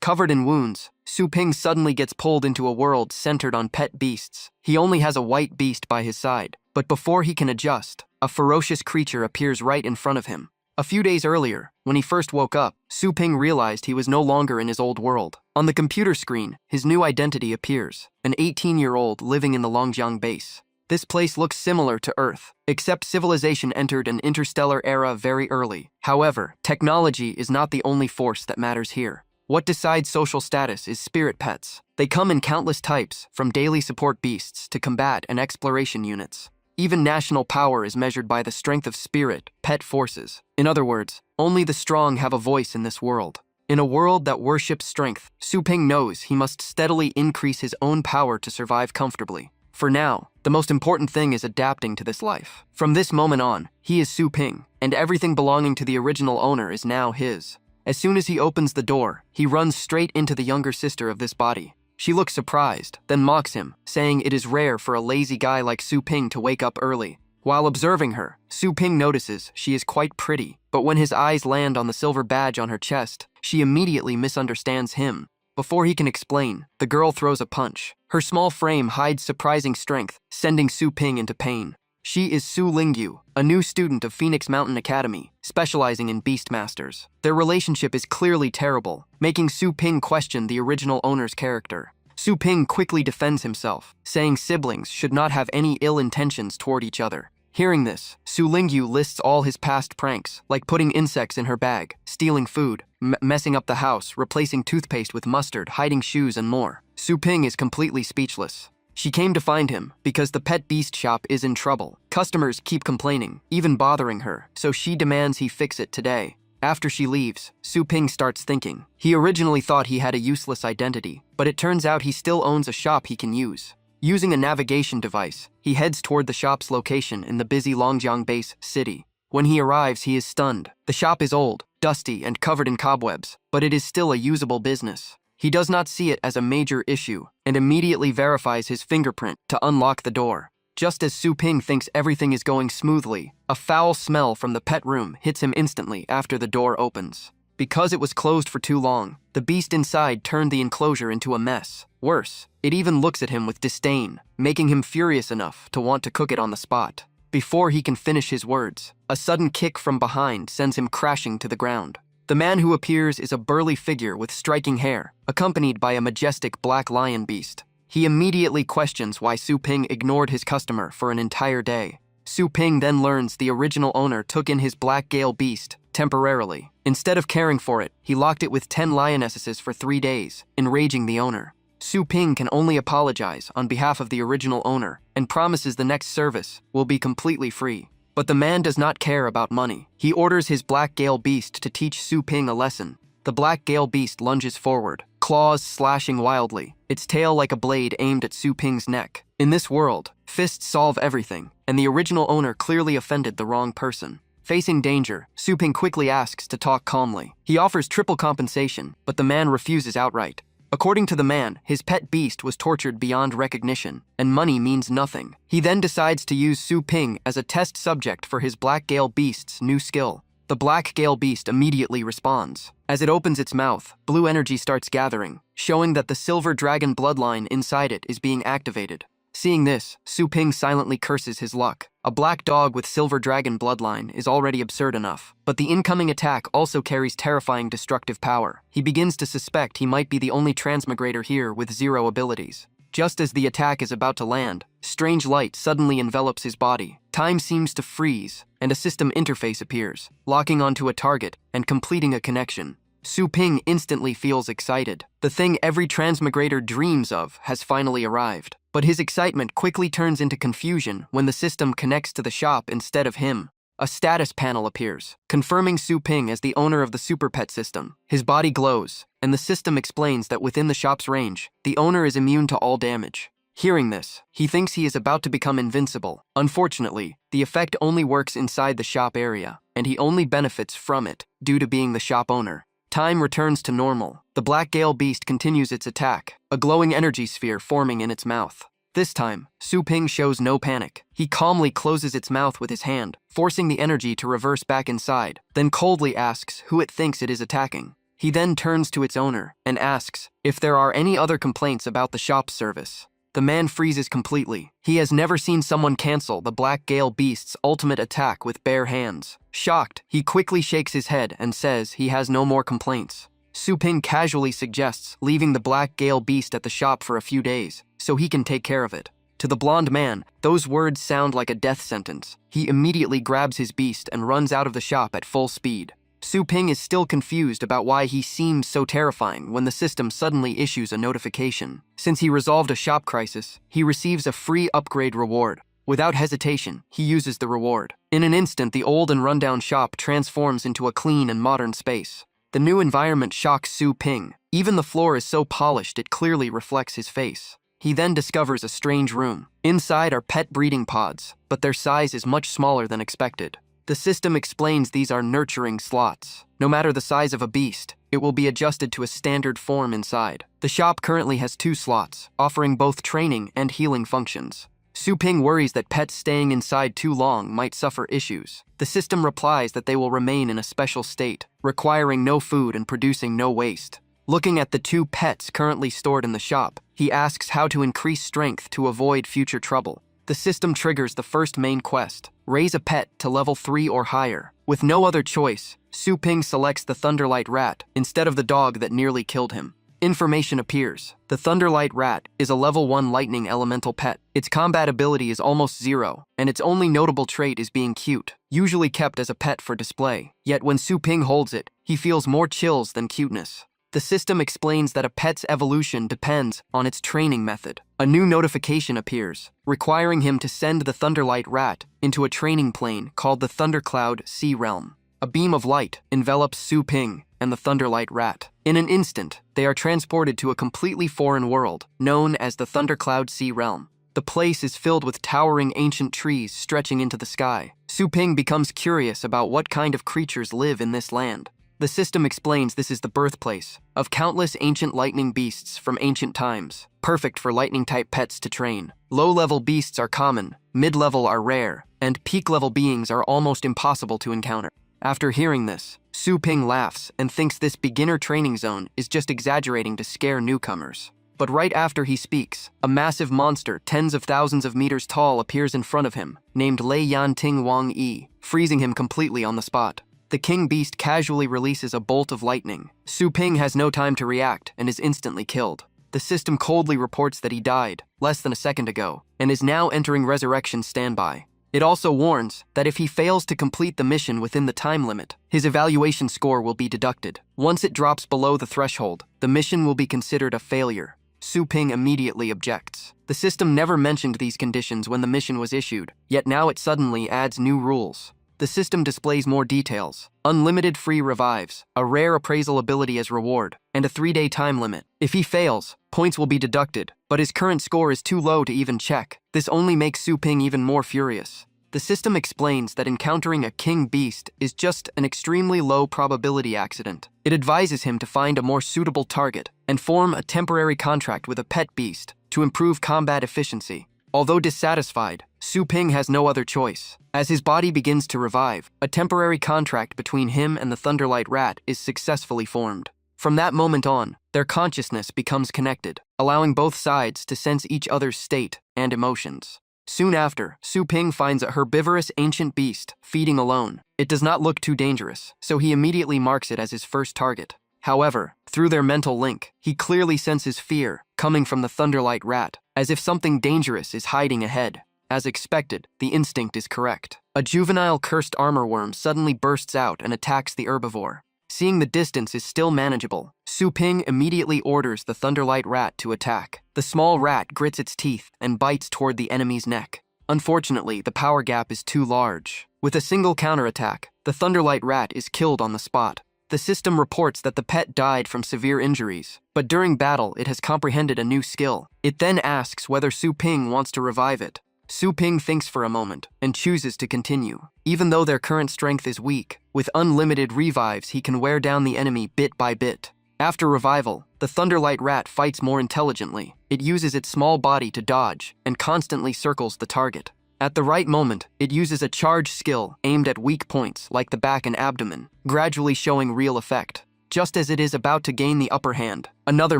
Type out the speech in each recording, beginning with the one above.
Covered in wounds, Su Ping suddenly gets pulled into a world centered on pet beasts. He only has a white beast by his side, but before he can adjust, a ferocious creature appears right in front of him. A few days earlier, when he first woke up, Su Ping realized he was no longer in his old world. On the computer screen, his new identity appears, an 18-year-old living in the Longjiang base. This place looks similar to Earth, except civilization entered an interstellar era very early. However, technology is not the only force that matters here. What decides social status is spirit pets. They come in countless types, from daily support beasts to combat and exploration units. Even national power is measured by the strength of spirit, pet forces. In other words, only the strong have a voice in this world. In a world that worships strength, Su Ping knows he must steadily increase his own power to survive comfortably. For now, the most important thing is adapting to this life. From this moment on, he is Su Ping, and everything belonging to the original owner is now his. As soon as he opens the door, he runs straight into the younger sister of this body. She looks surprised, then mocks him, saying it is rare for a lazy guy like Su Ping to wake up early. While observing her, Su Ping notices she is quite pretty, but when his eyes land on the silver badge on her chest, she immediately misunderstands him. Before he can explain, the girl throws a punch. Her small frame hides surprising strength, sending Su Ping into pain. She is Su Lingyu, a new student of Phoenix Mountain Academy, specializing in Beastmasters. Their relationship is clearly terrible, making Su Ping question the original owner's character. Su Ping quickly defends himself, saying siblings should not have any ill intentions toward each other. Hearing this, Su Lingyu lists all his past pranks, like putting insects in her bag, stealing food, messing up the house, replacing toothpaste with mustard, hiding shoes, and more. Su Ping is completely speechless. She came to find him because the pet beast shop is in trouble. Customers keep complaining, even bothering her, so she demands he fix it today. After she leaves, Su Ping starts thinking. He originally thought he had a useless identity, but it turns out he still owns a shop he can use. Using a navigation device, he heads toward the shop's location in the busy Longjiang base city. When he arrives, he is stunned. The shop is old, dusty, and covered in cobwebs, but it is still a usable business. He does not see it as a major issue, and immediately verifies his fingerprint to unlock the door. Just as Su Ping thinks everything is going smoothly, a foul smell from the pet room hits him instantly after the door opens. Because it was closed for too long, the beast inside turned the enclosure into a mess. Worse, it even looks at him with disdain, making him furious enough to want to cook it on the spot. Before he can finish his words, a sudden kick from behind sends him crashing to the ground. The man who appears is a burly figure with striking hair, accompanied by a majestic black lion beast. He immediately questions why Su Ping ignored his customer for an entire day. Su Ping then learns the original owner took in his black gale beast temporarily. Instead of caring for it, he locked it with 10 lionesses for 3 days, enraging the owner. Su Ping can only apologize on behalf of the original owner and promises the next service will be completely free. But the man does not care about money. He orders his black gale beast to teach Su Ping a lesson. The black gale beast lunges forward, claws slashing wildly, its tail like a blade aimed at Su Ping's neck. In this world, fists solve everything, and the original owner clearly offended the wrong person. Facing danger, Su Ping quickly asks to talk calmly. He offers triple compensation, but the man refuses outright. According to the man, his pet beast was tortured beyond recognition, and money means nothing. He then decides to use Su Ping as a test subject for his black gale beast's new skill. The black gale beast immediately responds. As it opens its mouth, blue energy starts gathering, showing that the silver dragon bloodline inside it is being activated. Seeing this, Su Ping silently curses his luck. A black dog with silver dragon bloodline is already absurd enough, but the incoming attack also carries terrifying destructive power. He begins to suspect he might be the only transmigrator here with 0 abilities. Just as the attack is about to land, strange light suddenly envelops his body. Time seems to freeze, and a system interface appears, locking onto a target and completing a connection. Su Ping instantly feels excited. The thing every transmigrator dreams of has finally arrived. But his excitement quickly turns into confusion when the system connects to the shop instead of him. A status panel appears, confirming Su Ping as the owner of the Super Pet system. His body glows, and the system explains that within the shop's range, the owner is immune to all damage. Hearing this, he thinks he is about to become invincible. Unfortunately, the effect only works inside the shop area, and he only benefits from it due to being the shop owner. Time returns to normal. The black gale beast continues its attack, a glowing energy sphere forming in its mouth. This time, Su Ping shows no panic. He calmly closes its mouth with his hand, forcing the energy to reverse back inside, then coldly asks who it thinks it is attacking. He then turns to its owner and asks if there are any other complaints about the shop's service. The man freezes completely. He has never seen someone cancel the Black Gale Beast's ultimate attack with bare hands. Shocked, he quickly shakes his head and says he has no more complaints. Su Ping casually suggests leaving the Black Gale Beast at the shop for a few days so he can take care of it. To the blonde man, those words sound like a death sentence. He immediately grabs his beast and runs out of the shop at full speed. Su Ping is still confused about why he seems so terrifying when the system suddenly issues a notification. Since he resolved a shop crisis, he receives a free upgrade reward. Without hesitation, he uses the reward. In an instant, the old and rundown shop transforms into a clean and modern space. The new environment shocks Su Ping. Even the floor is so polished it clearly reflects his face. He then discovers a strange room. Inside are pet breeding pods, but their size is much smaller than expected. The system explains these are nurturing slots. No matter the size of a beast, it will be adjusted to a standard form inside. The shop currently has 2 slots, offering both training and healing functions. Su Ping worries that pets staying inside too long might suffer issues. The system replies that they will remain in a special state, requiring no food and producing no waste. Looking at the 2 pets currently stored in the shop, he asks how to increase strength to avoid future trouble. The system triggers the first main quest, raise a pet to level 3 or higher. With no other choice, Su Ping selects the Thunderlight Rat instead of the dog that nearly killed him. Information appears. The Thunderlight Rat is a level 1 lightning elemental pet. Its combat ability is almost 0, and its only notable trait is being cute, usually kept as a pet for display. Yet when Su Ping holds it, he feels more chills than cuteness. The system explains that a pet's evolution depends on its training method. A new notification appears, requiring him to send the Thunderlight Rat into a training plane called the Thundercloud Sea Realm. A beam of light envelops Su Ping and the Thunderlight Rat. In an instant, they are transported to a completely foreign world, known as the Thundercloud Sea Realm. The place is filled with towering ancient trees stretching into the sky. Su Ping becomes curious about what kind of creatures live in this land. The system explains this is the birthplace of countless ancient lightning beasts from ancient times, perfect for lightning-type pets to train. Low-level beasts are common, mid-level are rare, and peak-level beings are almost impossible to encounter. After hearing this, Su Ping laughs and thinks this beginner training zone is just exaggerating to scare newcomers. But right after he speaks, a massive monster tens of thousands of meters tall appears in front of him, named Lei Yan Ting Wang Yi, freezing him completely on the spot. The king beast casually releases a bolt of lightning. Su Ping has no time to react and is instantly killed. The system coldly reports that he died less than a second ago and is now entering resurrection standby. It also warns that if he fails to complete the mission within the time limit, his evaluation score will be deducted. Once it drops below the threshold, the mission will be considered a failure. Su Ping immediately objects. The system never mentioned these conditions when the mission was issued, yet now it suddenly adds new rules. The system displays more details: unlimited free revives, a rare appraisal ability as reward, and a 3-day time limit. If he fails, points will be deducted, but his current score is too low to even check. This only makes Su Ping even more furious. The system explains that encountering a king beast is just an extremely low probability accident. It advises him to find a more suitable target and form a temporary contract with a pet beast to improve combat efficiency. Although dissatisfied, Su Ping has no other choice. As his body begins to revive, a temporary contract between him and the Thunderlight Rat is successfully formed. From that moment on, their consciousness becomes connected, allowing both sides to sense each other's state and emotions. Soon after, Su Ping finds a herbivorous ancient beast feeding alone. It does not look too dangerous, so he immediately marks it as his first target. However, through their mental link, he clearly senses fear coming from the Thunderlight Rat, as if something dangerous is hiding ahead. As expected, the instinct is correct. A juvenile cursed armorworm suddenly bursts out and attacks the herbivore. Seeing the distance is still manageable, Su Ping immediately orders the Thunderlight Rat to attack. The small rat grits its teeth and bites toward the enemy's neck. Unfortunately, the power gap is too large. With a single counterattack, the Thunderlight Rat is killed on the spot. The system reports that the pet died from severe injuries, but during battle it has comprehended a new skill. It then asks whether Su Ping wants to revive it. Su Ping thinks for a moment and chooses to continue. Even though their current strength is weak, with unlimited revives he can wear down the enemy bit by bit. After revival, the Thunderlight Rat fights more intelligently. It uses its small body to dodge and constantly circles the target. At the right moment, it uses a charge skill aimed at weak points like the back and abdomen, gradually showing real effect. Just as it is about to gain the upper hand, another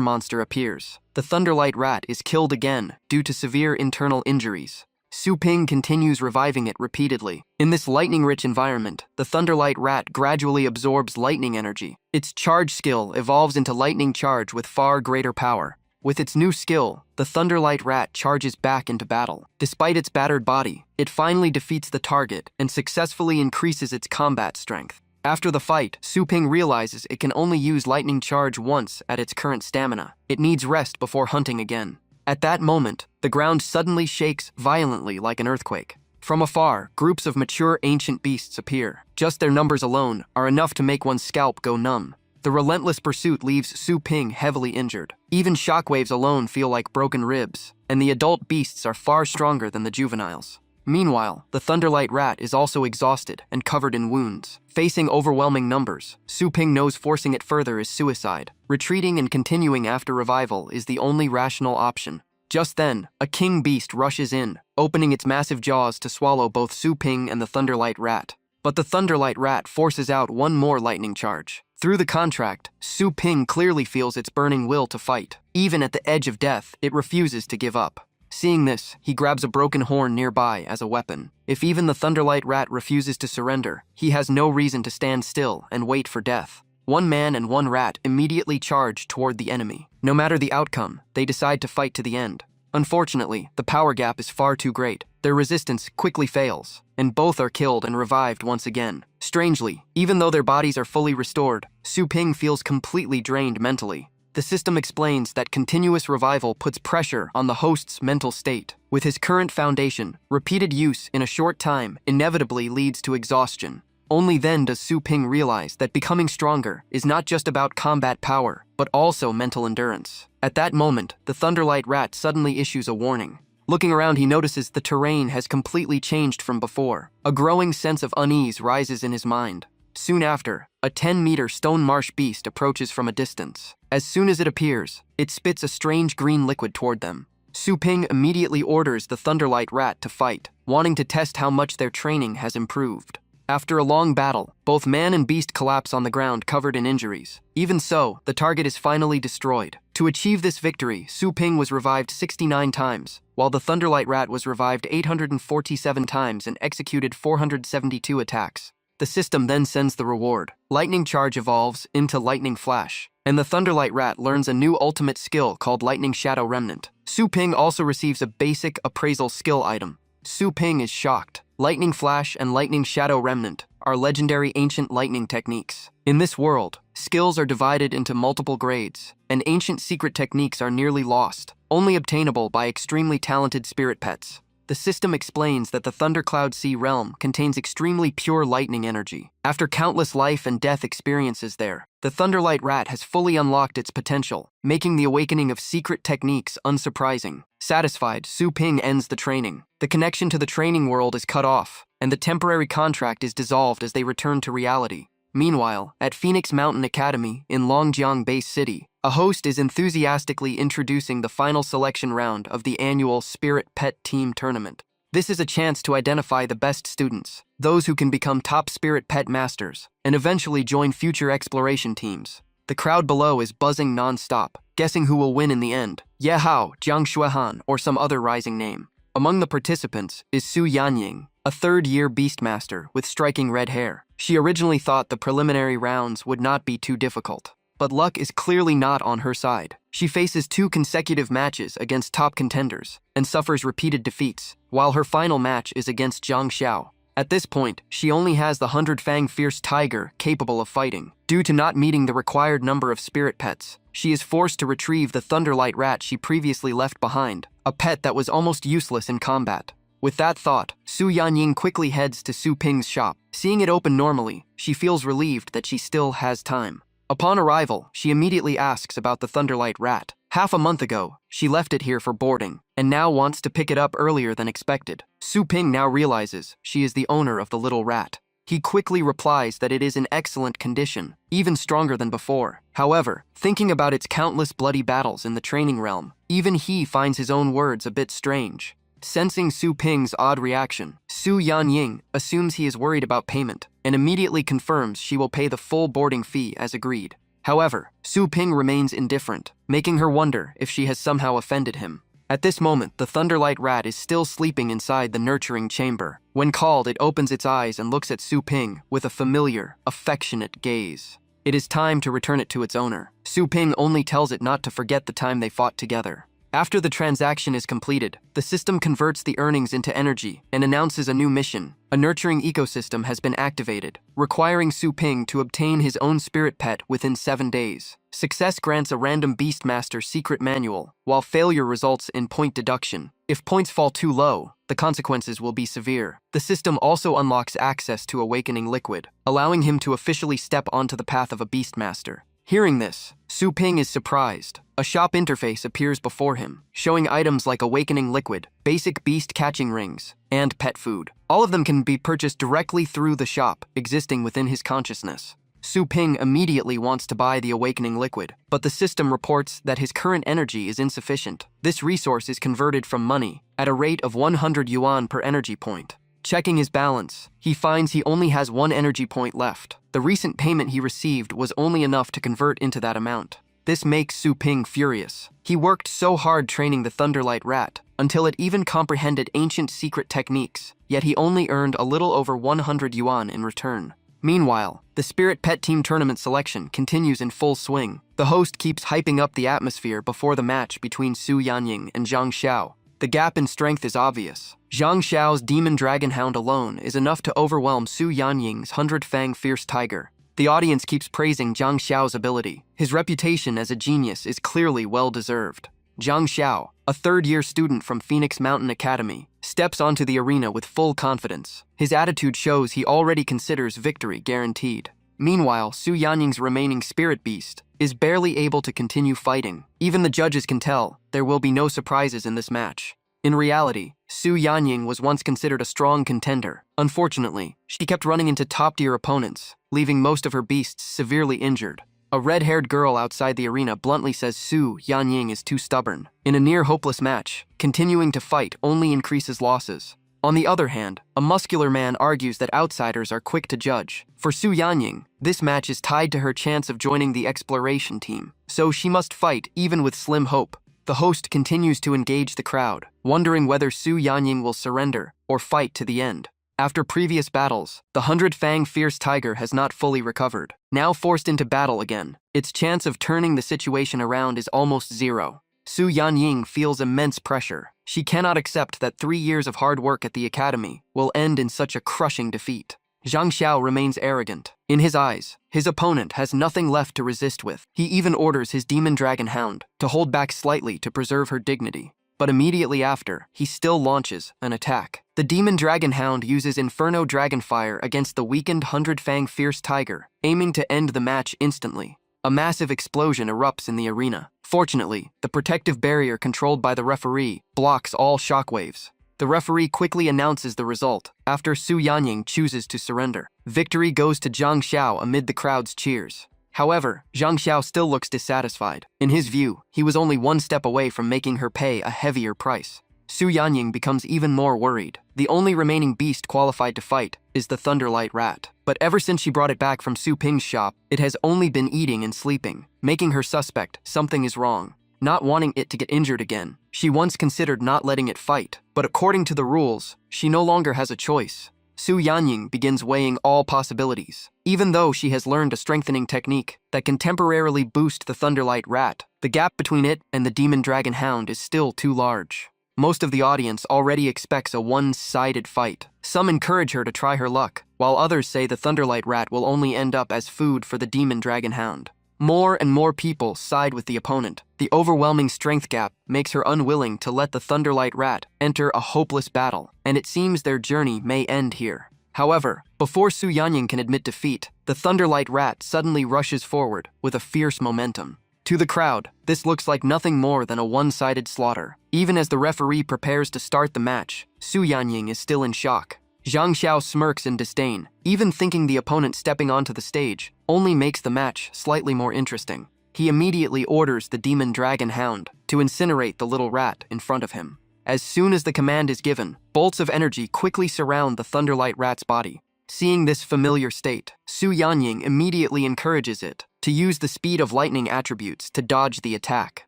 monster appears. The Thunderlight Rat is killed again due to severe internal injuries. Su Ping continues reviving it repeatedly. In this lightning-rich environment, the Thunderlight Rat gradually absorbs lightning energy. Its charge skill evolves into lightning charge with far greater power. With its new skill, the Thunderlight Rat charges back into battle. Despite its battered body, it finally defeats the target and successfully increases its combat strength. After the fight, Su Ping realizes it can only use lightning charge once at its current stamina. It needs rest before hunting again. At that moment, the ground suddenly shakes violently like an earthquake. From afar, groups of mature ancient beasts appear. Just their numbers alone are enough to make one's scalp go numb. The relentless pursuit leaves Su Ping heavily injured. Even shockwaves alone feel like broken ribs, and the adult beasts are far stronger than the juveniles. Meanwhile, the Thunderlight Rat is also exhausted and covered in wounds. Facing overwhelming numbers, Su Ping knows forcing it further is suicide. Retreating and continuing after revival is the only rational option. Just then, a king beast rushes in, opening its massive jaws to swallow both Su Ping and the Thunderlight Rat. But the Thunderlight Rat forces out one more lightning charge. Through the contract, Su Ping clearly feels its burning will to fight. Even at the edge of death, it refuses to give up. Seeing this, he grabs a broken horn nearby as a weapon. If even the Thunderlight Rat refuses to surrender, he has no reason to stand still and wait for death. One man and one rat immediately charge toward the enemy. No matter the outcome, they decide to fight to the end. Unfortunately, the power gap is far too great. Their resistance quickly fails, and both are killed and revived once again. Strangely, even though their bodies are fully restored, Su Ping feels completely drained mentally. The system explains that continuous revival puts pressure on the host's mental state. With his current foundation, repeated use in a short time inevitably leads to exhaustion. Only then does Su Ping realize that becoming stronger is not just about combat power, but also mental endurance. At that moment, the Thunderlight Rat suddenly issues a warning. Looking around, he notices the terrain has completely changed from before. A growing sense of unease rises in his mind. Soon after, a 10-meter stone marsh beast approaches from a distance. As soon as it appears, it spits a strange green liquid toward them. Su Ping immediately orders the Thunderlight Rat to fight, wanting to test how much their training has improved. After a long battle, both man and beast collapse on the ground covered in injuries. Even so, the target is finally destroyed. To achieve this victory, Su Ping was revived 69 times, while the Thunderlight Rat was revived 847 times and executed 472 attacks. The system then sends the reward. Lightning Charge evolves into Lightning Flash, and the Thunderlight Rat learns a new ultimate skill called Lightning Shadow Remnant. Su Ping also receives a basic appraisal skill item. Su Ping is shocked. Lightning Flash and Lightning Shadow Remnant are legendary ancient lightning techniques. In this world, skills are divided into multiple grades, and ancient secret techniques are nearly lost, only obtainable by extremely talented spirit pets. The system explains that the Thundercloud Sea realm contains extremely pure lightning energy. After countless life and death experiences there, the Thunderlight Rat has fully unlocked its potential, making the awakening of secret techniques unsurprising. Satisfied, Su Ping ends the training. The connection to the training world is cut off, and the temporary contract is dissolved as they return to reality. Meanwhile, at Phoenix Mountain Academy in Longjiang Base City, a host is enthusiastically introducing the final selection round of the annual Spirit Pet Team Tournament. This is a chance to identify the best students, those who can become top Spirit Pet Masters, and eventually join future exploration teams. The crowd below is buzzing non-stop, guessing who will win in the end, Yahello, Jiang Shuehan, or some other rising name. Among the participants is Su Yanying, a third-year Beastmaster with striking red hair. She originally thought the preliminary rounds would not be too difficult, but luck is clearly not on her side. She faces 2 consecutive matches against top contenders and suffers repeated defeats, while her final match is against Zhang Xiao. At this point, she only has the 100-fang fierce tiger capable of fighting. Due to not meeting the required number of spirit pets, she is forced to retrieve the Thunderlight Rat she previously left behind, a pet that was almost useless in combat. With that thought, Su Yanying quickly heads to Su Ping's shop. Seeing it open normally, she feels relieved that she still has time. Upon arrival, she immediately asks about the Thunderlight Rat. Half a month ago, she left it here for boarding, and now wants to pick it up earlier than expected. Su Ping now realizes she is the owner of the little rat. He quickly replies that it is in excellent condition, even stronger than before. However, thinking about its countless bloody battles in the training realm, even he finds his own words a bit strange. Sensing Su Ping's odd reaction, Su Yanying assumes he is worried about payment and immediately confirms she will pay the full boarding fee as agreed. However, Su Ping remains indifferent, making her wonder if she has somehow offended him. At this moment, the Thunderlight Rat is still sleeping inside the nurturing chamber. When called, it opens its eyes and looks at Su Ping with a familiar, affectionate gaze. It is time to return it to its owner. Su Ping only tells it not to forget the time they fought together. After the transaction is completed, the system converts the earnings into energy and announces a new mission. A nurturing ecosystem has been activated, requiring Su Ping to obtain his own spirit pet within 7 days. Success grants a random Beastmaster secret manual, while failure results in point deduction. If points fall too low, the consequences will be severe. The system also unlocks access to Awakening Liquid, allowing him to officially step onto the path of a Beastmaster. Hearing this, Su Ping is surprised. A shop interface appears before him, showing items like Awakening Liquid, basic beast catching rings, and pet food. All of them can be purchased directly through the shop, existing within his consciousness. Su Ping immediately wants to buy the Awakening Liquid, but the system reports that his current energy is insufficient. This resource is converted from money at a rate of 100 yuan per energy point. Checking his balance, he finds he only has 1 energy point left. The recent payment he received was only enough to convert into that amount. This makes Su Ping furious. He worked so hard training the Thunderlight Rat until it even comprehended ancient secret techniques, yet he only earned a little over 100 yuan in return. Meanwhile, the Spirit Pet Team tournament selection continues in full swing. The host keeps hyping up the atmosphere before the match between Su Yanying and Zhang Xiao. The gap in strength is obvious. Zhang Xiao's Demon Dragon Hound alone is enough to overwhelm Su Yanying's 100-Fang Fierce Tiger. The audience keeps praising Zhang Xiao's ability. His reputation as a genius is clearly well-deserved. Zhang Xiao, a third-year student from Phoenix Mountain Academy, steps onto the arena with full confidence. His attitude shows he already considers victory guaranteed. Meanwhile, Su Yanying's remaining spirit beast is barely able to continue fighting. Even the judges can tell there will be no surprises in this match. In reality, Su Yanying was once considered a strong contender. Unfortunately, she kept running into top-tier opponents, leaving most of her beasts severely injured. A red-haired girl outside the arena bluntly says Su Yanying is too stubborn. In a near-hopeless match, continuing to fight only increases losses. On the other hand, a muscular man argues that outsiders are quick to judge. For Su Yanying, this match is tied to her chance of joining the exploration team, so she must fight even with slim hope. The host continues to engage the crowd, wondering whether Su Yanying will surrender or fight to the end. After previous battles, the 100-Fang Fierce Tiger has not fully recovered. Now forced into battle again, its chance of turning the situation around is almost zero. Su Yanying feels immense pressure. She cannot accept that 3 years of hard work at the academy will end in such a crushing defeat. Zhang Xiao remains arrogant. In his eyes, his opponent has nothing left to resist with. He even orders his Demon Dragon Hound to hold back slightly to preserve her dignity. But immediately after, he still launches an attack. The Demon Dragon Hound uses Inferno Dragonfire against the weakened 100-Fang Fierce Tiger, aiming to end the match instantly. A massive explosion erupts in the arena. Fortunately, the protective barrier controlled by the referee blocks all shockwaves. The referee quickly announces the result after Su Yanying chooses to surrender. Victory goes to Zhang Xiao amid the crowd's cheers. However, Zhang Xiao still looks dissatisfied. In his view, he was only one step away from making her pay a heavier price. Su Yanying becomes even more worried. The only remaining beast qualified to fight is the Thunderlight Rat. But ever since she brought it back from Su Ping's shop, it has only been eating and sleeping, making her suspect something is wrong. Not wanting it to get injured again, she once considered not letting it fight, but according to the rules, she no longer has a choice. Su Yanying begins weighing all possibilities. Even though she has learned a strengthening technique that can temporarily boost the Thunderlight Rat, the gap between it and the Demon Dragon Hound is still too large. Most of the audience already expects a one-sided fight. Some encourage her to try her luck, while others say the Thunderlight Rat will only end up as food for the Demon Dragon Hound. More and more people side with the opponent. The overwhelming strength gap makes her unwilling to let the Thunderlight Rat enter a hopeless battle, and it seems their journey may end here. However, before Su Yanying can admit defeat, the Thunderlight Rat suddenly rushes forward with a fierce momentum. To the crowd, this looks like nothing more than a one-sided slaughter. Even as the referee prepares to start the match, Su Yanying is still in shock. Zhang Xiao smirks in disdain. Even thinking the opponent stepping onto the stage only makes the match slightly more interesting. He immediately orders the Demon Dragon Hound to incinerate the little rat in front of him. As soon as the command is given, bolts of energy quickly surround the Thunderlight Rat's body. Seeing this familiar state, Su Yanying immediately encourages it. to use the speed of lightning attributes to dodge the attack.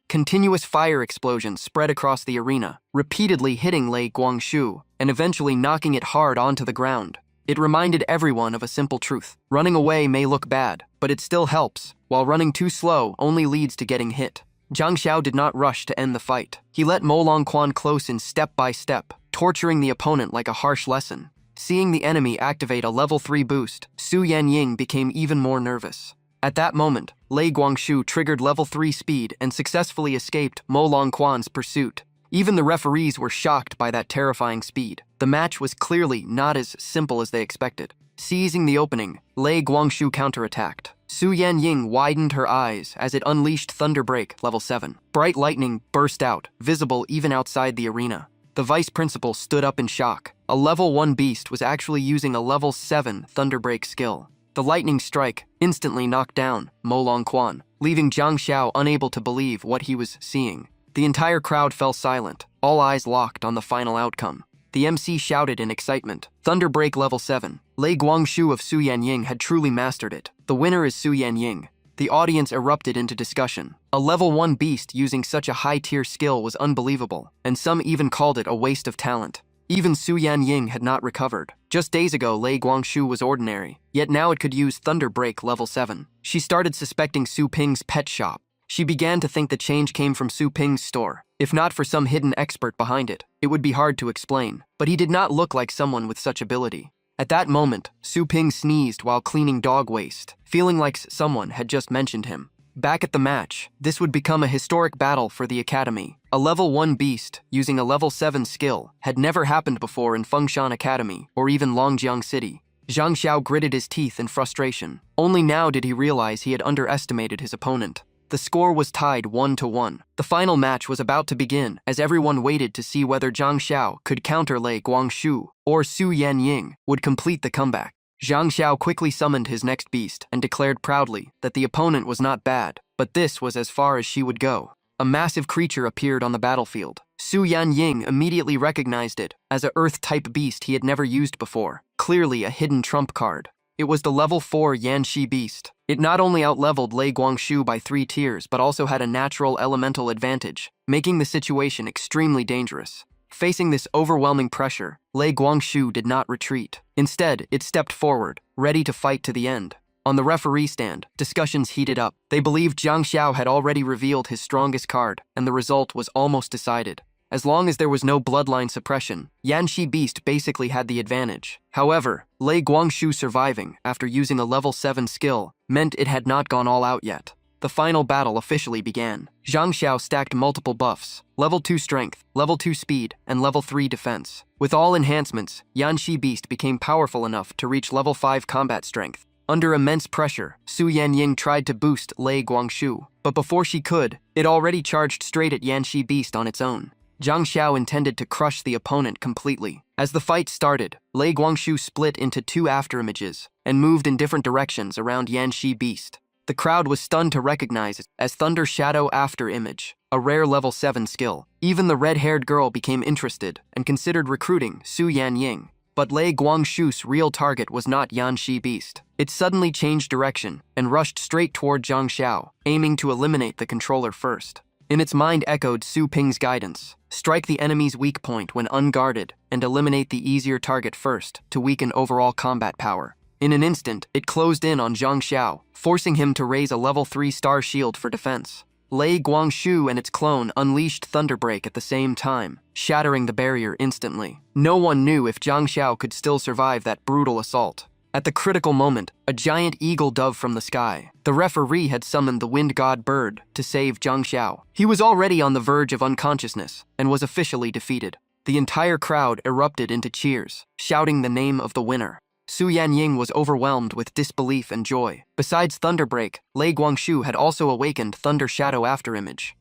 Continuous fire explosions spread across the arena, repeatedly hitting Lei Guangshu and eventually knocking it hard onto the ground. It reminded everyone of a simple truth. Running away may look bad, but it still helps, while running too slow only leads to getting hit. Zhang Xiao did not rush to end the fight. He let Mo Longquan close in step by step, torturing the opponent like a harsh lesson. Seeing the enemy activate a level 3 boost, Su Yanying became even more nervous. At that moment, Lei Guangshu triggered level 3 speed and successfully escaped Mo Longquan's pursuit. Even the referees were shocked by that terrifying speed. The match was clearly not as simple as they expected. Seizing the opening, Lei Guangshu counterattacked. Su Yanying widened her eyes as it unleashed Thunder Break level 7. Bright lightning burst out, visible even outside the arena. The vice principal stood up in shock. A level 1 beast was actually using a level 7 Thunder Break skill. The lightning strike instantly knocked down Mo Longquan, leaving Zhang Xiao unable to believe what he was seeing. The entire crowd fell silent, all eyes locked on the final outcome. The MC shouted in excitement, "Thunder Break level 7. Lei Guangshu of Su Yanying had truly mastered it. The winner is Su Yanying." The audience erupted into discussion. A level 1 beast using such a high-tier skill was unbelievable, and some even called it a waste of talent. Even Su Yanying had not recovered. Just days ago, Lei Guangshu was ordinary, yet now it could use Thunder Break level 7. She started suspecting Su Ping's pet shop. She began to think the change came from Su Ping's store. If not for some hidden expert behind it, it would be hard to explain. But he did not look like someone with such ability. At that moment, Su Ping sneezed while cleaning dog waste, feeling like someone had just mentioned him. Back at the match, this would become a historic battle for the academy. A level 1 beast, using a level 7 skill, had never happened before in Fengshan Academy or even Longjiang City. Zhang Xiao gritted his teeth in frustration. Only now did he realize he had underestimated his opponent. The score was tied 1-1. The final match was about to begin as everyone waited to see whether Zhang Xiao could counter Lei Guangshu or Su Yanying would complete the comeback. Zhang Xiao quickly summoned his next beast and declared proudly that the opponent was not bad, but this was as far as she would go. A massive creature appeared on the battlefield. Su Yanying immediately recognized it as a Earth-type beast he had never used before, clearly a hidden trump card. It was the level 4 Yanxi beast. It not only outleveled Lei Guangshu by 3 tiers, but also had a natural elemental advantage, making the situation extremely dangerous. Facing this overwhelming pressure, Lei Guangshu did not retreat. Instead, it stepped forward, ready to fight to the end. On the referee stand, discussions heated up. They believed Zhang Xiao had already revealed his strongest card, and the result was almost decided. As long as there was no bloodline suppression, Yanxi Beast basically had the advantage. However, Lei Guangshu surviving after using a level 7 skill meant it had not gone all out yet. The final battle officially began. Zhang Xiao stacked multiple buffs, level 2 strength, level 2 speed, and level 3 defense. With all enhancements, Yanxi Beast became powerful enough to reach level 5 combat strength. Under immense pressure, Su Yanying tried to boost Lei Guangshu, but before she could, it already charged straight at Yanxi Beast on its own. Zhang Xiao intended to crush the opponent completely. As the fight started, Lei Guangshu split into 2 afterimages and moved in different directions around Yanxi Beast. The crowd was stunned to recognize it as Thunder Shadow Afterimage, a rare level 7 skill. Even the red-haired girl became interested and considered recruiting Su Yanying. But Lei Guangshu's real target was not Yanxi Beast. It suddenly changed direction and rushed straight toward Zhang Xiao, aiming to eliminate the controller first. In its mind echoed Su Ping's guidance. Strike the enemy's weak point when unguarded and eliminate the easier target first to weaken overall combat power. In an instant, it closed in on Zhang Xiao, forcing him to raise a level 3 star shield for defense. Lei Guangshu and its clone unleashed Thunderbreak at the same time, shattering the barrier instantly. No one knew if Zhang Xiao could still survive that brutal assault. At the critical moment, a giant eagle dove from the sky. The referee had summoned the wind god bird to save Zhang Xiao. He was already on the verge of unconsciousness and was officially defeated. The entire crowd erupted into cheers, shouting the name of the winner. Su Yanying was overwhelmed with disbelief and joy. Besides Thunderbreak, Lei Guangshu had also awakened Thunder Shadow Afterimage.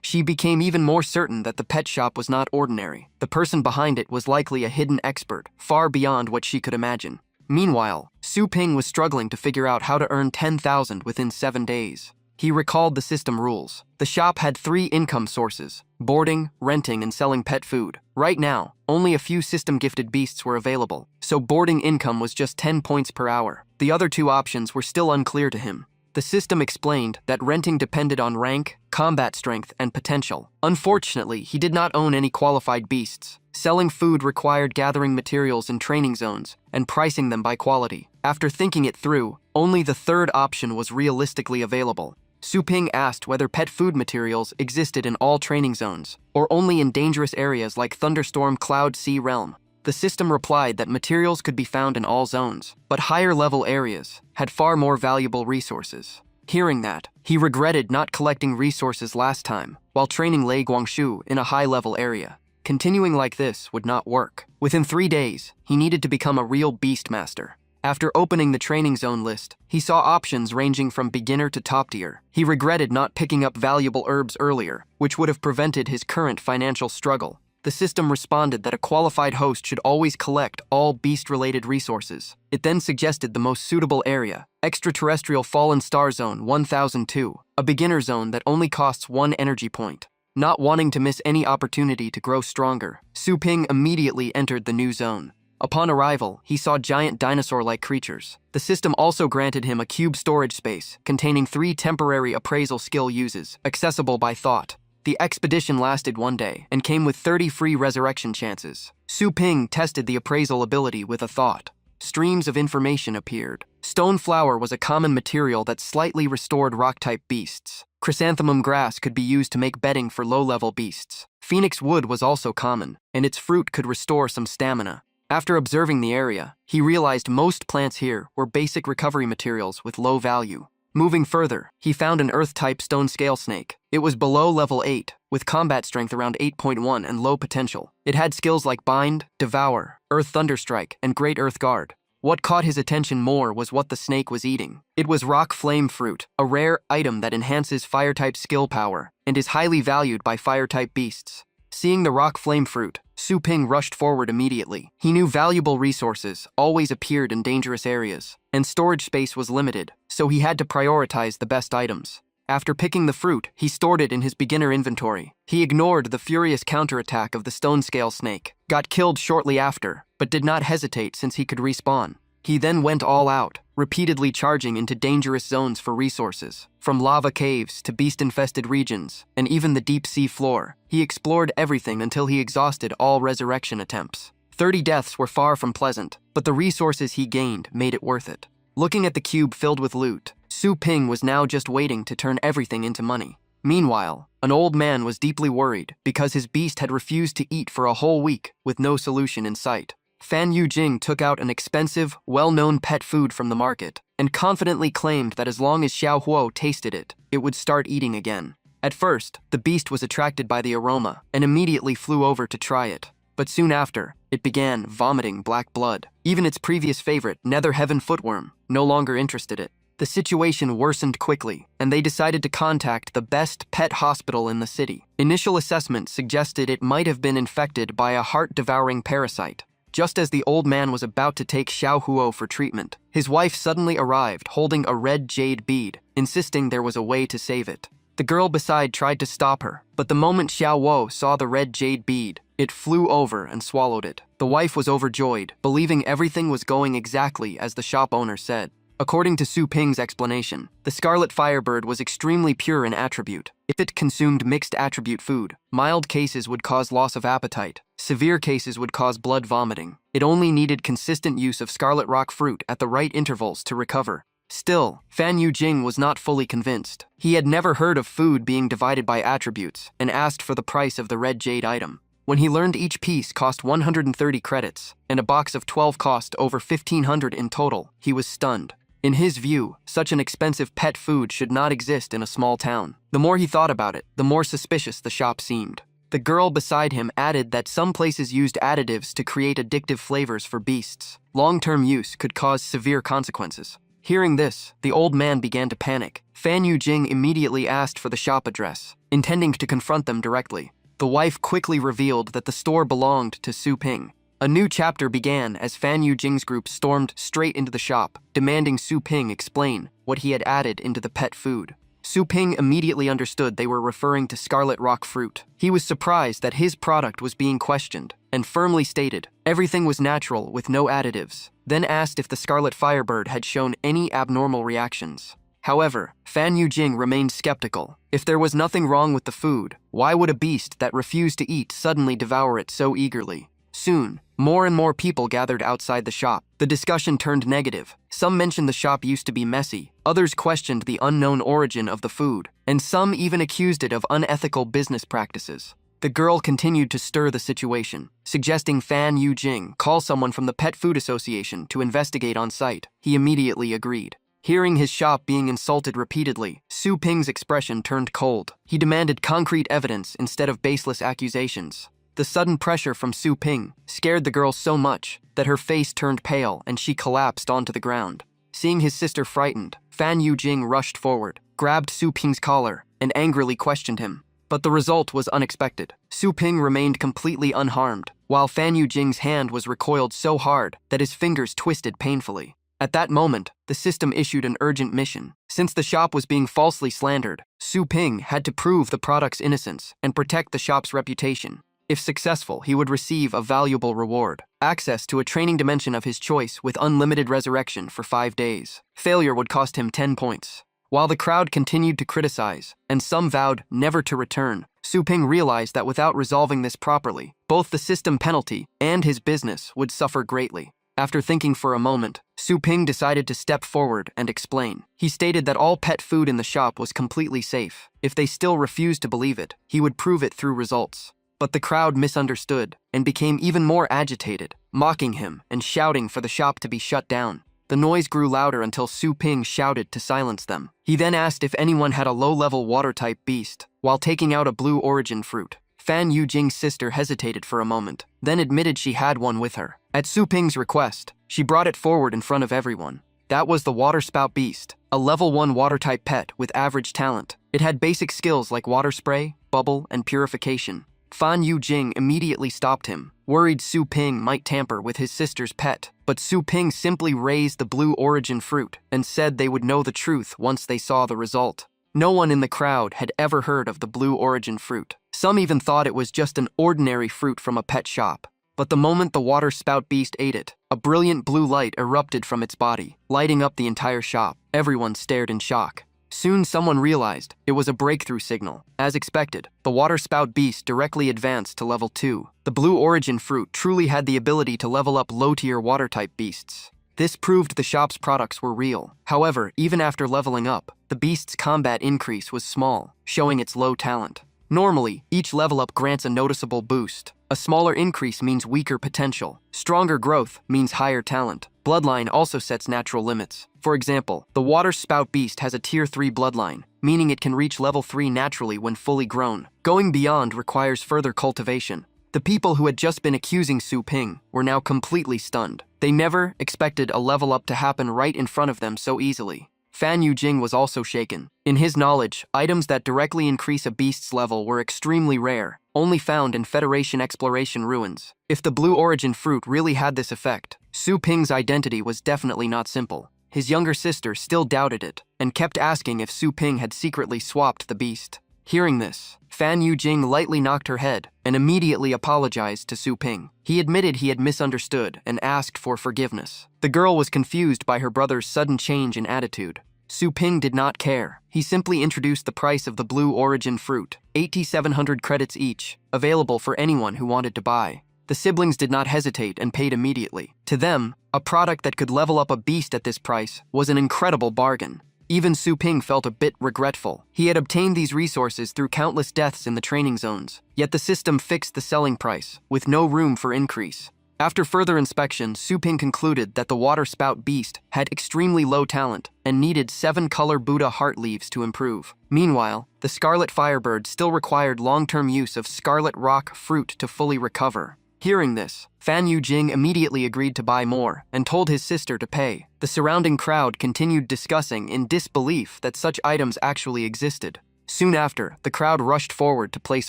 She became even more certain that the pet shop was not ordinary. The person behind it was likely a hidden expert, far beyond what she could imagine. Meanwhile, Su Ping was struggling to figure out how to earn 10,000 within 7 days. He recalled the system rules. The shop had 3 income sources: boarding, renting, and selling pet food. Right now, only a few system-gifted beasts were available, so boarding income was just 10 points per hour. The other 2 options were still unclear to him. The system explained that renting depended on rank, combat strength, and potential. Unfortunately, he did not own any qualified beasts. Selling food required gathering materials in training zones and pricing them by quality. After thinking it through, only the third option was realistically available. Su Ping asked whether pet food materials existed in all training zones, or only in dangerous areas like Thunderstorm Cloud Sea Realm. The system replied that materials could be found in all zones, but higher-level areas had far more valuable resources. Hearing that, he regretted not collecting resources last time while training Lei Guangshu in a high-level area. Continuing like this would not work. Within 3 days, he needed to become a real beastmaster. After opening the training zone list, he saw options ranging from beginner to top tier. He regretted not picking up valuable herbs earlier, which would have prevented his current financial struggle. The system responded that a qualified host should always collect all beast-related resources. It then suggested the most suitable area, Extraterrestrial Fallen Star Zone 1002, a beginner zone that only costs 1 energy point. Not wanting to miss any opportunity to grow stronger, Su Ping immediately entered the new zone. Upon arrival, he saw giant dinosaur-like creatures. The system also granted him a cube storage space containing 3 temporary appraisal skill uses, accessible by thought. The expedition lasted 1 day and came with 30 free resurrection chances. Su Ping tested the appraisal ability with a thought. Streams of information appeared. Stone flower was a common material that slightly restored rock-type beasts. Chrysanthemum grass could be used to make bedding for low-level beasts. Phoenix wood was also common, and its fruit could restore some stamina. After observing the area, he realized most plants here were basic recovery materials with low value. Moving further, he found an Earth-type stone scale snake. It was below level 8, with combat strength around 8.1 and low potential. It had skills like Bind, Devour, Earth Thunderstrike, and Great Earth Guard. What caught his attention more was what the snake was eating. It was rock flame fruit, a rare item that enhances fire-type skill power, and is highly valued by fire-type beasts. Seeing the rock flame fruit, Su Ping rushed forward immediately. He knew valuable resources always appeared in dangerous areas, and storage space was limited, so he had to prioritize the best items. After picking the fruit, he stored it in his beginner inventory. He ignored the furious counterattack of the stone scale snake, got killed shortly after, but did not hesitate since he could respawn. He then went all out, repeatedly charging into dangerous zones for resources. From lava caves to beast-infested regions, and even the deep-sea floor, he explored everything until he exhausted all resurrection attempts. 30 deaths were far from pleasant, but the resources he gained made it worth it. Looking at the cube filled with loot, Su Ping was now just waiting to turn everything into money. Meanwhile, an old man was deeply worried because his beast had refused to eat for a whole week with no solution in sight. Fan Yujing took out an expensive, well-known pet food from the market and confidently claimed that as long as Xiao Huo tasted it, it would start eating again. At first, the beast was attracted by the aroma and immediately flew over to try it. But soon after, it began vomiting black blood. Even its previous favorite, Nether Heaven Footworm, no longer interested it. The situation worsened quickly, and they decided to contact the best pet hospital in the city. Initial assessment suggested it might have been infected by a heart-devouring parasite. Just as the old man was about to take Xiao Huo for treatment, his wife suddenly arrived holding a red jade bead, insisting there was a way to save it. The girl beside tried to stop her, but the moment Xiao Huo saw the red jade bead, it flew over and swallowed it. The wife was overjoyed, believing everything was going exactly as the shop owner said. According to Su Ping's explanation, the scarlet firebird was extremely pure in attribute. If it consumed mixed attribute food, mild cases would cause loss of appetite. Severe cases would cause blood vomiting. It only needed consistent use of scarlet rock fruit at the right intervals to recover. Still, Fan Yujing was not fully convinced. He had never heard of food being divided by attributes and asked for the price of the red jade item. When he learned each piece cost 130 credits and a box of 12 cost over 1,500 in total, he was stunned. In his view, such an expensive pet food should not exist in a small town. The more he thought about it, the more suspicious the shop seemed. The girl beside him added that some places used additives to create addictive flavors for beasts. Long-term use could cause severe consequences. Hearing this, the old man began to panic. Fan Yujing immediately asked for the shop address, intending to confront them directly. The wife quickly revealed that the store belonged to Su Ping. A new chapter began as Fan Yujing's group stormed straight into the shop, demanding Su Ping explain what he had added into the pet food. Su Ping immediately understood they were referring to scarlet rock fruit. He was surprised that his product was being questioned, and firmly stated everything was natural with no additives, then asked if the scarlet firebird had shown any abnormal reactions. However, Fan Yujing remained skeptical. If there was nothing wrong with the food, why would a beast that refused to eat suddenly devour it so eagerly? Soon, more and more people gathered outside the shop. The discussion turned negative. Some mentioned the shop used to be messy, others questioned the unknown origin of the food, and some even accused it of unethical business practices. The girl continued to stir the situation, suggesting Fan Yujing call someone from the Pet Food Association to investigate on site. He immediately agreed. Hearing his shop being insulted repeatedly, Su Ping's expression turned cold. He demanded concrete evidence instead of baseless accusations. The sudden pressure from Su Ping scared the girl so much that her face turned pale and she collapsed onto the ground. Seeing his sister frightened, Fan Yujing rushed forward, grabbed Su Ping's collar, and angrily questioned him. But the result was unexpected. Su Ping remained completely unharmed, while Fan Yujing's hand was recoiled so hard that his fingers twisted painfully. At that moment, the system issued an urgent mission. Since the shop was being falsely slandered, Su Ping had to prove the product's innocence and protect the shop's reputation. If successful, he would receive a valuable reward: access to a training dimension of his choice with unlimited resurrection for 5 days. Failure would cost him 10 points. While the crowd continued to criticize, and some vowed never to return, Su Ping realized that without resolving this properly, both the system penalty and his business would suffer greatly. After thinking for a moment, Su Ping decided to step forward and explain. He stated that all pet food in the shop was completely safe. If they still refused to believe it, he would prove it through results. But the crowd misunderstood and became even more agitated, mocking him and shouting for the shop to be shut down. The noise grew louder until Su Ping shouted to silence them. He then asked if anyone had a low-level water-type beast, while taking out a blue origin fruit. Fan Yujing's sister hesitated for a moment, then admitted she had one with her. At Su Ping's request, she brought it forward in front of everyone. That was the water spout beast, a level 1 water-type pet with average talent. It had basic skills like water spray, bubble, and purification. Fan Yujing immediately stopped him, worried Su Ping might tamper with his sister's pet, but Su Ping simply raised the blue origin fruit and said they would know the truth once they saw the result. No one in the crowd had ever heard of the blue origin fruit. Some even thought it was just an ordinary fruit from a pet shop. But the moment the water spout beast ate it, a brilliant blue light erupted from its body, lighting up the entire shop. Everyone stared in shock. Soon someone realized it was a breakthrough signal. As expected, the water spout beast directly advanced to level 2. The blue origin fruit truly had the ability to level up low-tier water-type beasts. This proved the shop's products were real. However, even after leveling up, the beast's combat increase was small, showing its low talent. Normally, each level up grants a noticeable boost. A smaller increase means weaker potential. Stronger growth means higher talent. Bloodline also sets natural limits. For example, the water spout beast has a tier 3 bloodline, meaning it can reach level 3 naturally when fully grown. Going beyond requires further cultivation. The people who had just been accusing Su Ping were now completely stunned. They never expected a level up to happen right in front of them so easily. Fan Yujing was also shaken. In his knowledge, items that directly increase a beast's level were extremely rare, only found in Federation exploration ruins. If the blue origin fruit really had this effect, Su Ping's identity was definitely not simple. His younger sister still doubted it, and kept asking if Su Ping had secretly swapped the beast. Hearing this, Fan Yujing lightly knocked her head and immediately apologized to Su Ping. He admitted he had misunderstood and asked for forgiveness. The girl was confused by her brother's sudden change in attitude. Su Ping did not care. He simply introduced the price of the blue origin fruit, 8,700 credits each, available for anyone who wanted to buy. The siblings did not hesitate and paid immediately. To them, a product that could level up a beast at this price was an incredible bargain. Even Su Ping felt a bit regretful. He had obtained these resources through countless deaths in the training zones, yet the system fixed the selling price, with no room for increase. After further inspection, Su Ping concluded that the water spout beast had extremely low talent and needed 7-color Buddha heart leaves to improve. Meanwhile, the Scarlet Firebird still required long-term use of Scarlet Rock fruit to fully recover. Hearing this, Fan Yujing immediately agreed to buy more and told his sister to pay. The surrounding crowd continued discussing in disbelief that such items actually existed. Soon after, the crowd rushed forward to place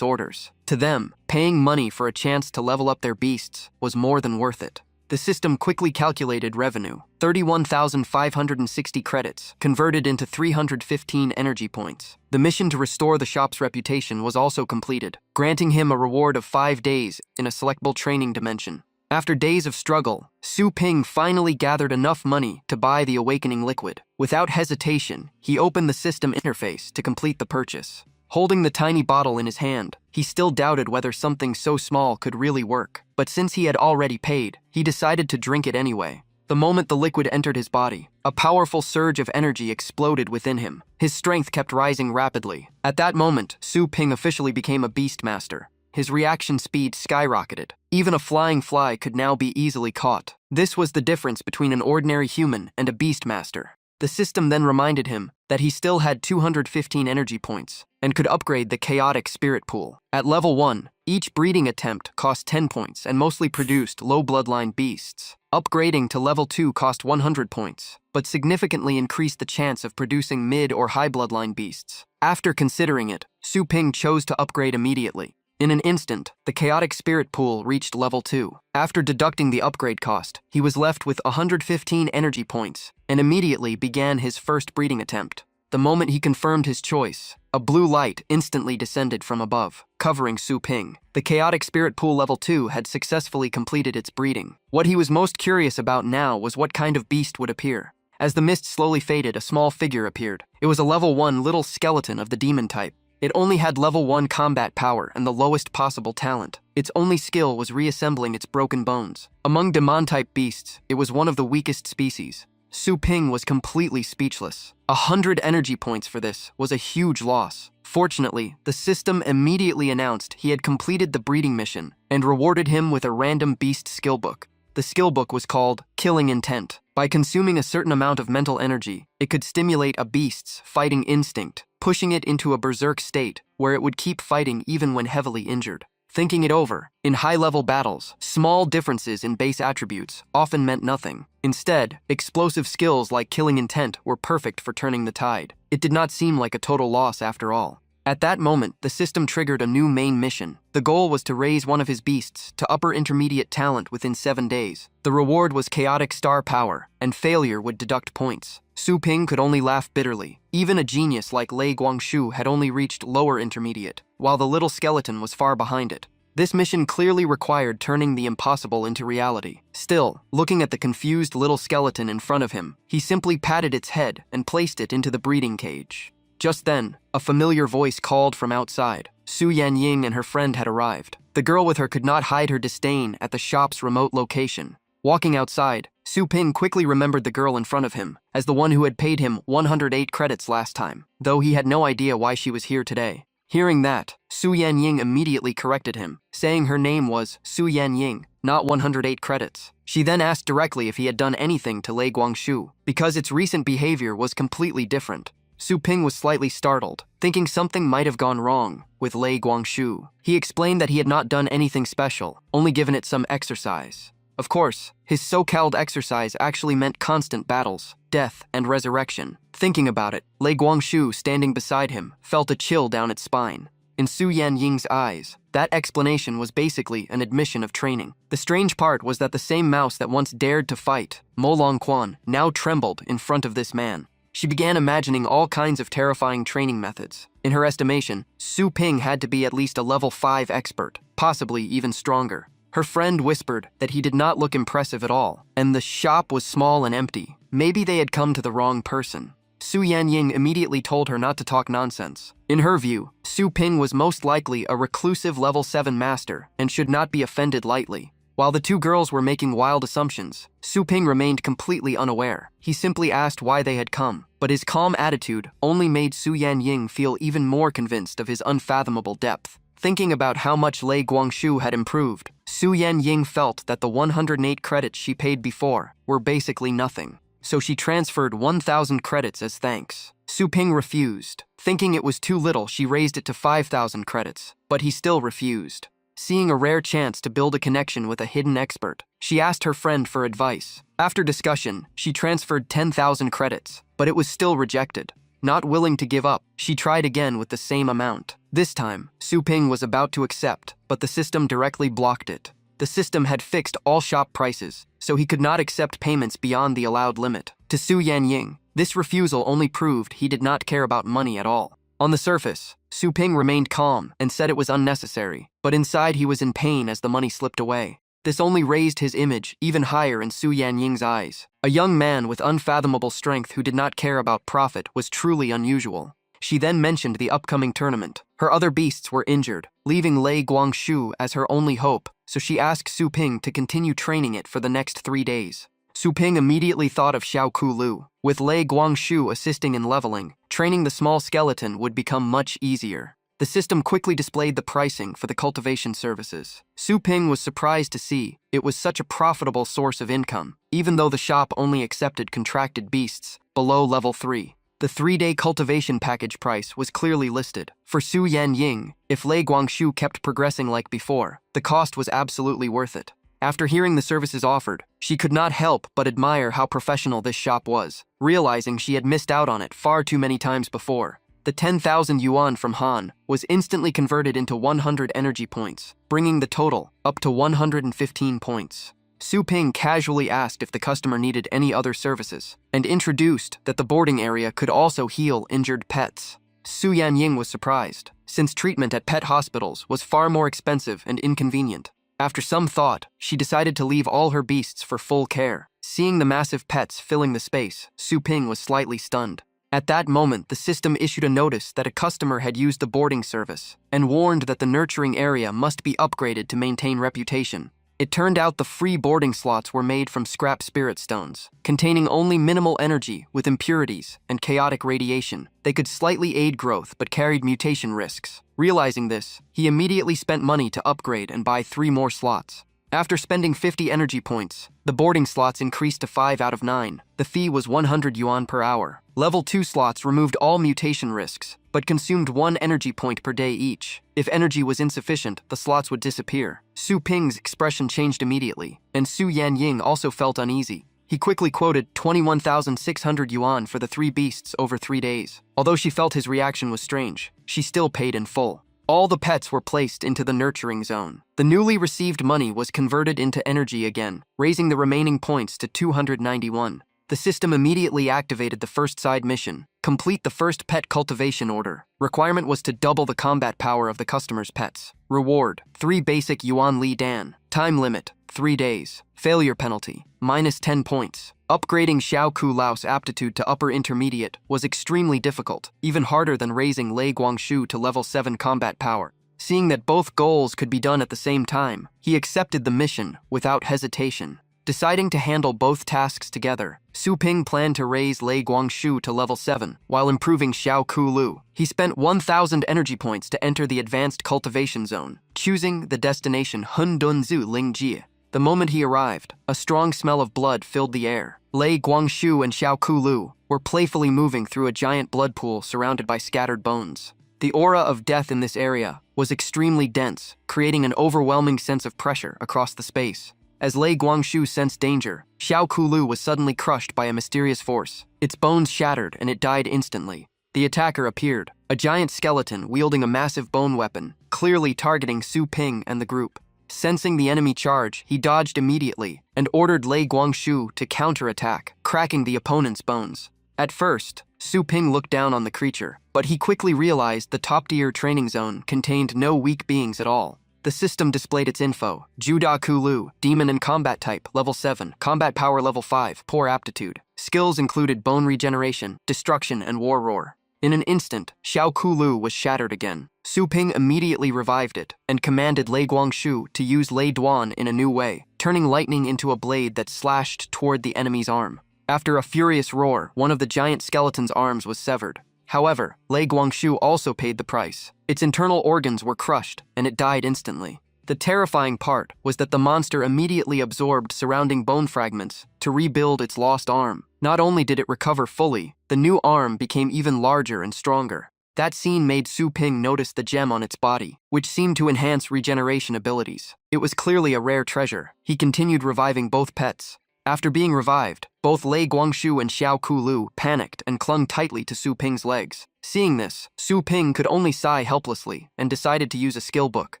orders. To them, paying money for a chance to level up their beasts was more than worth it. The system quickly calculated revenue: 31,560 credits, converted into 315 energy points. The mission to restore the shop's reputation was also completed, granting him a reward of 5 days in a selectable training dimension. After days of struggle, Su Ping finally gathered enough money to buy the awakening liquid. Without hesitation, he opened the system interface to complete the purchase. Holding the tiny bottle in his hand, he still doubted whether something so small could really work. But since he had already paid, he decided to drink it anyway. The moment the liquid entered his body, a powerful surge of energy exploded within him. His strength kept rising rapidly. At that moment, Su Ping officially became a beastmaster. His reaction speed skyrocketed. Even a flying fly could now be easily caught. This was the difference between an ordinary human and a beastmaster. The system then reminded him that he still had 215 energy points and could upgrade the chaotic spirit pool. At level 1, each breeding attempt cost 10 points and mostly produced low bloodline beasts. Upgrading to level 2 cost 100 points, but significantly increased the chance of producing mid or high bloodline beasts. After considering it, Su Ping chose to upgrade immediately. In an instant, the chaotic spirit pool reached level 2. After deducting the upgrade cost, he was left with 115 energy points and immediately began his first breeding attempt. The moment he confirmed his choice, a blue light instantly descended from above, covering Su Ping. The chaotic spirit pool level 2 had successfully completed its breeding. What he was most curious about now was what kind of beast would appear. As the mist slowly faded, a small figure appeared. It was a level 1 little skeleton of the demon type. It only had level 1 combat power and the lowest possible talent. Its only skill was reassembling its broken bones. Among demon-type beasts, it was one of the weakest species. Su Ping was completely speechless. 100 energy points for this was a huge loss. Fortunately, the system immediately announced he had completed the breeding mission and rewarded him with a random beast skill book. The skill book was called Killing Intent. By consuming a certain amount of mental energy, it could stimulate a beast's fighting instinct, pushing it into a berserk state where it would keep fighting even when heavily injured. Thinking it over, in high-level battles, small differences in base attributes often meant nothing. Instead, explosive skills like Killing Intent were perfect for turning the tide. It did not seem like a total loss after all. At that moment, the system triggered a new main mission. The goal was to raise one of his beasts to upper intermediate talent within 7 days. The reward was chaotic star power, and failure would deduct points. Su Ping could only laugh bitterly. Even a genius like Lei Guangshu had only reached lower intermediate, while the little skeleton was far behind it. This mission clearly required turning the impossible into reality. Still, looking at the confused little skeleton in front of him, he simply patted its head and placed it into the breeding cage. Just then, a familiar voice called from outside. Su Yanying and her friend had arrived. The girl with her could not hide her disdain at the shop's remote location. Walking outside, Su Ping quickly remembered the girl in front of him as the one who had paid him 108 credits last time, though he had no idea why she was here today. Hearing that, Su Yanying immediately corrected him, saying her name was Su Yanying, not 108 credits. She then asked directly if he had done anything to Lei Guangshu, because its recent behavior was completely different. Su Ping was slightly startled, thinking something might have gone wrong with Lei Guangshu. He explained that he had not done anything special, only given it some exercise. Of course, his so-called exercise actually meant constant battles, death, and resurrection. Thinking about it, Lei Guangshu, standing beside him, felt a chill down its spine. In Su Yanying's eyes, that explanation was basically an admission of training. The strange part was that the same mouse that once dared to fight, Mo Long Quan, now trembled in front of this man. She began imagining all kinds of terrifying training methods. In her estimation, Su Ping had to be at least a level 5 expert, possibly even stronger. Her friend whispered that he did not look impressive at all, and the shop was small and empty. Maybe they had come to the wrong person. Su Yanying immediately told her not to talk nonsense. In her view, Su Ping was most likely a reclusive level 7 master and should not be offended lightly. While the two girls were making wild assumptions, Su Ping remained completely unaware. He simply asked why they had come, but his calm attitude only made Su Yanying feel even more convinced of his unfathomable depth. Thinking about how much Lei Guangshu had improved, Su Yanying felt that the 108 credits she paid before were basically nothing. So she transferred 1,000 credits as thanks. Su Ping refused. Thinking it was too little, she raised it to 5,000 credits, but he still refused. Seeing a rare chance to build a connection with a hidden expert, she asked her friend for advice. After discussion, she transferred 10,000 credits, but it was still rejected. Not willing to give up, she tried again with the same amount. This time, Su Ping was about to accept, but the system directly blocked it. The system had fixed all shop prices, so he could not accept payments beyond the allowed limit. To Su Yanying, this refusal only proved he did not care about money at all. On the surface, Su Ping remained calm and said it was unnecessary, but inside he was in pain as the money slipped away. This only raised his image even higher in Su Yanying's eyes. A young man with unfathomable strength who did not care about profit was truly unusual. She then mentioned the upcoming tournament. Her other beasts were injured, leaving Lei Guangshu as her only hope, so she asked Su Ping to continue training it for the next 3 days. Su Ping immediately thought of Xiao Ku. With Lei Guangshu assisting in leveling, training the small skeleton would become much easier. The system quickly displayed the pricing for the cultivation services. Su Ping was surprised to see it was such a profitable source of income, even though the shop only accepted contracted beasts below level 3. The 3-day cultivation package price was clearly listed. For Su Yanying, if Lei Guangshu kept progressing like before, the cost was absolutely worth it. After hearing the services offered, she could not help but admire how professional this shop was, realizing she had missed out on it far too many times before. The 10,000 yuan from Han was instantly converted into 100 energy points, bringing the total up to 115 points. Su Ping casually asked if the customer needed any other services, and introduced that the boarding area could also heal injured pets. Su Yanying was surprised, since treatment at pet hospitals was far more expensive and inconvenient. After some thought, she decided to leave all her beasts for full care. Seeing the massive pets filling the space, Su Ping was slightly stunned. At that moment, the system issued a notice that a customer had used the boarding service, and warned that the nurturing area must be upgraded to maintain reputation. It turned out the free boarding slots were made from scrap spirit stones, containing only minimal energy with impurities and chaotic radiation. They could slightly aid growth but carried mutation risks. Realizing this, he immediately spent money to upgrade and buy 3 more slots. After spending 50 energy points, the boarding slots increased to 5 out of 9. The fee was 100 yuan per hour. Level 2 slots removed all mutation risks, but consumed 1 energy point per day each. If energy was insufficient, the slots would disappear. Su Ping's expression changed immediately, and Su Yanying also felt uneasy. He quickly quoted 21,600 yuan for the 3 beasts over 3 days. Although she felt his reaction was strange, she still paid in full. All the pets were placed into the nurturing zone. The newly received money was converted into energy again, raising the remaining points to 291. The system immediately activated the first side mission. Complete the first pet cultivation order. Requirement was to double the combat power of the customer's pets. Reward: 3 basic Yuan Li Dan. Time limit: 3 days. Failure penalty: -10 points. Upgrading Xiao Ku Lao's aptitude to upper intermediate was extremely difficult, even harder than raising Lei Guangshu to level 7 combat power. Seeing that both goals could be done at the same time, he accepted the mission without hesitation. Deciding to handle both tasks together, Su Ping planned to raise Lei Guangshu to level 7 while improving Xiao Ku Lu. He spent 1,000 energy points to enter the advanced cultivation zone, choosing the destination Hundunzu Lingjie. The moment he arrived, a strong smell of blood filled the air. Lei Guangshu and Xiao Ku Lu were playfully moving through a giant blood pool surrounded by scattered bones. The aura of death in this area was extremely dense, creating an overwhelming sense of pressure across the space. As Lei Guangshu sensed danger, Xiao Ku Lu was suddenly crushed by a mysterious force. Its bones shattered and it died instantly. The attacker appeared, a giant skeleton wielding a massive bone weapon, clearly targeting Su Ping and the group. Sensing the enemy charge, he dodged immediately and ordered Lei Guangshu to counterattack, cracking the opponent's bones. At first, Su Ping looked down on the creature, but he quickly realized the top-tier training zone contained no weak beings at all. The system displayed its info: Juda Kulu, Demon and Combat Type, Level 7, Combat Power Level 5, Poor Aptitude. Skills included Bone Regeneration, Destruction, and War Roar. In an instant, Xiao Kulu was shattered again. Su Ping immediately revived it, and commanded Lei Guangshu to use Lei Duan in a new way, turning lightning into a blade that slashed toward the enemy's arm. After a furious roar, one of the giant skeleton's arms was severed. However, Lei Guangshu also paid the price. Its internal organs were crushed, and it died instantly. The terrifying part was that the monster immediately absorbed surrounding bone fragments to rebuild its lost arm. Not only did it recover fully, the new arm became even larger and stronger. That scene made Su Ping notice the gem on its body, which seemed to enhance regeneration abilities. It was clearly a rare treasure. He continued reviving both pets. After being revived, both Lei Guangshu and Xiao Ku Lu panicked and clung tightly to Su Ping's legs. Seeing this, Su Ping could only sigh helplessly and decided to use a skill book.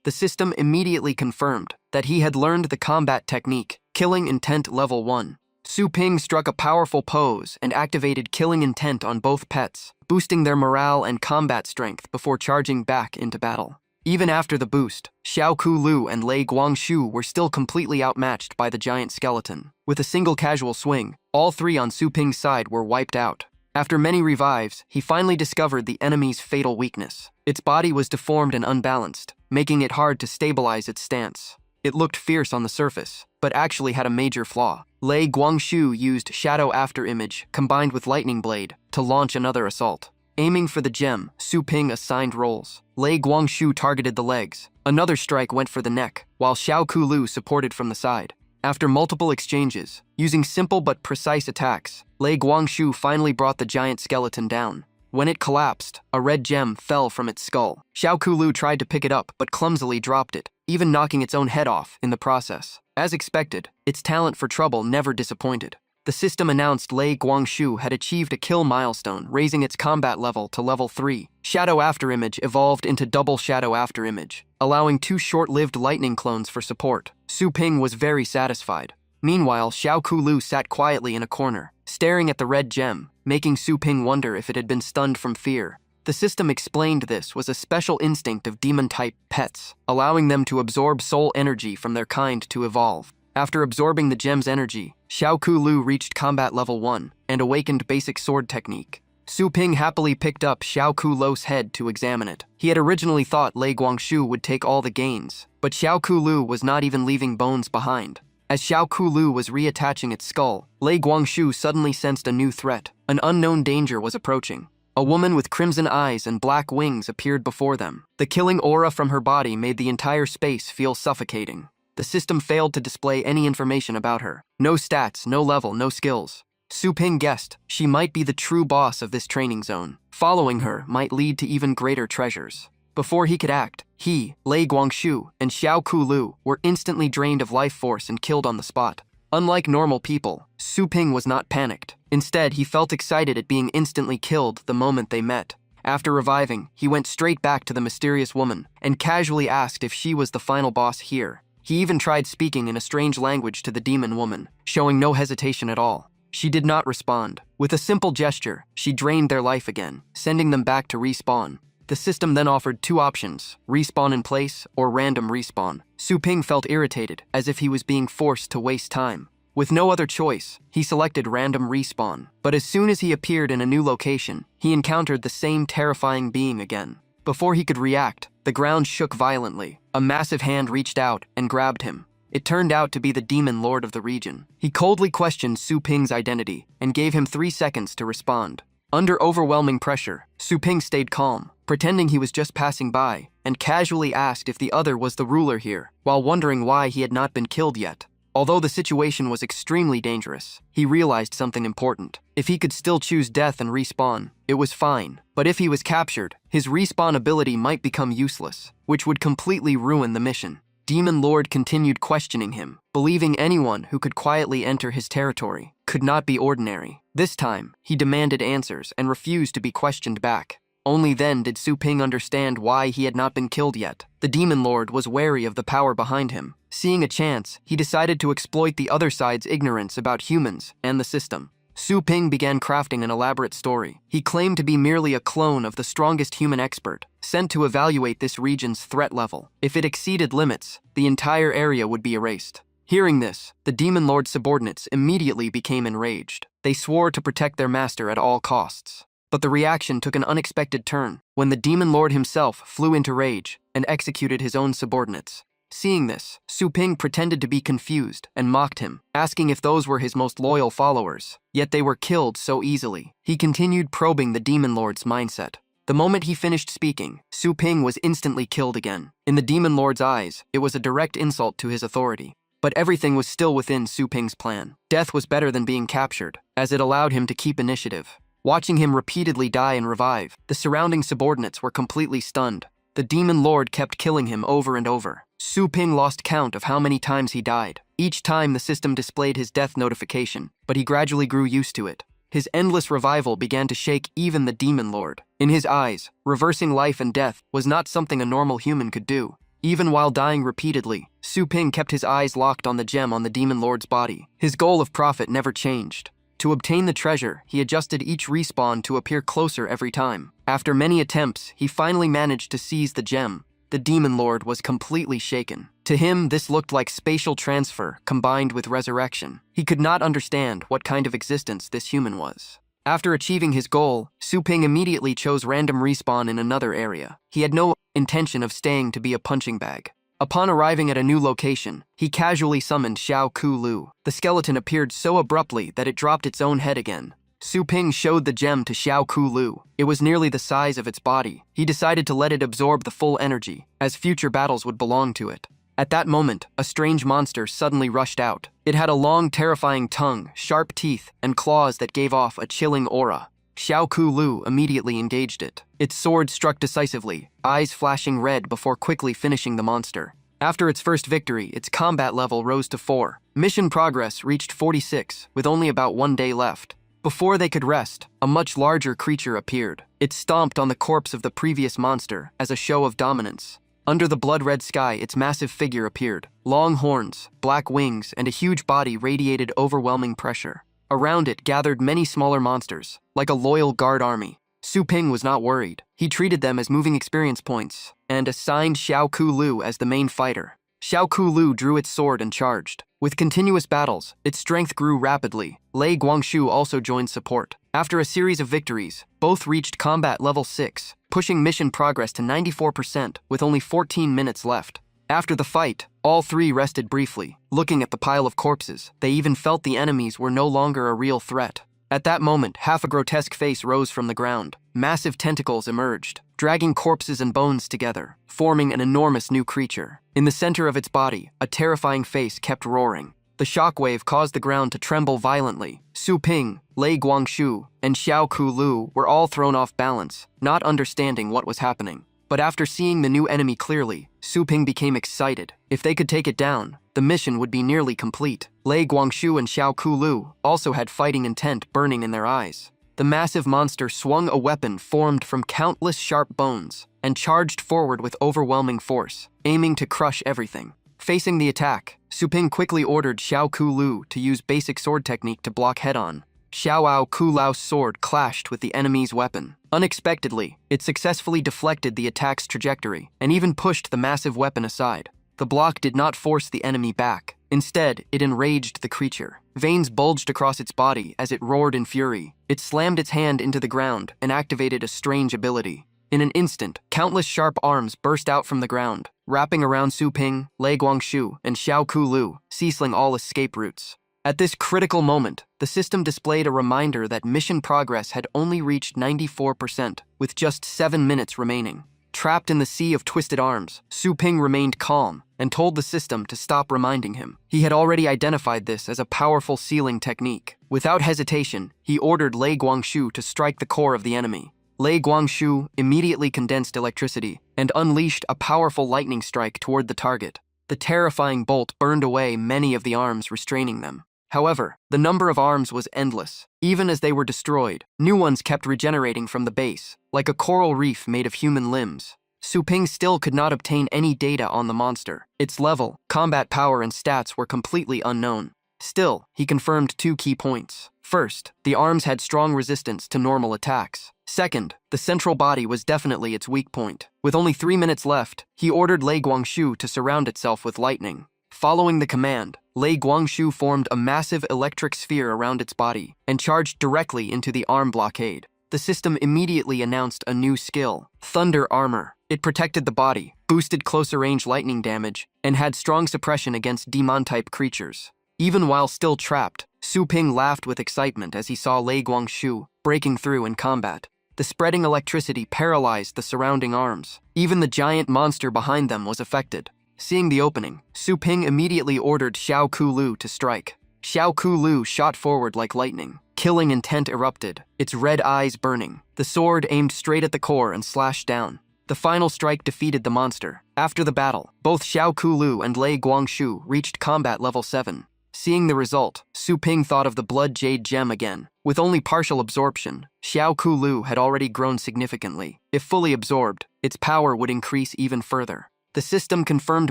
The system immediately confirmed that he had learned the combat technique, Killing Intent Level 1. Su Ping struck a powerful pose and activated Killing Intent on both pets, boosting their morale and combat strength before charging back into battle. Even after the boost, Xiao Ku and Lei Guangshu were still completely outmatched by the giant skeleton. With a single casual swing, all three on Su Ping's side were wiped out. After many revives, he finally discovered the enemy's fatal weakness. Its body was deformed and unbalanced, making it hard to stabilize its stance. It looked fierce on the surface, but actually had a major flaw. Lei Guangshu used Shadow After Image combined with Lightning Blade to launch another assault. Aiming for the gem, Su Ping assigned roles. Lei Guangshu targeted the legs. Another strike went for the neck, while Xiao Ku supported from the side. After multiple exchanges, using simple but precise attacks, Lei Guangshu finally brought the giant skeleton down. When it collapsed, a red gem fell from its skull. Xiao Ku tried to pick it up but clumsily dropped it, even knocking its own head off in the process. As expected, its talent for trouble never disappointed. The system announced Lei Guangshu had achieved a kill milestone, raising its combat level to level 3. Shadow After Image evolved into Double Shadow After Image, allowing 2 short-lived lightning clones for support. Su Ping was very satisfied. Meanwhile, Xiao Ku sat quietly in a corner, staring at the red gem, making Su Ping wonder if it had been stunned from fear. The system explained this was a special instinct of demon-type pets, allowing them to absorb soul energy from their kind to evolve. After absorbing the gem's energy, Xiao Ku reached combat level 1 and awakened basic sword technique. Su Ping happily picked up Xiao Ku's head to examine it. He had originally thought Lei Guangshu would take all the gains, but Xiao Ku was not even leaving bones behind. As Xiao Ku was reattaching its skull, Lei Guangshu suddenly sensed a new threat. An unknown danger was approaching. A woman with crimson eyes and black wings appeared before them. The killing aura from her body made the entire space feel suffocating. The system failed to display any information about her. No stats, no level, no skills. Su Ping guessed she might be the true boss of this training zone. Following her might lead to even greater treasures. Before he could act, he, Lei Guangshu, and Xiao Ku were instantly drained of life force and killed on the spot. Unlike normal people, Su Ping was not panicked. Instead, he felt excited at being instantly killed the moment they met. After reviving, he went straight back to the mysterious woman and casually asked if she was the final boss here. He even tried speaking in a strange language to the demon woman, showing no hesitation at all. She did not respond. With a simple gesture, she drained their life again, sending them back to respawn. The system then offered 2 options, respawn in place or random respawn. Su Ping felt irritated, as if he was being forced to waste time. With no other choice, he selected random respawn. But as soon as he appeared in a new location, he encountered the same terrifying being again. Before he could react, the ground shook violently. A massive hand reached out and grabbed him. It turned out to be the demon lord of the region. He coldly questioned Su Ping's identity and gave him 3 seconds to respond. Under overwhelming pressure, Su Ping stayed calm, pretending he was just passing by, and casually asked if the other was the ruler here, while wondering why he had not been killed yet. Although the situation was extremely dangerous, he realized something important. If he could still choose death and respawn, it was fine. But if he was captured, his respawn ability might become useless, which would completely ruin the mission. Demon Lord continued questioning him, believing anyone who could quietly enter his territory could not be ordinary. This time, he demanded answers and refused to be questioned back. Only then did Su Ping understand why he had not been killed yet. The Demon Lord was wary of the power behind him. Seeing a chance, he decided to exploit the other side's ignorance about humans and the system. Su Ping began crafting an elaborate story. He claimed to be merely a clone of the strongest human expert, sent to evaluate this region's threat level. If it exceeded limits, the entire area would be erased. Hearing this, the Demon Lord's subordinates immediately became enraged. They swore to protect their master at all costs. But the reaction took an unexpected turn when the Demon Lord himself flew into rage and executed his own subordinates. Seeing this, Su Ping pretended to be confused and mocked him, asking if those were his most loyal followers. Yet they were killed so easily. He continued probing the Demon Lord's mindset. The moment he finished speaking, Su Ping was instantly killed again. In the Demon Lord's eyes, it was a direct insult to his authority. But everything was still within Su Ping's plan. Death was better than being captured, as it allowed him to keep initiative. Watching him repeatedly die and revive, the surrounding subordinates were completely stunned. The Demon Lord kept killing him over and over. Su Ping lost count of how many times he died. Each time the system displayed his death notification, but he gradually grew used to it. His endless revival began to shake even the Demon Lord. In his eyes, reversing life and death was not something a normal human could do. Even while dying repeatedly, Su Ping kept his eyes locked on the gem on the Demon Lord's body. His goal of profit never changed. To obtain the treasure, he adjusted each respawn to appear closer every time. After many attempts, he finally managed to seize the gem. the Demon Lord was completely shaken. To him, this looked like spatial transfer combined with resurrection. He could not understand what kind of existence this human was. After achieving his goal, Su Ping immediately chose random respawn in another area. He had no intention of staying to be a punching bag. Upon arriving at a new location, he casually summoned Xiao Ku Lu. The skeleton appeared so abruptly that it dropped its own head again. Su Ping showed the gem to Xiao Ku Lu. It was nearly the size of its body. He decided to let it absorb the full energy, as future battles would belong to it. At that moment, a strange monster suddenly rushed out. It had a long, terrifying tongue, sharp teeth, and claws that gave off a chilling aura. Xiao Ku Lu immediately engaged it. Its sword struck decisively, eyes flashing red before quickly finishing the monster. After its first victory, its combat level rose to 4. Mission progress reached 46, with only about 1 day left. Before they could rest, a much larger creature appeared. It stomped on the corpse of the previous monster as a show of dominance. Under the blood-red sky, its massive figure appeared. Long horns, black wings, and a huge body radiated overwhelming pressure. Around it gathered many smaller monsters, like a loyal guard army. Su Ping was not worried. He treated them as moving experience points, and assigned Xiao Ku Lu as the main fighter. Xiao Ku Lu drew its sword and charged. With continuous battles, its strength grew rapidly. Lei Guangshu also joined support. After a series of victories, both reached combat level 6, pushing mission progress to 94% with only 14 minutes left. After the fight, all three rested briefly. Looking at the pile of corpses, they even felt the enemies were no longer a real threat. At that moment, half a grotesque face rose from the ground. Massive tentacles emerged, dragging corpses and bones together, forming an enormous new creature. In the center of its body, a terrifying face kept roaring. The shockwave caused the ground to tremble violently. Su Ping, Lei Guangshu, and Xiao Ku Lu were all thrown off balance, not understanding what was happening. But after seeing the new enemy clearly, Su Ping became excited. If they could take it down, the mission would be nearly complete. Lei Guangshu and Xiao Ku Lu also had fighting intent burning in their eyes. The massive monster swung a weapon formed from countless sharp bones and charged forward with overwhelming force, aiming to crush everything. Facing the attack, Su Ping quickly ordered Xiao Ku Lu to use basic sword technique to block head-on. Xiao Ku Lu's sword clashed with the enemy's weapon. Unexpectedly, it successfully deflected the attack's trajectory and even pushed the massive weapon aside. The block did not force the enemy back. Instead, it enraged the creature. Veins bulged across its body as it roared in fury. It slammed its hand into the ground and activated a strange ability. In an instant, countless sharp arms burst out from the ground, wrapping around Su Ping, Lei Guangshu, and Xiao Ku Lu, sealing all escape routes. At this critical moment, the system displayed a reminder that mission progress had only reached 94%, with just 7 minutes remaining. Trapped in the sea of twisted arms, Su Ping remained calm and told the system to stop reminding him. He had already identified this as a powerful sealing technique. Without hesitation, he ordered Lei Guangshu to strike the core of the enemy. Lei Guangshu immediately condensed electricity and unleashed a powerful lightning strike toward the target. The terrifying bolt burned away many of the arms restraining them. However, the number of arms was endless. Even as they were destroyed, new ones kept regenerating from the base, like a coral reef made of human limbs. Su Ping still could not obtain any data on the monster. Its level, combat power, and stats were completely unknown. Still, he confirmed 2 key points. First, the arms had strong resistance to normal attacks. Second, the central body was definitely its weak point. With only 3 minutes left, he ordered Lei Guangshu to surround itself with lightning. Following the command, Lei Guangshu formed a massive electric sphere around its body and charged directly into the arm blockade. The system immediately announced a new skill, Thunder Armor. It protected the body, boosted closer-range lightning damage, and had strong suppression against demon-type creatures. Even while still trapped, Su Ping laughed with excitement as he saw Lei Guangshu breaking through in combat. The spreading electricity paralyzed the surrounding arms. Even the giant monster behind them was affected. Seeing the opening, Su Ping immediately ordered Xiao Ku Lu to strike. Xiao Ku Lu shot forward like lightning. Killing intent erupted, its red eyes burning. The sword aimed straight at the core and slashed down. The final strike defeated the monster. After the battle, both Xiao Ku Lu and Lei Guangshu reached combat level 7. Seeing the result, Su Ping thought of the Blood Jade Gem again. With only partial absorption, Xiao Ku Lu had already grown significantly. If fully absorbed, its power would increase even further. The system confirmed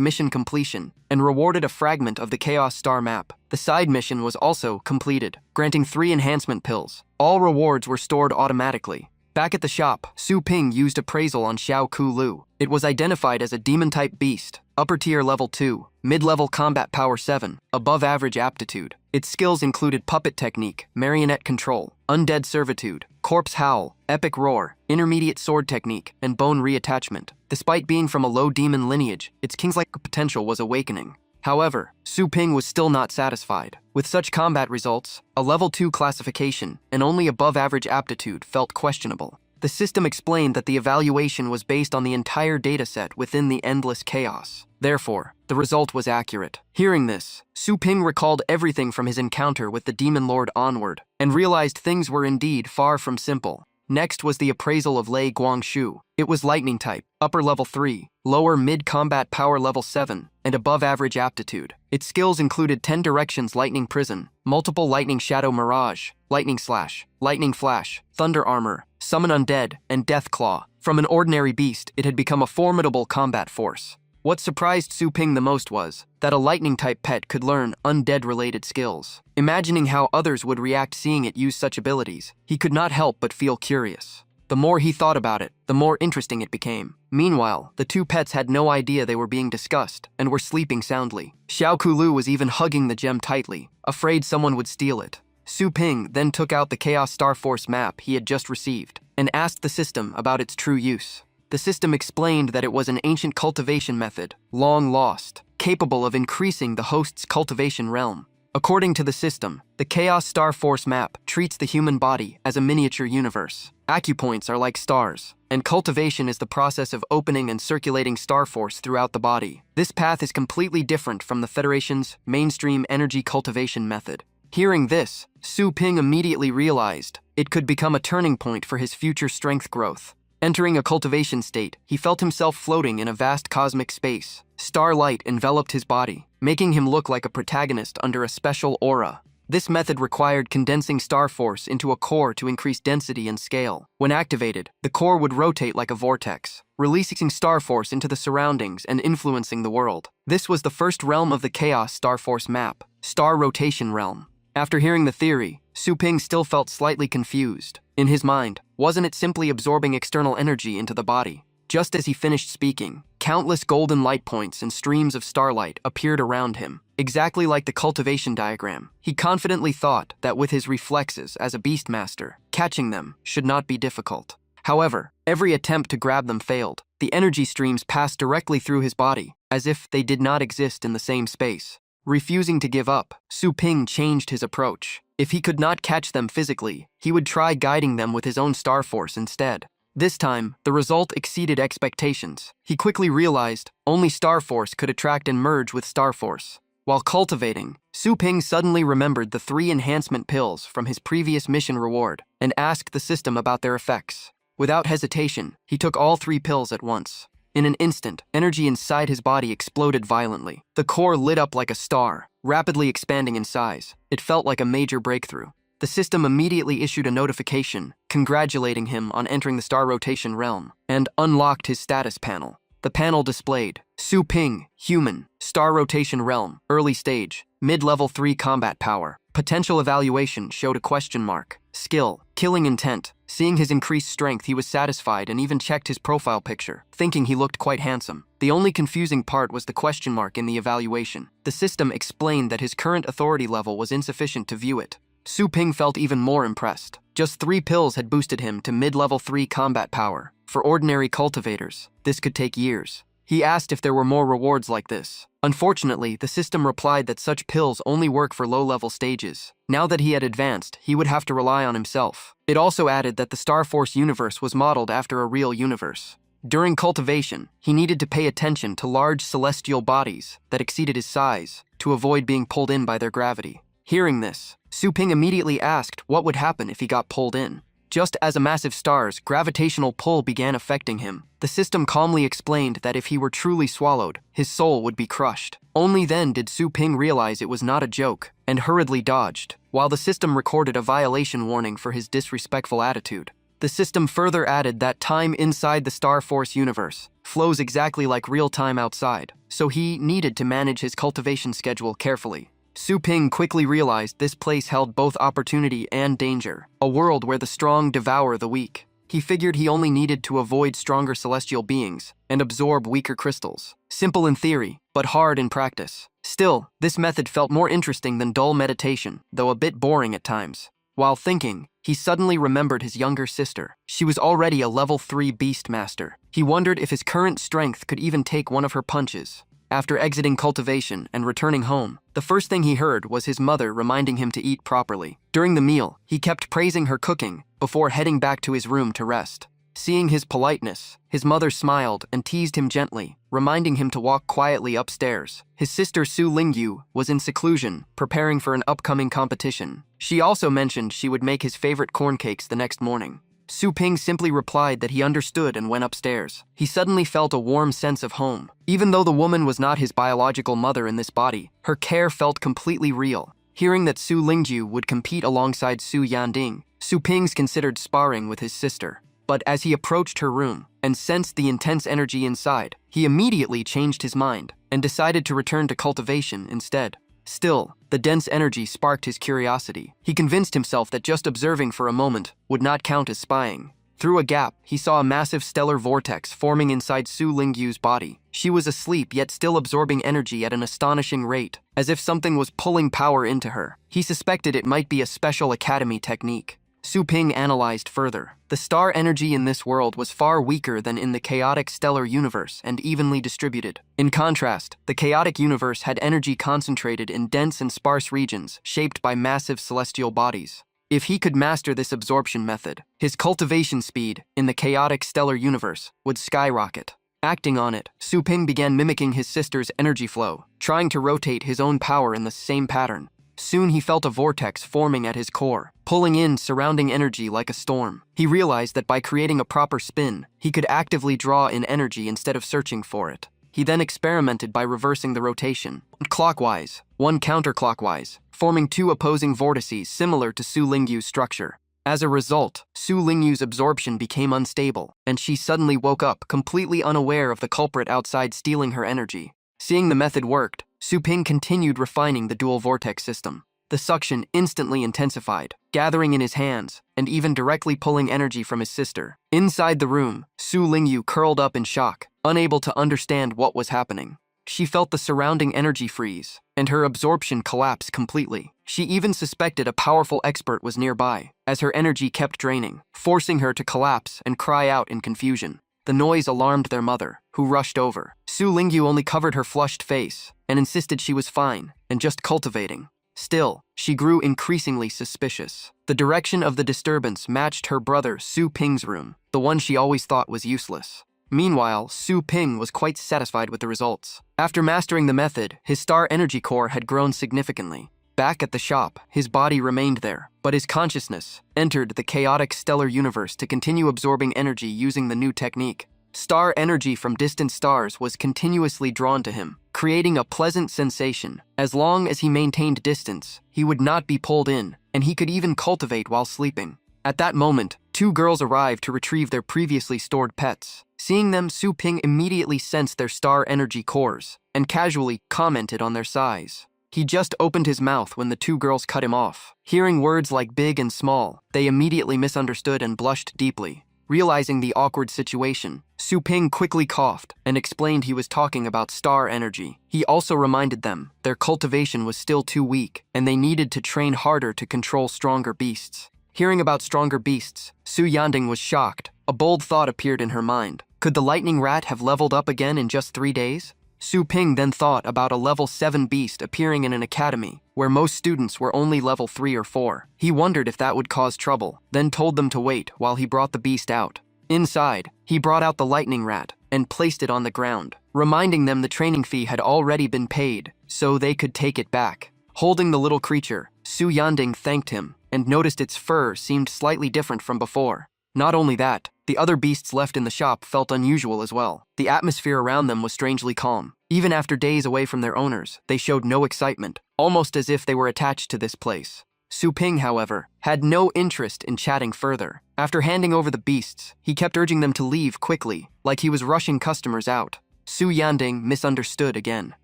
mission completion and rewarded a fragment of the Chaos Star map. The side mission was also completed, granting 3 enhancement pills. All rewards were stored automatically. Back at the shop, Su Ping used appraisal on Xiao Ku Lu. It was identified as a demon-type beast, upper tier level 2, mid-level combat power 7, above average aptitude. Its skills included puppet technique, marionette control, undead servitude, corpse howl, epic roar, intermediate sword technique, and bone reattachment. Despite being from a low demon lineage, its king's-like potential was awakening. However, Su Ping was still not satisfied. With such combat results, a level 2 classification and only above average aptitude felt questionable. The system explained that the evaluation was based on the entire dataset within the endless chaos. Therefore, the result was accurate. Hearing this, Su Ping recalled everything from his encounter with the Demon Lord onward, and realized things were indeed far from simple. Next was the appraisal of Lei Guangshu. It was lightning type, upper level 3, lower mid-combat power level 7, and above average aptitude. Its skills included 10 directions lightning prison, multiple lightning shadow mirage, lightning slash, lightning flash, thunder armor, summon undead, and death claw. From an ordinary beast, it had become a formidable combat force. What surprised Su Ping the most was that a lightning-type pet could learn undead-related skills. Imagining how others would react seeing it use such abilities, he could not help but feel curious. The more he thought about it, the more interesting it became. Meanwhile, the two pets had no idea they were being discussed and were sleeping soundly. Xiao Kulu was even hugging the gem tightly, afraid someone would steal it. Su Ping then took out the Chaos Star Force map he had just received and asked the system about its true use. The system explained that it was an ancient cultivation method, long lost, capable of increasing the host's cultivation realm. According to the system, the Chaos Star Force map treats the human body as a miniature universe. Acupoints are like stars, and cultivation is the process of opening and circulating star force throughout the body. This path is completely different from the Federation's mainstream energy cultivation method. Hearing this, Su Ping immediately realized it could become a turning point for his future strength growth. Entering a cultivation state, he felt himself floating in a vast cosmic space. Starlight enveloped his body, making him look like a protagonist under a special aura. This method required condensing star force into a core to increase density and scale. When activated, the core would rotate like a vortex, releasing star force into the surroundings and influencing the world. This was the first realm of the Chaos Star Force map, Star Rotation Realm. After hearing the theory, Su Ping still felt slightly confused. In his mind, wasn't it simply absorbing external energy into the body? Just as he finished speaking, countless golden light points and streams of starlight appeared around him, exactly like the cultivation diagram. He confidently thought that with his reflexes as a beastmaster, catching them should not be difficult. However, every attempt to grab them failed. The energy streams passed directly through his body, as if they did not exist in the same space. Refusing to give up, Su Ping changed his approach. If he could not catch them physically, he would try guiding them with his own star force instead. This time, the result exceeded expectations. He quickly realized only star force could attract and merge with star force. While cultivating, Su Ping suddenly remembered the 3 enhancement pills from his previous mission reward and asked the system about their effects. Without hesitation, he took all 3 pills at once. In an instant, energy inside his body exploded violently. The core lit up like a star, rapidly expanding in size. It felt like a major breakthrough. The system immediately issued a notification, congratulating him on entering the star rotation realm, and unlocked his status panel. The panel displayed, Su Ping, human, star rotation realm, early stage, mid-level 3 combat power. Potential evaluation showed a question mark. Skill, killing intent. Seeing his increased strength, he was satisfied and even checked his profile picture, thinking he looked quite handsome. The only confusing part was the question mark in the evaluation. The system explained that his current authority level was insufficient to view it. Su Ping felt even more impressed. Just 3 pills had boosted him to mid-level 3 combat power. For ordinary cultivators, this could take years. He asked if there were more rewards like this. Unfortunately, the system replied that such pills only work for low-level stages. Now that he had advanced, he would have to rely on himself. It also added that the Star Force universe was modeled after a real universe. During cultivation, he needed to pay attention to large celestial bodies that exceeded his size to avoid being pulled in by their gravity. Hearing this, Su Ping immediately asked what would happen if he got pulled in. Just as a massive star's gravitational pull began affecting him, the system calmly explained that if he were truly swallowed, his soul would be crushed. Only then did Su Ping realize it was not a joke, and hurriedly dodged, while the system recorded a violation warning for his disrespectful attitude. The system further added that time inside the Star Force universe flows exactly like real time outside, so he needed to manage his cultivation schedule carefully. Su Ping quickly realized this place held both opportunity and danger, a world where the strong devour the weak. He figured he only needed to avoid stronger celestial beings and absorb weaker crystals. Simple in theory, but hard in practice. Still, this method felt more interesting than dull meditation, though a bit boring at times. While thinking, he suddenly remembered his younger sister. She was already a level 3 beast master. He wondered if his current strength could even take one of her punches. After exiting cultivation and returning home, the first thing he heard was his mother reminding him to eat properly. During the meal, he kept praising her cooking before heading back to his room to rest. Seeing his politeness, his mother smiled and teased him gently, reminding him to walk quietly upstairs. His sister Su Lingyu was in seclusion, preparing for an upcoming competition. She also mentioned she would make his favorite corn cakes the next morning. Su Ping simply replied that he understood and went upstairs. He suddenly felt a warm sense of home. Even though the woman was not his biological mother in this body, her care felt completely real. Hearing that Su Lingju would compete alongside Su Yanding, Su Ping's considered sparring with his sister. But as he approached her room and sensed the intense energy inside, he immediately changed his mind and decided to return to cultivation instead. Still, the dense energy sparked his curiosity. He convinced himself that just observing for a moment would not count as spying. Through a gap, he saw a massive stellar vortex forming inside Su Lingyu's body. She was asleep yet still absorbing energy at an astonishing rate, as if something was pulling power into her. He suspected it might be a special academy technique. Su Ping analyzed further. The star energy in this world was far weaker than in the chaotic stellar universe and evenly distributed. In contrast, the chaotic universe had energy concentrated in dense and sparse regions shaped by massive celestial bodies. If he could master this absorption method, his cultivation speed in the chaotic stellar universe would skyrocket. Acting on it, Su Ping began mimicking his sister's energy flow, trying to rotate his own power in the same pattern. Soon he felt a vortex forming at his core, pulling in surrounding energy like a storm. He realized that by creating a proper spin, he could actively draw in energy instead of searching for it. He then experimented by reversing the rotation, clockwise, one counterclockwise, forming two opposing vortices similar to Su Lingyu's structure. As a result, Su Lingyu's absorption became unstable, and she suddenly woke up, completely unaware of the culprit outside stealing her energy. Seeing the method worked, Su Ping continued refining the dual vortex system. The suction instantly intensified, gathering in his hands, and even directly pulling energy from his sister. Inside the room, Su Lingyu curled up in shock, unable to understand what was happening. She felt the surrounding energy freeze, and her absorption collapse completely. She even suspected a powerful expert was nearby, as her energy kept draining, forcing her to collapse and cry out in confusion. The noise alarmed their mother, who rushed over. Su Lingyu only covered her flushed face and insisted she was fine and just cultivating. Still, she grew increasingly suspicious. The direction of the disturbance matched her brother Su Ping's room, the one she always thought was useless. Meanwhile, Su Ping was quite satisfied with the results. After mastering the method, his star energy core had grown significantly. Back at the shop, his body remained there, but his consciousness entered the chaotic stellar universe to continue absorbing energy using the new technique. Star energy from distant stars was continuously drawn to him, creating a pleasant sensation. As long as he maintained distance, he would not be pulled in, and he could even cultivate while sleeping. At that moment, two girls arrived to retrieve their previously stored pets. Seeing them, Su Ping immediately sensed their star energy cores and casually commented on their size. He just opened his mouth when the two girls cut him off. Hearing words like big and small, they immediately misunderstood and blushed deeply. Realizing the awkward situation, Su Ping quickly coughed and explained he was talking about star energy. He also reminded them their cultivation was still too weak and they needed to train harder to control stronger beasts. Hearing about stronger beasts, Su Yanding was shocked. A bold thought appeared in her mind. Could the lightning rat have leveled up again in just 3 days? Su Ping then thought about a level 7 beast appearing in an academy, where most students were only level 3 or 4. He wondered if that would cause trouble, then told them to wait while he brought the beast out. Inside, he brought out the lightning rat and placed it on the ground, reminding them the training fee had already been paid, so they could take it back. Holding the little creature, Su Yanding thanked him and noticed its fur seemed slightly different from before. Not only that, the other beasts left in the shop felt unusual as well. The atmosphere around them was strangely calm. Even after days away from their owners, they showed no excitement, almost as if they were attached to this place. Su Ping, however, had no interest in chatting further. After handing over the beasts, he kept urging them to leave quickly, like he was rushing customers out. Su Yanding misunderstood again.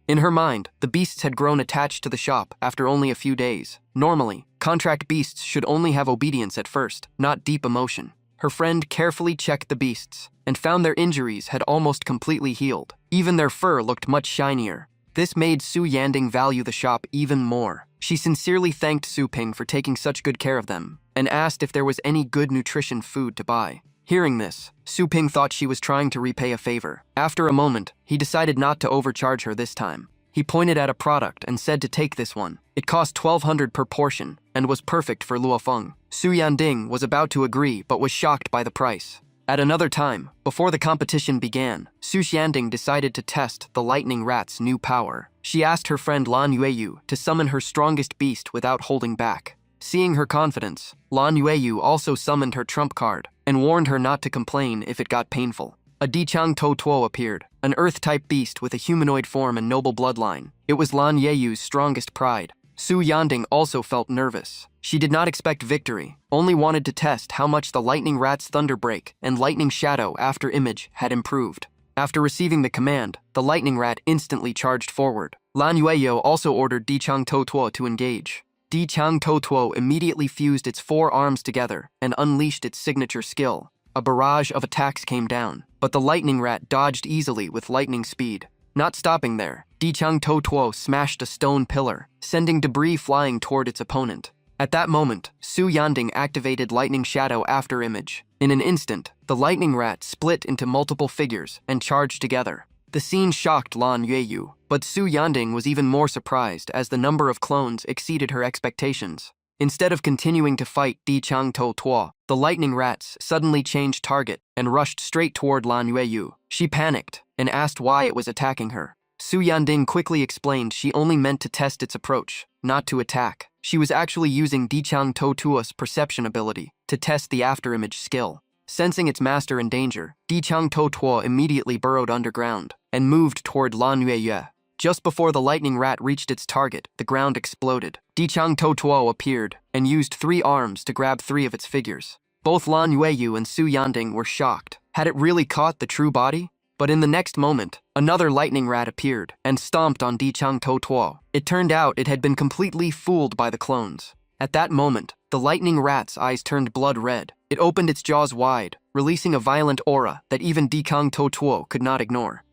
In her mind, the beasts had grown attached to the shop after only a few days. Normally, contract beasts should only have obedience at first, not deep emotion. Her friend carefully checked the beasts and found their injuries had almost completely healed. Even their fur looked much shinier. This made Su Yanding value the shop even more. She sincerely thanked Su Ping for taking such good care of them and asked if there was any good nutrition food to buy. Hearing this, Su Ping thought she was trying to repay a favor. After a moment, he decided not to overcharge her this time. He pointed at a product and said to take this one. It cost 1,200 per portion and was perfect for Luofeng. Su Yanding was about to agree but was shocked by the price. At another time, before the competition began, Su Yanding decided to test the lightning rat's new power. She asked her friend Lan Yueyu to summon her strongest beast without holding back. Seeing her confidence, Lan Yueyu also summoned her trump card and warned her not to complain if it got painful. A Dichang To Tuo appeared, an earth-type beast with a humanoid form and noble bloodline. It was Lan Yueyu's strongest pride. Su Yanding also felt nervous. She did not expect victory, only wanted to test how much the Lightning Rat's Thunder Break and Lightning Shadow after image had improved. After receiving the command, the Lightning Rat instantly charged forward. Lan Yueyu also ordered Dichang To Tuo to engage. Dichang To Tuo immediately fused its 4 arms together and unleashed its signature skill. A barrage of attacks came down, but the Lightning Rat dodged easily with lightning speed. Not stopping there, Dichang To Tuo smashed a stone pillar, sending debris flying toward its opponent. At that moment, Su Yanding activated Lightning Shadow after image. In an instant, the Lightning Rat split into multiple figures and charged together. The scene shocked Lan Yueyu, but Su Yanding was even more surprised as the number of clones exceeded her expectations. Instead of continuing to fight Dichang To Tuo, the Lightning Rats suddenly changed target and rushed straight toward Lan Yueyu. She panicked and asked why it was attacking her. Su Yanding quickly explained she only meant to test its approach, not to attack. She was actually using Dichang To Tuo's perception ability to test the afterimage skill. Sensing its master in danger, Dichang To Tuo immediately burrowed underground and moved toward Lan Yueyu. Just before the Lightning Rat reached its target, the ground exploded. Dichang To Tuo appeared and used 3 arms to grab 3 of its figures. Both Lan Yueyu and Su Yanding were shocked. Had it really caught the true body? But in the next moment, another Lightning Rat appeared and stomped on Dichang To Tuo. It turned out it had been completely fooled by the clones. At that moment, the Lightning Rat's eyes turned blood red. It opened its jaws wide, releasing a violent aura that even Dichang To Tuo could not ignore.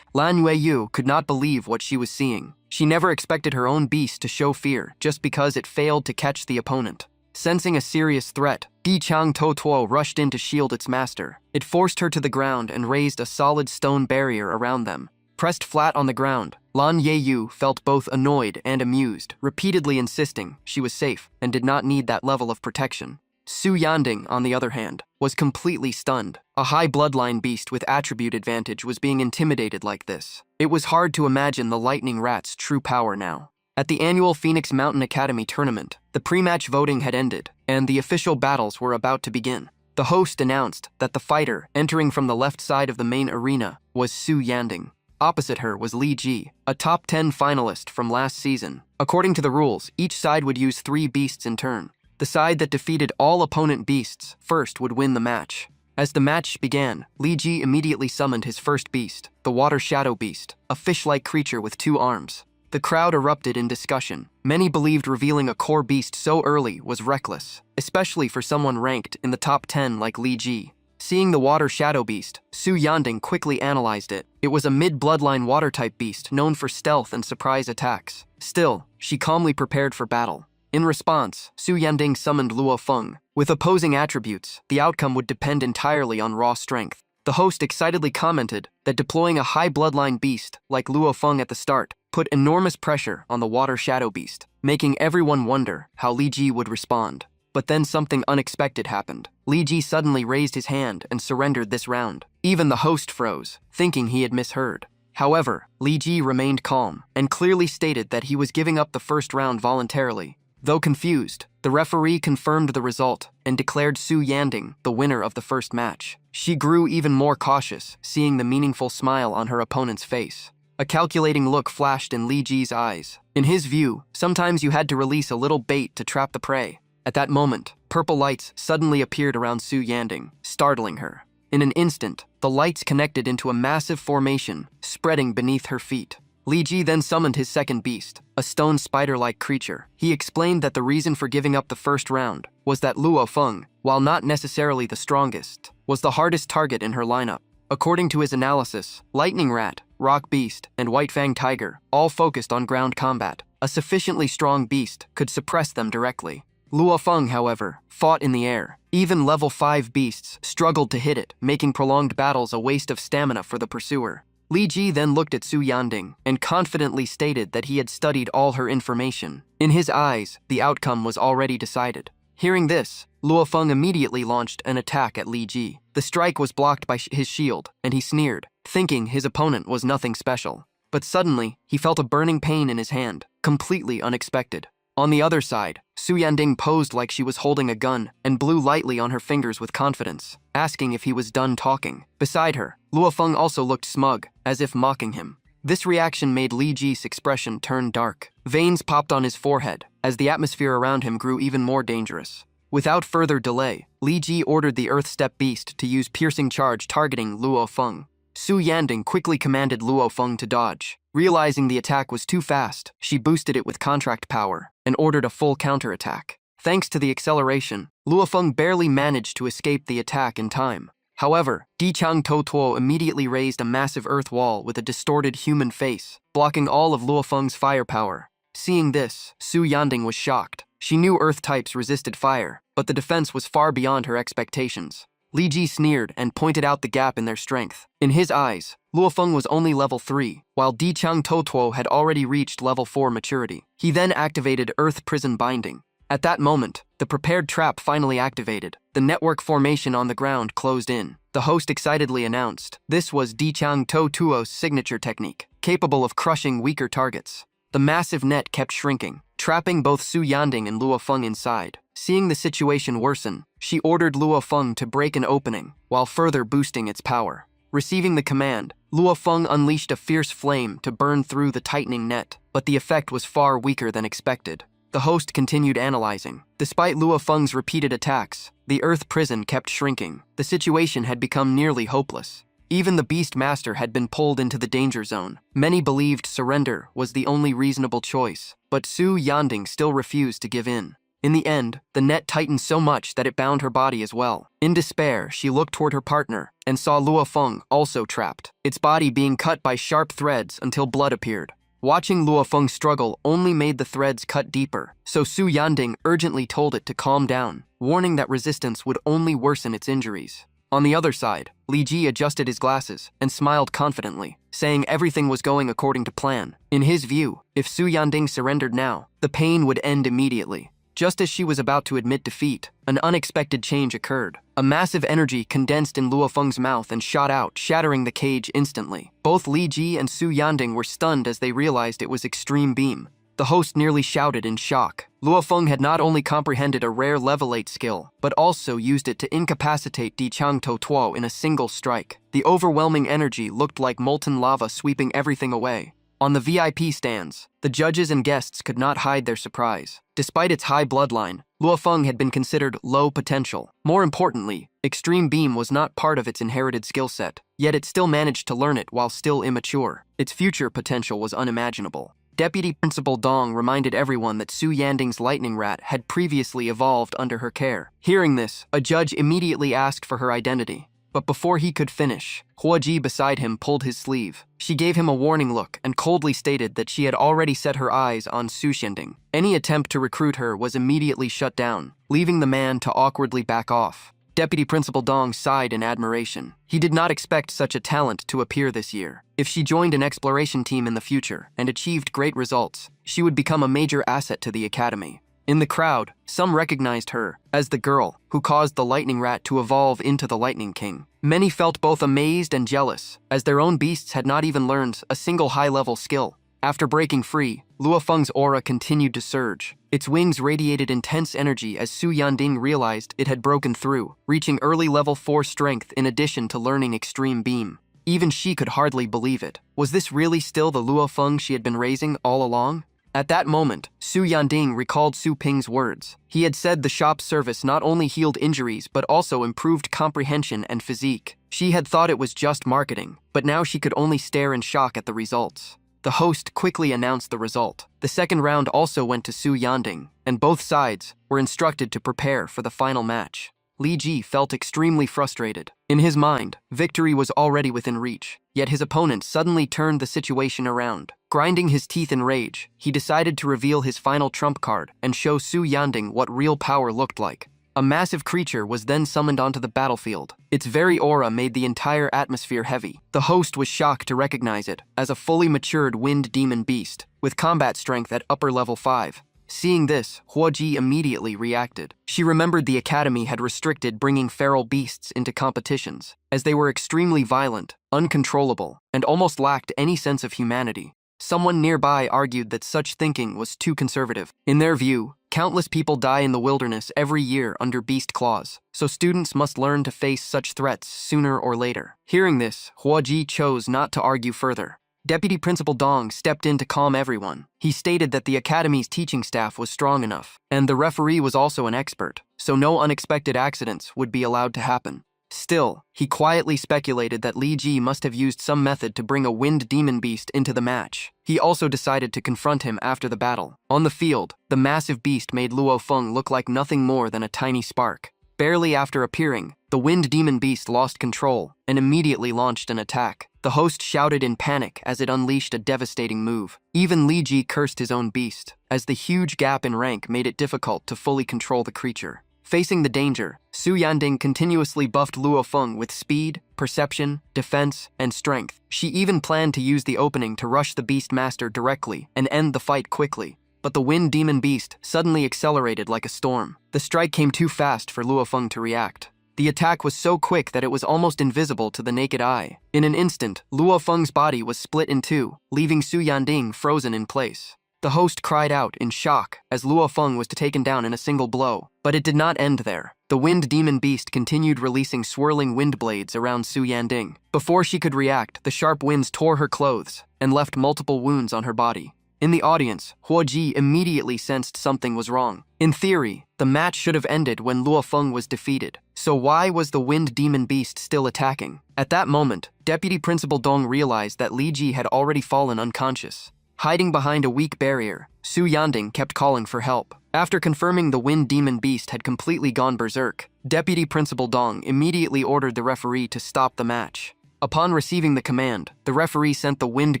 Lan Yueyu could not believe what she was seeing. She never expected her own beast to show fear just because it failed to catch the opponent. Sensing a serious threat, Dichang To Tuo rushed in to shield its master. It forced her to the ground and raised a solid stone barrier around them. Pressed flat on the ground, Lan Yueyu felt both annoyed and amused, repeatedly insisting she was safe and did not need that level of protection. Su Yanding, on the other hand, was completely stunned. A high bloodline beast with attribute advantage was being intimidated like this. It was hard to imagine the Lightning Rat's true power now. At the annual Phoenix Mountain Academy tournament, the pre-match voting had ended, and the official battles were about to begin. The host announced that the fighter entering from the left side of the main arena was Su Yanding. Opposite her was Li Ji, a top 10 finalist from last season. According to the rules, each side would use 3 beasts in turn. The side that defeated all opponent beasts first would win the match. As the match began, Li Ji immediately summoned his first beast, the Water Shadow Beast, a fish-like creature with 2 arms. The crowd erupted in discussion. Many believed revealing a core beast so early was reckless, especially for someone ranked in the top 10 like Li Ji. Seeing the Water Shadow Beast, Su Yanding quickly analyzed it. It was a mid-bloodline water-type beast known for stealth and surprise attacks. Still, she calmly prepared for battle. In response, Su Yanding summoned Luofeng. With opposing attributes, the outcome would depend entirely on raw strength. The host excitedly commented that deploying a high bloodline beast like Luofeng at the start put enormous pressure on the Water Shadow Beast, making everyone wonder how Li Ji would respond. But then something unexpected happened. Li Ji suddenly raised his hand and surrendered this round. Even the host froze, thinking he had misheard. However, Li Ji remained calm and clearly stated that he was giving up the first round voluntarily. Though confused, the referee confirmed the result and declared Su Yanding the winner of the first match. She grew even more cautious, seeing the meaningful smile on her opponent's face. A calculating look flashed in Li Ji's eyes. In his view, sometimes you had to release a little bait to trap the prey. At that moment, purple lights suddenly appeared around Su Yanding, startling her. In an instant, the lights connected into a massive formation, spreading beneath her feet. Li Ji then summoned his second beast, a stone spider-like creature. He explained that the reason for giving up the first round was that Luo Feng, while not necessarily the strongest, was the hardest target in her lineup. According to his analysis, Lightning Rat, Rock Beast, and White Fang Tiger all focused on ground combat. A sufficiently strong beast could suppress them directly. Luo Feng, however, fought in the air. Even level 5 beasts struggled to hit it, making prolonged battles a waste of stamina for the pursuer. Li Ji then looked at Su Yanding and confidently stated that he had studied all her information. In his eyes, the outcome was already decided. Hearing this, Luo Feng immediately launched an attack at Li Ji. The strike was blocked by his shield, and he sneered, thinking his opponent was nothing special. But suddenly, he felt a burning pain in his hand, completely unexpected. On the other side, Su Yanding posed like she was holding a gun and blew lightly on her fingers with confidence, asking if he was done talking. Beside her, Luo Feng also looked smug, as if mocking him. This reaction made Li Ji's expression turn dark. Veins popped on his forehead, as the atmosphere around him grew even more dangerous. Without further delay, Li Ji ordered the Earth Step Beast to use Piercing Charge targeting Luo Feng. Su Yanding quickly commanded Luo Feng to dodge. Realizing the attack was too fast, she boosted it with contract power and ordered a full counterattack. Thanks to the acceleration, Luo Feng barely managed to escape the attack in time. However, Di Chang To Tuo immediately raised a massive earth wall with a distorted human face, blocking all of Luo Feng's firepower. Seeing this, Su Yanding was shocked. She knew earth types resisted fire, but the defense was far beyond her expectations. Li Ji sneered and pointed out the gap in their strength. In his eyes, Luo Feng was only level 3, while Di Chang To Tuo had already reached level 4 maturity. He then activated Earth Prison Binding. At that moment, the prepared trap finally activated. The network formation on the ground closed in. The host excitedly announced, this was Di Chang To Tuo's signature technique, capable of crushing weaker targets. The massive net kept shrinking, trapping both Su Yanding and Luo Feng inside. Seeing the situation worsen, she ordered Luo Feng to break an opening, while further boosting its power. Receiving the command, Luo Feng unleashed a fierce flame to burn through the tightening net, but the effect was far weaker than expected. The host continued analyzing. Despite Luo Feng's repeated attacks, the Earth Prison kept shrinking. The situation had become nearly hopeless. Even the Beast Master had been pulled into the danger zone. Many believed surrender was the only reasonable choice, but Su Yanding still refused to give in. In the end, the net tightened so much that it bound her body as well. In despair, she looked toward her partner and saw Luo Feng also trapped, its body being cut by sharp threads until blood appeared. Watching Luo Feng struggle only made the threads cut deeper, so Su Yanding urgently told it to calm down, warning that resistance would only worsen its injuries. On the other side, Li Ji adjusted his glasses and smiled confidently, saying everything was going according to plan. In his view, if Su Yanding surrendered now, the pain would end immediately. Just as she was about to admit defeat, an unexpected change occurred. A massive energy condensed in Luo Feng's mouth and shot out, shattering the cage instantly. Both Li Ji and Su Yanding were stunned as they realized it was Extreme Beam. The host nearly shouted in shock. Luo Feng had not only comprehended a rare level 8 skill, but also used it to incapacitate Di Chang To Tuo in a single strike. The overwhelming energy looked like molten lava sweeping everything away. On the VIP stands, the judges and guests could not hide their surprise. Despite its high bloodline, Luo Feng had been considered low potential. More importantly, Extreme Beam was not part of its inherited skill set, yet it still managed to learn it while still immature. Its future potential was unimaginable. Deputy Principal Dong reminded everyone that Su Yanding's Lightning Rat had previously evolved under her care. Hearing this, a judge immediately asked for her identity. But before he could finish, Huaji beside him pulled his sleeve. She gave him a warning look and coldly stated that she had already set her eyes on Su Yanding. Any attempt to recruit her was immediately shut down, leaving the man to awkwardly back off. Deputy Principal Dong sighed in admiration. He did not expect such a talent to appear this year. If she joined an exploration team in the future and achieved great results, she would become a major asset to the academy. In the crowd, some recognized her as the girl who caused the Lightning Rat to evolve into the Lightning King. Many felt both amazed and jealous, as their own beasts had not even learned a single high-level skill. After breaking free, Luo Feng's aura continued to surge. Its wings radiated intense energy as Su Yanding realized it had broken through, reaching early level 4 strength in addition to learning Extreme Beam. Even she could hardly believe it. Was this really still the Luo Feng she had been raising all along? At that moment, Su Yanding recalled Su Ping's words. He had said the shop's service not only healed injuries but also improved comprehension and physique. She had thought it was just marketing, but now she could only stare in shock at the results. The host quickly announced the result. The second round also went to Su Yanding, and both sides were instructed to prepare for the final match. Li Ji felt extremely frustrated. In his mind, victory was already within reach, yet his opponent suddenly turned the situation around. Grinding his teeth in rage, he decided to reveal his final trump card and show Su Yanding what real power looked like. A massive creature was then summoned onto the battlefield. Its very aura made the entire atmosphere heavy. The host was shocked to recognize it as a fully matured wind demon beast, with combat strength at upper level 5. Seeing this, Huoji immediately reacted. She remembered the academy had restricted bringing feral beasts into competitions, as they were extremely violent, uncontrollable, and almost lacked any sense of humanity. Someone nearby argued that such thinking was too conservative. In their view, countless people die in the wilderness every year under beast claws, so students must learn to face such threats sooner or later. Hearing this, Huoji chose not to argue further. Deputy Principal Dong stepped in to calm everyone. He stated that the academy's teaching staff was strong enough, and the referee was also an expert, so no unexpected accidents would be allowed to happen. Still, he quietly speculated that Li Ji must have used some method to bring a wind demon beast into the match. He also decided to confront him after the battle. On the field, the massive beast made Luo Feng look like nothing more than a tiny spark. Barely after appearing, the wind demon beast lost control and immediately launched an attack. The host shouted in panic as it unleashed a devastating move. Even Li Ji cursed his own beast, as the huge gap in rank made it difficult to fully control the creature. Facing the danger, Su Yanding continuously buffed Luo Feng with speed, perception, defense, and strength. She even planned to use the opening to rush the beast master directly and end the fight quickly. But the wind demon beast suddenly accelerated like a storm. The strike came too fast for Luo Feng to react. The attack was so quick that it was almost invisible to the naked eye. In an instant, Luo Feng's body was split in two, leaving Su Yanding frozen in place. The host cried out in shock as Luo Feng was taken down in a single blow. But it did not end there. The wind demon beast continued releasing swirling wind blades around Su Yanding. Before she could react, the sharp winds tore her clothes and left multiple wounds on her body. In the audience, Huoji immediately sensed something was wrong. In theory, the match should have ended when Luo Feng was defeated. So why was the wind demon beast still attacking? At that moment, Deputy Principal Dong realized that Li Ji had already fallen unconscious. Hiding behind a weak barrier, Su Yanding kept calling for help. After confirming the wind demon beast had completely gone berserk, Deputy Principal Dong immediately ordered the referee to stop the match. Upon receiving the command, the referee sent the wind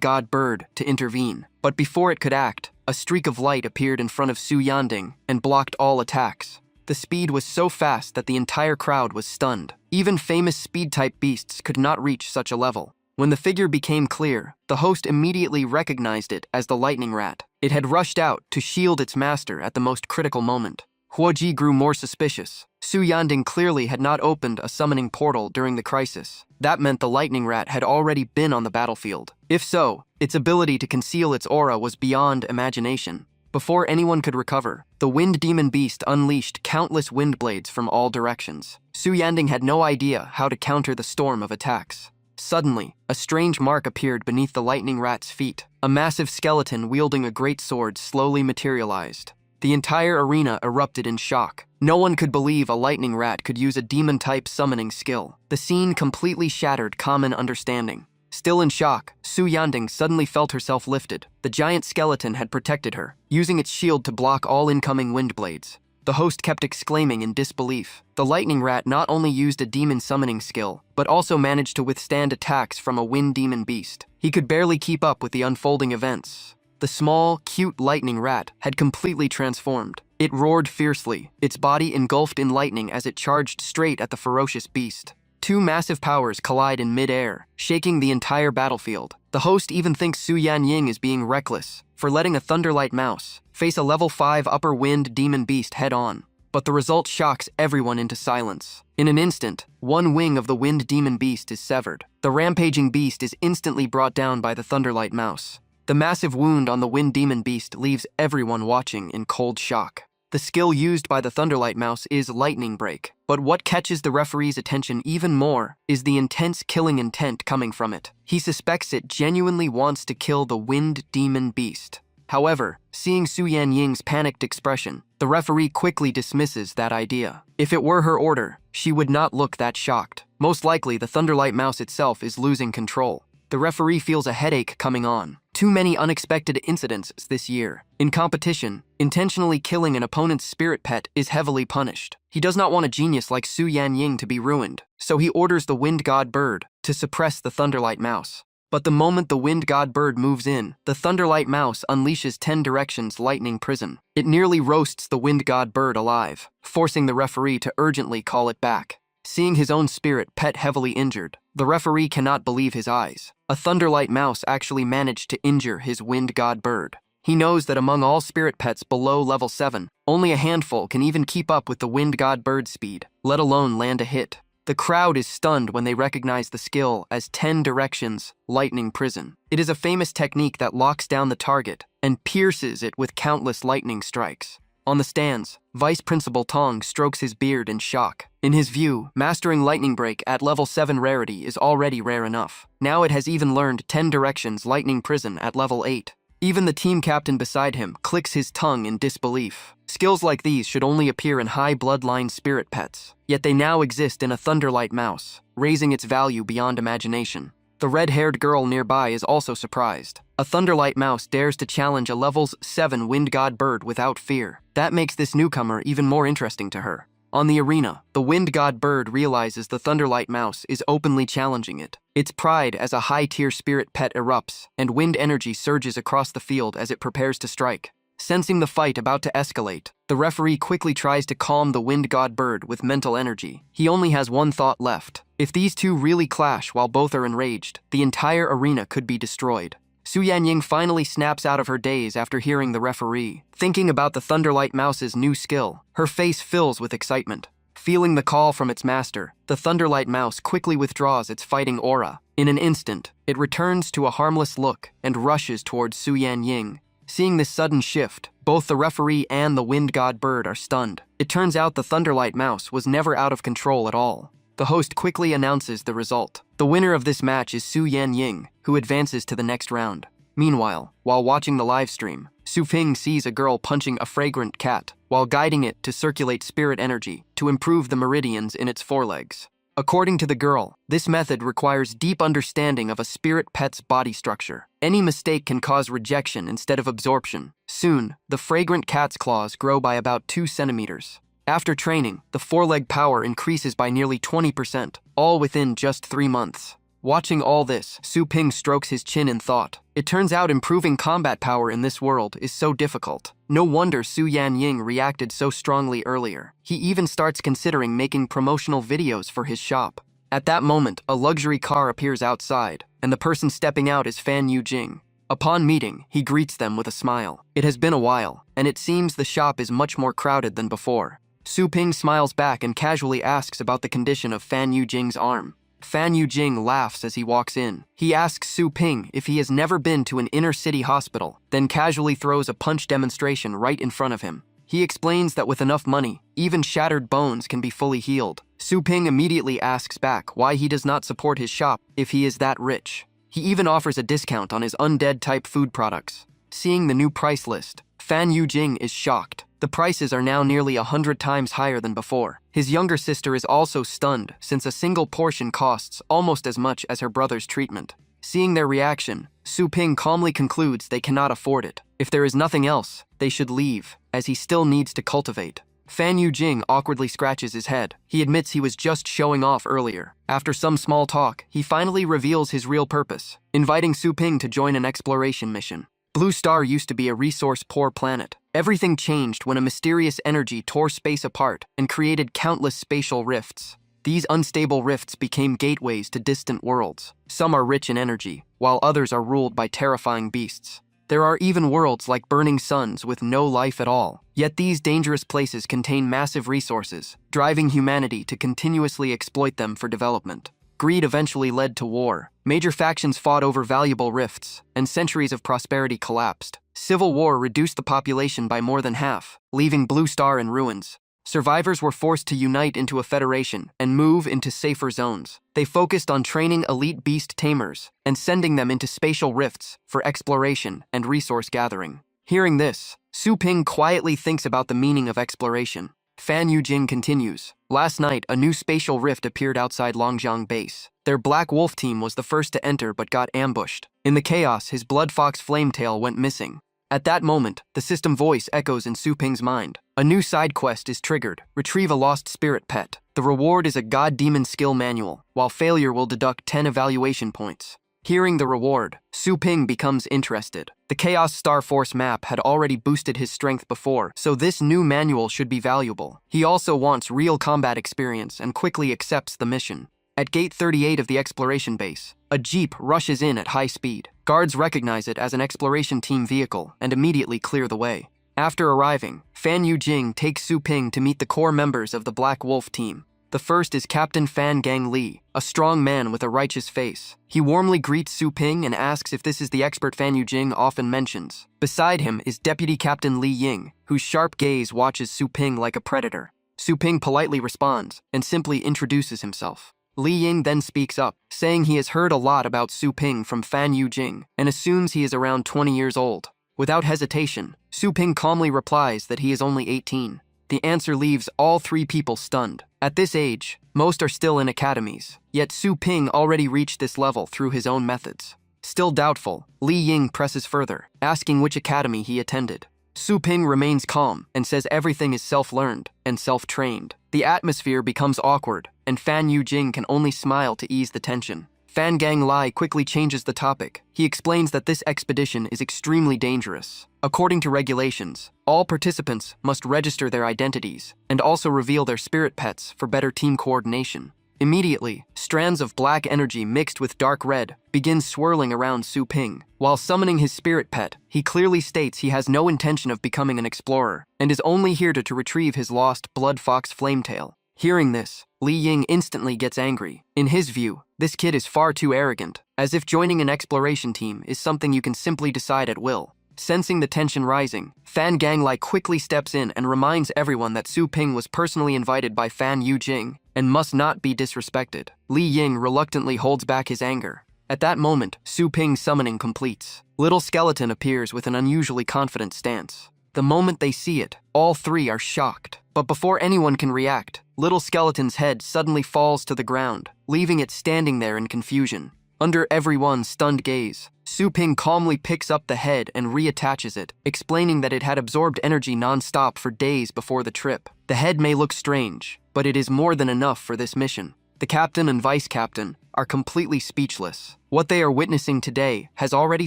god bird to intervene. But before it could act, a streak of light appeared in front of Su Yanding and blocked all attacks. The speed was so fast that the entire crowd was stunned. Even famous speed-type beasts could not reach such a level. When the figure became clear, the host immediately recognized it as the lightning rat. It had rushed out to shield its master at the most critical moment. Huoji grew more suspicious. Su Yanding clearly had not opened a summoning portal during the crisis. That meant the lightning rat had already been on the battlefield. If so, its ability to conceal its aura was beyond imagination. Before anyone could recover, the wind demon beast unleashed countless wind blades from all directions. Su Yanding had no idea how to counter the storm of attacks. Suddenly, a strange mark appeared beneath the lightning rat's feet. A massive skeleton wielding a great sword slowly materialized. The entire arena erupted in shock. No one could believe a lightning rat could use a demon-type summoning skill. The scene completely shattered common understanding. Still in shock, Su Yanding suddenly felt herself lifted. The giant skeleton had protected her, using its shield to block all incoming wind blades. The host kept exclaiming in disbelief. The lightning rat not only used a demon summoning skill, but also managed to withstand attacks from a wind demon beast. He could barely keep up with the unfolding events. The small, cute lightning rat had completely transformed. It roared fiercely, its body engulfed in lightning as it charged straight at the ferocious beast. Two massive powers collide in mid-air, shaking the entire battlefield. The host even thinks Su Yanying is being reckless for letting a Thunderlight Mouse face a level 5 upper wind demon beast head-on. But the result shocks everyone into silence. In an instant, one wing of the wind demon beast is severed. The rampaging beast is instantly brought down by the Thunderlight Mouse. The massive wound on the wind demon beast leaves everyone watching in cold shock. The skill used by the Thunderlight Mouse is Lightning Break. But what catches the referee's attention even more is the intense killing intent coming from it. He suspects it genuinely wants to kill the wind demon beast. However, seeing Su Yanying's panicked expression, the referee quickly dismisses that idea. If it were her order, she would not look that shocked. Most likely, the Thunderlight Mouse itself is losing control. The referee feels a headache coming on. Too many unexpected incidents this year. In competition, intentionally killing an opponent's spirit pet is heavily punished. He does not want a genius like Su Yanying to be ruined, so he orders the wind god bird to suppress the Thunderlight Mouse. But the moment the wind god bird moves in, the Thunderlight Mouse unleashes 10 Directions Lightning Prison. It nearly roasts the wind god bird alive, forcing the referee to urgently call it back. Seeing his own spirit pet heavily injured, the referee cannot believe his eyes. A Thunderlight Mouse actually managed to injure his wind god bird. He knows that among all spirit pets below level 7, only a handful can even keep up with the wind god bird's speed, let alone land a hit. The crowd is stunned when they recognize the skill as 10 Directions Lightning Prison. It is a famous technique that locks down the target and pierces it with countless lightning strikes. On the stands, Vice Principal Tong strokes his beard in shock. In his view, mastering Lightning Break at level 7 rarity is already rare enough. Now it has even learned 10 Directions Lightning Prison at level 8. Even the team captain beside him clicks his tongue in disbelief. Skills like these should only appear in high bloodline spirit pets, yet they now exist in a Thunderlight Mouse, raising its value beyond imagination. The red-haired girl nearby is also surprised. A Thunderlight Mouse dares to challenge a levels 7 wind god bird without fear. That makes this newcomer even more interesting to her. On the arena, the wind god bird realizes the Thunderlight Mouse is openly challenging it. Its pride as a high-tier spirit pet erupts, and wind energy surges across the field as it prepares to strike. Sensing the fight about to escalate, the referee quickly tries to calm the wind god bird with mental energy. He only has one thought left. If these two really clash while both are enraged, the entire arena could be destroyed. Su Yanying finally snaps out of her daze after hearing the referee. Thinking about the Thunderlight Mouse's new skill, her face fills with excitement. Feeling the call from its master, the Thunderlight Mouse quickly withdraws its fighting aura. In an instant, it returns to a harmless look and rushes towards Su Yanying. Seeing this sudden shift, both the referee and the wind god bird are stunned. It turns out the Thunderlight Mouse was never out of control at all. The host quickly announces the result. The winner of this match is Su Yanying, who advances to the next round. Meanwhile, while watching the live stream, Su Ping sees a girl punching a fragrant cat while guiding it to circulate spirit energy to improve the meridians in its forelegs. According to the girl, this method requires deep understanding of a spirit pet's body structure. Any mistake can cause rejection instead of absorption. Soon, the fragrant cat's claws grow by about 2 centimeters. After training, the foreleg power increases by nearly 20%, all within just 3 months. Watching all this, Su Ping strokes his chin in thought. It turns out improving combat power in this world is so difficult. No wonder Su Yanying reacted so strongly earlier. He even starts considering making promotional videos for his shop. At that moment, a luxury car appears outside, and the person stepping out is Fan Yujing. Upon meeting, he greets them with a smile. It has been a while, and it seems the shop is much more crowded than before. Su Ping smiles back and casually asks about the condition of Fan Yujing's arm. Fan Yujing laughs as he walks in. He asks Su Ping if he has never been to an inner-city hospital, then casually throws a punch demonstration right in front of him. He explains that with enough money, even shattered bones can be fully healed. Su Ping immediately asks back why he does not support his shop if he is that rich. He even offers a discount on his undead-type food products. Seeing the new price list, Fan Yujing is shocked. The prices are now nearly 100 times higher than before. His younger sister is also stunned, since a single portion costs almost as much as her brother's treatment. Seeing their reaction, Su Ping calmly concludes they cannot afford it. If there is nothing else, they should leave, as he still needs to cultivate. Fan Yujing awkwardly scratches his head. He admits he was just showing off earlier. After some small talk, he finally reveals his real purpose, inviting Su Ping to join an exploration mission. Blue Star used to be a resource-poor planet. Everything changed when a mysterious energy tore space apart and created countless spatial rifts. These unstable rifts became gateways to distant worlds. Some are rich in energy, while others are ruled by terrifying beasts. There are even worlds like burning suns with no life at all. Yet these dangerous places contain massive resources, driving humanity to continuously exploit them for development. Greed eventually led to war. Major factions fought over valuable rifts, and centuries of prosperity collapsed. Civil war reduced the population by more than half, leaving Blue Star in ruins. Survivors were forced to unite into a federation and move into safer zones. They focused on training elite beast tamers and sending them into spatial rifts for exploration and resource gathering. Hearing this, Su Ping quietly thinks about the meaning of exploration. Fan Yujing continues. Last night, a new spatial rift appeared outside Longjiang base. Their Black Wolf team was the first to enter but got ambushed. In the chaos, his Blood Fox Flametail went missing. At that moment, the system voice echoes in Su Ping's mind. A new side quest is triggered. Retrieve a lost spirit pet. The reward is a God Demon skill manual, while failure will deduct 10 evaluation points. Hearing the reward, Su Ping becomes interested. The Chaos Star Force map had already boosted his strength before, so this new manual should be valuable. He also wants real combat experience and quickly accepts the mission. At Gate 38 of the exploration base, a jeep rushes in at high speed. Guards recognize it as an exploration team vehicle and immediately clear the way. After arriving, Fan Yujing takes Su Ping to meet the core members of the Black Wolf team. The first is Captain Fan Gang Li, a strong man with a righteous face. He warmly greets Su Ping and asks if this is the expert Fan Yujing often mentions. Beside him is Deputy Captain Li Ying, whose sharp gaze watches Su Ping like a predator. Su Ping politely responds and simply introduces himself. Li Ying then speaks up, saying he has heard a lot about Su Ping from Fan Yujing and assumes he is around 20 years old. Without hesitation, Su Ping calmly replies that he is only 18. The answer leaves all three people stunned. At this age, most are still in academies, yet Su Ping already reached this level through his own methods. Still doubtful, Li Ying presses further, asking which academy he attended. Su Ping remains calm and says everything is self-learned and self-trained. The atmosphere becomes awkward, and Fan Yujing can only smile to ease the tension. Fan Gang Lai quickly changes the topic. He explains that this expedition is extremely dangerous. According to regulations, all participants must register their identities and also reveal their spirit pets for better team coordination. Immediately, strands of black energy mixed with dark red begin swirling around Su Ping. While summoning his spirit pet, he clearly states he has no intention of becoming an explorer and is only here to retrieve his lost Blood Fox Flametail. Hearing this, Li Ying instantly gets angry. In his view, this kid is far too arrogant, as if joining an exploration team is something you can simply decide at will. Sensing the tension rising, Fan Gang Lai quickly steps in and reminds everyone that Su Ping was personally invited by Fan Yujing and must not be disrespected. Li Ying reluctantly holds back his anger. At that moment, Su Ping's summoning completes. Little Skeleton appears with an unusually confident stance. The moment they see it, all three are shocked. But before anyone can react, Little Skeleton's head suddenly falls to the ground, leaving it standing there in confusion. Under everyone's stunned gaze, Su Ping calmly picks up the head and reattaches it, explaining that it had absorbed energy non-stop for days before the trip. The head may look strange, but it is more than enough for this mission. The captain and vice captain are completely speechless. What they are witnessing today has already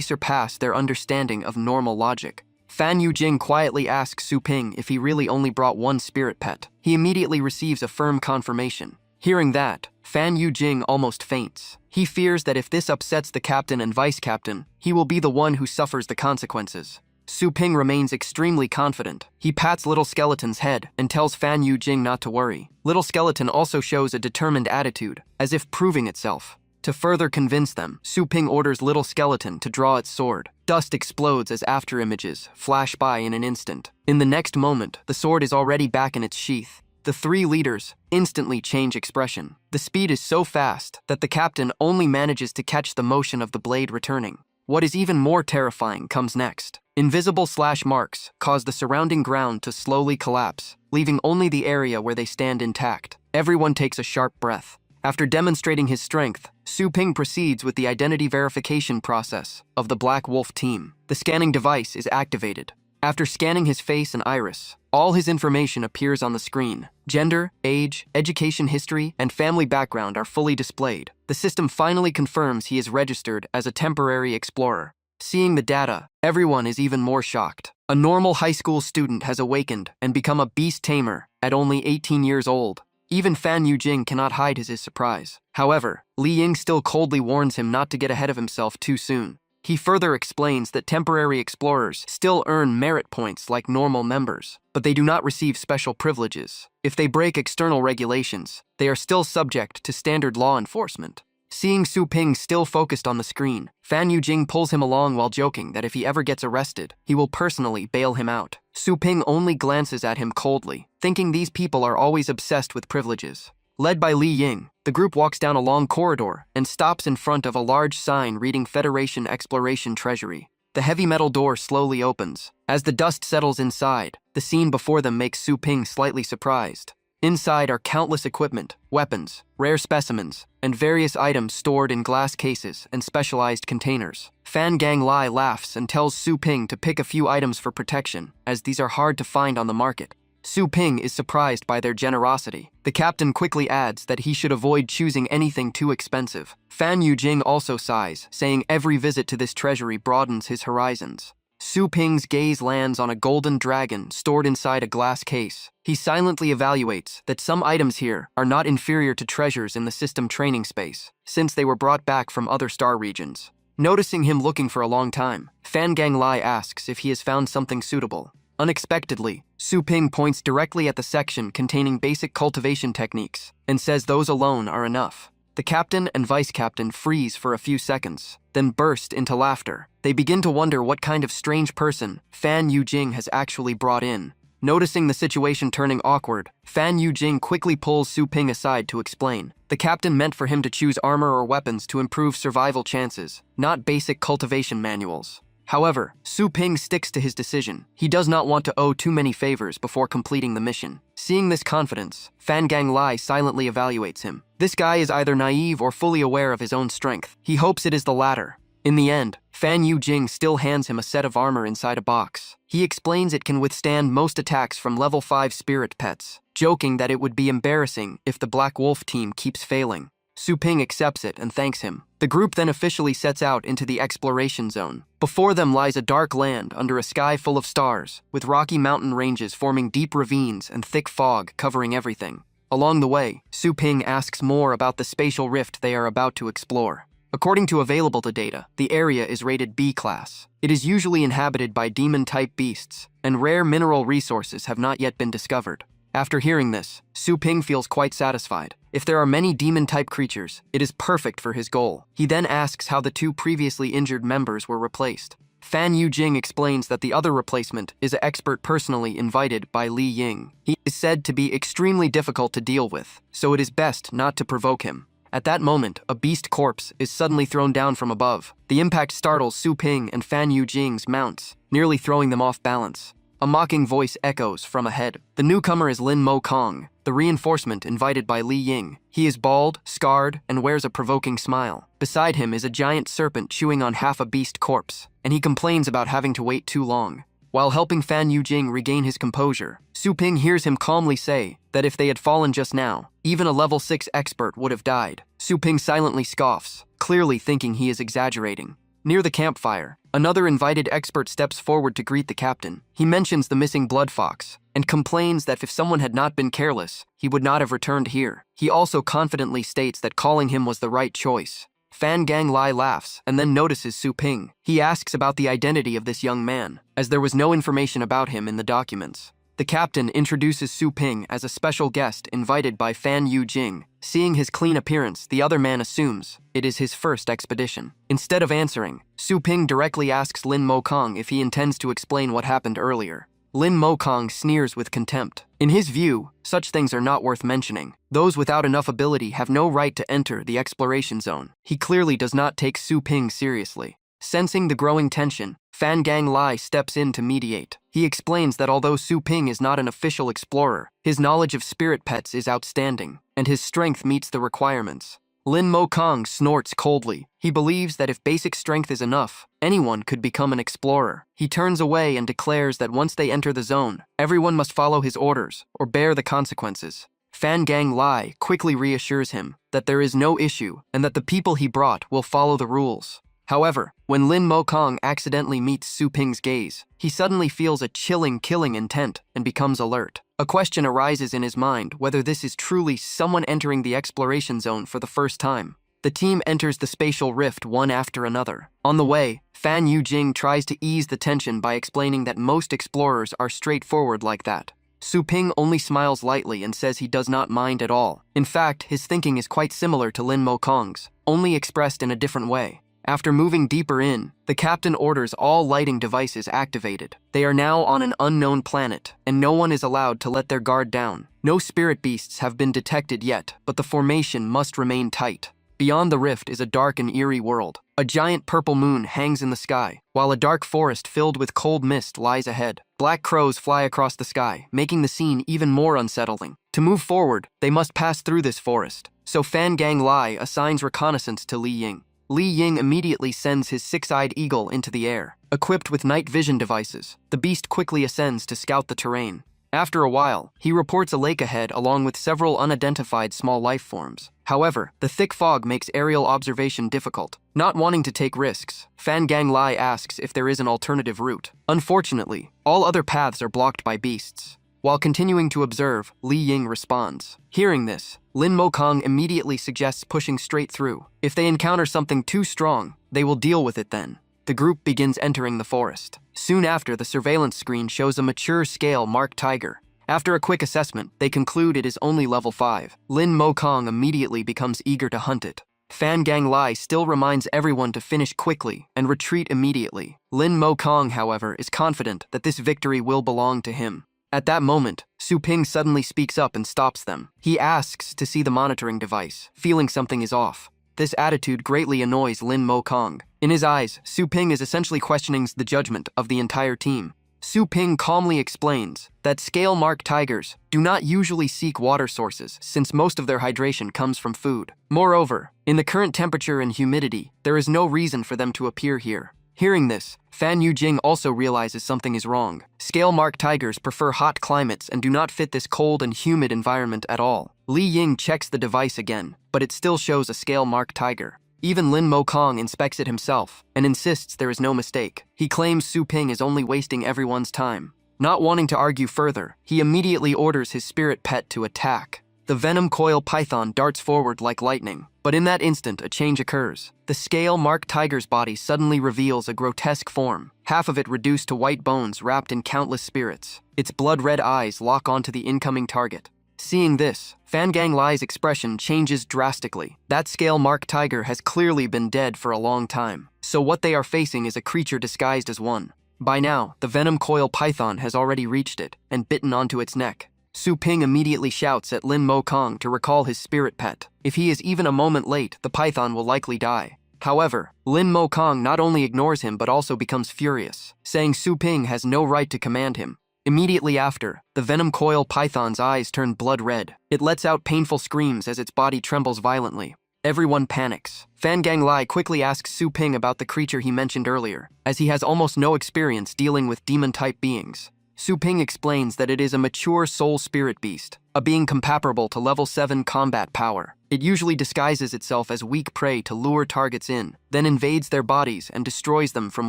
surpassed their understanding of normal logic. Fan Yujing quietly asks Su Ping if he really only brought one spirit pet. He immediately receives a firm confirmation. Hearing that, Fan Yujing almost faints. He fears that if this upsets the captain and vice captain, he will be the one who suffers the consequences. Su Ping remains extremely confident. He pats Little Skeleton's head and tells Fan Yujing not to worry. Little Skeleton also shows a determined attitude, as if proving itself. To further convince them, Su Ping orders Little Skeleton to draw its sword. Dust explodes as afterimages flash by in an instant. In the next moment, the sword is already back in its sheath. The three leaders instantly change expression. The speed is so fast that the captain only manages to catch the motion of the blade returning. What is even more terrifying comes next. Invisible slash marks cause the surrounding ground to slowly collapse, leaving only the area where they stand intact. Everyone takes a sharp breath. After demonstrating his strength, Su Ping proceeds with the identity verification process of the Black Wolf team. The scanning device is activated. After scanning his face and iris, all his information appears on the screen. Gender, age, education history, and family background are fully displayed. The system finally confirms he is registered as a temporary explorer. Seeing the data, everyone is even more shocked. A normal high school student has awakened and become a beast tamer at only 18 years old. Even Fan Yujing cannot hide his surprise. However, Li Ying still coldly warns him not to get ahead of himself too soon. He further explains that temporary explorers still earn merit points like normal members, but they do not receive special privileges. If they break external regulations, they are still subject to standard law enforcement. Seeing Su Ping still focused on the screen, Fan Yujing pulls him along while joking that if he ever gets arrested, he will personally bail him out. Su Ping only glances at him coldly, thinking these people are always obsessed with privileges. Led by Li Ying, the group walks down a long corridor and stops in front of a large sign reading Federation Exploration Treasury. The heavy metal door slowly opens. As the dust settles inside, the scene before them makes Su Ping slightly surprised. Inside are countless equipment, weapons, rare specimens, and various items stored in glass cases and specialized containers. Fan Gang Lai laughs and tells Su Ping to pick a few items for protection, as these are hard to find on the market. Su Ping is surprised by their generosity. The captain quickly adds that he should avoid choosing anything too expensive. Fan Yujing also sighs, saying every visit to this treasury broadens his horizons. Su Ping's gaze lands on a golden dragon stored inside a glass case. He silently evaluates that some items here are not inferior to treasures in the system training space, since they were brought back from other star regions. Noticing him looking for a long time, Fan Gang Lai asks if he has found something suitable. Unexpectedly, Su Ping points directly at the section containing basic cultivation techniques and says those alone are enough. The captain and vice captain freeze for a few seconds, then burst into laughter. They begin to wonder what kind of strange person Fan Yujing has actually brought in. Noticing the situation turning awkward, Fan Yujing quickly pulls Su Ping aside to explain. The captain meant for him to choose armor or weapons to improve survival chances, not basic cultivation manuals. However, Su Ping sticks to his decision. He does not want to owe too many favors before completing the mission. Seeing this confidence, Fan Gang Lai silently evaluates him. This guy is either naive or fully aware of his own strength. He hopes it is the latter. In the end, Fan Yujing still hands him a set of armor inside a box. He explains it can withstand most attacks from level 5 spirit pets, joking that it would be embarrassing if the Black Wolf team keeps failing. Su Ping accepts it and thanks him. The group then officially sets out into the exploration zone. Before them lies a dark land under a sky full of stars, with rocky mountain ranges forming deep ravines and thick fog covering everything. Along the way, Su Ping asks more about the spatial rift they are about to explore. According to available data, the area is rated B class. It is usually inhabited by demon-type beasts, and rare mineral resources have not yet been discovered. After hearing this, Su Ping feels quite satisfied. If there are many demon-type creatures, it is perfect for his goal. He then asks how the two previously injured members were replaced. Fan Yujing explains that the other replacement is an expert personally invited by Li Ying. He is said to be extremely difficult to deal with, so it is best not to provoke him. At that moment, a beast corpse is suddenly thrown down from above. The impact startles Su Ping and Fan Yujing's mounts, nearly throwing them off balance. A mocking voice echoes from ahead. The newcomer is Lin Mo Kong, the reinforcement invited by Li Ying. He is bald, scarred, and wears a provoking smile. Beside him is a giant serpent chewing on half a beast corpse, and he complains about having to wait too long. While helping Fan Yujing regain his composure, Su Ping hears him calmly say that if they had fallen just now, even a level 6 expert would have died. Su Ping silently scoffs, clearly thinking he is exaggerating. Near the campfire, another invited expert steps forward to greet the captain. He mentions the missing blood fox and complains that if someone had not been careless, he would not have returned here. He also confidently states that calling him was the right choice. Fan Gang Lai laughs and then notices Su Ping. He asks about the identity of this young man, as there was no information about him in the documents. The captain introduces Su Ping as a special guest invited by Fan Yujing. Seeing his clean appearance, the other man assumes it is his first expedition. Instead of answering, Su Ping directly asks Lin Mo Kong if he intends to explain what happened earlier. Lin Mo Kong sneers with contempt. In his view, such things are not worth mentioning. Those without enough ability have no right to enter the exploration zone. He clearly does not take Su Ping seriously. Sensing the growing tension, Fan Gang Lai steps in to mediate. He explains that although Su Ping is not an official explorer, his knowledge of spirit pets is outstanding, and his strength meets the requirements. Lin Mo Kong snorts coldly. He believes that if basic strength is enough, anyone could become an explorer. He turns away and declares that once they enter the zone, everyone must follow his orders or bear the consequences. Fan Gang Lai quickly reassures him that there is no issue and that the people he brought will follow the rules. However, when Lin Mo Kong accidentally meets Su Ping's gaze, he suddenly feels a chilling killing intent and becomes alert. A question arises in his mind whether this is truly someone entering the exploration zone for the first time. The team enters the spatial rift one after another. On the way, Fan Yujing tries to ease the tension by explaining that most explorers are straightforward like that. Su Ping only smiles lightly and says he does not mind at all. In fact, his thinking is quite similar to Lin Mo Kong's, only expressed in a different way. After moving deeper in, the captain orders all lighting devices activated. They are now on an unknown planet, and no one is allowed to let their guard down. No spirit beasts have been detected yet, but the formation must remain tight. Beyond the rift is a dark and eerie world. A giant purple moon hangs in the sky, while a dark forest filled with cold mist lies ahead. Black crows fly across the sky, making the scene even more unsettling. To move forward, they must pass through this forest, so Fan Gang Lai assigns reconnaissance to Li Ying. Li Ying immediately sends his six-eyed eagle into the air. Equipped with night vision devices, the beast quickly ascends to scout the terrain. After a while, he reports a lake ahead along with several unidentified small life forms. However, the thick fog makes aerial observation difficult. Not wanting to take risks, Fan Gang Lai asks if there is an alternative route. Unfortunately, all other paths are blocked by beasts. While continuing to observe, Li Ying responds. Hearing this, Lin Mokong immediately suggests pushing straight through. If they encounter something too strong, they will deal with it then. The group begins entering the forest. Soon after, the surveillance screen shows a mature scale marked tiger. After a quick assessment, they conclude it is only level 5. Lin Mokong immediately becomes eager to hunt it. Fan Gang Lai still reminds everyone to finish quickly and retreat immediately. Lin Mokong, however, is confident that this victory will belong to him. At that moment, Su Ping suddenly speaks up and stops them. He asks to see the monitoring device, feeling something is off. This attitude greatly annoys Lin Mokong. In his eyes, Su Ping is essentially questioning the judgment of the entire team. Su Ping calmly explains that scale-marked tigers do not usually seek water sources since most of their hydration comes from food. Moreover, in the current temperature and humidity, there is no reason for them to appear here. Hearing this, Fan Yujing also realizes something is wrong. Scale-marked tigers prefer hot climates and do not fit this cold and humid environment at all. Li Ying checks the device again, but it still shows a scale-marked tiger. Even Lin Mokong inspects it himself and insists there is no mistake. He claims Su Ping is only wasting everyone's time. Not wanting to argue further, he immediately orders his spirit pet to attack. The venom coil python darts forward like lightning, but in that instant a change occurs. The scale-marked tiger's body suddenly reveals a grotesque form, half of it reduced to white bones wrapped in countless spirits. Its blood-red eyes lock onto the incoming target. Seeing this, Fan Gang Lai's expression changes drastically. That scale-marked tiger has clearly been dead for a long time, so what they are facing is a creature disguised as one. By now, the venom coil python has already reached it and bitten onto its neck. Su Ping immediately shouts at Lin Mokong to recall his spirit pet. If he is even a moment late, the python will likely die. However, Lin Mokong not only ignores him but also becomes furious, saying Su Ping has no right to command him. Immediately after, the venom coil python's eyes turn blood red. It lets out painful screams as its body trembles violently. Everyone panics. Fan Gang Lai quickly asks Su Ping about the creature he mentioned earlier, as he has almost no experience dealing with demon-type beings. Su Ping explains that it is a mature soul spirit beast, a being comparable to level 7 combat power. It usually disguises itself as weak prey to lure targets in, then invades their bodies and destroys them from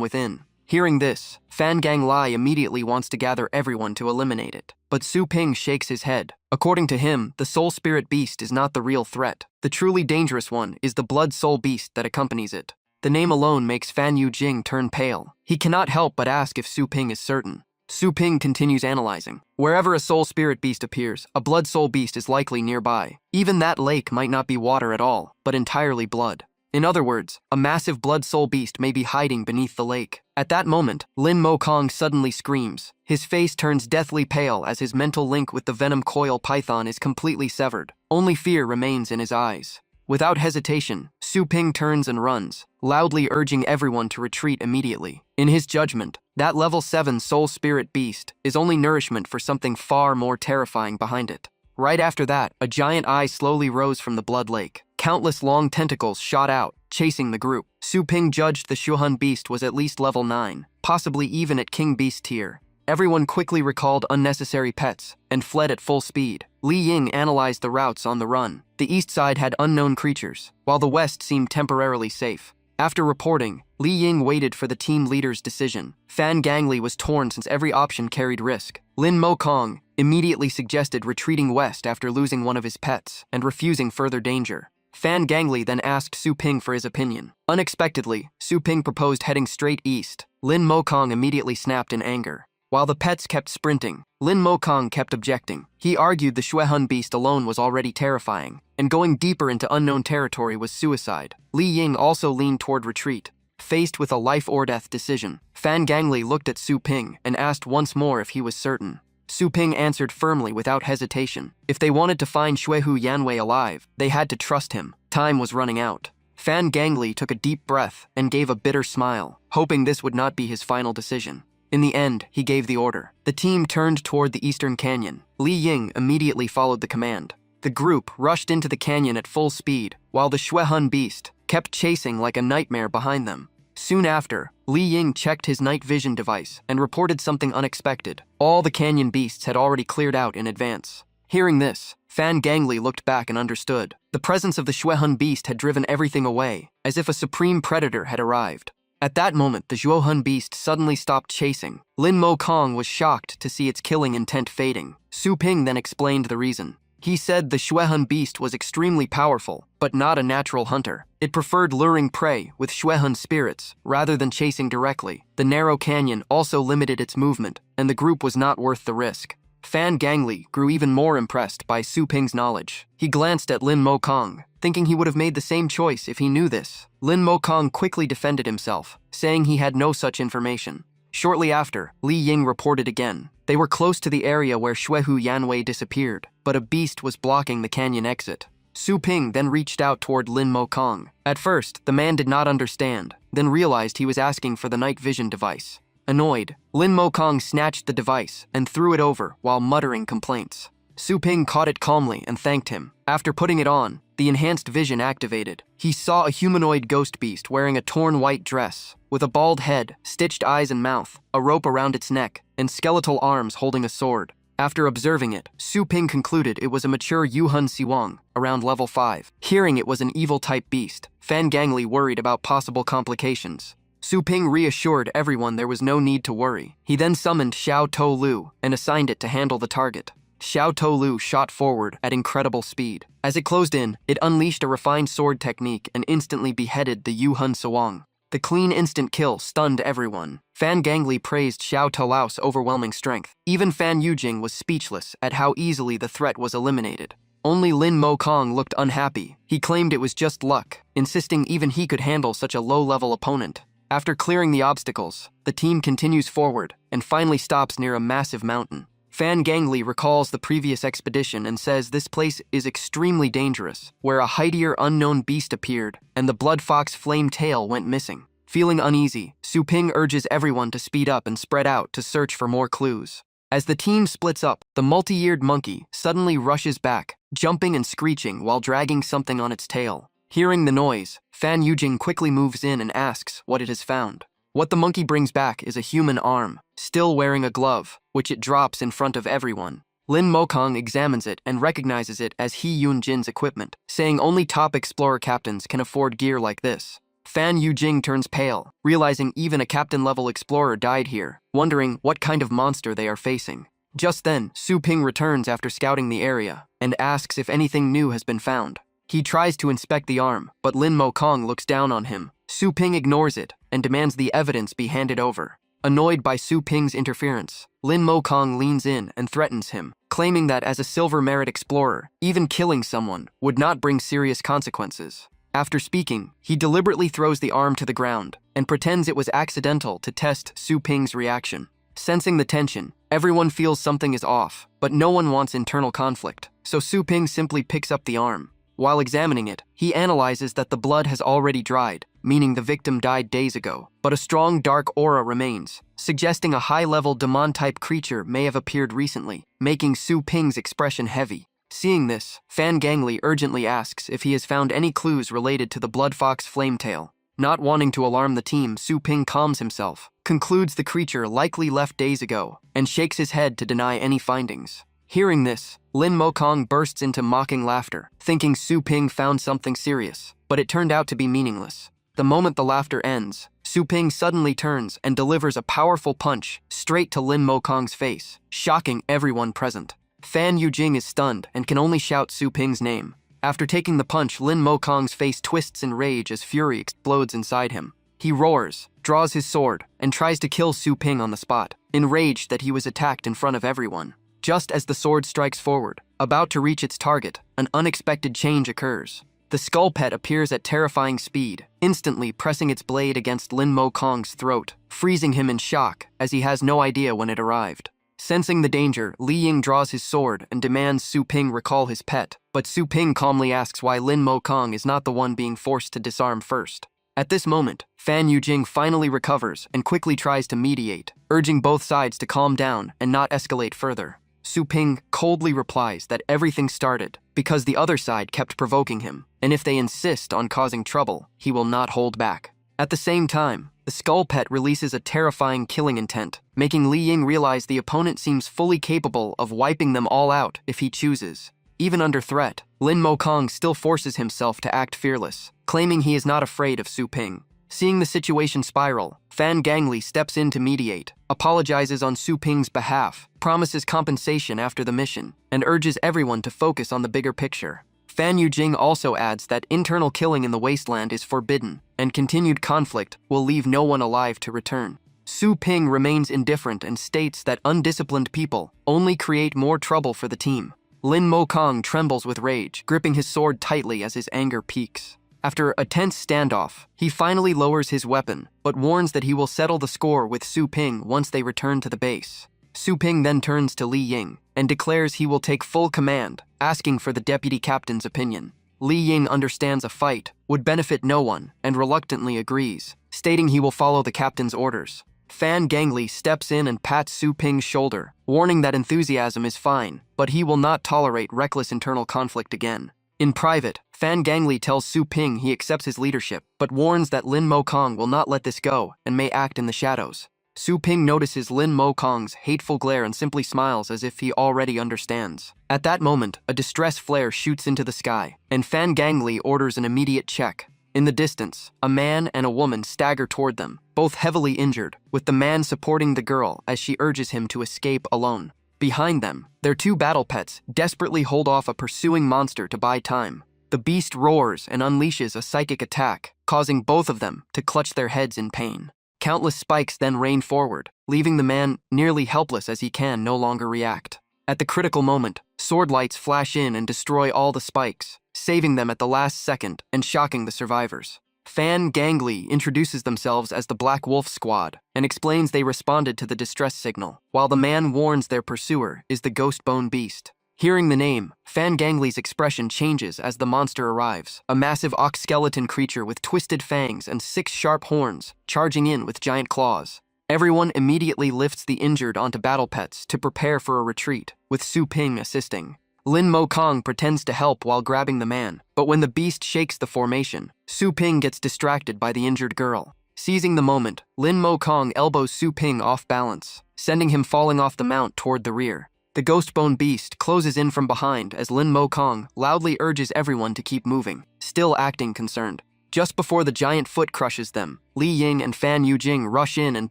within. Hearing this, Fan Gang Lai immediately wants to gather everyone to eliminate it. But Su Ping shakes his head. According to him, the soul spirit beast is not the real threat. The truly dangerous one is the blood soul beast that accompanies it. The name alone makes Fan Yujing turn pale. He cannot help but ask if Su Ping is certain. Su Ping continues analyzing. Wherever a soul spirit beast appears, a blood soul beast is likely nearby. Even that lake might not be water at all, but entirely blood. In other words, a massive blood soul beast may be hiding beneath the lake. At that moment, Lin Mokong suddenly screams. His face turns deathly pale as his mental link with the venom coil python is completely severed. Only fear remains in his eyes. Without hesitation, Su Ping turns and runs, loudly urging everyone to retreat immediately. In his judgment, that level 7 soul spirit beast is only nourishment for something far more terrifying behind it. Right after that, a giant eye slowly rose from the blood lake. Countless long tentacles shot out, chasing the group. Su Ping judged the Shuhan beast was at least level 9, possibly even at King Beast tier. Everyone quickly recalled unnecessary pets and fled at full speed. Li Ying analyzed the routes on the run. The east side had unknown creatures, while the west seemed temporarily safe. After reporting, Li Ying waited for the team leader's decision. Fan Gang Li was torn since every option carried risk. Lin Mokong immediately suggested retreating west after losing one of his pets and refusing further danger. Fan Gang Li then asked Su Ping for his opinion. Unexpectedly, Su Ping proposed heading straight east. Lin Mokong immediately snapped in anger. While the pets kept sprinting, Lin Mokong kept objecting. He argued the Shuehun beast alone was already terrifying, and going deeper into unknown territory was suicide. Li Ying also leaned toward retreat. Faced with a life-or-death decision, Fan Gang Li looked at Su Ping and asked once more if he was certain. Su Ping answered firmly without hesitation. If they wanted to find Shuehu Yanwei alive, they had to trust him. Time was running out. Fan Gangli took a deep breath and gave a bitter smile, hoping this would not be his final decision. In the end, he gave the order. The team turned toward the eastern canyon. Li Ying immediately followed the command. The group rushed into the canyon at full speed, while the Shuehun beast kept chasing like a nightmare behind them. Soon after, Li Ying checked his night vision device and reported something unexpected. All the canyon beasts had already cleared out in advance. Hearing this, Fan Gangli looked back and understood. The presence of the Shuehun beast had driven everything away, as if a supreme predator had arrived. At that moment, the Shuehun beast suddenly stopped chasing. Lin Mo Kong was shocked to see its killing intent fading. Su Ping then explained the reason. He said the Shuehun beast was extremely powerful, but not a natural hunter. It preferred luring prey with Shuehun spirits rather than chasing directly. The narrow canyon also limited its movement, and the group was not worth the risk. Fan Gangli grew even more impressed by Su Ping's knowledge. He glanced at Lin Mo Kong, thinking he would have made the same choice if he knew this. Lin Mo Kong quickly defended himself, saying he had no such information. Shortly after, Li Ying reported again. They were close to the area where Shuehu Yanwei disappeared, but a beast was blocking the canyon exit. Su Ping then reached out toward Lin Mo Kong. At first, the man did not understand, then realized he was asking for the night vision device. Annoyed, Lin Mo Kong snatched the device and threw it over while muttering complaints. Su Ping caught it calmly and thanked him. After putting it on, the enhanced vision activated. He saw a humanoid ghost beast wearing a torn white dress, with a bald head, stitched eyes and mouth, a rope around its neck, and skeletal arms holding a sword. After observing it, Su Ping concluded it was a mature Yuhun Siwang, around level 5. Hearing it was an evil-type beast, Fan Gangli worried about possible complications. Su Ping reassured everyone there was no need to worry. He then summoned Xiao To Lu and assigned it to handle the target. Xiao To Lu shot forward at incredible speed. As it closed in, it unleashed a refined sword technique and instantly beheaded the Yuhun Siwang. The clean instant kill stunned everyone. Fan Gangli praised Xiao To Lu's overwhelming strength. Even Fan Yujing was speechless at how easily the threat was eliminated. Only Lin Mo Kong looked unhappy. He claimed it was just luck, insisting even he could handle such a low-level opponent. After clearing the obstacles, the team continues forward and finally stops near a massive mountain. Fan Gangli recalls the previous expedition and says this place is extremely dangerous, where a heightier unknown beast appeared and the blood fox flame tail went missing. Feeling uneasy, Su Ping urges everyone to speed up and spread out to search for more clues. As the team splits up, the multi-eared monkey suddenly rushes back, jumping and screeching while dragging something on its tail. Hearing the noise, Fan Yujing quickly moves in and asks what it has found. What the monkey brings back is a human arm, still wearing a glove, which it drops in front of everyone. Lin Mo Kong examines it and recognizes it as He Yun Jin's equipment, saying only top explorer captains can afford gear like this. Fan Yujing turns pale, realizing even a captain-level explorer died here, wondering what kind of monster they are facing. Just then, Su Ping returns after scouting the area and asks if anything new has been found. He tries to inspect the arm, but Lin Mo Kong looks down on him. Su Ping ignores it and demands the evidence be handed over. Annoyed by Su Ping's interference, Lin Mo Kong leans in and threatens him, claiming that as a silver merit explorer, even killing someone would not bring serious consequences. After speaking, he deliberately throws the arm to the ground and pretends it was accidental to test Su Ping's reaction. Sensing the tension, everyone feels something is off, but no one wants internal conflict, so Su Ping simply picks up the arm. While examining it, he analyzes that the blood has already dried, meaning the victim died days ago, but a strong dark aura remains, suggesting a high-level demon-type creature may have appeared recently, making Su Ping's expression heavy. Seeing this, Fan Gangli urgently asks if he has found any clues related to the blood fox flametail. Not wanting to alarm the team, Su Ping calms himself, concludes the creature likely left days ago, and shakes his head to deny any findings. Hearing this, Lin Mo Kong bursts into mocking laughter, thinking Su Ping found something serious, but it turned out to be meaningless. The moment the laughter ends, Su Ping suddenly turns and delivers a powerful punch straight to Lin Mo Kong's face, shocking everyone present. Fan Yujing is stunned and can only shout Su Ping's name. After taking the punch, Lin Mo Kong's face twists in rage as fury explodes inside him. He roars, draws his sword, and tries to kill Su Ping on the spot, enraged that he was attacked in front of everyone. Just as the sword strikes forward, about to reach its target, an unexpected change occurs. The skull pet appears at terrifying speed, instantly pressing its blade against Lin Mo Kong's throat, freezing him in shock as he has no idea when it arrived. Sensing the danger, Li Ying draws his sword and demands Su Ping recall his pet, but Su Ping calmly asks why Lin Mo Kong is not the one being forced to disarm first. At this moment, Fan Yujing finally recovers and quickly tries to mediate, urging both sides to calm down and not escalate further. Su Ping coldly replies that everything started because the other side kept provoking him, and if they insist on causing trouble, he will not hold back. At the same time, the Skull Pet releases a terrifying killing intent, making Li Ying realize the opponent seems fully capable of wiping them all out if he chooses. Even under threat, Lin Mo Kong still forces himself to act fearless, claiming he is not afraid of Su Ping. Seeing the situation spiral, Fan Gangli steps in to mediate, apologizes on Su Ping's behalf, promises compensation after the mission, and urges everyone to focus on the bigger picture. Fan Yujing also adds that internal killing in the wasteland is forbidden, and continued conflict will leave no one alive to return. Su Ping remains indifferent and states that undisciplined people only create more trouble for the team. Lin Mo Kong trembles with rage, gripping his sword tightly as his anger peaks. After a tense standoff, he finally lowers his weapon, but warns that he will settle the score with Su Ping once they return to the base. Su Ping then turns to Li Ying and declares he will take full command, asking for the deputy captain's opinion. Li Ying understands a fight would benefit no one and reluctantly agrees, stating he will follow the captain's orders. Fan Gangli steps in and pats Su Ping's shoulder, warning that enthusiasm is fine, but he will not tolerate reckless internal conflict again. In private, Fan Gangli tells Su Ping he accepts his leadership, but warns that Lin Mo Kong will not let this go and may act in the shadows. Su Ping notices Lin Mo Kong's hateful glare and simply smiles as if he already understands. At that moment, a distress flare shoots into the sky, and Fan Gangli orders an immediate check. In the distance, a man and a woman stagger toward them, both heavily injured, with the man supporting the girl as she urges him to escape alone. Behind them, their two battle pets desperately hold off a pursuing monster to buy time. The beast roars and unleashes a psychic attack, causing both of them to clutch their heads in pain. Countless spikes then rain forward, leaving the man nearly helpless as he can no longer react. At the critical moment, sword lights flash in and destroy all the spikes, saving them at the last second and shocking the survivors. Fan Gangli introduces themselves as the Black Wolf Squad and explains they responded to the distress signal, while the man warns their pursuer is the Ghostbone Beast. Hearing the name, Fan Gangli's expression changes as the monster arrives, a massive ox-skeleton creature with twisted fangs and 6 sharp horns, charging in with giant claws. Everyone immediately lifts the injured onto battle pets to prepare for a retreat, with Su Ping assisting. Lin Mo Kong pretends to help while grabbing the man, but when the beast shakes the formation, Su Ping gets distracted by the injured girl. Seizing the moment, Lin Mo Kong elbows Su Ping off balance, sending him falling off the mount toward the rear. The Ghostbone Beast closes in from behind as Lin Mo Kong loudly urges everyone to keep moving, still acting concerned. Just before the giant foot crushes them, Li Ying and Fan Yujing rush in and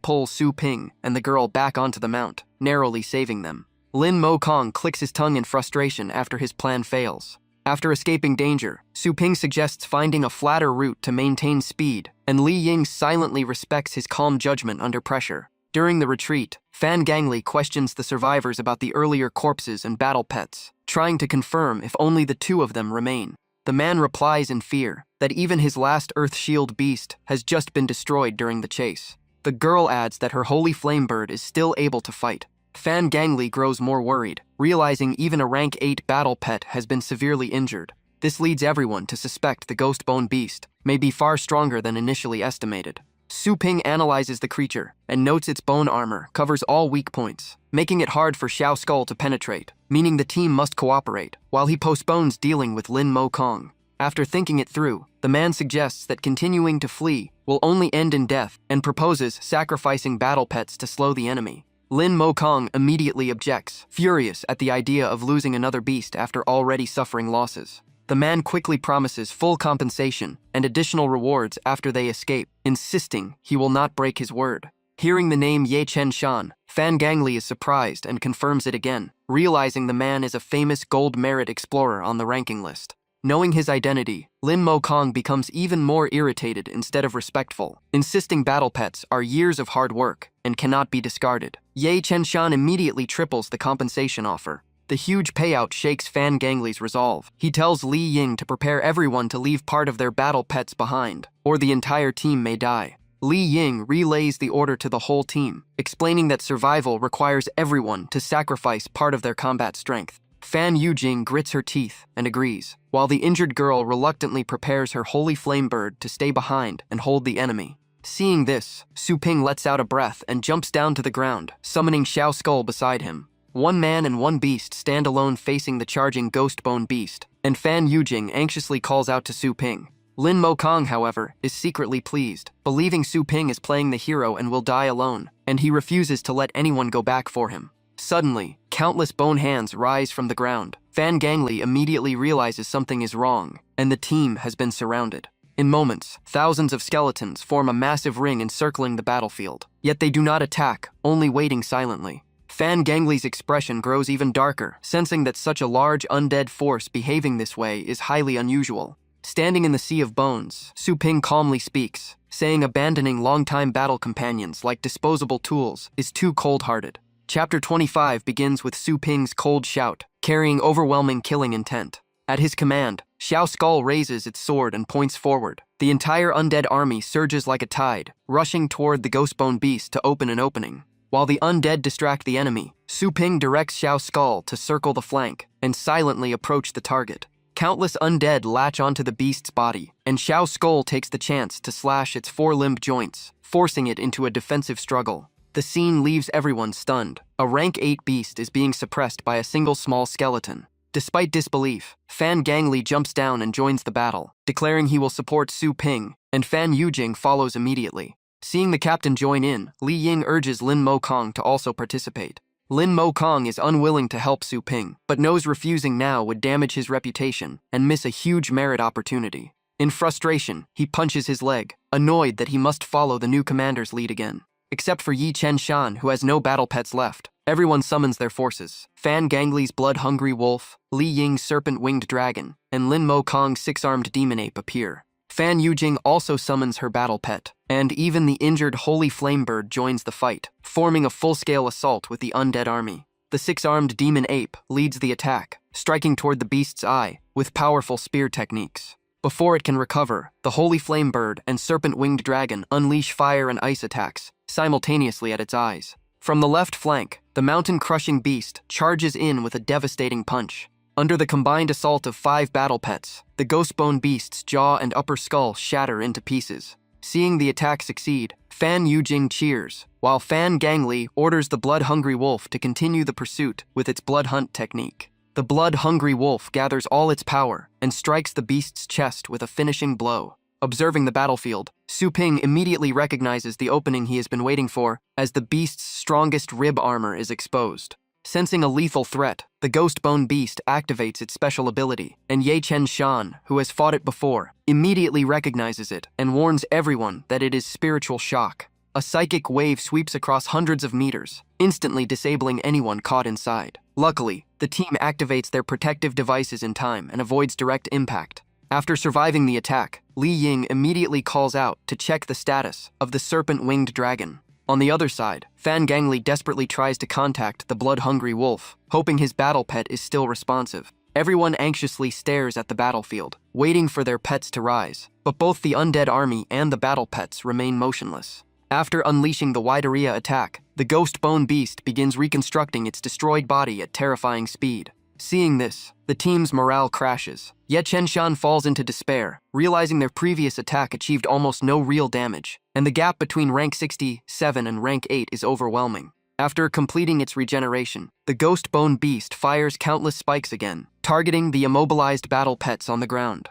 pull Su Ping and the girl back onto the mount, narrowly saving them. Lin Mo Kong clicks his tongue in frustration after his plan fails. After escaping danger, Su Ping suggests finding a flatter route to maintain speed, and Li Ying silently respects his calm judgment under pressure. During the retreat, Fan Gangli questions the survivors about the earlier corpses and battle pets, trying to confirm if only the 2 of them remain. The man replies in fear that even his last Earth Shield beast has just been destroyed during the chase. The girl adds that her holy flame bird is still able to fight. Fan Gangli grows more worried, realizing even a rank 8 battle pet has been severely injured. This leads everyone to suspect the Ghostbone Beast may be far stronger than initially estimated. Su Ping analyzes the creature and notes its bone armor covers all weak points, making it hard for Xiao Skull to penetrate, meaning the team must cooperate, while he postpones dealing with Lin Mo Kong. After thinking it through, the man suggests that continuing to flee will only end in death and proposes sacrificing battle pets to slow the enemy. Lin Mo Kong immediately objects, furious at the idea of losing another beast after already suffering losses. The man quickly promises full compensation and additional rewards after they escape, insisting he will not break his word. Hearing the name Ye Chen Shan, Fan Gangli is surprised and confirms it again, realizing the man is a famous gold merit explorer on the ranking list. Knowing his identity, Lin Mo Kong becomes even more irritated instead of respectful, insisting battle pets are years of hard work and cannot be discarded. Ye Chen Shan immediately triples the compensation offer. The huge payout shakes Fan Gangli's resolve. He tells Li Ying to prepare everyone to leave part of their battle pets behind, or the entire team may die. Li Ying relays the order to the whole team, explaining that survival requires everyone to sacrifice part of their combat strength. Fan Yujing grits her teeth and agrees, while the injured girl reluctantly prepares her holy flame bird to stay behind and hold the enemy. Seeing this, Su Ping lets out a breath and jumps down to the ground, summoning Xiao Skull beside him. One man and one beast stand alone facing the charging Ghostbone beast, and Fan Yujing anxiously calls out to Su Ping. Lin Mokong, however, is secretly pleased, believing Su Ping is playing the hero and will die alone, and he refuses to let anyone go back for him. Suddenly, countless bone hands rise from the ground. Fan Gangli immediately realizes something is wrong, and the team has been surrounded. In moments, thousands of skeletons form a massive ring encircling the battlefield. Yet they do not attack, only waiting silently. Fan Gangli's expression grows even darker, sensing that such a large undead force behaving this way is highly unusual. Standing in the sea of bones, Su Ping calmly speaks, saying abandoning longtime battle companions like disposable tools is too cold-hearted. Chapter 25 begins with Su Ping's cold shout, carrying overwhelming killing intent. At his command, Xiao Skull raises its sword and points forward. The entire undead army surges like a tide, rushing toward the Ghostbone beast to open an opening. While the undead distract the enemy, Su Ping directs Xiao Skull to circle the flank and silently approach the target. Countless undead latch onto the beast's body, and Xiao Skull takes the chance to slash its four-limbed joints, forcing it into a defensive struggle. The scene leaves everyone stunned. A rank 8 beast is being suppressed by a single small skeleton. Despite disbelief, Fan Gangli jumps down and joins the battle, declaring he will support Su Ping, and Fan Yujing follows immediately. Seeing the captain join in, Li Ying urges Lin Mokong to also participate. Lin Mokong is unwilling to help Su Ping, but knows refusing now would damage his reputation and miss a huge merit opportunity. In frustration, he punches his leg, annoyed that he must follow the new commander's lead again. Except for Yi Chen Shan, who has no battle pets left, everyone summons their forces. Fan Gangli's blood-hungry wolf, Li Ying's serpent-winged dragon, and Lin Mokong's six-armed demon ape appear. Fan Yujing also summons her battle pet, and even the injured Holy Flame Bird joins the fight, forming a full-scale assault with the undead army. The six-armed demon ape leads the attack, striking toward the beast's eye with powerful spear techniques. Before it can recover, the Holy Flame Bird and serpent-winged dragon unleash fire and ice attacks, simultaneously at its eyes. From the left flank, the mountain-crushing beast charges in with a devastating punch. Under the combined assault of 5 battle pets, the Ghostbone beast's jaw and upper skull shatter into pieces. Seeing the attack succeed, Fan Yujing cheers, while Fan Gangli orders the blood-hungry wolf to continue the pursuit with its blood hunt technique. The blood-hungry wolf gathers all its power and strikes the beast's chest with a finishing blow. Observing the battlefield, Su Ping immediately recognizes the opening he has been waiting for, as the beast's strongest rib armor is exposed. Sensing a lethal threat, the Ghostbone beast activates its special ability, and Yi Chen Shan, who has fought it before, immediately recognizes it and warns everyone that it is spiritual shock. A psychic wave sweeps across hundreds of meters, instantly disabling anyone caught inside. Luckily, the team activates their protective devices in time and avoids direct impact. After surviving the attack, Li Ying immediately calls out to check the status of the serpent-winged dragon. On the other side, Fan Gangli desperately tries to contact the blood-hungry wolf, hoping his battle pet is still responsive. Everyone anxiously stares at the battlefield, waiting for their pets to rise, but both the undead army and the battle pets remain motionless. After unleashing the Wideria attack, the Ghostbone beast begins reconstructing its destroyed body at terrifying speed. Seeing this, the team's morale crashes. Yet Chen Shan falls into despair, realizing their previous attack achieved almost no real damage, and the gap between rank 67 and rank 8 is overwhelming. After completing its regeneration, the Ghostbone beast fires countless spikes again, targeting the immobilized battle pets on the ground.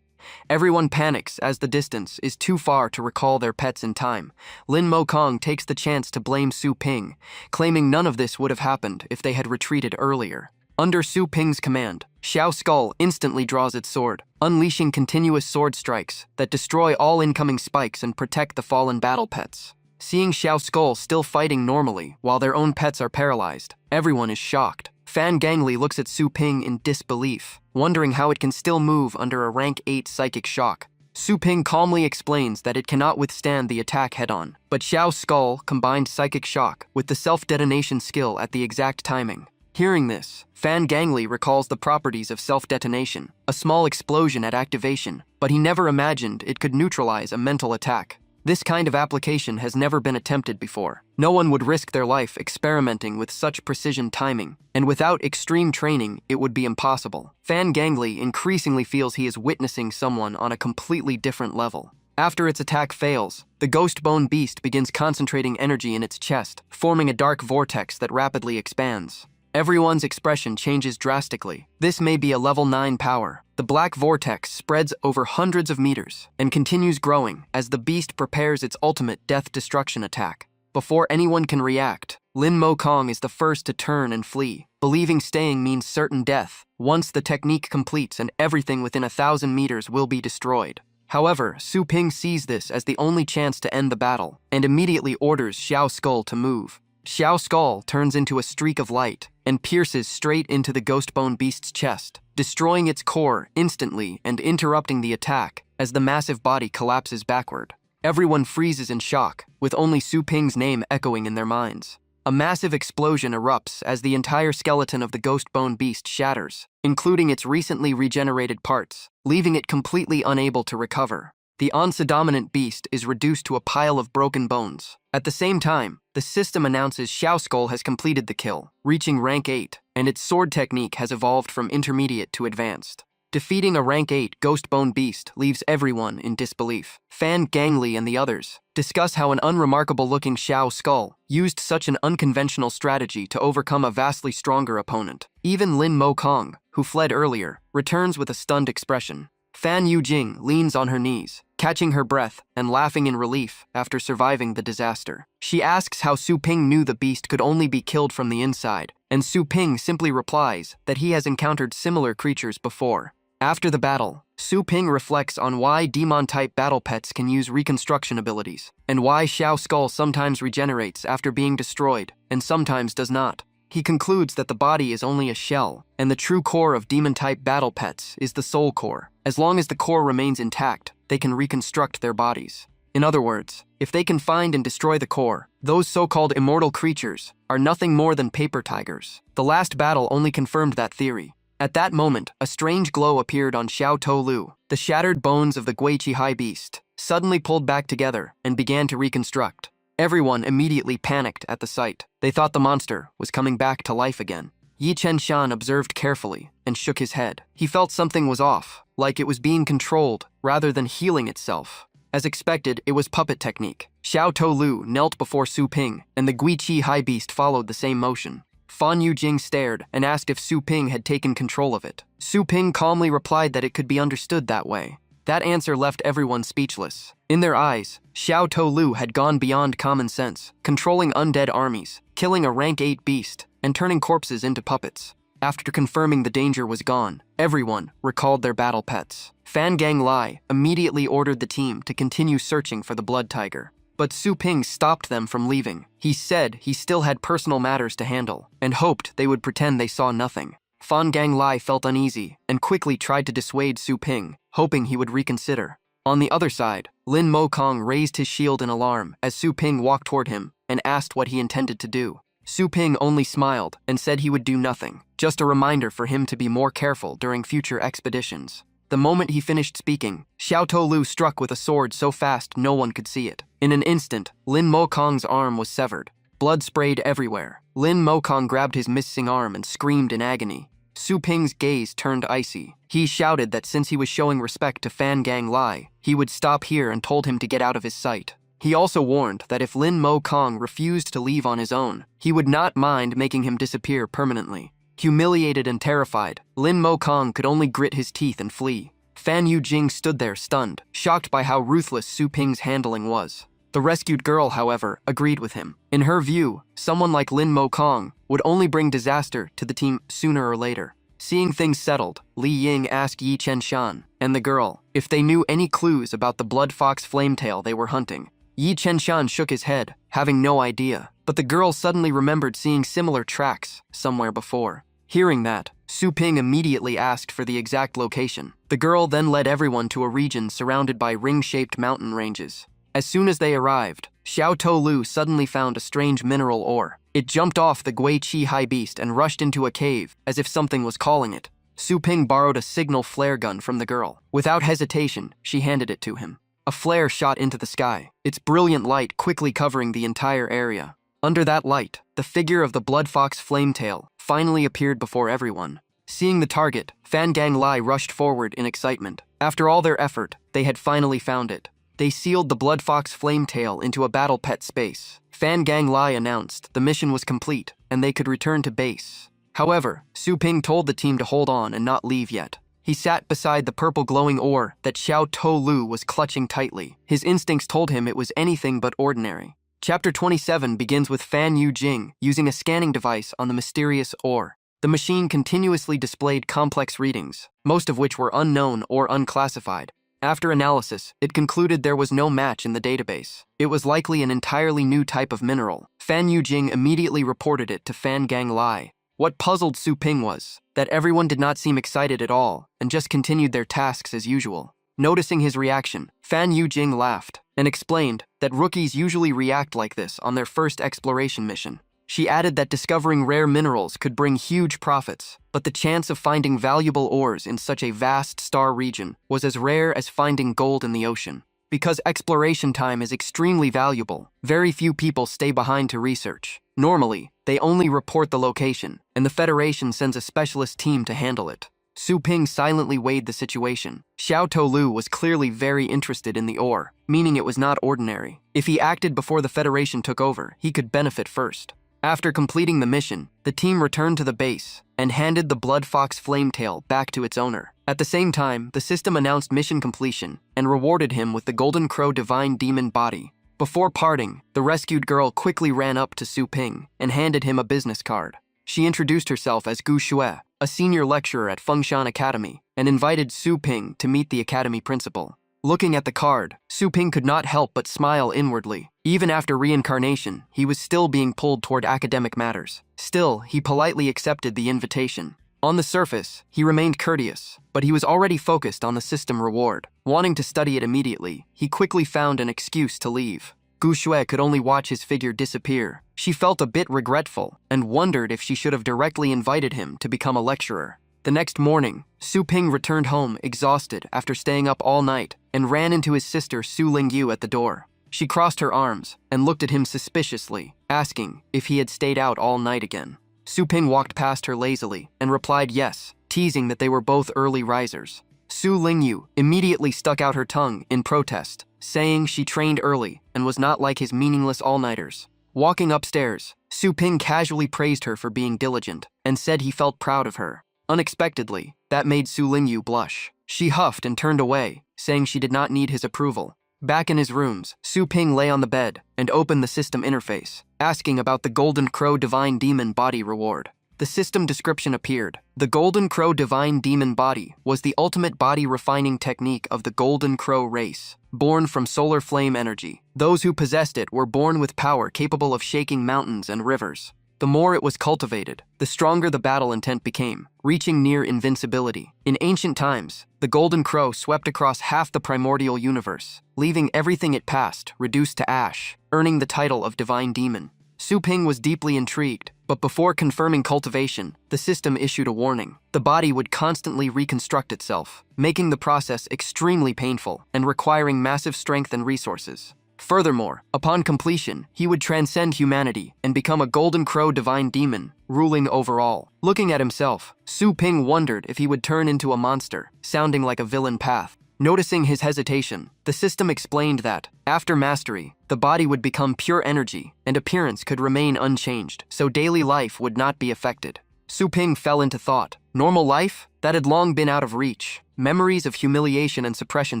Everyone panics as the distance is too far to recall their pets in time. Lin Mokong takes the chance to blame Su Ping, claiming none of this would have happened if they had retreated earlier. Under Su Ping's command, Xiao Skull instantly draws its sword, unleashing continuous sword strikes that destroy all incoming spikes and protect the fallen battle pets. Seeing Xiao Skull still fighting normally while their own pets are paralyzed, everyone is shocked. Fan Gangli looks at Su Ping in disbelief, wondering how it can still move under a rank 8 psychic shock. Su Ping calmly explains that it cannot withstand the attack head-on, but Xiao Skull combined psychic shock with the self-detonation skill at the exact timing. Hearing this, Fan Gangli recalls the properties of self-detonation, a small explosion at activation, but he never imagined it could neutralize a mental attack. This kind of application has never been attempted before. No one would risk their life experimenting with such precision timing, and without extreme training, it would be impossible. Fan Gangli increasingly feels he is witnessing someone on a completely different level. After its attack fails, the ghost bone beast begins concentrating energy in its chest, forming a dark vortex that rapidly expands. Everyone's expression changes drastically. This may be a level 9 power. The black vortex spreads over hundreds of meters and continues growing as the beast prepares its ultimate death-destruction attack. Before anyone can react, Lin Mo Kong is the first to turn and flee, believing staying means certain death. Once the technique completes and everything within 1,000 meters will be destroyed. However, Su Ping sees this as the only chance to end the battle and immediately orders Xiao Skull to move. Xiao Skull turns into a streak of light and pierces straight into the Ghostbone Beast's chest, destroying its core instantly and interrupting the attack as the massive body collapses backward. Everyone freezes in shock, with only Su Ping's name echoing in their minds. A massive explosion erupts as the entire skeleton of the Ghostbone Beast shatters, including its recently regenerated parts, leaving it completely unable to recover. The Onsa-dominant beast is reduced to a pile of broken bones. At the same time, the system announces Xiao Skull has completed the kill, reaching rank 8, and its sword technique has evolved from intermediate to advanced. Defeating a rank 8 Ghostbone beast leaves everyone in disbelief. Fan Gangli and the others discuss how an unremarkable-looking Xiao Skull used such an unconventional strategy to overcome a vastly stronger opponent. Even Lin Mo Kong, who fled earlier, returns with a stunned expression. Fan Yujing leans on her knees, catching her breath and laughing in relief after surviving the disaster. She asks how Su Ping knew the beast could only be killed from the inside, and Su Ping simply replies that he has encountered similar creatures before. After the battle, Su Ping reflects on why demon-type battle pets can use reconstruction abilities, and why Xiao Skull sometimes regenerates after being destroyed, and sometimes does not. He concludes that the body is only a shell, and the true core of demon-type battle pets is the soul core. As long as the core remains intact, they can reconstruct their bodies. In other words, if they can find and destroy the core, those so-called immortal creatures are nothing more than paper tigers. The last battle only confirmed that theory. At that moment, a strange glow appeared on Xiao To Lu. The shattered bones of the Guiqi High Beast suddenly pulled back together and began to reconstruct. Everyone immediately panicked at the sight. They thought the monster was coming back to life again. Yi Chen-shan observed carefully and shook his head. He felt something was off, like it was being controlled rather than healing itself. As expected, it was puppet technique. Xiao To Lu knelt before Su Ping, and the Guiqi High Beast followed the same motion. Fan Yujing stared and asked if Su Ping had taken control of it. Su Ping calmly replied that it could be understood that way. That answer left everyone speechless. In their eyes, Xiao To Lu had gone beyond common sense, controlling undead armies, killing a rank 8 beast, and turning corpses into puppets. After confirming the danger was gone, everyone recalled their battle pets. Fan Gangli immediately ordered the team to continue searching for the blood tiger. But Su Ping stopped them from leaving. He said he still had personal matters to handle, and hoped they would pretend they saw nothing. Fan Gangli felt uneasy and quickly tried to dissuade Su Ping, hoping he would reconsider. On the other side, Lin Mo Kong raised his shield in alarm as Su Ping walked toward him and asked what he intended to do. Su Ping only smiled and said he would do nothing, just a reminder for him to be more careful during future expeditions. The moment he finished speaking, Xiao To Lu struck with a sword so fast no one could see it. In an instant, Lin Mo Kong's arm was severed. Blood sprayed everywhere. Lin Mo Kong grabbed his missing arm and screamed in agony. Su Ping's gaze turned icy. He shouted that since he was showing respect to Fan Gangli, he would stop here and told him to get out of his sight. He also warned that if Lin Mo Kong refused to leave on his own, he would not mind making him disappear permanently. Humiliated and terrified, Lin Mo Kong could only grit his teeth and flee. Fan Yujing stood there stunned, shocked by how ruthless Su Ping's handling was. The rescued girl, however, agreed with him. In her view, someone like Lin Mo Kong would only bring disaster to the team sooner or later. Seeing things settled, Li Ying asked Yi Chen-shan and the girl if they knew any clues about the blood fox flametail they were hunting. Yi Chen-shan shook his head, having no idea, but the girl suddenly remembered seeing similar tracks somewhere before. Hearing that, Su Ping immediately asked for the exact location. The girl then led everyone to a region surrounded by ring-shaped mountain ranges. As soon as they arrived, Xiao To Lu suddenly found a strange mineral ore. It jumped off the Guiqi High Beast and rushed into a cave, as if something was calling it. Su Ping borrowed a signal flare gun from the girl. Without hesitation, she handed it to him. a flare shot into the sky, its brilliant light quickly covering the entire area. Under that light, the figure of the Blood Fox Flametail finally appeared before everyone. Seeing the target, Fan Gang Lai rushed forward in excitement. After all their effort, they had finally found it. They sealed the Blood Fox Flametail into a battle pet space. Fan Gang Lai announced the mission was complete and they could return to base. However, Su Ping told the team to hold on and not leave yet. He sat beside the purple glowing ore that Xiao To Lu was clutching tightly. His instincts told him it was anything but ordinary. Chapter 27 begins with Fan Yu Jing using a scanning device on the mysterious ore. The machine continuously displayed complex readings, most of which were unknown or unclassified. After analysis, it concluded there was no match in the database. It was likely an entirely new type of mineral. Fan Yu Jing immediately reported it to Fan Gang Lai. What puzzled Su Ping was that everyone did not seem excited at all and just continued their tasks as usual. Noticing his reaction, Fan Yu Jing laughed and explained that rookies usually react like this on their first exploration mission. She added that discovering rare minerals could bring huge profits, but the chance of finding valuable ores in such a vast star region was as rare as finding gold in the ocean. Because exploration time is extremely valuable, very few people stay behind to research. Normally, they only report the location, and the Federation sends a specialist team to handle it. Su Ping silently weighed the situation. Xiao To Lu was clearly very interested in the ore, meaning it was not ordinary. If he acted before the Federation took over, he could benefit first. After completing the mission, the team returned to the base and handed the Blood Fox Flametail back to its owner. At the same time, the system announced mission completion and rewarded him with the Golden Crow Divine Demon Body. Before parting, the rescued girl quickly ran up to Su Ping and handed him a business card. She introduced herself as Gu Xue, a senior lecturer at Fengshan Academy, and invited Su Ping to meet the academy principal. Looking at the card, Su Ping could not help but smile inwardly. Even after reincarnation, he was still being pulled toward academic matters. Still, he politely accepted the invitation. On the surface, he remained courteous, but he was already focused on the system reward. Wanting to study it immediately, he quickly found an excuse to leave. Gu Xue could only watch his figure disappear. She felt a bit regretful and wondered if she should have directly invited him to become a lecturer. The next morning, Su Ping returned home exhausted after staying up all night and ran into his sister Su Lingyu at the door. She crossed her arms and looked at him suspiciously, asking if he had stayed out all night again. Su Ping walked past her lazily and replied yes, teasing that they were both early risers. Su Lingyu immediately stuck out her tongue in protest, saying she trained early and was not like his meaningless all-nighters. Walking upstairs, Su Ping casually praised her for being diligent and said he felt proud of her. Unexpectedly, that made Su Lingyu blush. She huffed and turned away, saying she did not need his approval. Back in his rooms, Su Ping lay on the bed and opened the system interface, asking about the Golden Crow Divine Demon Body reward. The system description appeared. The Golden Crow Divine Demon Body was the ultimate body refining technique of the Golden Crow race, born from solar flame energy. Those who possessed it were born with power capable of shaking mountains and rivers. The more it was cultivated, the stronger the battle intent became, reaching near invincibility. In ancient times, the Golden Crow swept across half the primordial universe, leaving everything it passed reduced to ash, earning the title of Divine Demon. Su Ping was deeply intrigued, but before confirming cultivation, the system issued a warning. The body would constantly reconstruct itself, making the process extremely painful and requiring massive strength and resources. Furthermore, upon completion, he would transcend humanity and become a Golden Crow Divine Demon, ruling over all. Looking at himself, Su Ping wondered if he would turn into a monster, sounding like a villain path. Noticing his hesitation, the system explained that, after mastery, the body would become pure energy and appearance could remain unchanged, so daily life would not be affected. Su Ping fell into thought. Normal life? That had long been out of reach. Memories of humiliation and suppression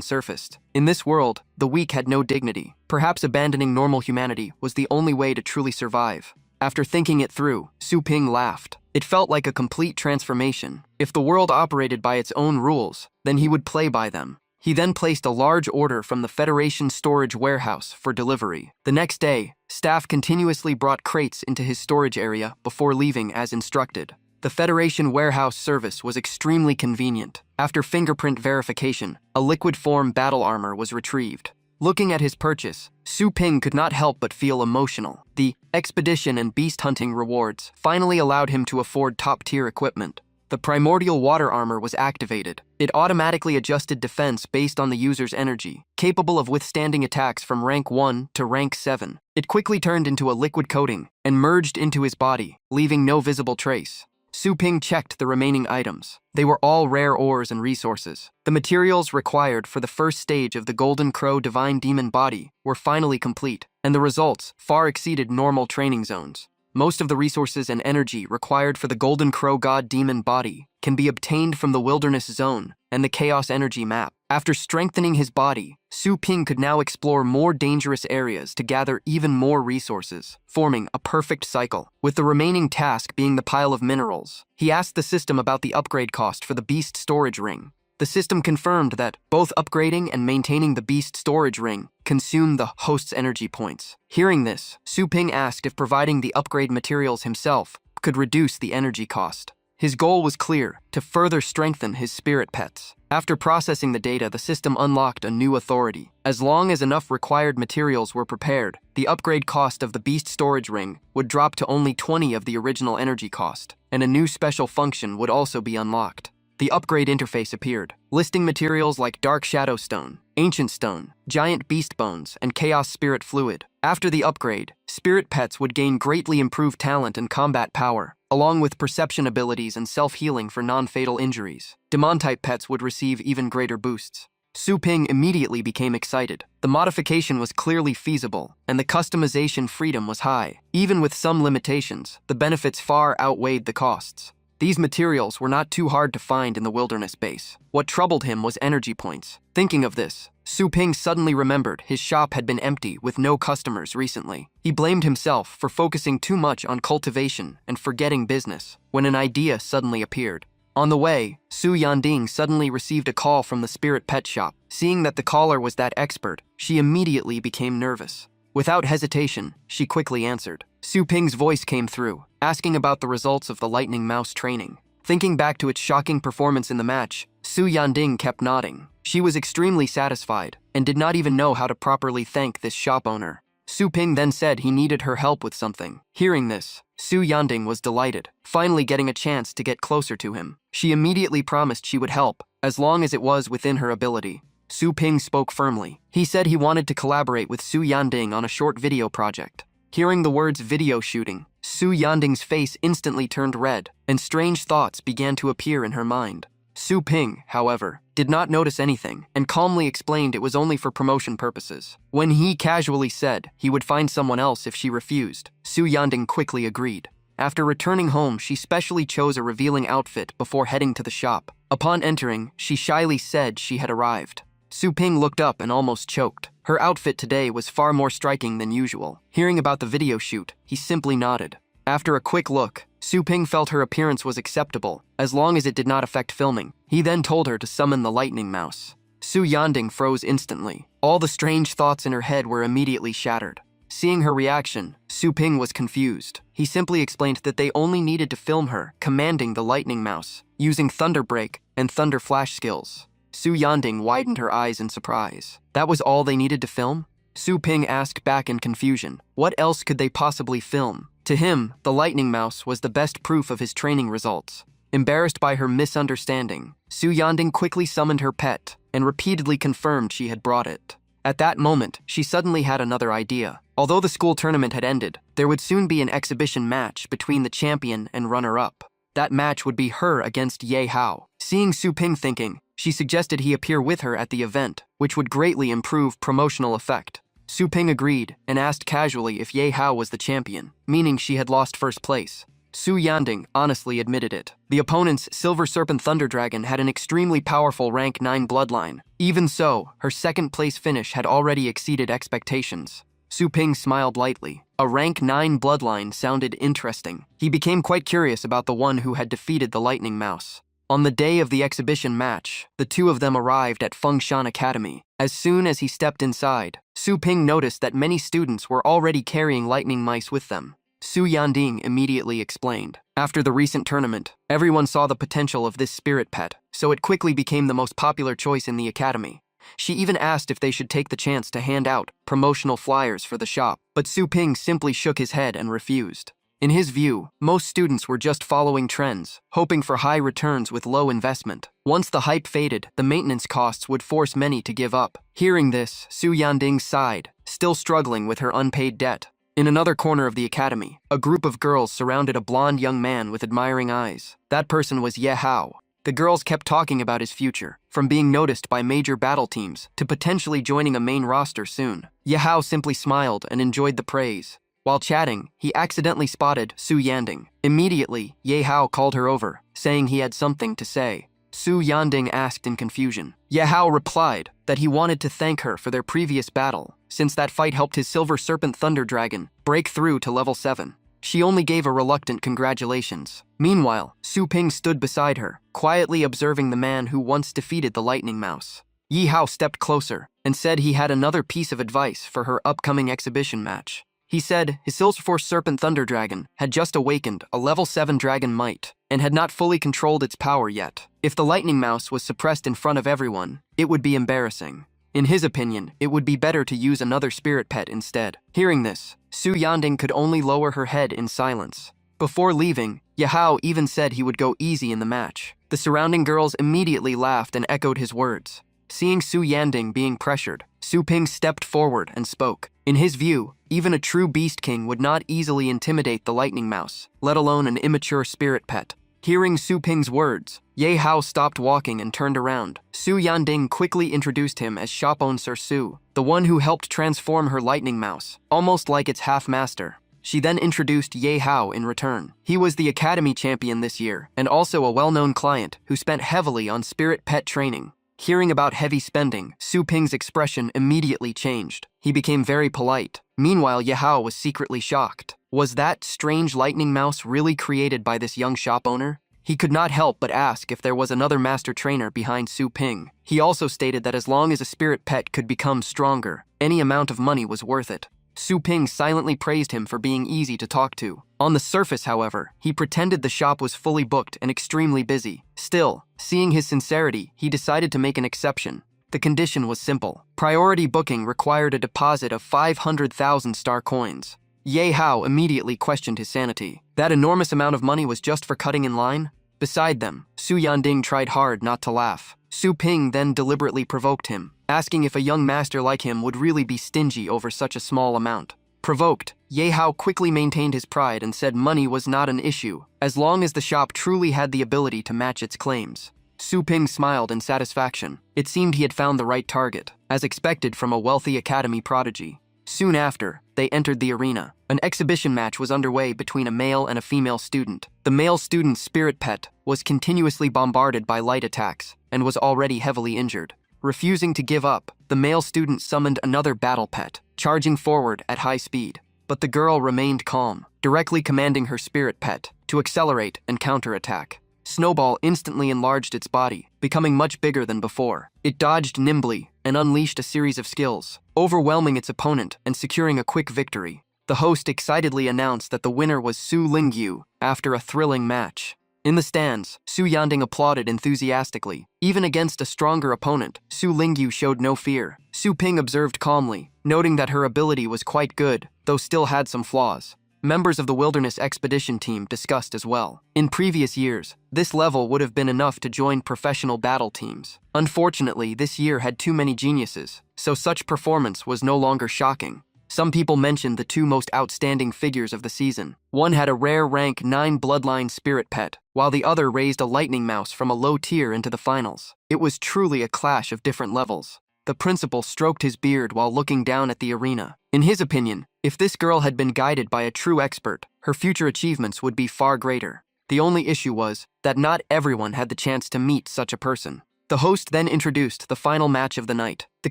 surfaced. In this world, the weak had no dignity. Perhaps abandoning normal humanity was the only way to truly survive. After thinking it through, Su Ping laughed. It felt like a complete transformation. If the world operated by its own rules, then he would play by them. He then placed a large order from the Federation storage warehouse for delivery. The next day, staff continuously brought crates into his storage area before leaving as instructed. The Federation warehouse service was extremely convenient. After fingerprint verification, a liquid form battle armor was retrieved. Looking at his purchase, Su Ping could not help but feel emotional. The expedition and beast hunting rewards finally allowed him to afford top-tier equipment. The primordial water armor was activated. It automatically adjusted defense based on the user's energy, capable of withstanding attacks from rank 1 to rank 7. It quickly turned into a liquid coating and merged into his body, leaving no visible trace. Su Ping checked the remaining items. They were all rare ores and resources. The materials required for the first stage of the Golden Crow Divine Demon Body were finally complete, and the results far exceeded normal training zones. Most of the resources and energy required for the Golden Crow God Demon Body can be obtained from the Wilderness Zone and the Chaos Energy Map. After strengthening his body, Su Ping could now explore more dangerous areas to gather even more resources, forming a perfect cycle. With the remaining task being the pile of minerals, he asked the system about the upgrade cost for the Beast Storage Ring. The system confirmed that both upgrading and maintaining the Beast Storage Ring consume the host's energy points. Hearing this, Su Ping asked if providing the upgrade materials himself could reduce the energy cost. His goal was clear: to further strengthen his spirit pets. After processing the data, the system unlocked a new authority. As long as enough required materials were prepared, the upgrade cost of the Beast Storage Ring would drop to only 20 of the original energy cost, and a new special function would also be unlocked. The upgrade interface appeared, listing materials like Dark Shadow Stone, Ancient Stone, Giant Beast Bones, and Chaos Spirit Fluid. After the upgrade, spirit pets would gain greatly improved talent and combat power, along with perception abilities and self-healing for non-fatal injuries. Demon-type pets would receive even greater boosts. Su Ping immediately became excited. The modification was clearly feasible, and the customization freedom was high. Even with some limitations, the benefits far outweighed the costs. These materials were not too hard to find in the wilderness base. What troubled him was energy points. Thinking of this, Su Ping suddenly remembered his shop had been empty with no customers recently. He blamed himself for focusing too much on cultivation and forgetting business, when an idea suddenly appeared. On the way, Su Yanding suddenly received a call from the spirit pet shop. Seeing that the caller was that expert, she immediately became nervous. Without hesitation, she quickly answered. Su Ping's voice came through, asking about the results of the Lightning Mouse training. Thinking back to its shocking performance in the match, Su Yanding kept nodding. She was extremely satisfied, and did not even know how to properly thank this shop owner. Su Ping then said he needed her help with something. Hearing this, Su Yanding was delighted, finally getting a chance to get closer to him. She immediately promised she would help, as long as it was within her ability. Su Ping spoke firmly. He said he wanted to collaborate with Su Yanding on a short video project. Hearing the words video shooting, Su Yanding's face instantly turned red, and strange thoughts began to appear in her mind. Su Ping, however, did not notice anything, and calmly explained it was only for promotion purposes. When he casually said he would find someone else if she refused, Su Yanding quickly agreed. After returning home, she specially chose a revealing outfit before heading to the shop. Upon entering, she shyly said she had arrived. Su Ping looked up and almost choked. Her outfit today was far more striking than usual. Hearing about the video shoot, he simply nodded. After a quick look, Su Ping felt her appearance was acceptable, as long as it did not affect filming. He then told her to summon the Lightning Mouse. Su Yanding froze instantly. All the strange thoughts in her head were immediately shattered. Seeing her reaction, Su Ping was confused. He simply explained that they only needed to film her commanding the Lightning Mouse, using Thunder Break and Thunder Flash skills. Su Yanding widened her eyes in surprise. That was all they needed to film? Su Ping asked back in confusion. What else could they possibly film? To him, the Lightning Mouse was the best proof of his training results. Embarrassed by her misunderstanding, Su Yanding quickly summoned her pet and repeatedly confirmed she had brought it. At that moment, she suddenly had another idea. Although the school tournament had ended, there would soon be an exhibition match between the champion and runner-up. That match would be her against Yahello. Seeing Su Ping thinking, she suggested he appear with her at the event, which would greatly improve promotional effect. Su Ping agreed and asked casually if Yahello was the champion, meaning she had lost first place. Su Yanding honestly admitted it. The opponent's Silver Serpent Thunder Dragon had an extremely powerful rank 9 bloodline. Even so, her second place finish had already exceeded expectations. Su Ping smiled lightly. A rank 9 bloodline sounded interesting. He became quite curious about the one who had defeated the Lightning Mouse. On the day of the exhibition match, the two of them arrived at Fengshan Academy. As soon as he stepped inside, Su Ping noticed that many students were already carrying lightning mice with them. Su Yanding immediately explained. After the recent tournament, everyone saw the potential of this spirit pet, so it quickly became the most popular choice in the academy. She even asked if they should take the chance to hand out promotional flyers for the shop, but Su Ping simply shook his head and refused. In his view, most students were just following trends, hoping for high returns with low investment. Once the hype faded, the maintenance costs would force many to give up. Hearing this, Su Yanding sighed, still struggling with her unpaid debt. In another corner of the academy, a group of girls surrounded a blonde young man with admiring eyes. That person was Yahello. The girls kept talking about his future, from being noticed by major battle teams to potentially joining a main roster soon. Yahello simply smiled and enjoyed the praise. While chatting, he accidentally spotted Su Yanding. Immediately, Yahello called her over, saying he had something to say. Su Yanding asked in confusion. Yahello replied that he wanted to thank her for their previous battle, since that fight helped his Silver Serpent Thunder Dragon break through to level 7. She only gave a reluctant congratulations. Meanwhile, Su Ping stood beside her, quietly observing the man who once defeated the Lightning Mouse. Yihao stepped closer and said he had another piece of advice for her upcoming exhibition match. He said his Silver Serpent Thunder Dragon had just awakened a level 7 dragon might and had not fully controlled its power yet. If the Lightning Mouse was suppressed in front of everyone, it would be embarrassing. In his opinion, it would be better to use another spirit pet instead. Hearing this, Su Yanding could only lower her head in silence. Before leaving, Yahello even said he would go easy in the match. The surrounding girls immediately laughed and echoed his words. Seeing Su Yanding being pressured, Su Ping stepped forward and spoke. In his view, even a true Beast King would not easily intimidate the Lightning Mouse, let alone an immature spirit pet. Hearing Su Ping's words, Yahello stopped walking and turned around. Su Yanding quickly introduced him as Shop-Owner Su, the one who helped transform her Lightning Mouse, almost like its half-master. She then introduced Yahello in return. He was the Academy champion this year, and also a well-known client who spent heavily on spirit pet training. Hearing about heavy spending, Su Ping's expression immediately changed. He became very polite. Meanwhile, Yahello was secretly shocked. Was that strange Lightning Mouse really created by this young shop owner? He could not help but ask if there was another master trainer behind Su Ping. He also stated that as long as a spirit pet could become stronger, any amount of money was worth it. Su Ping silently praised him for being easy to talk to. On the surface, however, he pretended the shop was fully booked and extremely busy. Still, seeing his sincerity, he decided to make an exception. The condition was simple. Priority booking required a deposit of 500,000 star coins. Yahello immediately questioned his sanity. That enormous amount of money was just for cutting in line? Beside them, Su Yanding tried hard not to laugh. Su Ping then deliberately provoked him, asking if a young master like him would really be stingy over such a small amount. Provoked, Yahello quickly maintained his pride and said money was not an issue, as long as the shop truly had the ability to match its claims. Su Ping smiled in satisfaction. It seemed he had found the right target, as expected from a wealthy academy prodigy. Soon after, they entered the arena. An exhibition match was underway between a male and a female student. The male student's spirit pet was continuously bombarded by light attacks and was already heavily injured. Refusing to give up, the male student summoned another battle pet, charging forward at high speed. But the girl remained calm, directly commanding her spirit pet to accelerate and counterattack. Snowball instantly enlarged its body, becoming much bigger than before. It dodged nimbly and unleashed a series of skills, overwhelming its opponent and securing a quick victory. The host excitedly announced that the winner was Su Lingyu after a thrilling match. In the stands, Su Yanding applauded enthusiastically. Even against a stronger opponent, Su Lingyu showed no fear. Su Ping observed calmly, noting that her ability was quite good, though still had some flaws. Members of the Wilderness Expedition team discussed as well. In previous years, this level would have been enough to join professional battle teams. Unfortunately, this year had too many geniuses, so such performance was no longer shocking. Some people mentioned the two most outstanding figures of the season. One had a rare rank 9 bloodline spirit pet, while the other raised a lightning mouse from a low tier into the finals. It was truly a clash of different levels. The principal stroked his beard while looking down at the arena. In his opinion, if this girl had been guided by a true expert, her future achievements would be far greater. The only issue was that not everyone had the chance to meet such a person. The host then introduced the final match of the night. The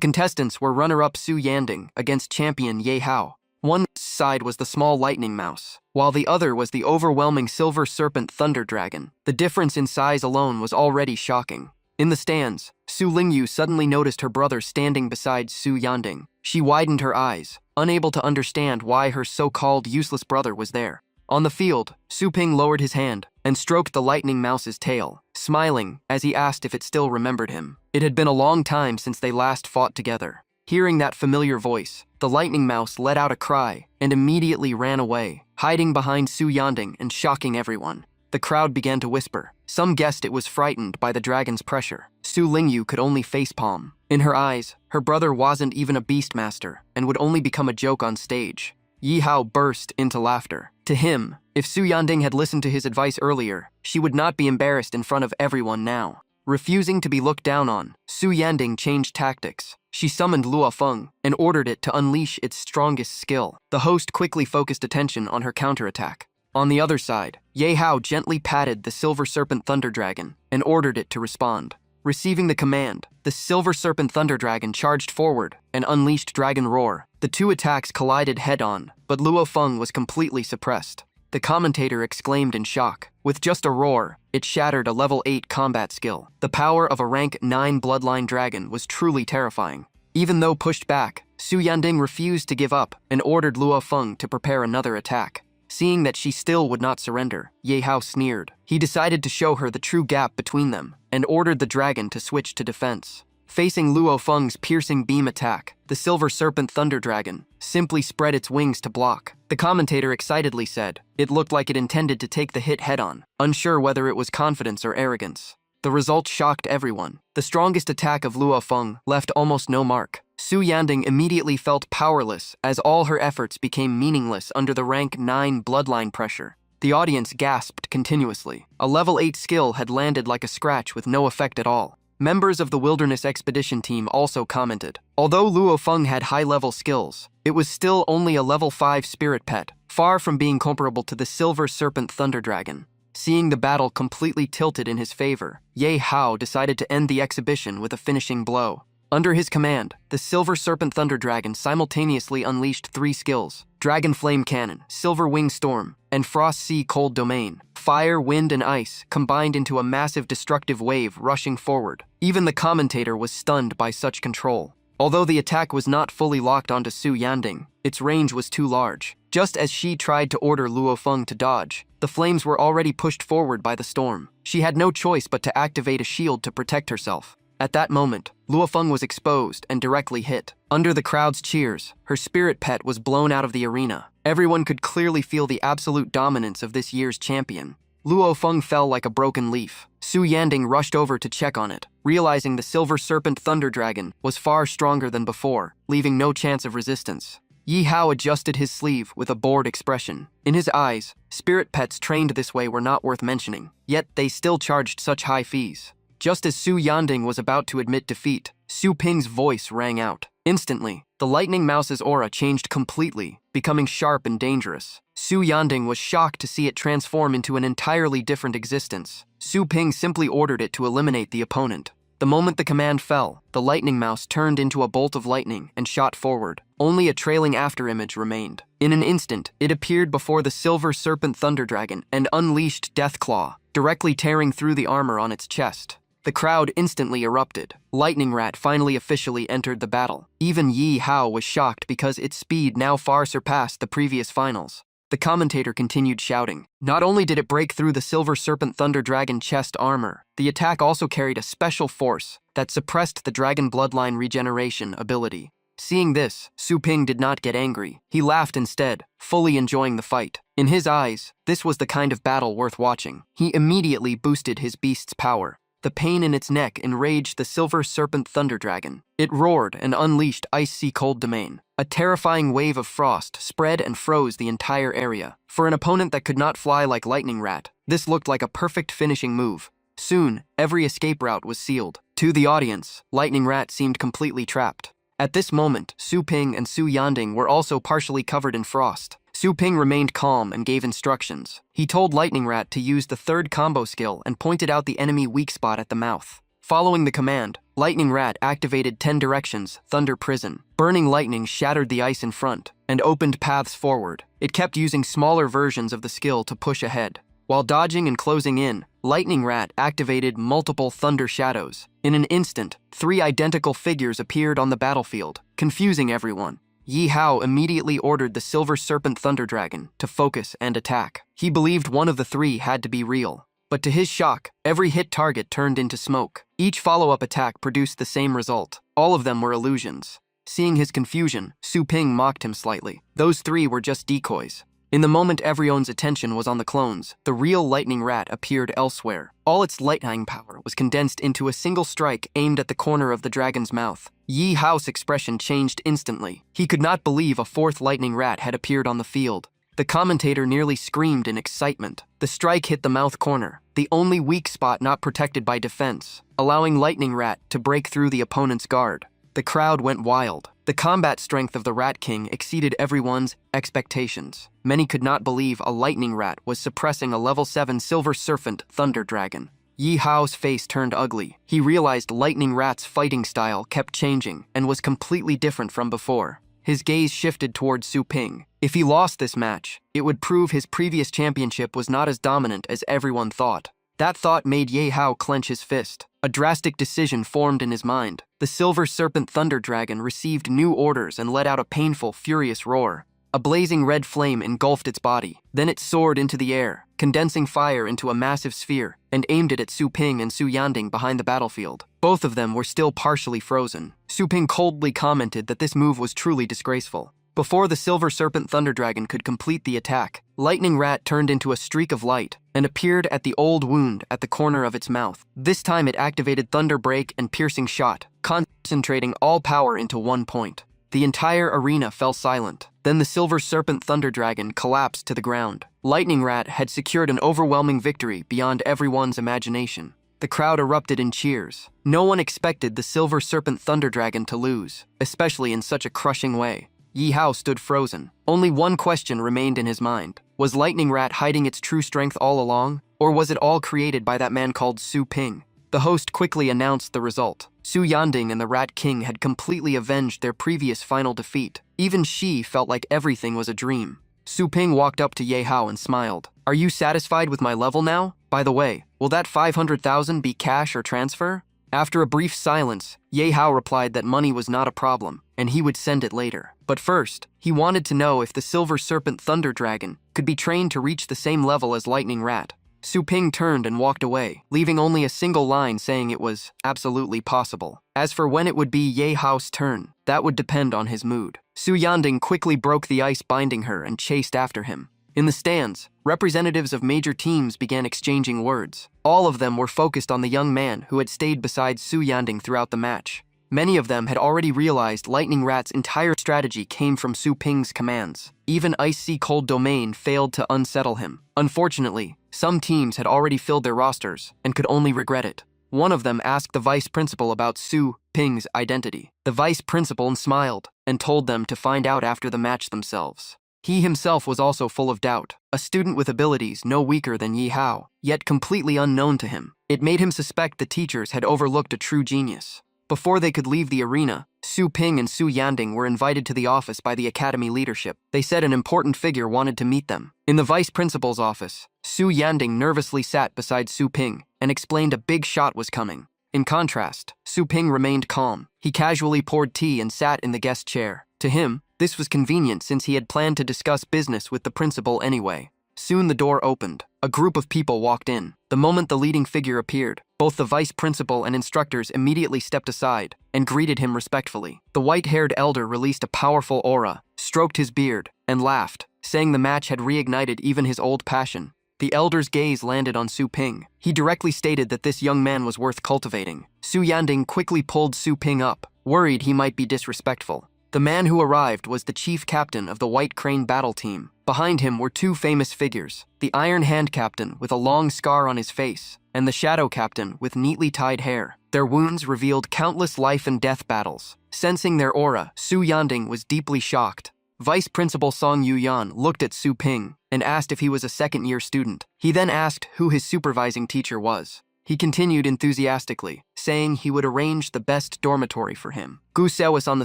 contestants were runner-up Su Yanding against champion Yahello. One side was the small lightning mouse, while the other was the overwhelming Silver Serpent Thunder Dragon. The difference in size alone was already shocking. In the stands, Su Lingyu suddenly noticed her brother standing beside Su Yanding. She widened her eyes, unable to understand why her so-called useless brother was there. On the field, Su Ping lowered his hand and stroked the lightning mouse's tail, smiling as he asked if it still remembered him. It had been a long time since they last fought together. Hearing that familiar voice, the lightning mouse let out a cry and immediately ran away, hiding behind Su Yanding and shocking everyone. The crowd began to whisper. Some guessed it was frightened by the dragon's pressure. Su Lingyu could only facepalm. In her eyes, her brother wasn't even a beastmaster and would only become a joke on stage. Yi Hao burst into laughter. To him, if Su Yanding had listened to his advice earlier, she would not be embarrassed in front of everyone now. Refusing to be looked down on, Su Yanding changed tactics. She summoned Luo Feng and ordered it to unleash its strongest skill. The host quickly focused attention on her counterattack. On the other side, Ye Hao gently patted the Silver Serpent Thunder Dragon and ordered it to respond. Receiving the command, the Silver Serpent Thunder Dragon charged forward and unleashed Dragon Roar. The two attacks collided head-on, but Luo Feng was completely suppressed. The commentator exclaimed in shock. With just a roar, it shattered a level 8 combat skill. The power of a rank 9 bloodline dragon was truly terrifying. Even though pushed back, Su Yanding refused to give up and ordered Luo Feng to prepare another attack. Seeing that she still would not surrender, Ye Hao sneered. He decided to show her the true gap between them and ordered the dragon to switch to defense. Facing Luo Feng's piercing beam attack, the Silver Serpent Thunder Dragon simply spread its wings to block. The commentator excitedly said, it looked like it intended to take the hit head-on, unsure whether it was confidence or arrogance. The result shocked everyone. The strongest attack of Luo Feng left almost no mark. Su Yanding immediately felt powerless as all her efforts became meaningless under the rank 9 bloodline pressure. The audience gasped continuously. A level 8 skill had landed like a scratch with no effect at all. Members of the Wilderness Expedition team also commented. Although Luo Feng had high-level skills, it was still only a level 5 spirit pet, far from being comparable to the Silver Serpent Thunder Dragon. Seeing the battle completely tilted in his favor, Ye Hao decided to end the exhibition with a finishing blow. Under his command, the Silver Serpent Thunder Dragon simultaneously unleashed 3 skills: Dragon Flame Cannon, Silver Wing Storm, and Frost Sea Cold Domain. Fire, wind, and ice combined into a massive destructive wave rushing forward. Even the commentator was stunned by such control. Although the attack was not fully locked onto Su Yanding, its range was too large. Just as she tried to order Luo Feng to dodge, the flames were already pushed forward by the storm. She had no choice but to activate a shield to protect herself. At that moment, Luo Feng was exposed and directly hit. Under the crowd's cheers, her spirit pet was blown out of the arena. Everyone could clearly feel the absolute dominance of this year's champion. Luo Feng fell like a broken leaf. Su Yanding rushed over to check on it, realizing the Silver Serpent Thunder Dragon was far stronger than before, leaving no chance of resistance. Yi Hao adjusted his sleeve with a bored expression. In his eyes, spirit pets trained this way were not worth mentioning, yet they still charged such high fees. Just as Su Yanding was about to admit defeat, Su Ping's voice rang out. Instantly, the lightning mouse's aura changed completely, becoming sharp and dangerous. Su Yanding was shocked to see it transform into an entirely different existence. Su Ping simply ordered it to eliminate the opponent. The moment the command fell, the lightning mouse turned into a bolt of lightning and shot forward. Only a trailing afterimage remained. In an instant, it appeared before the Silver Serpent Thunder Dragon and unleashed Deathclaw, directly tearing through the armor on its chest. The crowd instantly erupted. Lightning Rat finally officially entered the battle. Even Yi Hao was shocked because its speed now far surpassed the previous finals. The commentator continued shouting. Not only did it break through the Silver Serpent Thunder Dragon chest armor, the attack also carried a special force that suppressed the Dragon Bloodline regeneration ability. Seeing this, Su Ping did not get angry. He laughed instead, fully enjoying the fight. In his eyes, this was the kind of battle worth watching. He immediately boosted his beast's power. The pain in its neck enraged the Silver Serpent Thunder Dragon. It roared and unleashed Ice Sea Cold Domain. A terrifying wave of frost spread and froze the entire area. For an opponent that could not fly like Lightning Rat, this looked like a perfect finishing move. Soon, every escape route was sealed. To the audience, Lightning Rat seemed completely trapped. At this moment, Su Ping and Su Yanding were also partially covered in frost. Su Ping remained calm and gave instructions. He told Lightning Rat to use the third combo skill and pointed out the enemy weak spot at the mouth. Following the command, Lightning Rat activated 10 directions, Thunder Prison. Burning lightning shattered the ice in front and opened paths forward. It kept using smaller versions of the skill to push ahead. While dodging and closing in, Lightning Rat activated multiple Thunder Shadows. In an instant, 3 identical figures appeared on the battlefield, confusing everyone. Yi Hao immediately ordered the Silver Serpent Thunder Dragon to focus and attack. He believed one of the 3 had to be real. But to his shock, every hit target turned into smoke. Each follow-up attack produced the same result. All of them were illusions. Seeing his confusion, Su Ping mocked him slightly. Those three were just decoys. In the moment everyone's attention was on the clones, the real lightning rat appeared elsewhere. All its lightning power was condensed into a single strike aimed at the corner of the dragon's mouth. Yi Hao's expression changed instantly. He could not believe a fourth lightning rat had appeared on the field. The commentator nearly screamed in excitement. The strike hit the mouth corner, the only weak spot not protected by defense, allowing Lightning Rat to break through the opponent's guard. The crowd went wild. The combat strength of the Rat King exceeded everyone's expectations. Many could not believe a lightning rat was suppressing a level 7 silver serpent thunder dragon. Yi Hao's face turned ugly. He realized Lightning Rat's fighting style kept changing and was completely different from before. His gaze shifted towards Su Ping. If he lost this match, it would prove his previous championship was not as dominant as everyone thought. That thought made Ye Hao clench his fist. A drastic decision formed in his mind. The Silver Serpent Thunder Dragon received new orders and let out a painful, furious roar. A blazing red flame engulfed its body. Then it soared into the air, condensing fire into a massive sphere, and aimed it at Su Ping and Su Yanding behind the battlefield. Both of them were still partially frozen. Su Ping coldly commented that this move was truly disgraceful. Before the Silver Serpent Thunder Dragon could complete the attack, Lightning Rat turned into a streak of light and appeared at the old wound at the corner of its mouth. This time it activated Thunder Break and Piercing Shot, concentrating all power into one point. The entire arena fell silent. Then the Silver Serpent Thunder Dragon collapsed to the ground. Lightning Rat had secured an overwhelming victory beyond everyone's imagination. The crowd erupted in cheers. No one expected the Silver Serpent Thunder Dragon to lose, especially in such a crushing way. Yi Hao stood frozen. Only one question remained in his mind. Was Lightning Rat hiding its true strength all along, or was it all created by that man called Su Ping? The host quickly announced the result. Su Yanding and the Rat King had completely avenged their previous final defeat. Even she felt like everything was a dream. Su Ping walked up to Ye Hao and smiled. Are you satisfied with my level now? By the way, will that 500,000 be cash or transfer? After a brief silence, Ye Hao replied that money was not a problem, and he would send it later. But first, he wanted to know if the Silver Serpent Thunder Dragon could be trained to reach the same level as Lightning Rat. Su Ping turned and walked away, leaving only a single line saying it was absolutely possible. As for when it would be Ye Hao's turn, that would depend on his mood. Su Yanding quickly broke the ice binding her and chased after him. In the stands, representatives of major teams began exchanging words. All of them were focused on the young man who had stayed beside Su Yanding throughout the match. Many of them had already realized Lightning Rat's entire strategy came from Su Ping's commands. Even Ice Sea Cold Domain failed to unsettle him. Unfortunately, some teams had already filled their rosters and could only regret it. One of them asked the vice principal about Su Ping's identity. The vice principal smiled and told them to find out after the match themselves. He himself was also full of doubt, a student with abilities no weaker than Yi Hao, yet completely unknown to him. It made him suspect the teachers had overlooked a true genius. Before they could leave the arena, Su Ping and Su Yanding were invited to the office by the academy leadership. They said an important figure wanted to meet them. In the vice principal's office, Su Yanding nervously sat beside Su Ping and explained a big shot was coming. In contrast, Su Ping remained calm. He casually poured tea and sat in the guest chair. To him, this was convenient since he had planned to discuss business with the principal anyway. Soon the door opened. A group of people walked in. The moment the leading figure appeared, both the vice principal and instructors immediately stepped aside and greeted him respectfully. The white-haired elder released a powerful aura, stroked his beard, and laughed, saying the match had reignited even his old passion. The elder's gaze landed on Su Ping. He directly stated that this young man was worth cultivating. Su Yanding quickly pulled Su Ping up, worried he might be disrespectful. The man who arrived was the chief captain of the White Crane battle team. Behind him were two famous figures, the Iron Hand Captain with a long scar on his face, and the Shadow Captain with neatly tied hair. Their wounds revealed countless life and death battles. Sensing their aura, Su Yanding was deeply shocked. Vice Principal Song Yuyan looked at Su Ping and asked if he was a second-year student. He then asked who his supervising teacher was. He continued enthusiastically, saying he would arrange the best dormitory for him. Gu Sewis on the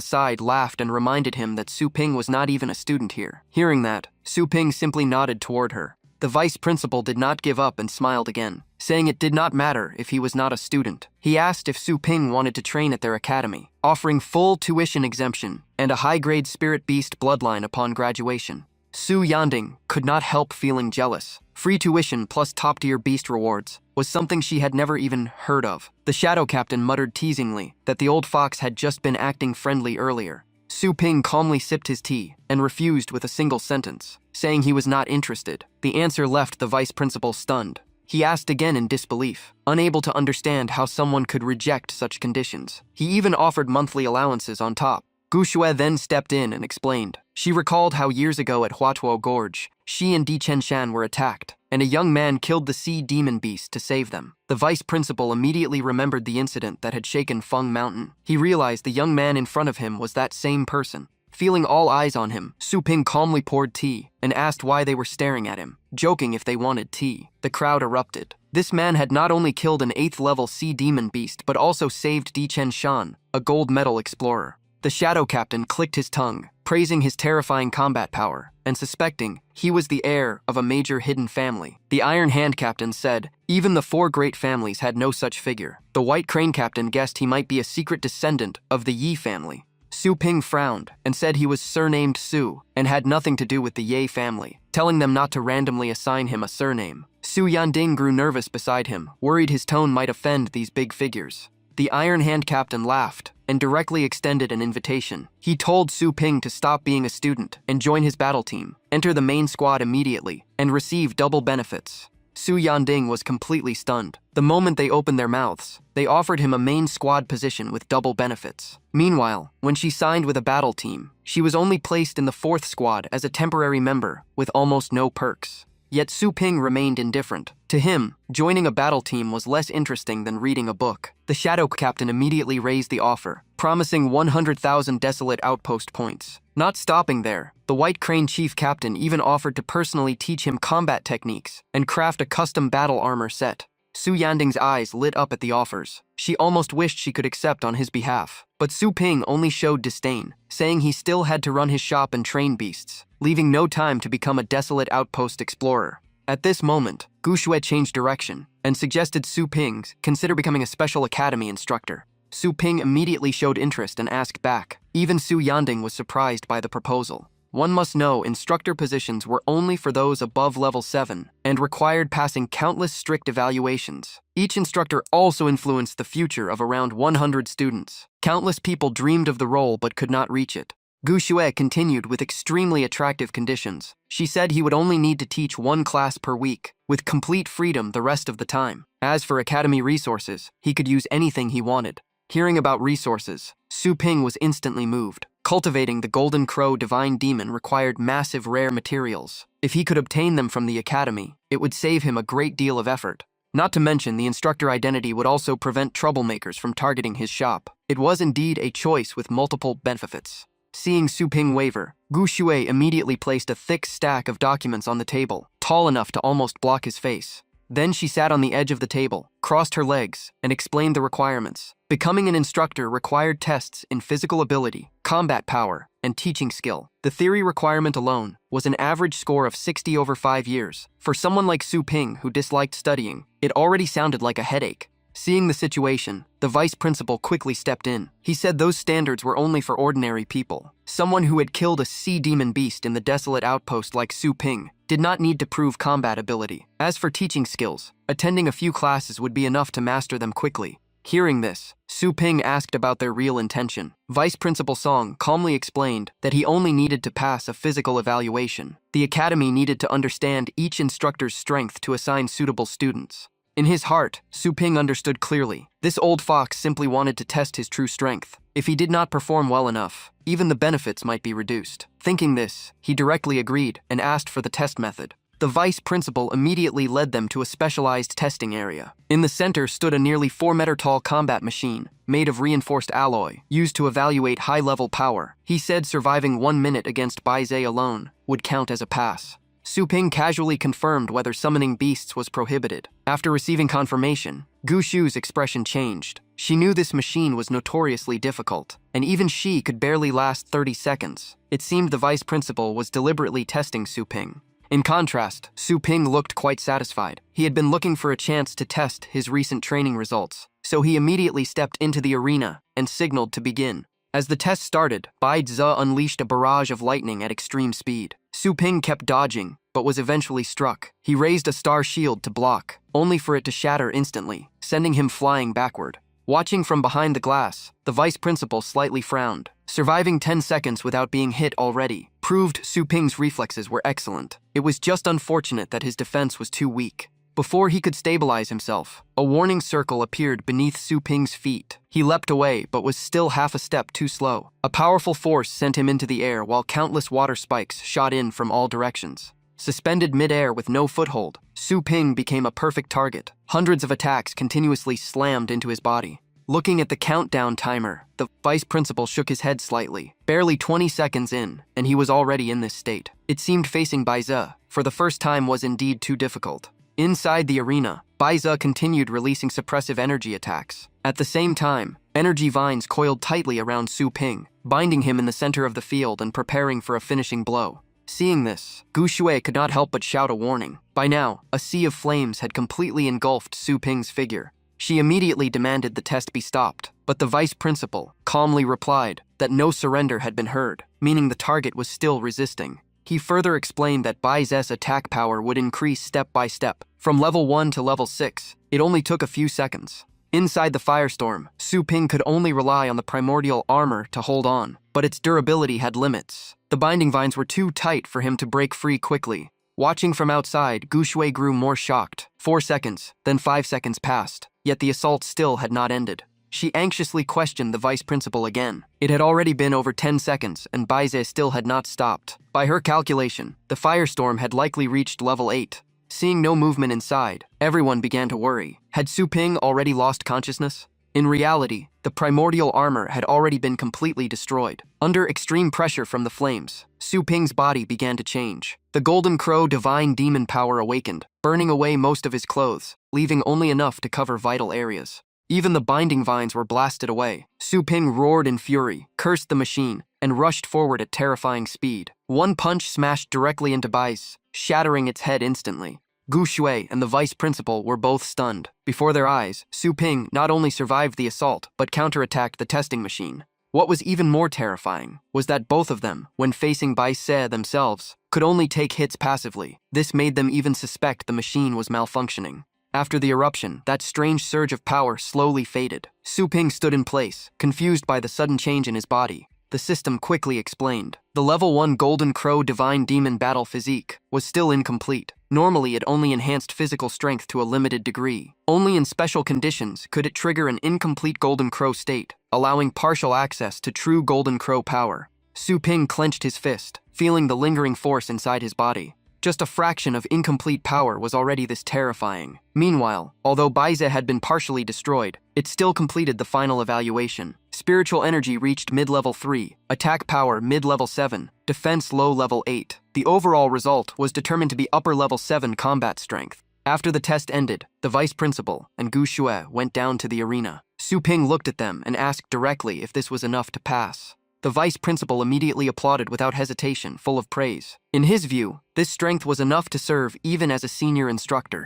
side laughed and reminded him that Su Ping was not even a student here. Hearing that, Su Ping simply nodded toward her. The vice principal did not give up and smiled again, saying it did not matter if he was not a student. He asked if Su Ping wanted to train at their academy, offering full tuition exemption and a high-grade spirit beast bloodline upon graduation. Su Yanding could not help feeling jealous. Free tuition plus top-tier beast rewards was something she had never even heard of. The Shadow Captain muttered teasingly that the old fox had just been acting friendly earlier. Su Ping calmly sipped his tea and refused with a single sentence, saying he was not interested. The answer left the vice principal stunned. He asked again in disbelief, unable to understand how someone could reject such conditions. He even offered monthly allowances on top. Gu Shui then stepped in and explained. She recalled how years ago at Huatuo Gorge, she and Di Chenshan were attacked, and a young man killed the sea demon beast to save them. The vice principal immediately remembered the incident that had shaken Feng Mountain. He realized the young man in front of him was that same person. Feeling all eyes on him, Su Ping calmly poured tea and asked why they were staring at him, joking if they wanted tea. The crowd erupted. This man had not only killed an 8th-level sea demon beast but also saved Di Chenshan, a gold medal explorer. The shadow captain clicked his tongue, praising his terrifying combat power, and suspecting he was the heir of a major hidden family. The Iron Hand captain said even the 4 great families had no such figure. The White Crane captain guessed he might be a secret descendant of the Yi family. Su Ping frowned and said he was surnamed Su and had nothing to do with the Ye family, telling them not to randomly assign him a surname. Su Yanding grew nervous beside him, worried his tone might offend these big figures. The Iron Hand captain laughed and directly extended an invitation. He told Su Ping to stop being a student and join his battle team, enter the main squad immediately, and receive double benefits. Su Yanding was completely stunned. The moment they opened their mouths, they offered him a main squad position with double benefits. Meanwhile, when she signed with a battle team, she was only placed in the 4th squad as a temporary member with almost no perks. Yet Su Ping remained indifferent. To him, joining a battle team was less interesting than reading a book. The shadow captain immediately raised the offer, promising 100,000 desolate outpost points. Not stopping there, the White Crane chief captain even offered to personally teach him combat techniques and craft a custom battle armor set. Su Yanding's eyes lit up at the offers. She almost wished she could accept on his behalf. But Su Ping only showed disdain, saying he still had to run his shop and train beasts, leaving no time to become a desolate outpost explorer. At this moment, Gu Shui changed direction and suggested Su Ping consider becoming a special academy instructor. Su Ping immediately showed interest and asked back. Even Su Yanding was surprised by the proposal. One must know instructor positions were only for those above level 7 and required passing countless strict evaluations. Each instructor also influenced the future of around 100 students. Countless people dreamed of the role but could not reach it. Gu Shui continued with extremely attractive conditions. She said he would only need to teach 1 class per week, with complete freedom the rest of the time. As for academy resources, he could use anything he wanted. Hearing about resources, Su Ping was instantly moved. Cultivating the Golden Crow Divine Demon required massive rare materials. If he could obtain them from the academy, it would save him a great deal of effort. Not to mention, the instructor identity would also prevent troublemakers from targeting his shop. It was indeed a choice with multiple benefits. Seeing Su Ping waver, Gu Shui immediately placed a thick stack of documents on the table, tall enough to almost block his face. Then she sat on the edge of the table, crossed her legs, and explained the requirements. Becoming an instructor required tests in physical ability, combat power, and teaching skill. The theory requirement alone was an average score of 60 over 5 years. For someone like Su Ping who disliked studying, it already sounded like a headache. Seeing the situation, the vice principal quickly stepped in. He said those standards were only for ordinary people. Someone who had killed a sea demon beast in the desolate outpost like Su Ping did not need to prove combat ability. As for teaching skills, attending a few classes would be enough to master them quickly. Hearing this, Su Ping asked about their real intention. Vice Principal Song calmly explained that he only needed to pass a physical evaluation. The academy needed to understand each instructor's strength to assign suitable students. In his heart, Su Ping understood clearly. This old fox simply wanted to test his true strength. If he did not perform well enough, even the benefits might be reduced. Thinking this, he directly agreed and asked for the test method. The vice principal immediately led them to a specialized testing area. In the center stood a nearly 4-meter-tall combat machine, made of reinforced alloy, used to evaluate high-level power. He said surviving 1 minute against Bai Zhe alone would count as a pass. Su Ping casually confirmed whether summoning beasts was prohibited. After receiving confirmation, Gu Shu's expression changed. She knew this machine was notoriously difficult, and even she could barely last 30 seconds. It seemed the vice principal was deliberately testing Su Ping. In contrast, Su Ping looked quite satisfied. He had been looking for a chance to test his recent training results, so he immediately stepped into the arena and signaled to begin. As the test started, Bai Zhe unleashed a barrage of lightning at extreme speed. Su Ping kept dodging, but was eventually struck. He raised a star shield to block, only for it to shatter instantly, sending him flying backward. Watching from behind the glass, the vice principal slightly frowned. Surviving 10 seconds without being hit already proved Su Ping's reflexes were excellent. It was just unfortunate that his defense was too weak. Before he could stabilize himself, a warning circle appeared beneath Su Ping's feet. He leapt away, but was still half a step too slow. A powerful force sent him into the air while countless water spikes shot in from all directions. Suspended mid-air with no foothold, Su Ping became a perfect target. Hundreds of attacks continuously slammed into his body. Looking at the countdown timer, the vice principal shook his head slightly. Barely 20 seconds in, and he was already in this state. It seemed facing Baize, for the first time, was indeed too difficult. Inside the arena, Baize continued releasing suppressive energy attacks. At the same time, energy vines coiled tightly around Su Ping, binding him in the center of the field and preparing for a finishing blow. Seeing this, Gu Shui could not help but shout a warning. By now, a sea of flames had completely engulfed Su Ping's figure. She immediately demanded the test be stopped, but the vice principal calmly replied that no surrender had been heard, meaning the target was still resisting. He further explained that Baize's attack power would increase step by step. From level 1 to level 6, it only took a few seconds. Inside the firestorm, Su Ping could only rely on the primordial armor to hold on, but its durability had limits. The binding vines were too tight for him to break free quickly. Watching from outside, Gu Shui grew more shocked. 4 seconds, then 5 seconds passed, yet the assault still had not ended. She anxiously questioned the vice principal again. It had already been over 10 seconds, and Baize still had not stopped. By her calculation, the firestorm had likely reached level 8. Seeing no movement inside, everyone began to worry. Had Su Ping already lost consciousness? In reality, the primordial armor had already been completely destroyed. Under extreme pressure from the flames, Su Ping's body began to change. The Golden Crow divine demon power awakened, burning away most of his clothes, leaving only enough to cover vital areas. Even the binding vines were blasted away. Su Ping roared in fury, cursed the machine, and rushed forward at terrifying speed. One punch smashed directly into Baize, shattering its head instantly. Gu Shui and the vice principal were both stunned. Before their eyes, Su Ping not only survived the assault, but counterattacked the testing machine. What was even more terrifying was that both of them, when facing Baize themselves, could only take hits passively. This made them even suspect the machine was malfunctioning. After the eruption, that strange surge of power slowly faded. Su Ping stood in place, confused by the sudden change in his body. The system quickly explained. The level 1 Golden Crow Divine Demon Battle Physique was still incomplete. Normally, it only enhanced physical strength to a limited degree. Only in special conditions could it trigger an incomplete Golden Crow state, allowing partial access to true Golden Crow power. Su Ping clenched his fist, feeling the lingering force inside his body. Just a fraction of incomplete power was already this terrifying. Meanwhile, although Baize had been partially destroyed, it still completed the final evaluation. Spiritual energy reached mid-level 3, attack power mid-level 7, defense low-level 8. The overall result was determined to be upper-level 7 combat strength. After the test ended, the vice principal and Gu Shui went down to the arena. Su Ping looked at them and asked directly if this was enough to pass. The vice principal immediately applauded without hesitation, full of praise. In his view, this strength was enough to serve even as a senior instructor.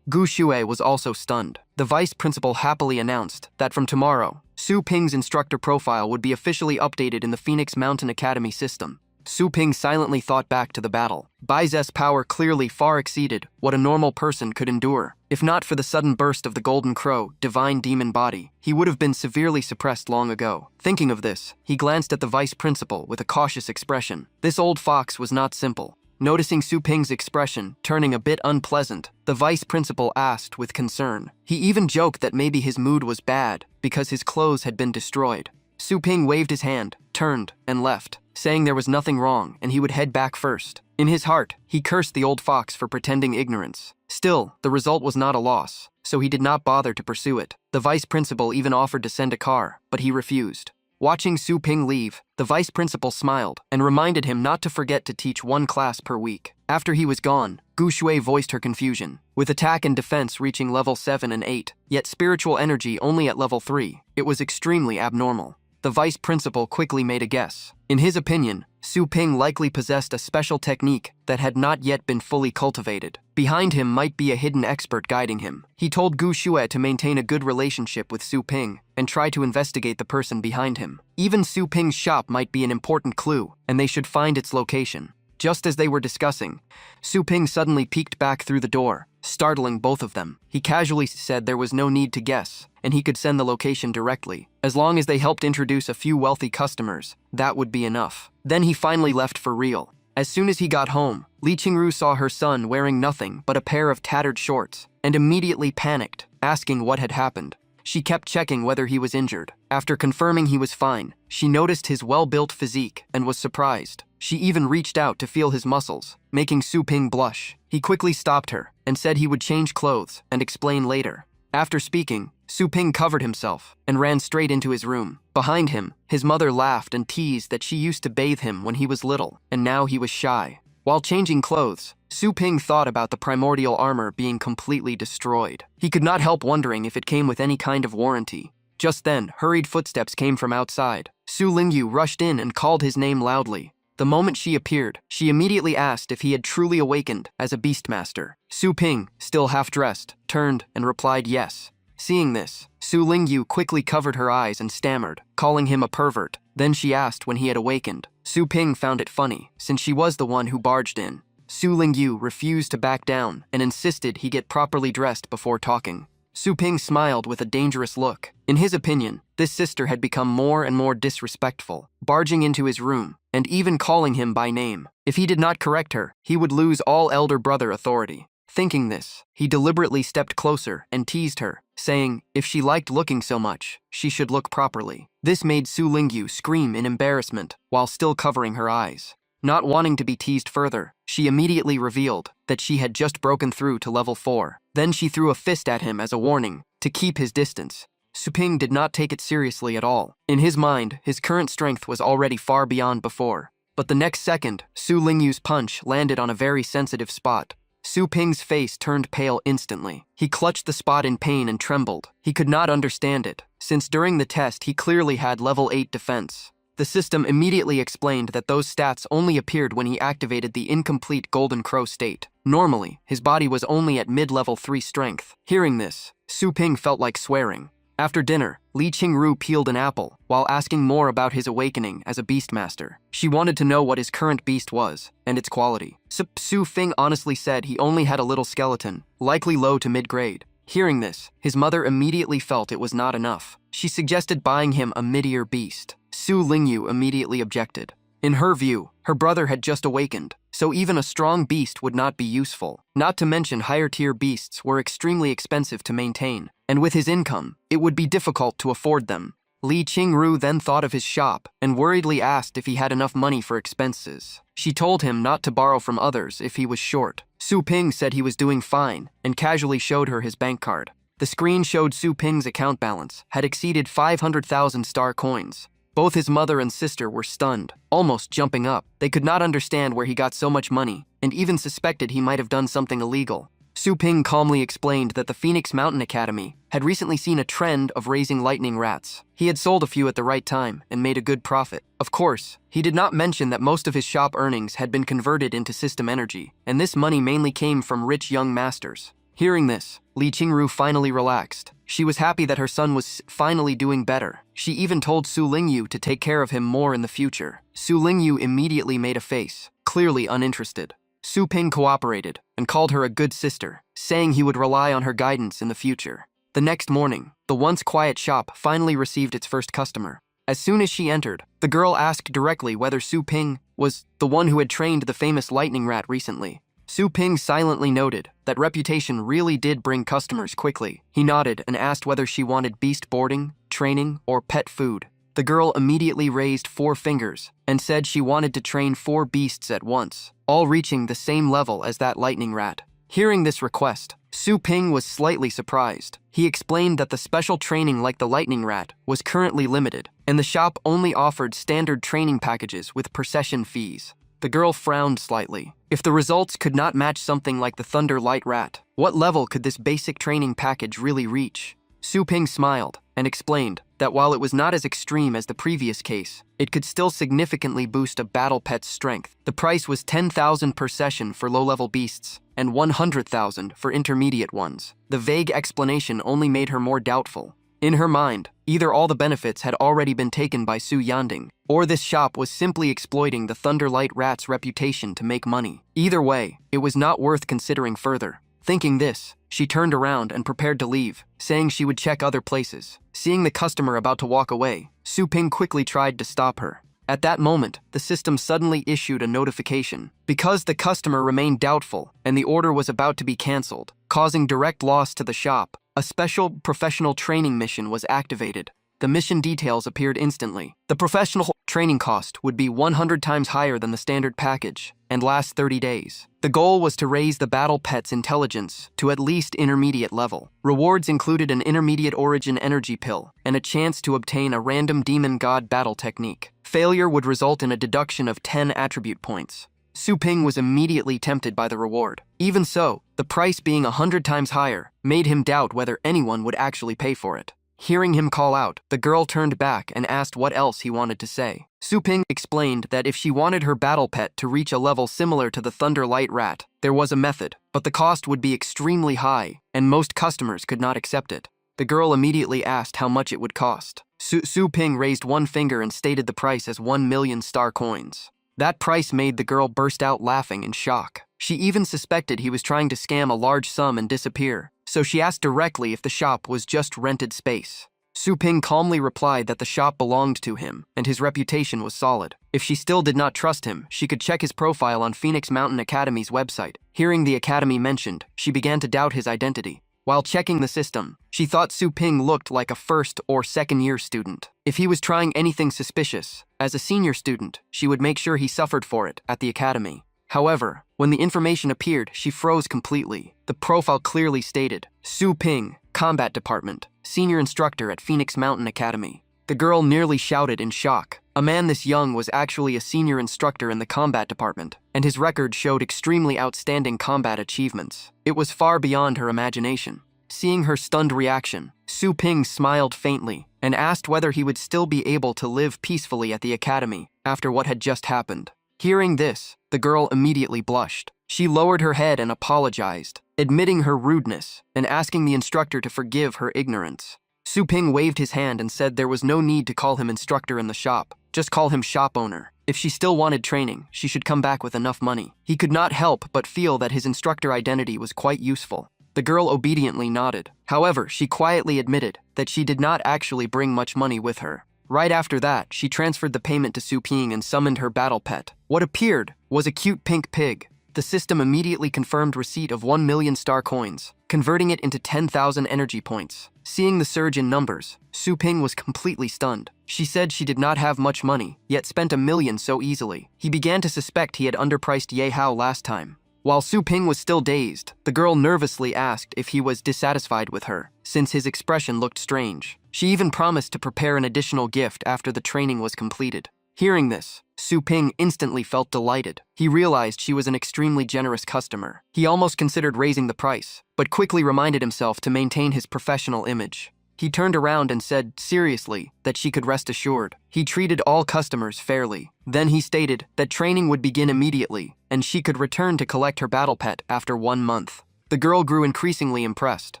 Gu Shui was also stunned. The vice principal happily announced that from tomorrow, Su Ping's instructor profile would be officially updated in the Phoenix Mountain Academy system. Su Ping silently thought back to the battle. Baize's power clearly far exceeded what a normal person could endure. If not for the sudden burst of the Golden Crow divine demon body, he would have been severely suppressed long ago. Thinking of this, he glanced at the vice principal with a cautious expression. This old fox was not simple. Noticing Su Ping's expression turning a bit unpleasant, the vice principal asked with concern. He even joked that maybe his mood was bad because his clothes had been destroyed. Su Ping waved his hand, turned, and left, saying there was nothing wrong and he would head back first. In his heart, he cursed the old fox for pretending ignorance. Still, the result was not a loss, so he did not bother to pursue it. The vice principal even offered to send a car, but he refused. Watching Su Ping leave, the vice principal smiled and reminded him not to forget to teach 1 class per week. After he was gone, Gu Shui voiced her confusion. With attack and defense reaching level 7 and 8, yet spiritual energy only at level 3, it was extremely abnormal. The vice principal quickly made a guess. In his opinion, Su Ping likely possessed a special technique that had not yet been fully cultivated. Behind him might be a hidden expert guiding him. He told Gu Shui to maintain a good relationship with Su Ping and try to investigate the person behind him. Even Su Ping's shop might be an important clue, and they should find its location. Just as they were discussing, Su Ping suddenly peeked back through the door, startling both of them. He casually said there was no need to guess, and he could send the location directly. As long as they helped introduce a few wealthy customers, that would be enough. Then he finally left for real. As soon as he got home, Li Qingru saw her son wearing nothing but a pair of tattered shorts, and immediately panicked, asking what had happened. She kept checking whether he was injured. After confirming he was fine, she noticed his well-built physique and was surprised. She even reached out to feel his muscles, making Su Ping blush. He quickly stopped her and said he would change clothes and explain later. After speaking, Su Ping covered himself and ran straight into his room. Behind him, his mother laughed and teased that she used to bathe him when he was little, and now he was shy. While changing clothes, Su Ping thought about the primordial armor being completely destroyed. He could not help wondering if it came with any kind of warranty. Just then, hurried footsteps came from outside. Su Lingyu rushed in and called his name loudly. The moment she appeared, she immediately asked if he had truly awakened as a beastmaster. Su Ping, still half-dressed, turned and replied yes. Seeing this, Su Lingyu quickly covered her eyes and stammered, calling him a pervert. Then she asked when he had awakened. Su Ping found it funny, since she was the one who barged in. Su Lingyu refused to back down and insisted he get properly dressed before talking. Su Ping smiled with a dangerous look. In his opinion, this sister had become more and more disrespectful, barging into his room and even calling him by name. If he did not correct her, he would lose all elder brother authority. Thinking this, he deliberately stepped closer and teased her, saying if she liked looking so much, she should look properly. This made Su Lingyu scream in embarrassment while still covering her eyes. Not wanting to be teased further, she immediately revealed that she had just broken through to level 4. Then she threw a fist at him as a warning to keep his distance. Su Ping did not take it seriously at all. In his mind, his current strength was already far beyond before. But the next second, Su Lingyu's punch landed on a very sensitive spot. Su Ping's face turned pale instantly. He clutched the spot in pain and trembled. He could not understand it, since during the test he clearly had level 8 defense. The system immediately explained that those stats only appeared when he activated the incomplete Golden Crow state. Normally, his body was only at mid-level 3 strength. Hearing this, Su Ping felt like swearing. After dinner, Li Qingru peeled an apple while asking more about his awakening as a beastmaster. She wanted to know what his current beast was and its quality. Su Ping honestly said he only had a little skeleton, likely low to mid-grade. Hearing this, his mother immediately felt it was not enough. She suggested buying him a mid-tier beast. Su Lingyu immediately objected. In her view, her brother had just awakened, so even a strong beast would not be useful. Not to mention higher-tier beasts were extremely expensive to maintain, and with his income, it would be difficult to afford them. Li Qingru then thought of his shop and worriedly asked if he had enough money for expenses. She told him not to borrow from others if he was short. Su Ping said he was doing fine and casually showed her his bank card. The screen showed Su Ping's account balance had exceeded 500,000 star coins. Both his mother and sister were stunned, almost jumping up. They could not understand where he got so much money, and even suspected he might have done something illegal. Su Ping calmly explained that the Phoenix Mountain Academy had recently seen a trend of raising lightning rats. He had sold a few at the right time and made a good profit. Of course, he did not mention that most of his shop earnings had been converted into system energy, and this money mainly came from rich young masters. Hearing this, Li Qingru finally relaxed. She was happy that her son was finally doing better. She even told Su Lingyu to take care of him more in the future. Su Lingyu immediately made a face, clearly uninterested. Su Ping cooperated and called her a good sister, saying he would rely on her guidance in the future. The next morning, the once quiet shop finally received its first customer. As soon as she entered, the girl asked directly whether Su Ping was the one who had trained the famous lightning rat recently. Su Ping silently noted that reputation really did bring customers quickly. He nodded and asked whether she wanted beast boarding, training, or pet food. The girl immediately raised 4 fingers and said she wanted to train 4 beasts at once, all reaching the same level as that lightning rat. Hearing this request, Su Ping was slightly surprised. He explained that the special training like the lightning rat was currently limited, and the shop only offered standard training packages with per-session fees. The girl frowned slightly. If the results could not match something like the Thunder Light Rat, what level could this basic training package really reach? Su Ping smiled and explained that while it was not as extreme as the previous case, it could still significantly boost a battle pet's strength. The price was 10,000 per session for low-level beasts and 100,000 for intermediate ones. The vague explanation only made her more doubtful. In her mind, either all the benefits had already been taken by Su Yanding, or this shop was simply exploiting the Thunderlight Rat's reputation to make money. Either way, it was not worth considering further. Thinking this, she turned around and prepared to leave, saying she would check other places. Seeing the customer about to walk away, Su Ping quickly tried to stop her. At that moment, the system suddenly issued a notification because the customer remained doubtful and the order was about to be cancelled, causing direct loss to the shop. A special professional training mission was activated. The mission details appeared instantly. The professional training cost would be 100 times higher than the standard package and last 30 days. The goal was to raise the battle pet's intelligence to at least intermediate level. Rewards included an intermediate origin energy pill and a chance to obtain a random demon god battle technique. Failure would result in a deduction of 10 attribute points. Su Ping was immediately tempted by the reward. Even so, the price being 100 times higher made him doubt whether anyone would actually pay for it. Hearing him call out, the girl turned back and asked what else he wanted to say. Su Ping explained that if she wanted her battle pet to reach a level similar to the Thunderlight Rat, there was a method, but the cost would be extremely high, and most customers could not accept it. The girl immediately asked how much it would cost. Su Ping raised one finger and stated the price as 1 million star coins. That price made the girl burst out laughing in shock. She even suspected he was trying to scam a large sum and disappear, so she asked directly if the shop was just rented space. Su Ping calmly replied that the shop belonged to him, and his reputation was solid. If she still did not trust him, she could check his profile on Phoenix Mountain Academy's website. Hearing the academy mentioned, she began to doubt his identity. While checking the system, she thought Su Ping looked like a first or second-year student. If he was trying anything suspicious, as a senior student, she would make sure he suffered for it at the academy. However, when the information appeared, she froze completely. The profile clearly stated, Su Ping, Combat Department, Senior Instructor at Phoenix Mountain Academy. The girl nearly shouted in shock. A man this young was actually a senior instructor in the combat department, and his record showed extremely outstanding combat achievements. It was far beyond her imagination. Seeing her stunned reaction, Su Ping smiled faintly and asked whether he would still be able to live peacefully at the academy after what had just happened. Hearing this, the girl immediately blushed. She lowered her head and apologized, admitting her rudeness and asking the instructor to forgive her ignorance. Su Ping waved his hand and said there was no need to call him instructor in the shop, just call him shop owner. If she still wanted training, she should come back with enough money. He could not help but feel that his instructor identity was quite useful. The girl obediently nodded. However, she quietly admitted that she did not actually bring much money with her. Right after that, she transferred the payment to Su Ping and summoned her battle pet. What appeared was a cute pink pig. The system immediately confirmed receipt of 1 million star coins, converting it into 10,000 energy points. Seeing the surge in numbers, Su Ping was completely stunned. She said she did not have much money, yet spent 1 million so easily. He began to suspect he had underpriced Yahello last time. While Su Ping was still dazed, the girl nervously asked if he was dissatisfied with her, since his expression looked strange. She even promised to prepare an additional gift after the training was completed. Hearing this, Su Ping instantly felt delighted. He realized she was an extremely generous customer. He almost considered raising the price, but quickly reminded himself to maintain his professional image. He turned around and said, seriously, that she could rest assured. He treated all customers fairly. Then he stated that training would begin immediately, and she could return to collect her battle pet after 1 month. The girl grew increasingly impressed.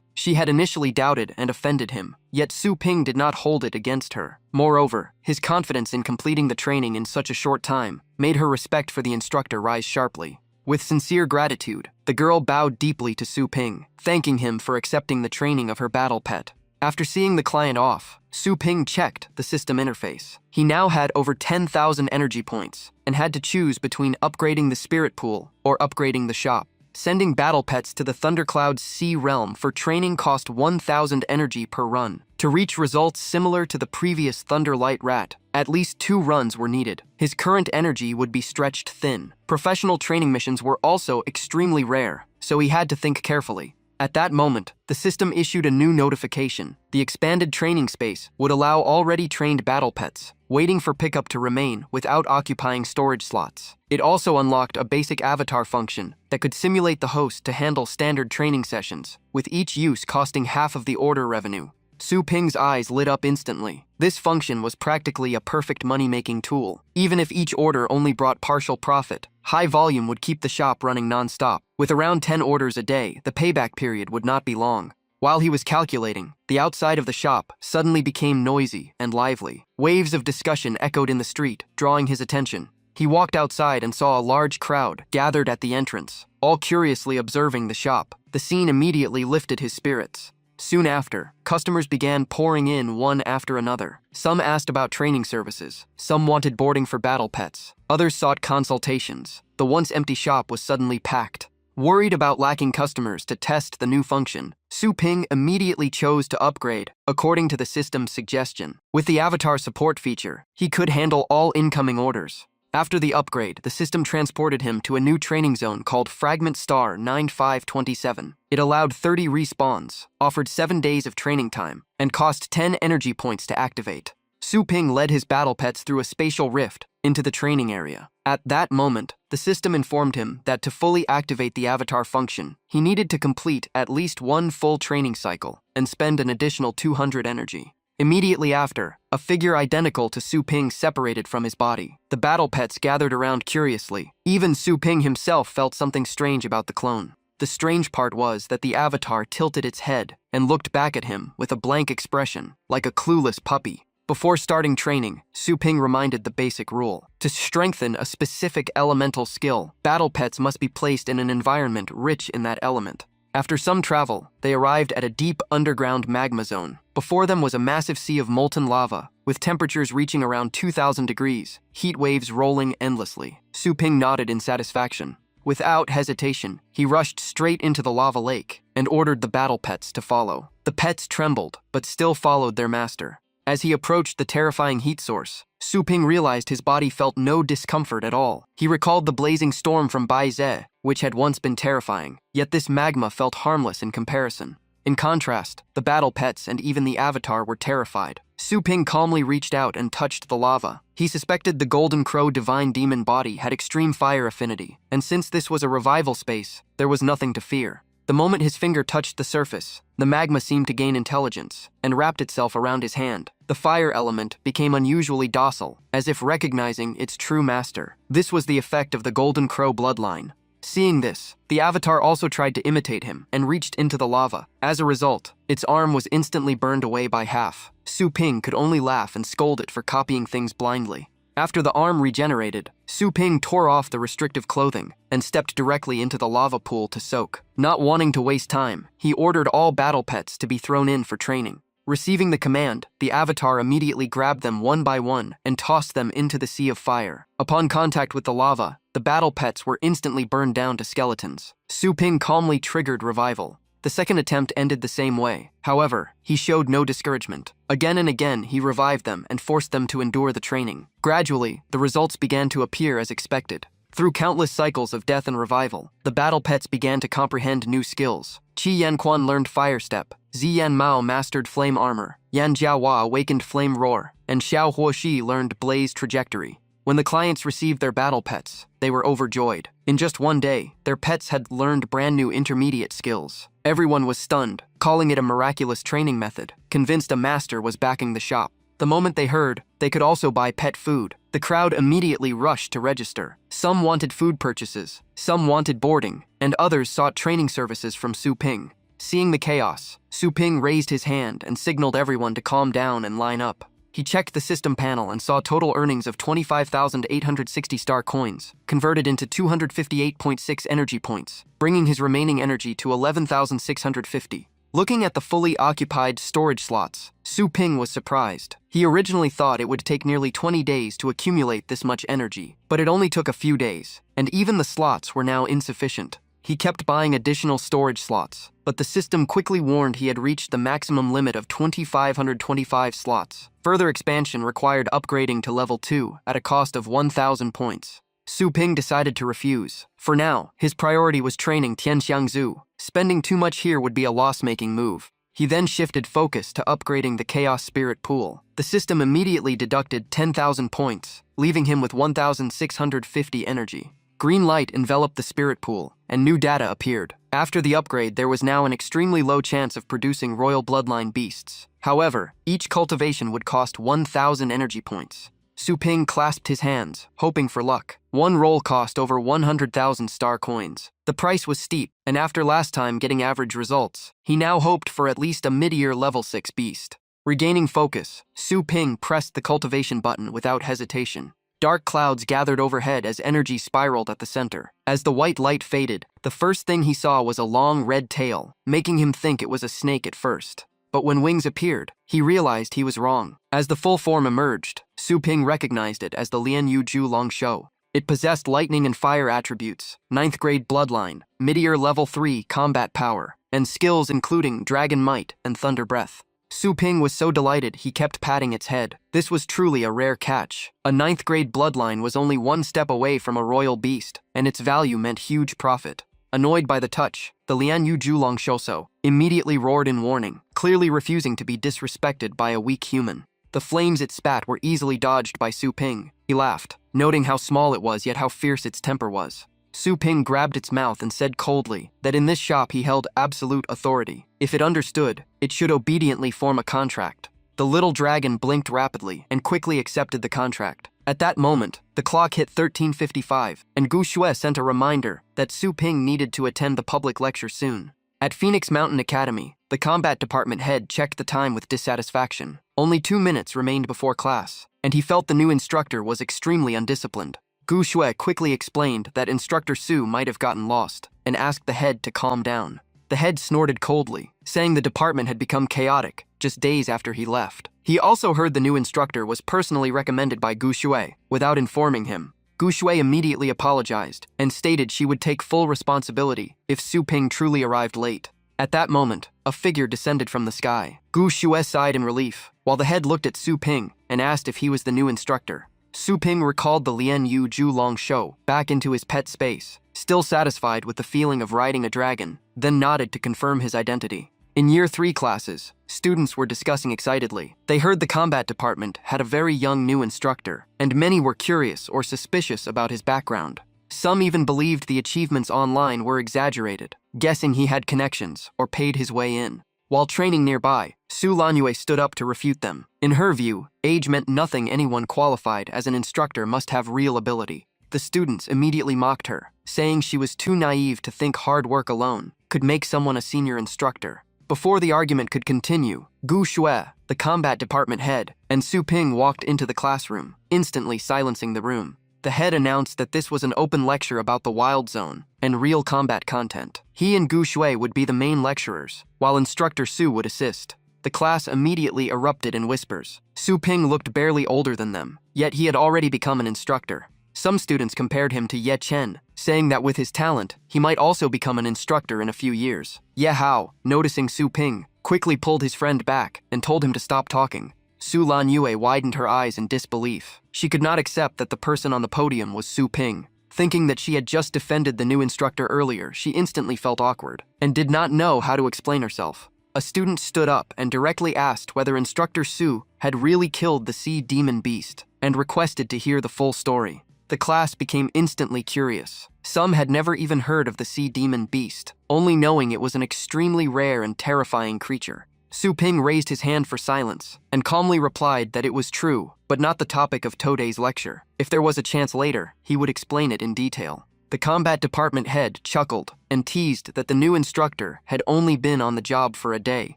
She had initially doubted and offended him, yet Su Ping did not hold it against her. Moreover, his confidence in completing the training in such a short time made her respect for the instructor rise sharply. With sincere gratitude, the girl bowed deeply to Su Ping, thanking him for accepting the training of her battle pet. After seeing the client off, Su Ping checked the system interface. He now had over 10,000 energy points and had to choose between upgrading the spirit pool or upgrading the shop. Sending battle pets to the Thundercloud's Sea Realm for training cost 1,000 energy per run. To reach results similar to the previous Thunderlight Rat, at least 2 runs were needed. His current energy would be stretched thin. Professional training missions were also extremely rare, so he had to think carefully. At that moment, the system issued a new notification. The expanded training space would allow already trained battle pets, waiting for pickup to remain without occupying storage slots. It also unlocked a basic avatar function that could simulate the host to handle standard training sessions, with each use costing half of the order revenue. Su Ping's eyes lit up instantly. This function was practically a perfect money-making tool. Even if each order only brought partial profit, high volume would keep the shop running non-stop. With around 10 orders a day, the payback period would not be long. While he was calculating, the outside of the shop suddenly became noisy and lively. Waves of discussion echoed in the street, drawing his attention. He walked outside and saw a large crowd gathered at the entrance, all curiously observing the shop. The scene immediately lifted his spirits. Soon after, customers began pouring in one after another. Some asked about training services, some wanted boarding for battle pets, others sought consultations. The once empty shop was suddenly packed. Worried about lacking customers to test the new function, Su Ping immediately chose to upgrade, according to the system's suggestion. With the avatar support feature, he could handle all incoming orders. After the upgrade, the system transported him to a new training zone called Fragment Star 9527. It allowed 30 respawns, offered 7 days of training time, and cost 10 energy points to activate. Su Ping led his battle pets through a spatial rift into the training area. At that moment, the system informed him that to fully activate the avatar function, he needed to complete at least one full training cycle and spend an additional 200 energy. Immediately after, a figure identical to Su Ping separated from his body. The battle pets gathered around curiously. Even Su Ping himself felt something strange about the clone. The strange part was that the avatar tilted its head and looked back at him with a blank expression, like a clueless puppy. Before starting training, Su Ping reminded the basic rule. To strengthen a specific elemental skill, battle pets must be placed in an environment rich in that element. After some travel, they arrived at a deep underground magma zone. Before them was a massive sea of molten lava, with temperatures reaching around 2,000 degrees, heat waves rolling endlessly. Su Ping nodded in satisfaction. Without hesitation, he rushed straight into the lava lake and ordered the battle pets to follow. The pets trembled, but still followed their master. As he approached the terrifying heat source, Su Ping realized his body felt no discomfort at all. He recalled the blazing storm from Baize, which had once been terrifying, yet this magma felt harmless in comparison. In contrast, the battle pets and even the avatar were terrified. Su Ping calmly reached out and touched the lava. He suspected the Golden Crow Divine Demon body had extreme fire affinity, and since this was a revival space, there was nothing to fear. The moment his finger touched the surface, the magma seemed to gain intelligence and wrapped itself around his hand. The fire element became unusually docile, as if recognizing its true master. This was the effect of the Golden Crow bloodline. Seeing this, the avatar also tried to imitate him and reached into the lava. As a result, its arm was instantly burned away by half. Su Ping could only laugh and scold it for copying things blindly. After the arm regenerated, Su Ping tore off the restrictive clothing and stepped directly into the lava pool to soak. Not wanting to waste time, he ordered all battle pets to be thrown in for training. Receiving the command, the avatar immediately grabbed them one by one and tossed them into the sea of fire. Upon contact with the lava, the battle pets were instantly burned down to skeletons. Su Ping calmly triggered revival. The second attempt ended the same way. However, he showed no discouragement. Again and again, he revived them and forced them to endure the training. Gradually, the results began to appear as expected. Through countless cycles of death and revival, the battle pets began to comprehend new skills. Qi Yanquan learned Fire Step, Zi Yanmao mastered Flame Armor, Yan Jiahua awakened Flame Roar, and Xiao Huoxi learned Blaze Trajectory. When the clients received their battle pets, they were overjoyed. In just one day, their pets had learned brand new intermediate skills. Everyone was stunned, calling it a miraculous training method, convinced a master was backing the shop. The moment they heard they could also buy pet food, the crowd immediately rushed to register. Some wanted food purchases, some wanted boarding, and others sought training services from Su Ping. Seeing the chaos, Su Ping raised his hand and signaled everyone to calm down and line up. He checked the system panel and saw total earnings of 25,860 star coins, converted into 258.6 energy points, bringing his remaining energy to 11,650. Looking at the fully occupied storage slots, Su Ping was surprised. He originally thought it would take nearly 20 days to accumulate this much energy, but it only took a few days, and even the slots were now insufficient. He kept buying additional storage slots, but the system quickly warned he had reached the maximum limit of 2,525 slots. Further expansion required upgrading to level 2 at a cost of 1,000 points. Su Ping decided to refuse. For now, his priority was training Tianxiang Zhu. Spending too much here would be a loss-making move. He then shifted focus to upgrading the Chaos Spirit Pool. The system immediately deducted 10,000 points, leaving him with 1,650 energy. Green light enveloped the spirit pool, and new data appeared. After the upgrade, there was now an extremely low chance of producing royal bloodline beasts. However, each cultivation would cost 1,000 energy points. Su Ping clasped his hands, hoping for luck. One roll cost over 100,000 star coins. The price was steep, and after last time getting average results, he now hoped for at least a mid-year level 6 beast. Regaining focus, Su Ping pressed the cultivation button without hesitation. Dark clouds gathered overhead as energy spiraled at the center. As the white light faded, the first thing he saw was a long red tail, making him think it was a snake at first. But when wings appeared, he realized he was wrong. As the full form emerged, Su Ping recognized it as the Lian Yu Zhu Long Shou. It possessed lightning and fire attributes, 9th grade bloodline, mid-year level 3 combat power, and skills including Dragon Might and Thunder Breath. Su Ping was so delighted he kept patting its head. This was truly a rare catch. A 9th grade bloodline was only one step away from a royal beast, and its value meant huge profit. Annoyed by the touch, the Lian Yu Zhu Long Shou immediately roared in warning, clearly refusing to be disrespected by a weak human. The flames it spat were easily dodged by Su Ping. He laughed, noting how small it was yet how fierce its temper was. Su Ping grabbed its mouth and said coldly that in this shop he held absolute authority. If it understood, it should obediently form a contract. The little dragon blinked rapidly and quickly accepted the contract. At that moment, the clock hit 13:55, and Gu Xue sent a reminder that Su Ping needed to attend the public lecture soon. At Phoenix Mountain Academy, the combat department head checked the time with dissatisfaction. Only 2 minutes remained before class, and he felt the new instructor was extremely undisciplined. Gu Xue quickly explained that Instructor Su might have gotten lost, and asked the head to calm down. The head snorted coldly, saying the department had become chaotic just days after he left. He also heard the new instructor was personally recommended by Gu Xue, without informing him. Gu Xue immediately apologized, and stated she would take full responsibility if Su Ping truly arrived late. At that moment, a figure descended from the sky. Gu Xue sighed in relief, while the head looked at Su Ping and asked if he was the new instructor. Su Ping recalled the Lian Yu Zhu Long Shou back into his pet space, still satisfied with the feeling of riding a dragon, then nodded to confirm his identity. In Year 3 classes, students were discussing excitedly. They heard the combat department had a very young new instructor, and many were curious or suspicious about his background. Some even believed the achievements online were exaggerated, guessing he had connections or paid his way in. While training nearby, Su Lanyue stood up to refute them. In her view, age meant nothing. Anyone qualified as an instructor must have real ability. The students immediately mocked her, saying she was too naive to think hard work alone could make someone a senior instructor. Before the argument could continue, Gu Xue, the combat department head, and Su Ping walked into the classroom, instantly silencing the room. The head announced that this was an open lecture about the Wild Zone and real combat content. He and Gu Xue would be the main lecturers, while Instructor Su would assist. The class immediately erupted in whispers. Su Ping looked barely older than them, yet he had already become an instructor. Some students compared him to Ye Chen, saying that with his talent, he might also become an instructor in a few years. Ye Hao, noticing Su Ping, quickly pulled his friend back and told him to stop talking. Su Lanyue widened her eyes in disbelief. She could not accept that the person on the podium was Su Ping. Thinking that she had just defended the new instructor earlier, she instantly felt awkward and did not know how to explain herself. A student stood up and directly asked whether Instructor Su had really killed the sea demon beast and requested to hear the full story. The class became instantly curious. Some had never even heard of the sea demon beast, only knowing it was an extremely rare and terrifying creature. Su Ping raised his hand for silence and calmly replied that it was true, but not the topic of Today's lecture. If there was a chance later, he would explain it in detail. The combat department head chuckled and teased that the new instructor had only been on the job for a day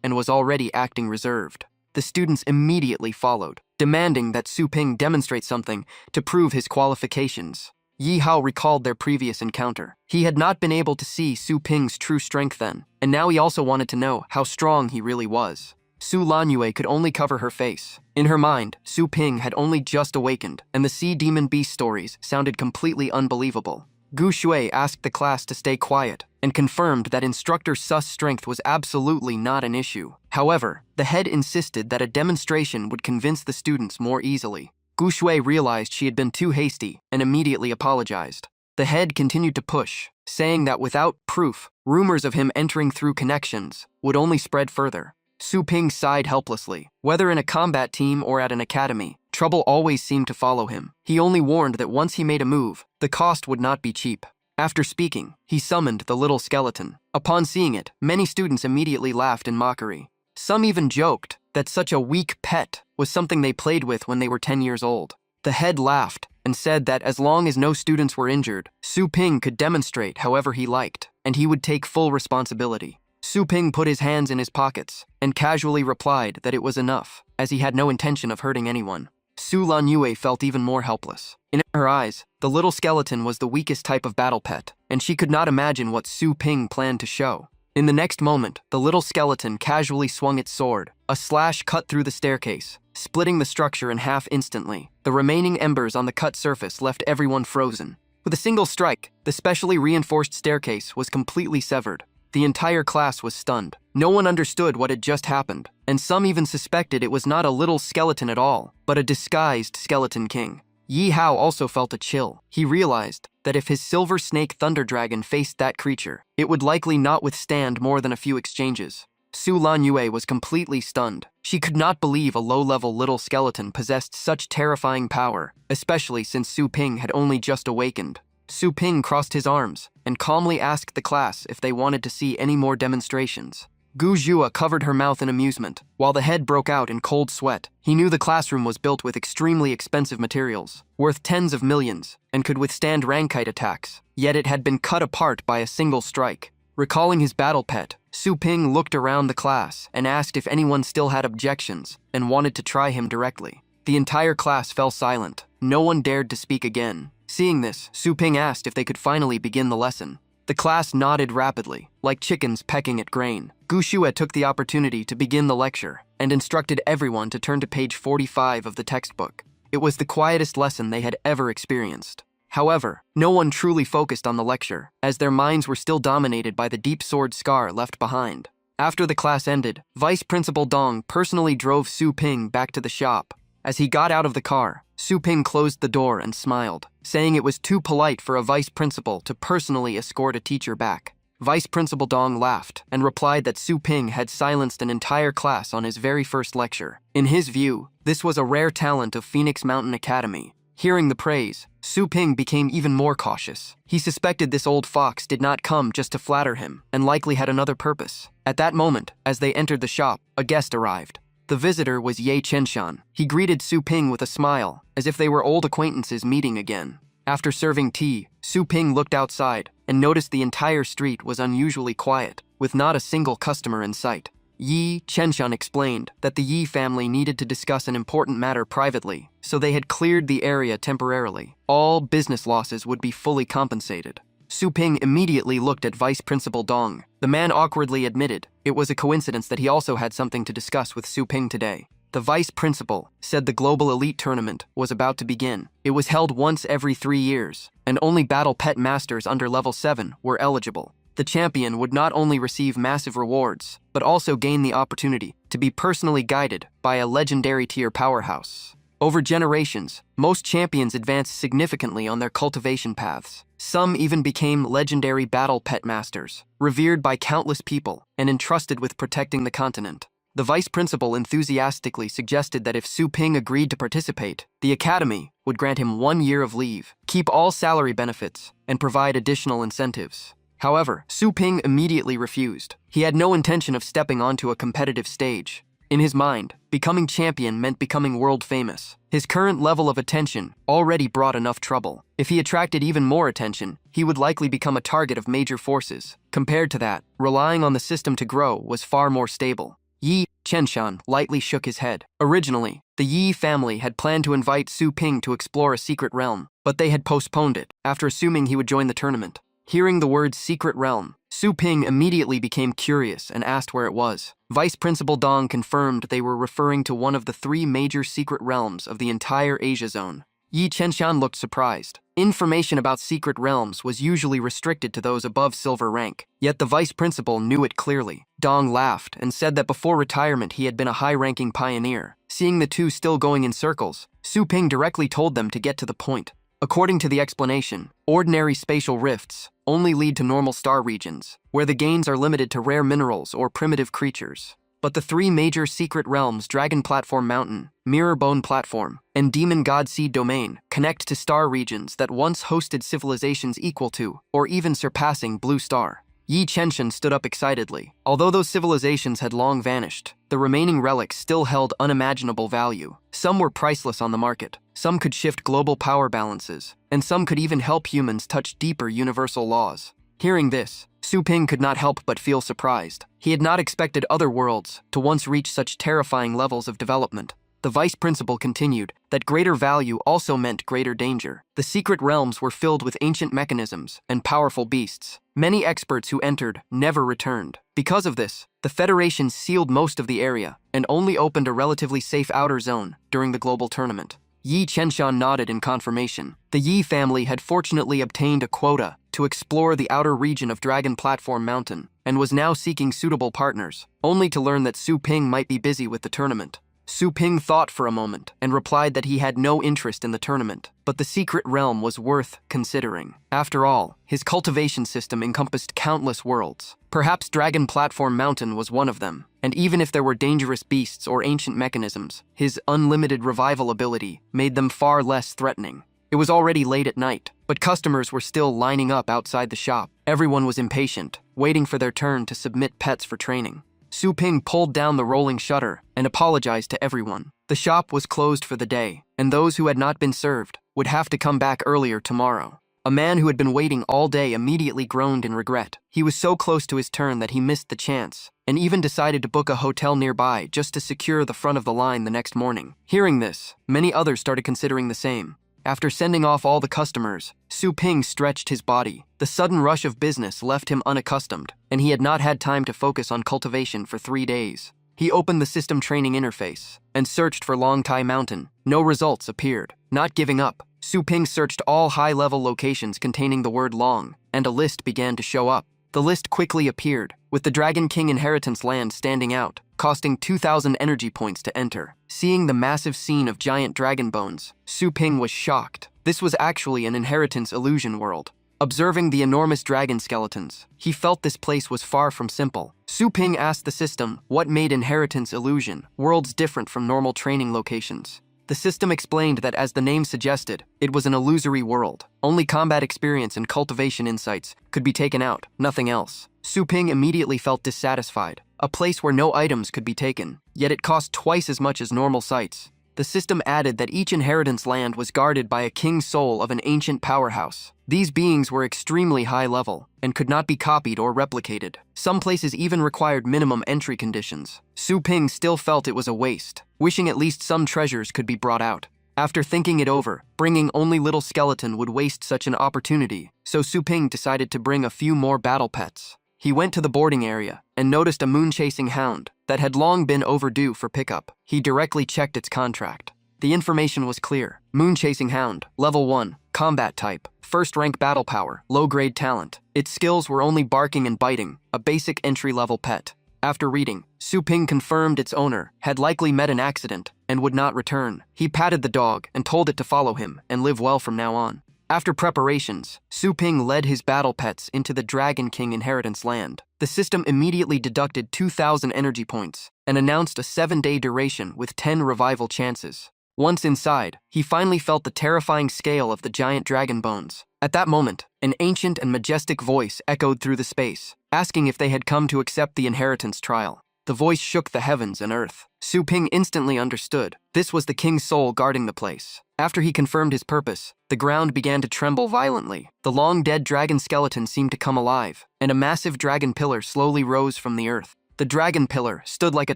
and was already acting reserved. The students immediately followed, demanding that Su Ping demonstrate something to prove his qualifications. Yi Hao recalled their previous encounter. He had not been able to see Su Ping's true strength then, and now he also wanted to know how strong he really was. Su Lanyue could only cover her face. In her mind, Su Ping had only just awakened, and the sea demon beast stories sounded completely unbelievable. Gu Xue asked the class to stay quiet and confirmed that Instructor Su's strength was absolutely not an issue. However, the head insisted that a demonstration would convince the students more easily. Gu Xue realized she had been too hasty and immediately apologized. The head continued to push, saying that without proof, rumors of him entering through connections would only spread further. Su Ping sighed helplessly. Whether in a combat team or at an academy, trouble always seemed to follow him. He only warned that once he made a move, the cost would not be cheap. After speaking, he summoned the little skeleton. Upon seeing it, many students immediately laughed in mockery. Some even joked that such a weak pet was something they played with when they were 10 years old. The head laughed and said that as long as no students were injured, Su Ping could demonstrate however he liked, and he would take full responsibility. Su Ping put his hands in his pockets and casually replied that it was enough, as he had no intention of hurting anyone. Su Lan Yue felt even more helpless. In her eyes, the little skeleton was the weakest type of battle pet, and she could not imagine what Su Ping planned to show. In the next moment, the little skeleton casually swung its sword. A slash cut through the staircase, splitting the structure in half instantly. The remaining embers on the cut surface left everyone frozen. With a single strike, the specially reinforced staircase was completely severed. The entire class was stunned. No one understood what had just happened, and some even suspected it was not a little skeleton at all, but a disguised skeleton king. Yi Hao also felt a chill. He realized that if his silver snake thunder dragon faced that creature, it would likely not withstand more than a few exchanges. Su Lan Yue was completely stunned. She could not believe a low-level little skeleton possessed such terrifying power, especially since Su Ping had only just awakened. Su Ping crossed his arms and calmly asked the class if they wanted to see any more demonstrations. Gu Zhua covered her mouth in amusement, while the head broke out in cold sweat. He knew the classroom was built with extremely expensive materials, worth tens of millions, and could withstand rankite attacks, yet it had been cut apart by a single strike. Recalling his battle pet, Su Ping looked around the class and asked if anyone still had objections and wanted to try him directly. The entire class fell silent. No one dared to speak again. Seeing this, Su Ping asked if they could finally begin the lesson. The class nodded rapidly, like chickens pecking at grain. Gu Xue took the opportunity to begin the lecture and instructed everyone to turn to page 45 of the textbook. It was the quietest lesson they had ever experienced. However, no one truly focused on the lecture, as their minds were still dominated by the deep sword scar left behind. After the class ended, Vice Principal Dong personally drove Su Ping back to the shop. As he got out of the car, Su Ping closed the door and smiled, saying it was too polite for a vice principal to personally escort a teacher back. Vice Principal Dong laughed and replied that Su Ping had silenced an entire class on his very first lecture. In his view, this was a rare talent of Phoenix Mountain Academy. Hearing the praise, Su Ping became even more cautious. He suspected this old fox did not come just to flatter him and likely had another purpose. At that moment, as they entered the shop, a guest arrived. The visitor was Ye Chenshan. He greeted Su Ping with a smile, as if they were old acquaintances meeting again. After serving tea, Su Ping looked outside and noticed the entire street was unusually quiet, with not a single customer in sight. Yi Chenshan explained that the Yi family needed to discuss an important matter privately, so they had cleared the area temporarily. All business losses would be fully compensated. Su Ping immediately looked at Vice Principal Dong. The man awkwardly admitted it was a coincidence that he also had something to discuss with Su Ping today. The vice principal said the Global Elite Tournament was about to begin. It was held once every 3 years, and only Battle Pet Masters under level 7 were eligible. The champion would not only receive massive rewards, but also gain the opportunity to be personally guided by a legendary tier powerhouse. Over generations, most champions advanced significantly on their cultivation paths. Some even became legendary battle pet masters, revered by countless people and entrusted with protecting the continent. The vice principal enthusiastically suggested that if Su Ping agreed to participate, the academy would grant him 1 year of leave, keep all salary benefits, and provide additional incentives. However, Su Ping immediately refused. He had no intention of stepping onto a competitive stage. In his mind, becoming champion meant becoming world famous. His current level of attention already brought enough trouble. If he attracted even more attention, he would likely become a target of major forces. Compared to that, relying on the system to grow was far more stable. Yi Chenshan lightly shook his head. Originally, the Yi family had planned to invite Su Ping to explore a secret realm, but they had postponed it after assuming he would join the tournament. Hearing the word secret realm, Su Ping immediately became curious and asked where it was. Vice Principal Dong confirmed they were referring to one of the 3 major secret realms of the entire Asia zone. Yi Chenshan looked surprised. Information about secret realms was usually restricted to those above silver rank, yet the vice principal knew it clearly. Dong laughed and said that before retirement he had been a high-ranking pioneer. Seeing the two still going in circles, Su Ping directly told them to get to the point. According to the explanation, ordinary spatial rifts only lead to normal star regions, where the gains are limited to rare minerals or primitive creatures. But the 3 major secret realms, Dragon Platform Mountain, Mirror Bone Platform, and Demon God Seed Domain, connect to star regions that once hosted civilizations equal to, or even surpassing, Blue Star. Yi Chenshin stood up excitedly. Although those civilizations had long vanished, the remaining relics still held unimaginable value. Some were priceless on the market, some could shift global power balances, and some could even help humans touch deeper universal laws. Hearing this, Su Ping could not help but feel surprised. He had not expected other worlds to once reach such terrifying levels of development. The vice principal continued that greater value also meant greater danger. The secret realms were filled with ancient mechanisms and powerful beasts. Many experts who entered never returned. Because of this, the Federation sealed most of the area and only opened a relatively safe outer zone during the global tournament. Yi Chenshan nodded in confirmation. The Yi family had fortunately obtained a quota to explore the outer region of Dragon Platform Mountain and was now seeking suitable partners, only to learn that Su Ping might be busy with the tournament. Su Ping thought for a moment and replied that he had no interest in the tournament, but the secret realm was worth considering. After all, his cultivation system encompassed countless worlds. Perhaps Dragon Platform Mountain was one of them, and even if there were dangerous beasts or ancient mechanisms, his unlimited revival ability made them far less threatening. It was already late at night, but customers were still lining up outside the shop. Everyone was impatient, waiting for their turn to submit pets for training. Su Ping pulled down the rolling shutter and apologized to everyone. The shop was closed for the day, and those who had not been served would have to come back earlier tomorrow. A man who had been waiting all day immediately groaned in regret. He was so close to his turn that he missed the chance, and even decided to book a hotel nearby just to secure the front of the line the next morning. Hearing this, many others started considering the same. After sending off all the customers, Su Ping stretched his body. The sudden rush of business left him unaccustomed, and he had not had time to focus on cultivation for 3 days. He opened the system training interface and searched for Longtai Mountain. No results appeared. Not giving up, Su Ping searched all high-level locations containing the word Long, and a list began to show up. The list quickly appeared, with the Dragon King Inheritance Land standing out, costing 2,000 energy points to enter. Seeing the massive scene of giant dragon bones, Su Ping was shocked. This was actually an inheritance illusion world. Observing the enormous dragon skeletons, he felt this place was far from simple. Su Ping asked the system what made inheritance illusion worlds different from normal training locations. The system explained that, as the name suggested, it was an illusory world. Only combat experience and cultivation insights could be taken out, nothing else. Su Ping immediately felt dissatisfied. A place where no items could be taken, yet it cost twice as much as normal sites. The system added that each inheritance land was guarded by a king soul of an ancient powerhouse. These beings were extremely high level and could not be copied or replicated. Some places even required minimum entry conditions. Su Ping still felt it was a waste, wishing at least some treasures could be brought out. After thinking it over, bringing only little skeleton would waste such an opportunity, so Su Ping decided to bring a few more battle pets. He went to the boarding area and noticed a moon-chasing hound that had long been overdue for pickup. He directly checked its contract. The information was clear. Moon-chasing hound, level 1, combat type, first rank battle power, low-grade talent. Its skills were only barking and biting, a basic entry-level pet. After reading, Su Ping confirmed its owner had likely met an accident and would not return. He patted the dog and told it to follow him and live well from now on. After preparations, Su Ping led his battle pets into the Dragon King Inheritance Land. The system immediately deducted 2,000 energy points and announced a 7-day duration with 10 revival chances. Once inside, he finally felt the terrifying scale of the giant dragon bones. At that moment, an ancient and majestic voice echoed through the space, asking if they had come to accept the inheritance trial. The voice shook the heavens and earth. Su Ping instantly understood. This was the king's soul guarding the place. After he confirmed his purpose, the ground began to tremble violently. The long-dead dragon skeleton seemed to come alive, and a massive dragon pillar slowly rose from the earth. The dragon pillar stood like a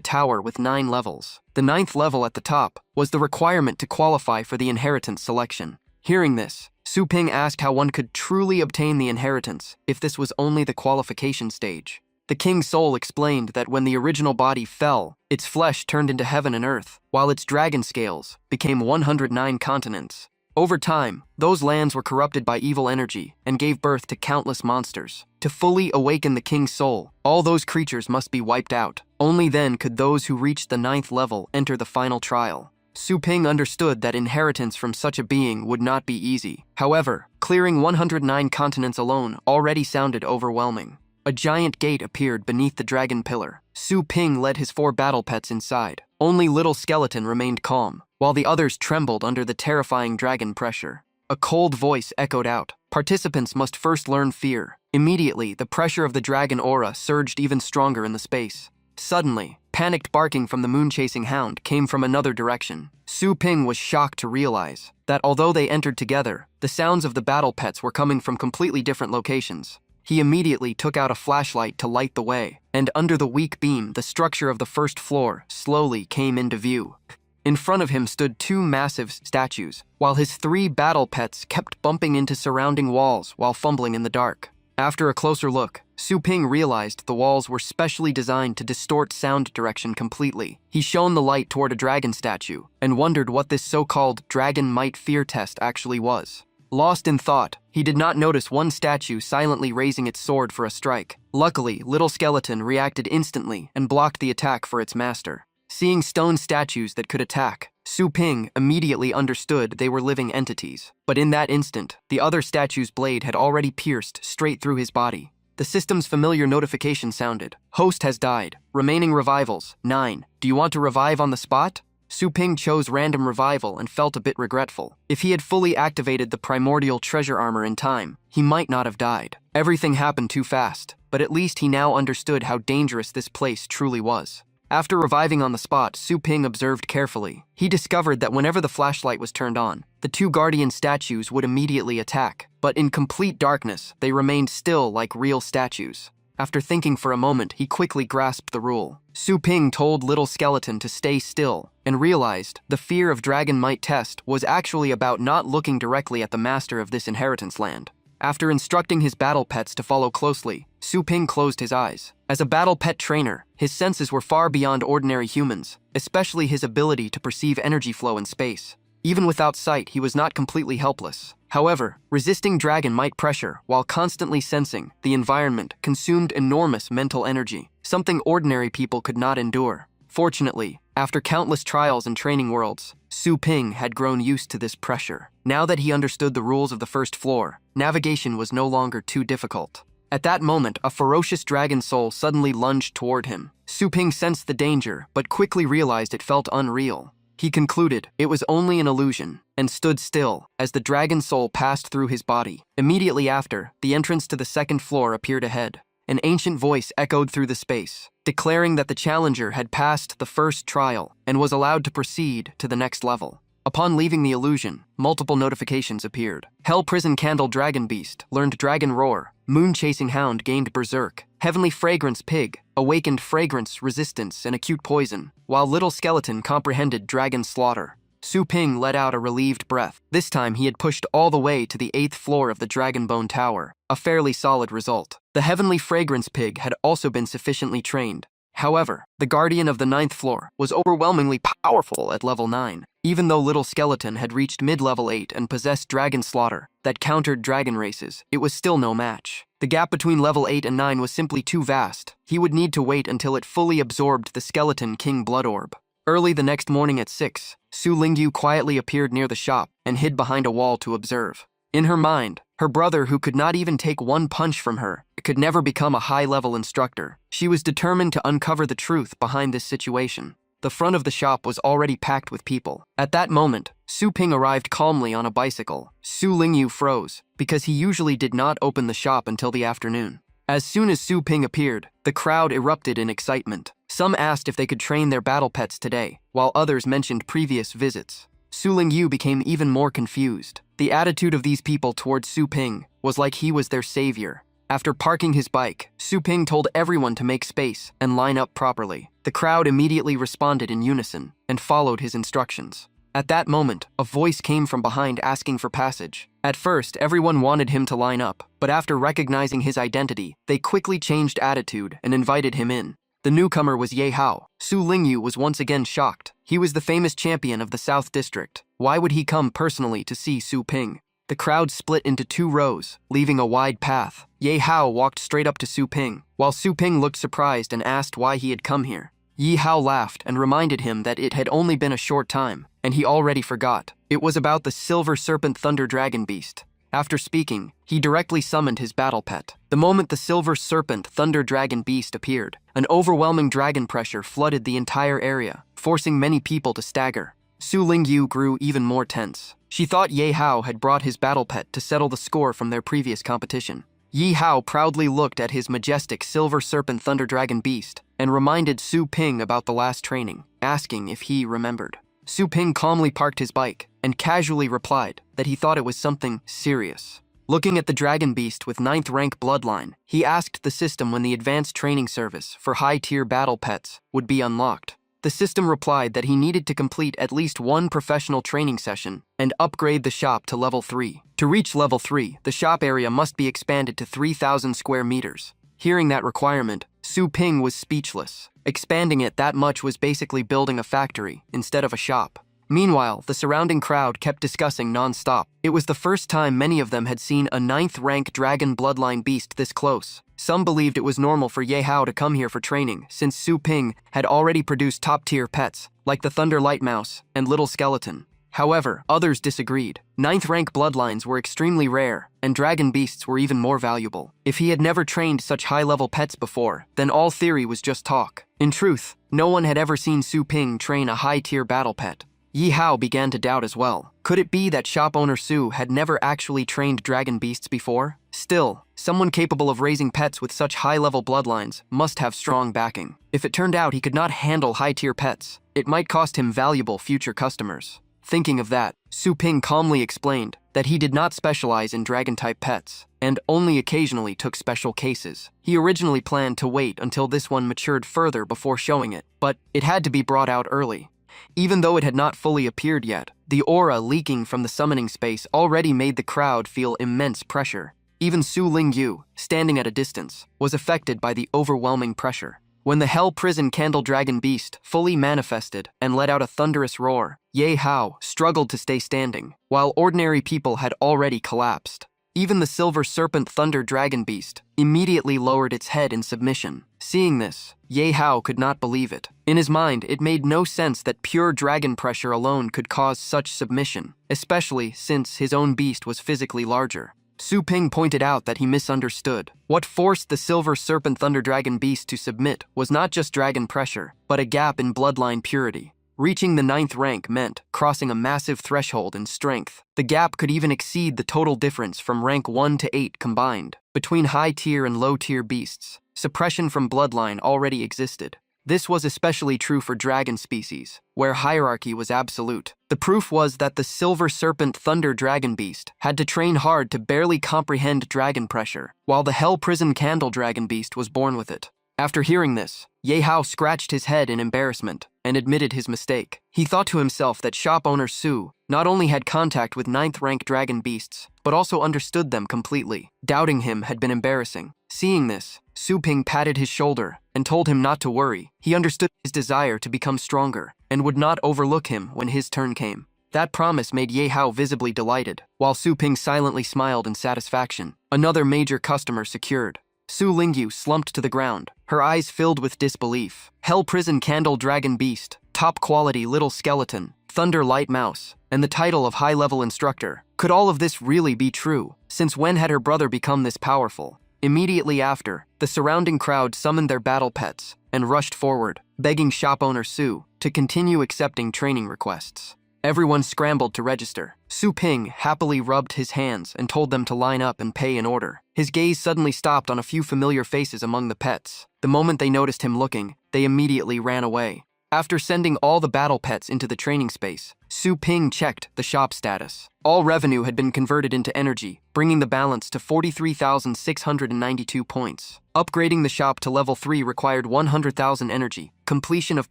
tower with 9 levels. The 9th level at the top was the requirement to qualify for the inheritance selection. Hearing this, Su Ping asked how one could truly obtain the inheritance if this was only the qualification stage. The king's soul explained that when the original body fell, its flesh turned into heaven and earth, while its dragon scales became 109 continents. Over time, those lands were corrupted by evil energy and gave birth to countless monsters. To fully awaken the king's soul, all those creatures must be wiped out. Only then could those who reached the 9th level enter the final trial. Su Ping understood that inheritance from such a being would not be easy. However, clearing 109 continents alone already sounded overwhelming. A giant gate appeared beneath the dragon pillar. Su Ping led his 4 battle pets inside. Only little skeleton remained calm, while the others trembled under the terrifying dragon pressure. A cold voice echoed out. Participants must first learn fear. Immediately, the pressure of the dragon aura surged even stronger in the space. Suddenly, panicked barking from the moon-chasing hound came from another direction. Su Ping was shocked to realize that although they entered together, the sounds of the battle pets were coming from completely different locations. He immediately took out a flashlight to light the way, and under the weak beam, the structure of the first floor slowly came into view. In front of him stood two massive statues, while his 3 battle pets kept bumping into surrounding walls while fumbling in the dark. After a closer look, Su Ping realized the walls were specially designed to distort sound direction completely. He shone the light toward a dragon statue and wondered what this so-called dragon might fear test actually was. Lost in thought, he did not notice one statue silently raising its sword for a strike. Luckily, Little Skeleton reacted instantly and blocked the attack for its master. Seeing stone statues that could attack, Su Ping immediately understood they were living entities. But in that instant, the other statue's blade had already pierced straight through his body. The system's familiar notification sounded. Host has died. Remaining revivals, 9. Do you want to revive on the spot? Su Ping chose random revival and felt a bit regretful. If he had fully activated the primordial treasure armor in time, he might not have died. Everything happened too fast, but at least he now understood how dangerous this place truly was. After reviving on the spot, Su Ping observed carefully. He discovered that whenever the flashlight was turned on, the 2 guardian statues would immediately attack, but in complete darkness, they remained still like real statues. After thinking for a moment, he quickly grasped the rule. Su Ping told Little Skeleton to stay still, and realized the fear of Dragon Might test was actually about not looking directly at the master of this inheritance land. After instructing his battle pets to follow closely, Su Ping closed his eyes. As a battle pet trainer, his senses were far beyond ordinary humans, especially his ability to perceive energy flow in space. Even without sight, he was not completely helpless. However, resisting Dragon Might pressure while constantly sensing the environment consumed enormous mental energy, something ordinary people could not endure. Fortunately, after countless trials and training worlds, Su Ping had grown used to this pressure. Now that he understood the rules of the first floor, navigation was no longer too difficult. At that moment, a ferocious dragon soul suddenly lunged toward him. Su Ping sensed the danger, but quickly realized it felt unreal. He concluded it was only an illusion, and stood still as the dragon soul passed through his body. Immediately after, the entrance to the second floor appeared ahead. An ancient voice echoed through the space, declaring that the challenger had passed the first trial and was allowed to proceed to the next level. Upon leaving the illusion, multiple notifications appeared. Hell Prison Candle Dragon Beast learned Dragon Roar. Moon Chasing Hound gained Berserk. Heavenly Fragrance Pig awakened Fragrance Resistance and Acute Poison, while Little Skeleton comprehended Dragon Slaughter. Su Ping let out a relieved breath. This time he had pushed all the way to the 8th floor of the Dragonbone Tower, a fairly solid result. The Heavenly Fragrance Pig had also been sufficiently trained. However, the Guardian of the 9th floor was overwhelmingly powerful at level 9. Even though Little Skeleton had reached mid-level 8 and possessed Dragon Slaughter that countered dragon races, it was still no match. The gap between level 8 and 9 was simply too vast. He would need to wait until it fully absorbed the Skeleton King Blood Orb. Early the next morning at 6, Su Lingyu quietly appeared near the shop and hid behind a wall to observe. In her mind, her brother, who could not even take one punch from her, could never become a high-level instructor. She was determined to uncover the truth behind this situation. The front of the shop was already packed with people. At that moment, Su Ping arrived calmly on a bicycle. Su Lingyu froze, because he usually did not open the shop until the afternoon. As soon as Su Ping appeared, the crowd erupted in excitement. Some asked if they could train their battle pets today, while others mentioned previous visits. Su Lingyu became even more confused. The attitude of these people towards Su Ping was like he was their savior. After parking his bike, Su Ping told everyone to make space and line up properly. The crowd immediately responded in unison and followed his instructions. At that moment, a voice came from behind asking for passage. At first, everyone wanted him to line up, but after recognizing his identity, they quickly changed attitude and invited him in. The newcomer was Yahello. Su Lingyu was once again shocked. He was the famous champion of the South District. Why would he come personally to see Su Ping? The crowd split into 2 rows, leaving a wide path. Yahello walked straight up to Su Ping, while Su Ping looked surprised and asked why he had come here. Yahello laughed and reminded him that it had only been a short time, and he already forgot. It was about the Silver Serpent Thunder Dragon Beast. After speaking, he directly summoned his battle pet. The moment the Silver Serpent Thunder Dragon Beast appeared, an overwhelming dragon pressure flooded the entire area, forcing many people to stagger. Su Lingyu grew even more tense. She thought Ye Hao had brought his battle pet to settle the score from their previous competition. Ye Hao proudly looked at his majestic silver serpent thunder dragon beast and reminded Su Ping about the last training, asking if he remembered. Su Ping calmly parked his bike and casually replied that he thought it was something serious. Looking at the dragon beast with 9th rank bloodline, he asked the system when the advanced training service for high-tier battle pets would be unlocked. The system replied that he needed to complete at least one professional training session and upgrade the shop to level 3. To reach level 3, the shop area must be expanded to 3,000 square meters. Hearing that requirement, Su Ping was speechless. Expanding it that much was basically building a factory instead of a shop. Meanwhile, the surrounding crowd kept discussing non-stop. It was the first time many of them had seen a 9th rank dragon bloodline beast this close. Some believed it was normal for Ye Hao to come here for training, since Su Ping had already produced top-tier pets, like the Thunder Light Mouse and Little Skeleton. However, others disagreed. 9th rank bloodlines were extremely rare, and dragon beasts were even more valuable. If he had never trained such high-level pets before, then all theory was just talk. In truth, no one had ever seen Su Ping train a high-tier battle pet. Ye Hao began to doubt as well. Could it be that shop owner Su had never actually trained dragon beasts before? Still, someone capable of raising pets with such high-level bloodlines must have strong backing. If it turned out he could not handle high-tier pets, it might cost him valuable future customers. Thinking of that, Su Ping calmly explained that he did not specialize in dragon-type pets, and only occasionally took special cases. He originally planned to wait until this one matured further before showing it, but it had to be brought out early. Even though it had not fully appeared yet, the aura leaking from the summoning space already made the crowd feel immense pressure. Even Su Lingyu, standing at a distance, was affected by the overwhelming pressure. When the Hell Prison Candle Dragon Beast fully manifested and let out a thunderous roar, Ye Hao struggled to stay standing, while ordinary people had already collapsed. Even the Silver Serpent Thunder Dragon Beast immediately lowered its head in submission. Seeing this, Ye Hao could not believe it. In his mind, it made no sense that pure dragon pressure alone could cause such submission, especially since his own beast was physically larger. Su Ping pointed out that he misunderstood. What forced the Silver Serpent Thunder Dragon Beast to submit was not just dragon pressure, but a gap in bloodline purity. Reaching the 9th rank meant crossing a massive threshold in strength. The gap could even exceed the total difference from rank 1 to 8 combined. Between high-tier and low-tier beasts, suppression from bloodline already existed. This was especially true for dragon species, where hierarchy was absolute. The proof was that the Silver Serpent Thunder Dragon Beast had to train hard to barely comprehend dragon pressure, while the Hell Prison Candle Dragon Beast was born with it. After hearing this, Ye Hao scratched his head in embarrassment and admitted his mistake. He thought to himself that shop owner Su not only had contact with 9th rank dragon beasts, but also understood them completely. Doubting him had been embarrassing. Seeing this, Su Ping patted his shoulder and told him not to worry. He understood his desire to become stronger and would not overlook him when his turn came. That promise made Ye Hao visibly delighted, while Su Ping silently smiled in satisfaction. Another major customer secured. Su Lingyu slumped to the ground, her eyes filled with disbelief. Hell Prison Candle Dragon Beast, top quality Little Skeleton, Thunder Light Mouse, and the title of high-level instructor. Could all of this really be true? Since when had her brother become this powerful? Immediately after, the surrounding crowd summoned their battle pets and rushed forward, begging shop owner Su to continue accepting training requests. Everyone scrambled to register. Su Ping happily rubbed his hands and told them to line up and pay in order. His gaze suddenly stopped on a few familiar faces among the pets. The moment they noticed him looking, they immediately ran away. After sending all the battle pets into the training space, Su Ping checked the shop status. All revenue had been converted into energy, bringing the balance to 43,692 points. Upgrading the shop to level 3 required 100,000 energy, completion of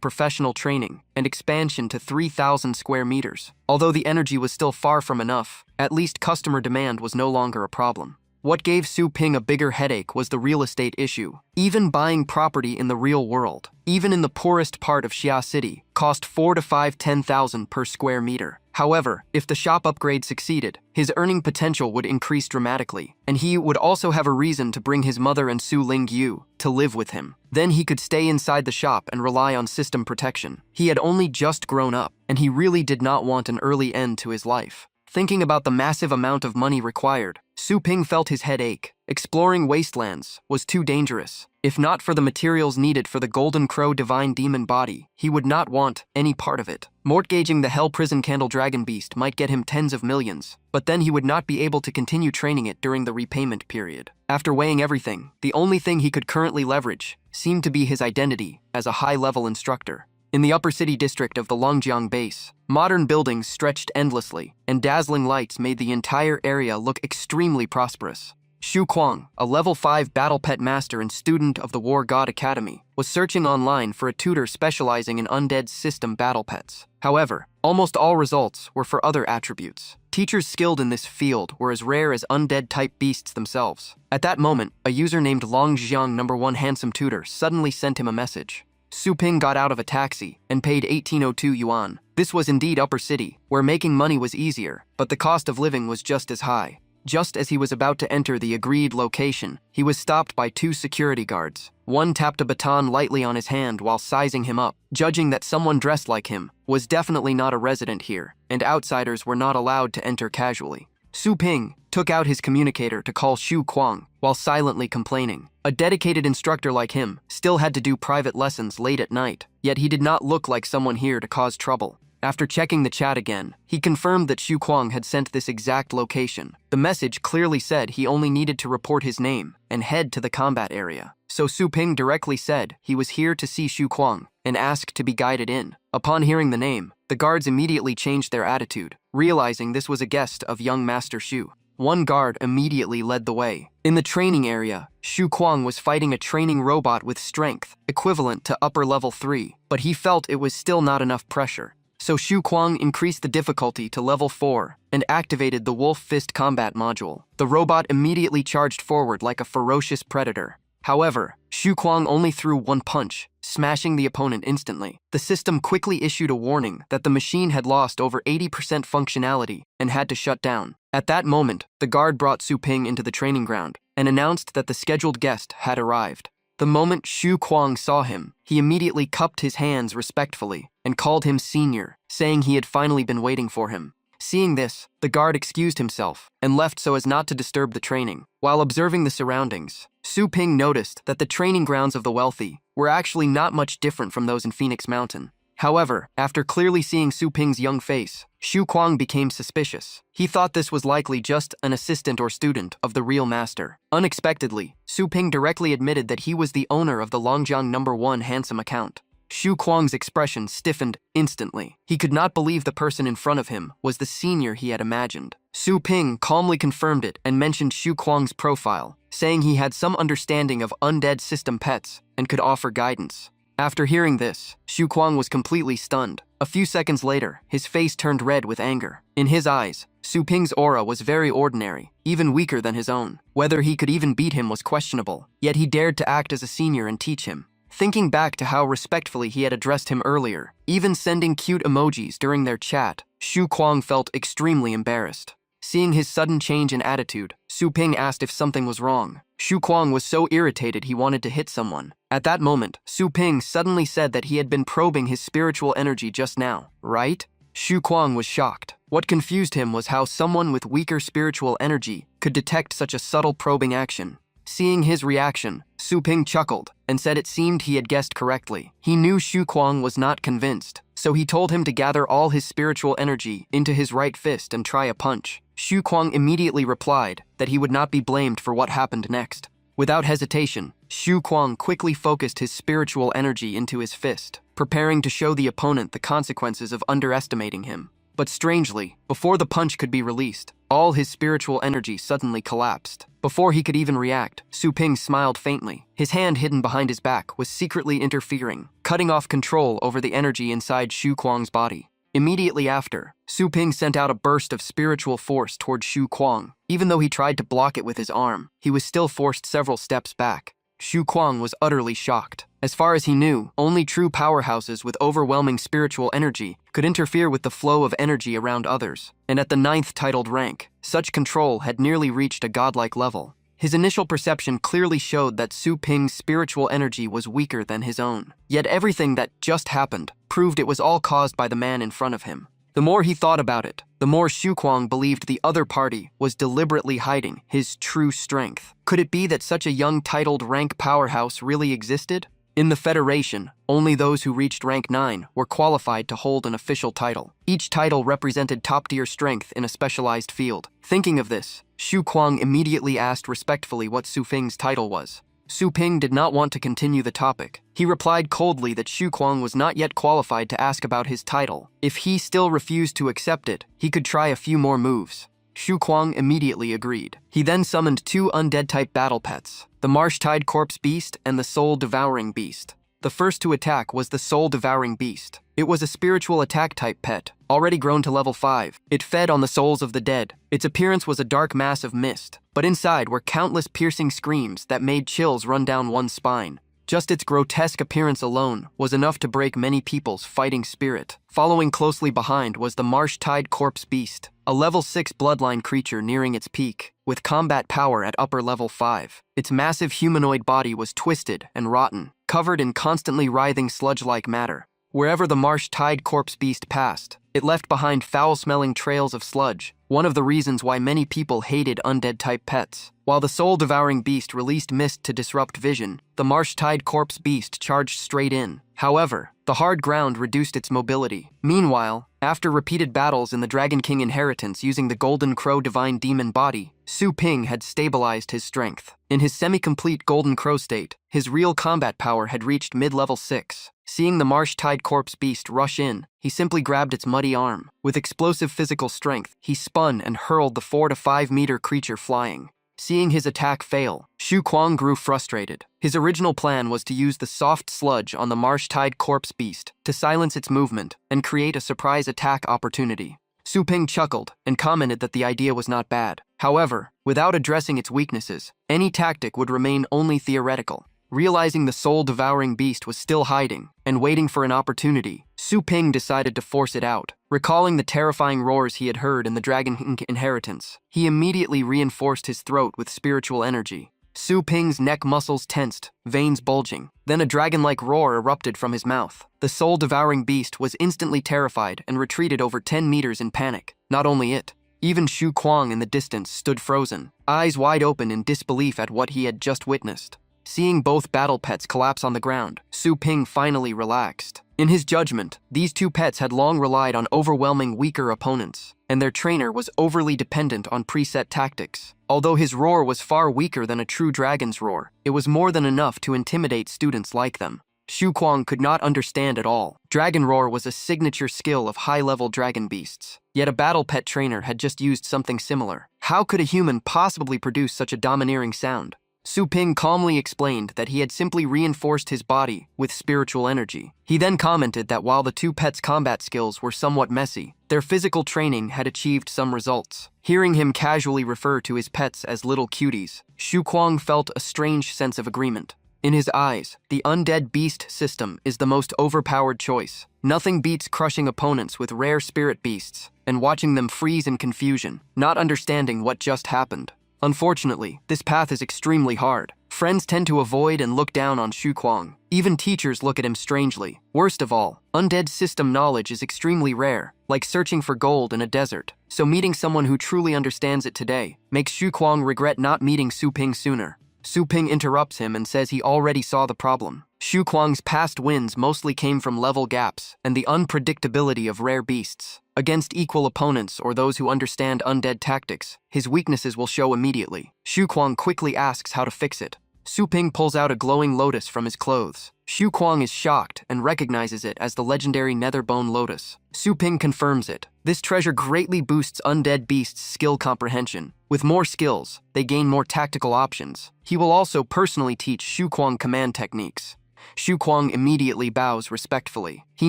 professional training, and expansion to 3,000 square meters. Although the energy was still far from enough, at least customer demand was no longer a problem. What gave Su Ping a bigger headache was the real estate issue. Even buying property in the real world, even in the poorest part of Xia City, cost 4 to 10,000 per square meter. However, if the shop upgrade succeeded, his earning potential would increase dramatically, and he would also have a reason to bring his mother and Su Lingyu to live with him. Then he could stay inside the shop and rely on system protection. He had only just grown up, and he really did not want an early end to his life. Thinking about the massive amount of money required, Su Ping felt his head ache. Exploring wastelands was too dangerous. If not for the materials needed for the Golden Crow Divine Demon body, he would not want any part of it. Mortgaging the Hell Prison Candle Dragon Beast might get him tens of millions, but then he would not be able to continue training it during the repayment period. After weighing everything, the only thing he could currently leverage seemed to be his identity as a high-level instructor. In the upper city district of the Longjiang base, modern buildings stretched endlessly, and dazzling lights made the entire area look extremely prosperous. Xu Kuang, a level 5 battle pet master and student of the War God Academy, was searching online for a tutor specializing in undead system battle pets. However, almost all results were for other attributes. Teachers skilled in this field were as rare as undead-type beasts themselves. At that moment, a user named Longjiang #1 Handsome Tutor suddenly sent him a message. Su Ping got out of a taxi and paid 1802 yuan. This was indeed upper city, where making money was easier, but the cost of living was just as high. Just as he was about to enter the agreed location, he was stopped by 2 security guards. One tapped a baton lightly on his hand while sizing him up, judging that someone dressed like him was definitely not a resident here, and outsiders were not allowed to enter casually. Su Ping took out his communicator to call Xu Kuang while silently complaining. A dedicated instructor like him still had to do private lessons late at night, yet he did not look like someone here to cause trouble. After checking the chat again, he confirmed that Xu Kuang had sent this exact location. The message clearly said he only needed to report his name and head to the combat area. So Su Ping directly said he was here to see Xu Kuang and asked to be guided in. Upon hearing the name, the guards immediately changed their attitude, realizing this was a guest of young Master Xu. One guard immediately led the way. In the training area, Xu Kuang was fighting a training robot with strength, equivalent to upper level 3, but he felt it was still not enough pressure. So Xu Kuang increased the difficulty to level 4 and activated the Wolf Fist combat module. The robot immediately charged forward like a ferocious predator. However, Xu Kuang only threw one punch, smashing the opponent instantly. The system quickly issued a warning that the machine had lost over 80% functionality and had to shut down. At that moment, the guard brought Su Ping into the training ground and announced that the scheduled guest had arrived. The moment Xu Kuang saw him, he immediately cupped his hands respectfully and called him senior, saying he had finally been waiting for him. Seeing this, the guard excused himself and left so as not to disturb the training. While observing the surroundings, Su Ping noticed that the training grounds of the wealthy were actually not much different from those in Phoenix Mountain. However, after clearly seeing Su Ping's young face, Xu Kuang became suspicious. He thought this was likely just an assistant or student of the real master. Unexpectedly, Su Ping directly admitted that he was the owner of the Longjiang #1 Handsome account. Xu Kuang's expression stiffened instantly. He could not believe the person in front of him was the senior he had imagined. Su Ping calmly confirmed it and mentioned Xu Kuang's profile, saying he had some understanding of undead system pets and could offer guidance. After hearing this, Xu Kuang was completely stunned. A few seconds later, his face turned red with anger. In his eyes, Su Ping's aura was very ordinary, even weaker than his own. Whether he could even beat him was questionable, yet he dared to act as a senior and teach him. Thinking back to how respectfully he had addressed him earlier, even sending cute emojis during their chat, Xu Kuang felt extremely embarrassed. Seeing his sudden change in attitude, Su Ping asked if something was wrong. Xu Kuang was so irritated he wanted to hit someone. At that moment, Su Ping suddenly said that he had been probing his spiritual energy just now, right? Xu Kuang was shocked. What confused him was how someone with weaker spiritual energy could detect such a subtle probing action. Seeing his reaction, Su Ping chuckled and said it seemed he had guessed correctly. He knew Xu Kuang was not convinced, so he told him to gather all his spiritual energy into his right fist and try a punch. Xu Kuang immediately replied that he would not be blamed for what happened next. Without hesitation, Xu Kuang quickly focused his spiritual energy into his fist, preparing to show the opponent the consequences of underestimating him. But strangely, before the punch could be released, all his spiritual energy suddenly collapsed. Before he could even react, Su Ping smiled faintly. His hand hidden behind his back was secretly interfering, cutting off control over the energy inside Xu Kuang's body. Immediately after, Su Ping sent out a burst of spiritual force toward Xu Kuang. Even though he tried to block it with his arm, he was still forced several steps back. Xu Kuang was utterly shocked. As far as he knew, only true powerhouses with overwhelming spiritual energy could interfere with the flow of energy around others, and at the 9th titled rank, such control had nearly reached a godlike level. His initial perception clearly showed that Su Ping's spiritual energy was weaker than his own. Yet everything that just happened proved it was all caused by the man in front of him. The more he thought about it, the more Xu Kuang believed the other party was deliberately hiding his true strength. Could it be that such a young titled rank powerhouse really existed? In the Federation, only those who reached rank 9 were qualified to hold an official title. Each title represented top-tier strength in a specialized field. Thinking of this, Xu Kuang immediately asked respectfully what Su Ping's title was. Su Ping did not want to continue the topic. He replied coldly that Xu Kuang was not yet qualified to ask about his title. If he still refused to accept it, he could try a few more moves. Xu Kuang immediately agreed. He then summoned 2 undead-type battle pets, the Marsh-Tide Corpse Beast and the Soul-Devouring Beast. The first to attack was the Soul-Devouring Beast. It was a spiritual attack-type pet, already grown to level 5. It fed on the souls of the dead. Its appearance was a dark mass of mist, but inside were countless piercing screams that made chills run down one's spine. Just its grotesque appearance alone was enough to break many people's fighting spirit. Following closely behind was the Marsh-Tide Corpse Beast, a level 6 bloodline creature nearing its peak, with combat power at upper level 5. Its massive humanoid body was twisted and rotten, covered in constantly writhing sludge-like matter. Wherever the Marsh-Tide Corpse Beast passed, it left behind foul-smelling trails of sludge, one of the reasons why many people hated undead-type pets. While the Soul-Devouring Beast released mist to disrupt vision, the Marsh-Tide Corpse Beast charged straight in. However, the hard ground reduced its mobility. Meanwhile, after repeated battles in the Dragon King inheritance using the Golden Crow Divine Demon body, Su Ping had stabilized his strength. In his semi-complete Golden Crow state, his real combat power had reached mid-level 6. Seeing the Marsh-Tide Corpse Beast rush in, he simply grabbed its muddy arm. With explosive physical strength, he spun and hurled the 4 to 5 meter creature flying. Seeing his attack fail, Xu Kuang grew frustrated. His original plan was to use the soft sludge on the Marsh-Tide Corpse Beast to silence its movement and create a surprise attack opportunity. Su Ping chuckled and commented that the idea was not bad. However, without addressing its weaknesses, any tactic would remain only theoretical. Realizing the soul-devouring beast was still hiding and waiting for an opportunity, Su Ping decided to force it out. Recalling the terrifying roars he had heard in the Dragon King inheritance, he immediately reinforced his throat with spiritual energy. Su Ping's neck muscles tensed, veins bulging. Then a dragon-like roar erupted from his mouth. The soul-devouring beast was instantly terrified and retreated over 10 meters in panic. Not only it, even Xu Kuang in the distance stood frozen, eyes wide open in disbelief at what he had just witnessed. Seeing both battle pets collapse on the ground, Su Ping finally relaxed. In his judgment, these 2 pets had long relied on overwhelming weaker opponents, and their trainer was overly dependent on preset tactics. Although his roar was far weaker than a true dragon's roar, it was more than enough to intimidate students like them. Xu Kuang could not understand at all. Dragon Roar was a signature skill of high-level dragon beasts, yet a battle pet trainer had just used something similar. How could a human possibly produce such a domineering sound? Su Ping calmly explained that he had simply reinforced his body with spiritual energy. He then commented that while the 2 pets' combat skills were somewhat messy, their physical training had achieved some results. Hearing him casually refer to his pets as little cuties, Xu Kuang felt a strange sense of agreement. In his eyes, the undead beast system is the most overpowered choice. Nothing beats crushing opponents with rare spirit beasts and watching them freeze in confusion, not understanding what just happened. Unfortunately, this path is extremely hard. Friends tend to avoid and look down on Xu Kuang. Even teachers look at him strangely. Worst of all, undead system knowledge is extremely rare, like searching for gold in a desert. So meeting someone who truly understands it today makes Xu Kuang regret not meeting Su Ping sooner. Su Ping interrupts him and says he already saw the problem. Xu Kuang's past wins mostly came from level gaps and the unpredictability of rare beasts. Against equal opponents or those who understand undead tactics, his weaknesses will show immediately. Xu Kuang quickly asks how to fix it. Su Ping pulls out a glowing lotus from his clothes. Xu Kuang is shocked and recognizes it as the legendary Netherbone Lotus. Su Ping confirms it. This treasure greatly boosts undead beasts' skill comprehension. With more skills, they gain more tactical options. He will also personally teach Xu Kuang command techniques. Xu Kuang immediately bows respectfully. He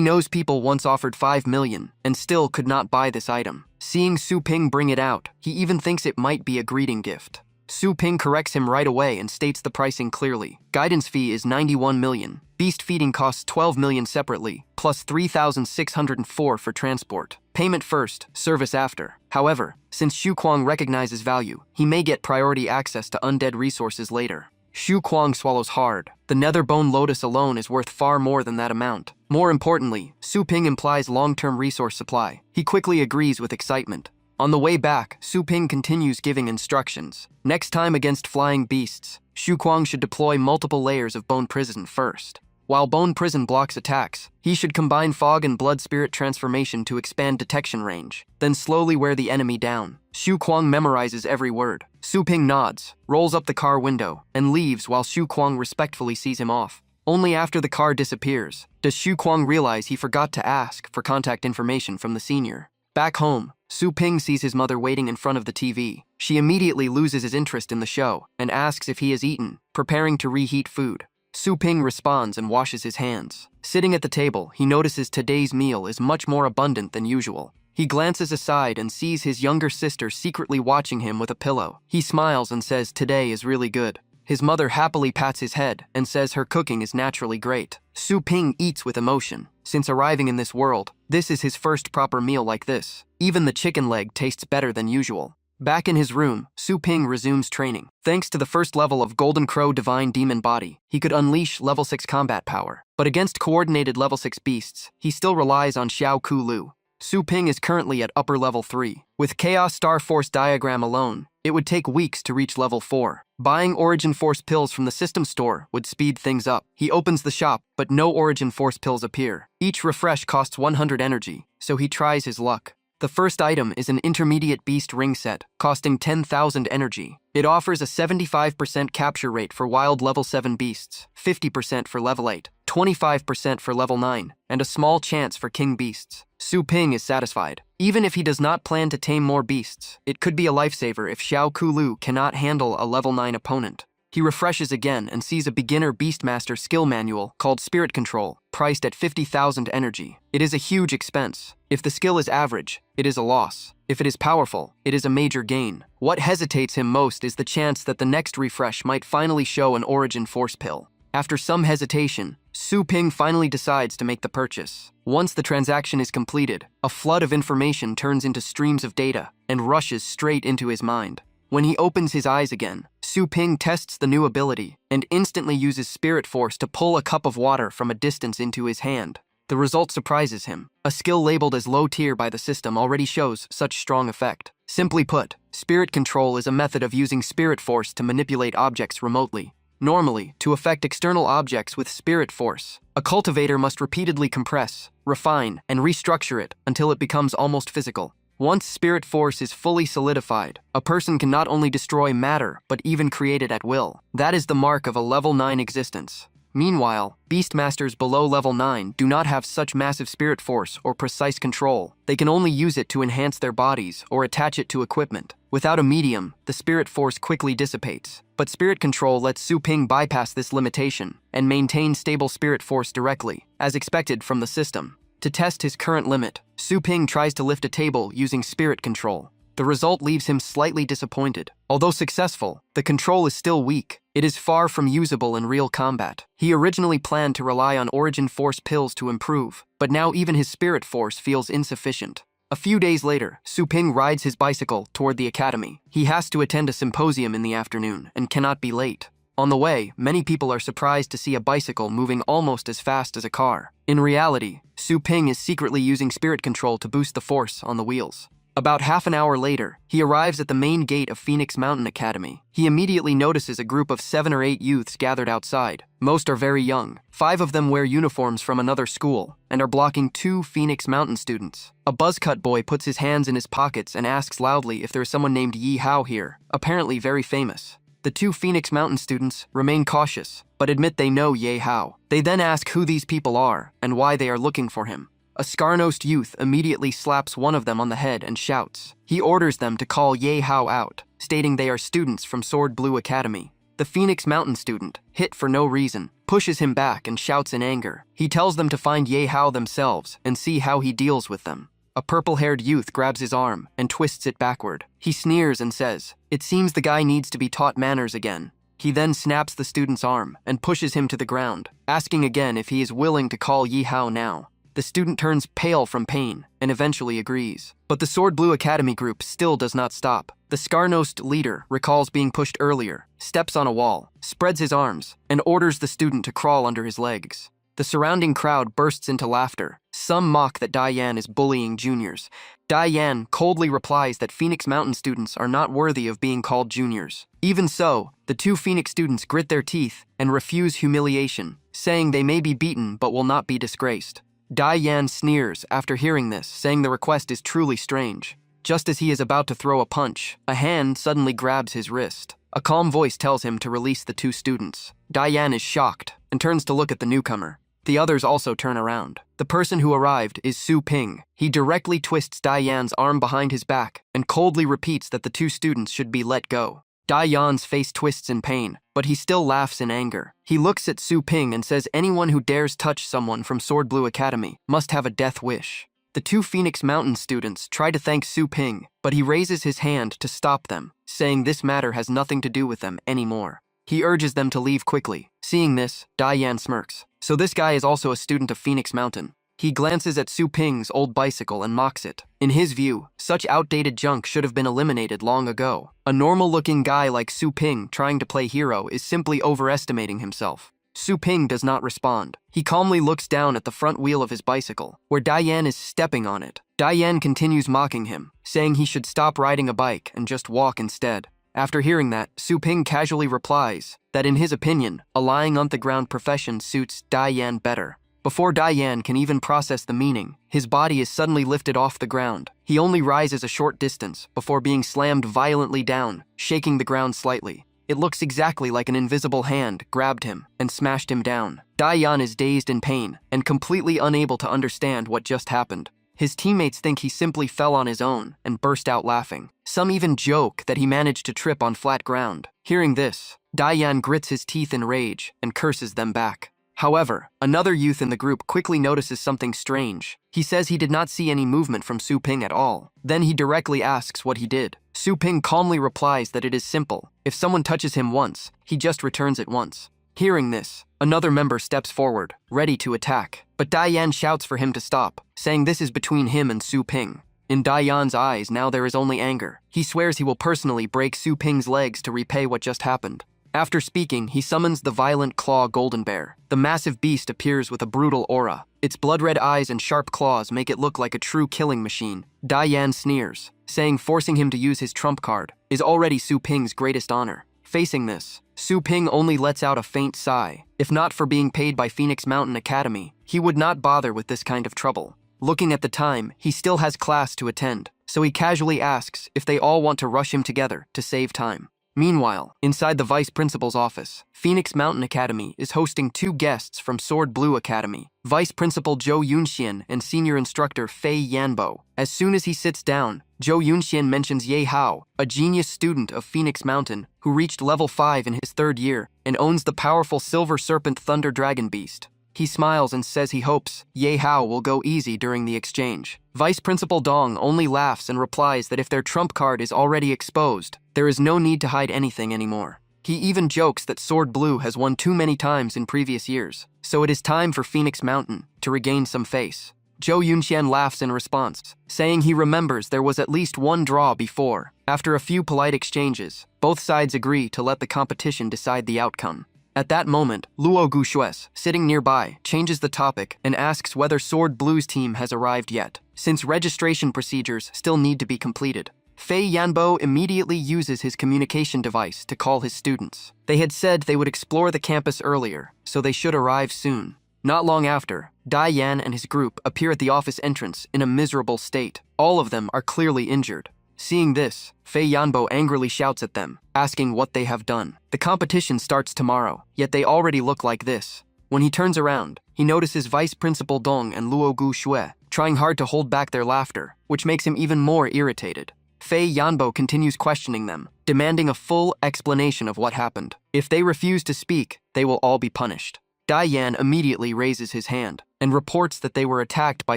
knows people once offered 5 million and still could not buy this item. Seeing Su Ping bring it out, he even thinks it might be a greeting gift. Su Ping corrects him right away and states the pricing clearly. Guidance fee is 91 million. Beast feeding costs 12 million separately, plus 3,604 for transport. Payment first, service after. However, since Xu Kuang recognizes value, he may get priority access to undead resources later. Xu Kuang swallows hard. The nether bone lotus alone is worth far more than that amount. More importantly, Su Ping implies long-term resource supply. He quickly agrees with excitement. On the way back, Su Ping continues giving instructions. Next time against flying beasts, Xu Kuang should deploy multiple layers of bone prison first. While bone prison blocks attacks, he should combine fog and blood spirit transformation to expand detection range, then slowly wear the enemy down. Xu Kuang memorizes every word. Su Ping nods, rolls up the car window, and leaves while Xu Kuang respectfully sees him off. Only after the car disappears does Xu Kuang realize he forgot to ask for contact information from the senior. Back home, Su Ping sees his mother waiting in front of the TV. She immediately loses his interest in the show and asks if he has eaten, preparing to reheat food. Su Ping responds and washes his hands. Sitting at the table, he notices today's meal is much more abundant than usual. He glances aside and sees his younger sister secretly watching him with a pillow. He smiles and says today is really good. His mother happily pats his head and says her cooking is naturally great. Su Ping eats with emotion. Since arriving in this world, this is his first proper meal like this. Even the chicken leg tastes better than usual. Back in his room, Su Ping resumes training. Thanks to the first level of Golden Crow Divine Demon Body, he could unleash level 6 combat power. But against coordinated level 6 beasts, he still relies on Xiao Ku Lu. Su Ping is currently at upper level 3. With Chaos Star Force Diagram alone, it would take weeks to reach level 4. Buying Origin Force pills from the system store would speed things up. He opens the shop, but no Origin Force pills appear. Each refresh costs 100 energy, so he tries his luck. The first item is an intermediate beast ring set, costing 10,000 energy. It offers a 75% capture rate for wild level 7 beasts, 50% for level 8, 25% for level 9, and a small chance for king beasts. Su Ping is satisfied. Even if he does not plan to tame more beasts, it could be a lifesaver if Xiao Ku Lu cannot handle a level 9 opponent. He refreshes again and sees a beginner Beastmaster skill manual called Spirit Control, priced at 50,000 energy. It is a huge expense. If the skill is average, it is a loss. If it is powerful, it is a major gain. What hesitates him most is the chance that the next refresh might finally show an Origin Force pill. After some hesitation, Su Ping finally decides to make the purchase. Once the transaction is completed, a flood of information turns into streams of data and rushes straight into his mind. When he opens his eyes again, Su Ping tests the new ability and instantly uses Spirit Force to pull a cup of water from a distance into his hand. The result surprises him. A skill labeled as low tier by the system already shows such strong effect. Simply put, Spirit Control is a method of using Spirit Force to manipulate objects remotely. Normally, to affect external objects with Spirit Force, a cultivator must repeatedly compress, refine, and restructure it until it becomes almost physical. Once Spirit Force is fully solidified, a person can not only destroy matter, but even create it at will. That is the mark of a level 9 existence. Meanwhile, Beastmasters below level 9 do not have such massive Spirit Force or precise control. They can only use it to enhance their bodies or attach it to equipment. Without a medium, the Spirit Force quickly dissipates. But Spirit Control lets Su Ping bypass this limitation and maintain stable Spirit Force directly, as expected from the system. To test his current limit, Su Ping tries to lift a table using Spirit Control. The result leaves him slightly disappointed. Although successful, the control is still weak. It is far from usable in real combat. He originally planned to rely on Origin Force pills to improve, but now even his Spirit Force feels insufficient. A few days later, Su Ping rides his bicycle toward the academy. He has to attend a symposium in the afternoon and cannot be late. On the way, many people are surprised to see a bicycle moving almost as fast as a car. In reality, Su Ping is secretly using Spirit Control to boost the force on the wheels. About half an hour later, he arrives at the main gate of Phoenix Mountain Academy. He immediately notices a group of 7 or 8 youths gathered outside. Most are very young. 5 of them wear uniforms from another school and are blocking 2 Phoenix Mountain students. A buzzcut boy puts his hands in his pockets and asks loudly if there is someone named Yi Hao here, apparently very famous. The 2 Phoenix Mountain students remain cautious, but admit they know Ye Hao. They then ask who these people are and why they are looking for him. A scar-nosed youth immediately slaps one of them on the head and shouts. He orders them to call Ye Hao out, stating they are students from Sword Blue Academy. The Phoenix Mountain student, hit for no reason, pushes him back and shouts in anger. He tells them to find Ye Hao themselves and see how he deals with them. A purple-haired youth grabs his arm and twists it backward. He sneers and says, "It seems the guy needs to be taught manners again." He then snaps the student's arm and pushes him to the ground, asking again if he is willing to call Yi Hao now. The The student turns pale from pain and eventually agrees. But the Sword Blue Academy group still does not stop. The scar-nosed leader recalls being pushed earlier, steps on a wall, spreads his arms, and orders the student to crawl under his legs. The surrounding crowd bursts into laughter. Some mock that Diane is bullying juniors. Diane coldly replies that Phoenix Mountain students are not worthy of being called juniors. Even so, the two Phoenix students grit their teeth and refuse humiliation, saying they may be beaten but will not be disgraced. Diane sneers after hearing this, saying the request is truly strange. Just as he is about to throw a punch, a hand suddenly grabs his wrist. A calm voice tells him to release the two students. Diane is shocked and turns to look at the newcomer. The others also turn around. The person who arrived is Su Ping. He directly twists Diane's arm behind his back and coldly repeats that the two students should be let go. Diane's face twists in pain, but he still laughs in anger. He looks at Su Ping and says anyone who dares touch someone from Sword Blue Academy must have a death wish. The two Phoenix Mountain students try to thank Su Ping, but he raises his hand to stop them, saying this matter has nothing to do with them anymore. He urges them to leave quickly. Seeing this, Diane smirks. So this guy is also a student of Phoenix Mountain. He glances at Su Ping's old bicycle and mocks it. In his view, such outdated junk should have been eliminated long ago. A normal-looking guy like Su Ping trying to play hero is simply overestimating himself. Su Ping does not respond. He calmly looks down at the front wheel of his bicycle, where Diane is stepping on it. Diane continues mocking him, saying he should stop riding a bike and just walk instead. After hearing that, Su Ping casually replies that in his opinion, a lying-on-the-ground profession suits Diane better. Before Diane can even process the meaning, his body is suddenly lifted off the ground. He only rises a short distance before being slammed violently down, shaking the ground slightly. It looks exactly like an invisible hand grabbed him and smashed him down. Diane is dazed in pain and completely unable to understand what just happened. His teammates think he simply fell on his own and burst out laughing. Some even joke that he managed to trip on flat ground. Hearing this, Diane grits his teeth in rage and curses them back. However, another youth in the group quickly notices something strange. He says he did not see any movement from Su Ping at all. Then he directly asks what he did. Su Ping calmly replies that it is simple. If someone touches him once, he just returns it once. Hearing this, another member steps forward, ready to attack. But Diane shouts for him to stop, saying this is between him and Su Ping. In Diane's eyes, now there is only anger. He swears he will personally break Su Ping's legs to repay what just happened. After speaking, he summons the violent claw golden bear. The massive beast appears with a brutal aura. Its blood-red eyes and sharp claws make it look like a true killing machine. Diane sneers, saying forcing him to use his trump card is already Su Ping's greatest honor. Facing this, Su Ping only lets out a faint sigh. If not for being paid by Phoenix Mountain Academy, he would not bother with this kind of trouble. Looking at the time, he still has class to attend, so he casually asks if they all want to rush him together to save time. Meanwhile, inside the vice principal's office, Phoenix Mountain Academy is hosting two guests from Sword Blue Academy, Vice Principal Zhou Yunxian and Senior Instructor Fei Yanbo. As soon as he sits down, Zhou Yunxian mentions Yahello, a genius student of Phoenix Mountain who reached level 5 in his third year and owns the powerful Silver Serpent Thunder Dragon Beast. He smiles and says he hopes Yahello will go easy during the exchange. Vice Principal Dong only laughs and replies that if their trump card is already exposed, there is no need to hide anything anymore. He even jokes that Sword Blue has won too many times in previous years, so it is time for Phoenix Mountain to regain some face. Zhou Yunxian laughs in response, saying he remembers there was at least one draw before. After a few polite exchanges, both sides agree to let the competition decide the outcome. At that moment, Luo Gushues, sitting nearby, changes the topic and asks whether Sword Blue's team has arrived yet, since registration procedures still need to be completed. Fei Yanbo immediately uses his communication device to call his students. They had said they would explore the campus earlier, so they should arrive soon. Not long after, Diane and his group appear at the office entrance in a miserable state. All of them are clearly injured. Seeing this, Fei Yanbo angrily shouts at them, asking what they have done. The competition starts tomorrow, yet they already look like this. When he turns around, he notices Vice Principal Dong and Luo Gushue trying hard to hold back their laughter, which makes him even more irritated. Fei Yanbo continues questioning them, demanding a full explanation of what happened. If they refuse to speak, they will all be punished. Diane immediately raises his hand and reports that they were attacked by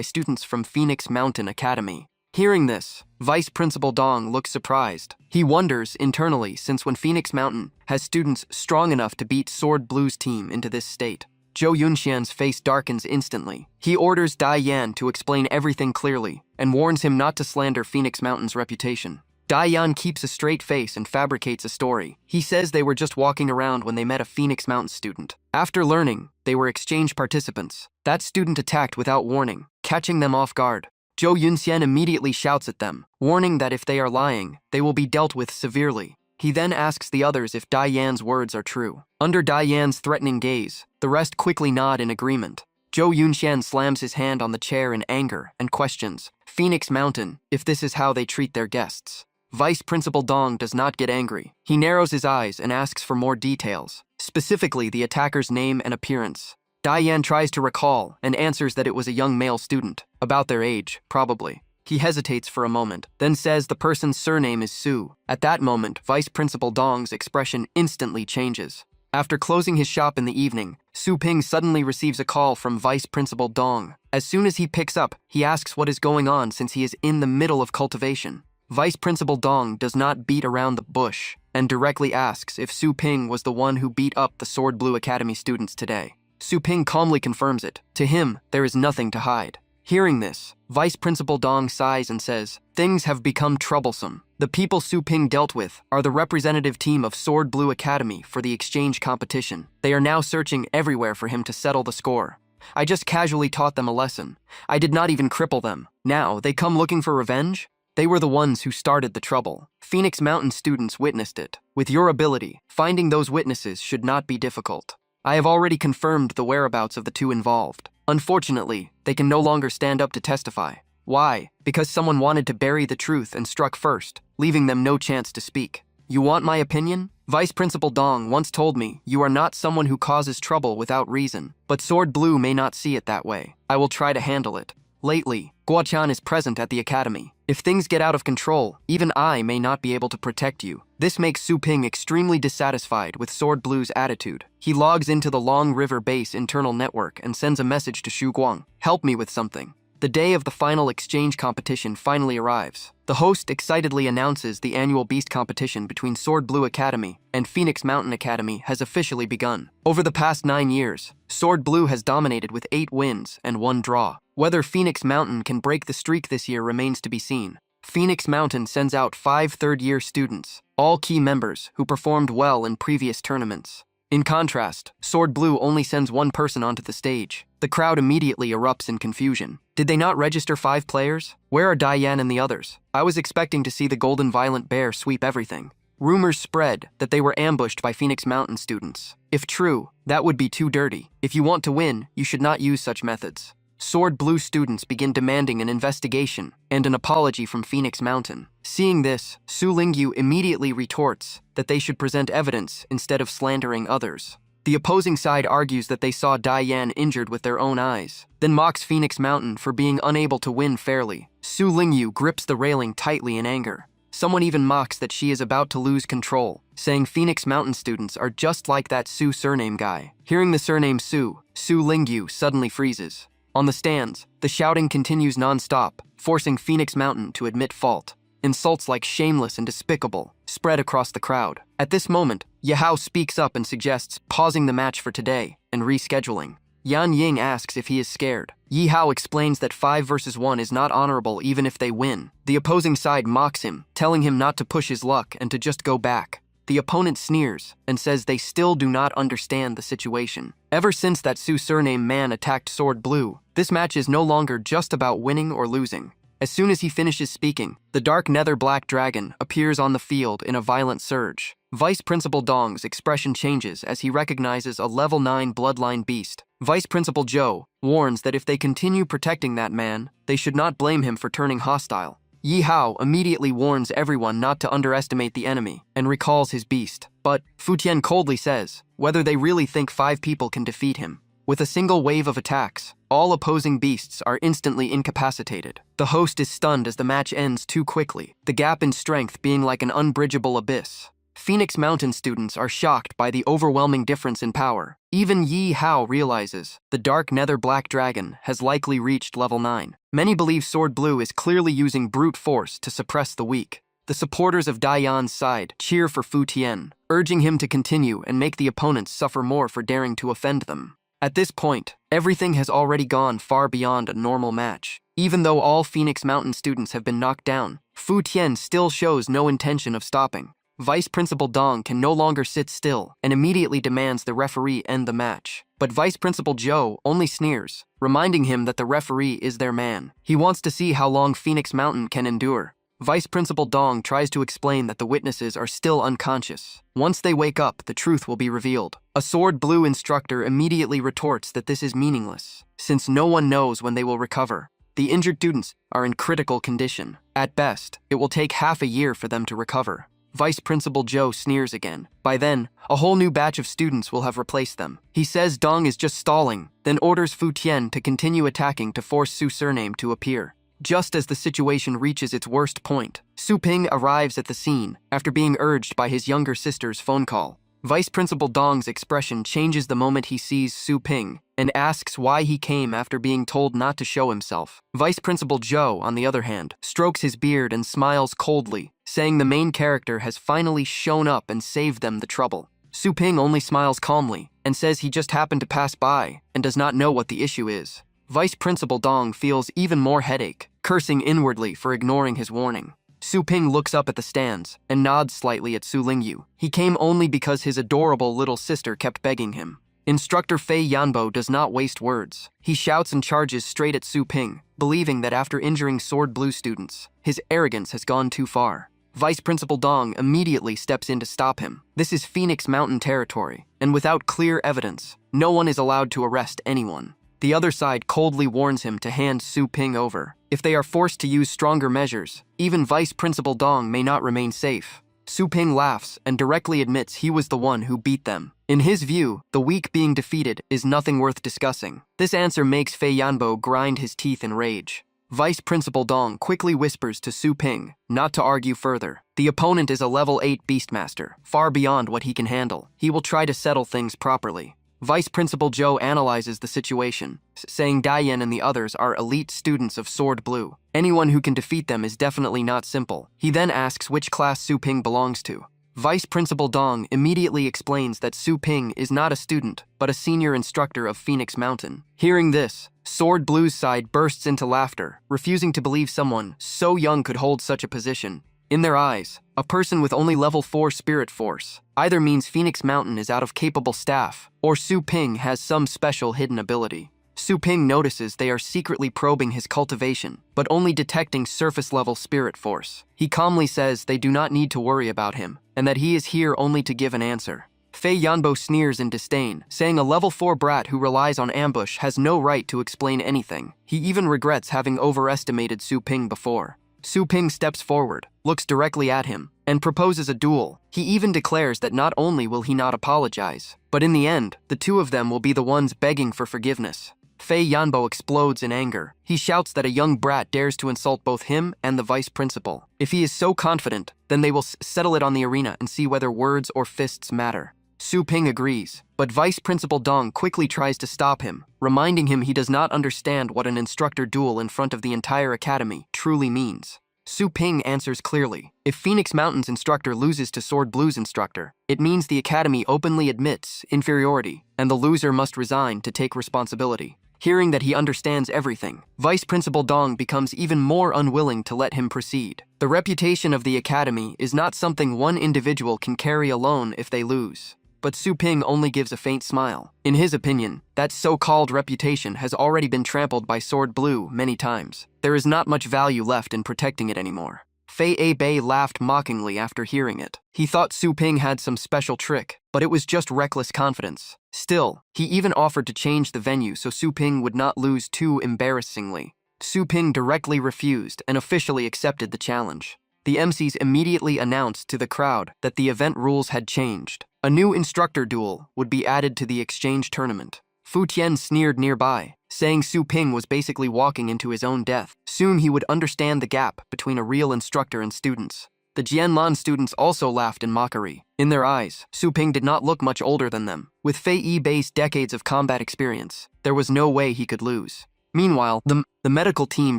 students from Phoenix Mountain Academy. Hearing this, Vice Principal Dong looks surprised. He wonders internally since when Phoenix Mountain has students strong enough to beat Sword Blue's team into this state. Zhou Yunxian's face darkens instantly. He orders Dai Yan to explain everything clearly and warns him not to slander Phoenix Mountain's reputation. Dai Yan keeps a straight face and fabricates a story. He says they were just walking around when they met a Phoenix Mountain student. After learning, they were exchange participants. That student attacked without warning, catching them off guard. Zhou Yunxian immediately shouts at them, warning that if they are lying, they will be dealt with severely. He then asks the others if Dai Yan's words are true. Under Dai Yan's threatening gaze, the rest quickly nod in agreement. Zhou Yunxian slams his hand on the chair in anger and questions Phoenix Mountain if this is how they treat their guests. Vice Principal Dong does not get angry. He narrows his eyes and asks for more details, specifically the attacker's name and appearance. Dai Yan tries to recall and answers that it was a young male student, about their age, probably. He hesitates for a moment, then says the person's surname is Su. At that moment, Vice Principal Dong's expression instantly changes. After closing his shop in the evening, Su Ping suddenly receives a call from Vice Principal Dong. As soon as he picks up, he asks what is going on since he is in the middle of cultivation. Vice Principal Dong does not beat around the bush and directly asks if Su Ping was the one who beat up the Sword Blue Academy students today. Su Ping calmly confirms it. To him, there is nothing to hide. Hearing this, Vice Principal Dong sighs and says, "Things have become troublesome. The people Su Ping dealt with are the representative team of Sword Blue Academy for the exchange competition. They are now searching everywhere for him to settle the score. I just casually taught them a lesson. I did not even cripple them. Now, they come looking for revenge? They were the ones who started the trouble. Phoenix Mountain students witnessed it. With your ability, finding those witnesses should not be difficult. I have already confirmed the whereabouts of the two involved. Unfortunately, they can no longer stand up to testify. Why? Because someone wanted to bury the truth and struck first, leaving them no chance to speak. You want my opinion? Vice Principal Dong once told me, you are not someone who causes trouble without reason, but Sword Blue may not see it that way. I will try to handle it. Lately, Guochan is present at the academy. If things get out of control, even I may not be able to protect you. This makes Su Ping extremely dissatisfied with Sword Blue's attitude. He logs into the Long River Base internal network and sends a message to Shu Guang. Help me with something. The day of the final exchange competition finally arrives. The host excitedly announces the annual beast competition between Sword Blue Academy and Phoenix Mountain Academy has officially begun. Over the past 9 years, Sword Blue has dominated with 8 wins and 1 draw. Whether Phoenix Mountain can break the streak this year remains to be seen. Phoenix Mountain sends out 5 third-year students, all key members who performed well in previous tournaments. In contrast, Sword Blue only sends 1 person onto the stage. The crowd immediately erupts in confusion. Did they not register 5 players? Where are Dai Yan and the others? I was expecting to see the Golden Violent Bear sweep everything. Rumors spread that they were ambushed by Phoenix Mountain students. If true, that would be too dirty. If you want to win, you should not use such methods. Sword Blue students begin demanding an investigation and an apology from Phoenix Mountain. Seeing this, Su Lingyu immediately retorts that they should present evidence instead of slandering others. The opposing side argues that they saw Dai Yan injured with their own eyes, then mocks Phoenix Mountain for being unable to win fairly. Su Lingyu grips the railing tightly in anger. Someone even mocks that she is about to lose control, saying Phoenix Mountain students are just like that Su surname guy. Hearing the surname Su, Su Lingyu suddenly freezes. On the stands, the shouting continues non-stop, forcing Phoenix Mountain to admit fault. Insults like shameless and despicable spread across the crowd. At this moment, Yahello speaks up and suggests pausing the match for today and rescheduling. Yan Ying asks if he is scared. Yahello explains that 5 versus 1 is not honorable even if they win. The opposing side mocks him, telling him not to push his luck and to just go back. The opponent sneers and says they still do not understand the situation. Ever since that Su surname man attacked Sword Blue, this match is no longer just about winning or losing. As soon as he finishes speaking, the dark nether black dragon appears on the field in a violent surge. Vice Principal Dong's expression changes as he recognizes a level 9 bloodline beast. Vice Principal Zhou warns that if they continue protecting that man, they should not blame him for turning hostile. Yahello immediately warns everyone not to underestimate the enemy and recalls his beast. But Fu Tian coldly says whether they really think 5 people can defeat him. With a single wave of attacks, all opposing beasts are instantly incapacitated. The host is stunned as the match ends too quickly, the gap in strength being like an unbridgeable abyss. Phoenix Mountain students are shocked by the overwhelming difference in power. Even Yahello realizes the dark nether black dragon has likely reached level 9. Many believe Sword Blue is clearly using brute force to suppress the weak. The supporters of Dai Yan's side cheer for Fu Tian, urging him to continue and make the opponents suffer more for daring to offend them. At this point, everything has already gone far beyond a normal match. Even though all Phoenix Mountain students have been knocked down, Fu Tian still shows no intention of stopping. Vice Principal Dong can no longer sit still and immediately demands the referee end the match. But Vice Principal Zhou only sneers, reminding him that the referee is their man. He wants to see how long Phoenix Mountain can endure. Vice Principal Dong tries to explain that the witnesses are still unconscious. Once they wake up, the truth will be revealed. A Sword Blue instructor immediately retorts that this is meaningless, since no one knows when they will recover. The injured students are in critical condition. At best, it will take half a year for them to recover. Vice Principal Zhou sneers again. By then, a whole new batch of students will have replaced them. He says Dong is just stalling, then orders Fu Tian to continue attacking to force Su's surname to appear. Just as the situation reaches its worst point, Su Ping arrives at the scene after being urged by his younger sister's phone call. Vice Principal Dong's expression changes the moment he sees Su Ping and asks why he came after being told not to show himself. Vice Principal Zhou, on the other hand, strokes his beard and smiles coldly, saying the main character has finally shown up and saved them the trouble. Su Ping only smiles calmly and says he just happened to pass by and does not know what the issue is. Vice Principal Dong feels even more headache, cursing inwardly for ignoring his warning. Su Ping looks up at the stands and nods slightly at Su Lingyu. He came only because his adorable little sister kept begging him. Instructor Fei Yanbo does not waste words. He shouts and charges straight at Su Ping, believing that after injuring Sword Blue students, his arrogance has gone too far. Vice Principal Dong immediately steps in to stop him. This is Phoenix Mountain territory, and without clear evidence, no one is allowed to arrest anyone. The other side coldly warns him to hand Su Ping over. If they are forced to use stronger measures, even Vice Principal Dong may not remain safe. Su Ping laughs and directly admits he was the one who beat them. In his view, the weak being defeated is nothing worth discussing. This answer makes Fei Yanbo grind his teeth in rage. Vice Principal Dong quickly whispers to Su Ping not to argue further. The opponent is a level 8 Beastmaster, far beyond what he can handle. He will try to settle things properly. Vice Principal Zhou analyzes the situation, saying Dayan and the others are elite students of Sword Blue. Anyone who can defeat them is definitely not simple. He then asks which class Su Ping belongs to. Vice Principal Dong immediately explains that Su Ping is not a student, but a senior instructor of Phoenix Mountain. Hearing this, Sword Blue's side bursts into laughter, refusing to believe someone so young could hold such a position. In their eyes, a person with only level 4 spirit force either means Phoenix Mountain is out of capable staff, or Su Ping has some special hidden ability. Su Ping notices they are secretly probing his cultivation, but only detecting surface-level spirit force. He calmly says they do not need to worry about him, and that he is here only to give an answer. Fei Yanbo sneers in disdain, saying a level 4 brat who relies on ambush has no right to explain anything. He even regrets having overestimated Su Ping before. Su Ping steps forward, looks directly at him, and proposes a duel. He even declares that not only will he not apologize, but in the end, the two of them will be the ones begging for forgiveness. Fei Yanbo explodes in anger. He shouts that a young brat dares to insult both him and the vice principal. If he is so confident, then they will settle it on the arena and see whether words or fists matter. Su Ping agrees, but Vice Principal Dong quickly tries to stop him, reminding him he does not understand what an instructor duel in front of the entire academy truly means. Su Ping answers clearly. If Phoenix Mountain's instructor loses to Sword Blue's instructor, it means the academy openly admits inferiority, and the loser must resign to take responsibility. Hearing that he understands everything, Vice Principal Dong becomes even more unwilling to let him proceed. The reputation of the academy is not something one individual can carry alone if they lose. But Su Ping only gives a faint smile. In his opinion, that so-called reputation has already been trampled by Sword Blue many times. There is not much value left in protecting it anymore. Fei Bei laughed mockingly after hearing it. He thought Su Ping had some special trick, but it was just reckless confidence. Still, he even offered to change the venue so Su Ping would not lose too embarrassingly. Su Ping directly refused and officially accepted the challenge. The MCs immediately announced to the crowd that the event rules had changed. A new instructor duel would be added to the exchange tournament. Fu Tian sneered nearby, saying Su Ping was basically walking into his own death. Soon he would understand the gap between a real instructor and students. The Jianlan students also laughed in mockery. In their eyes, Su Ping did not look much older than them. With Fei Bei's decades of combat experience, there was no way he could lose. Meanwhile, the medical team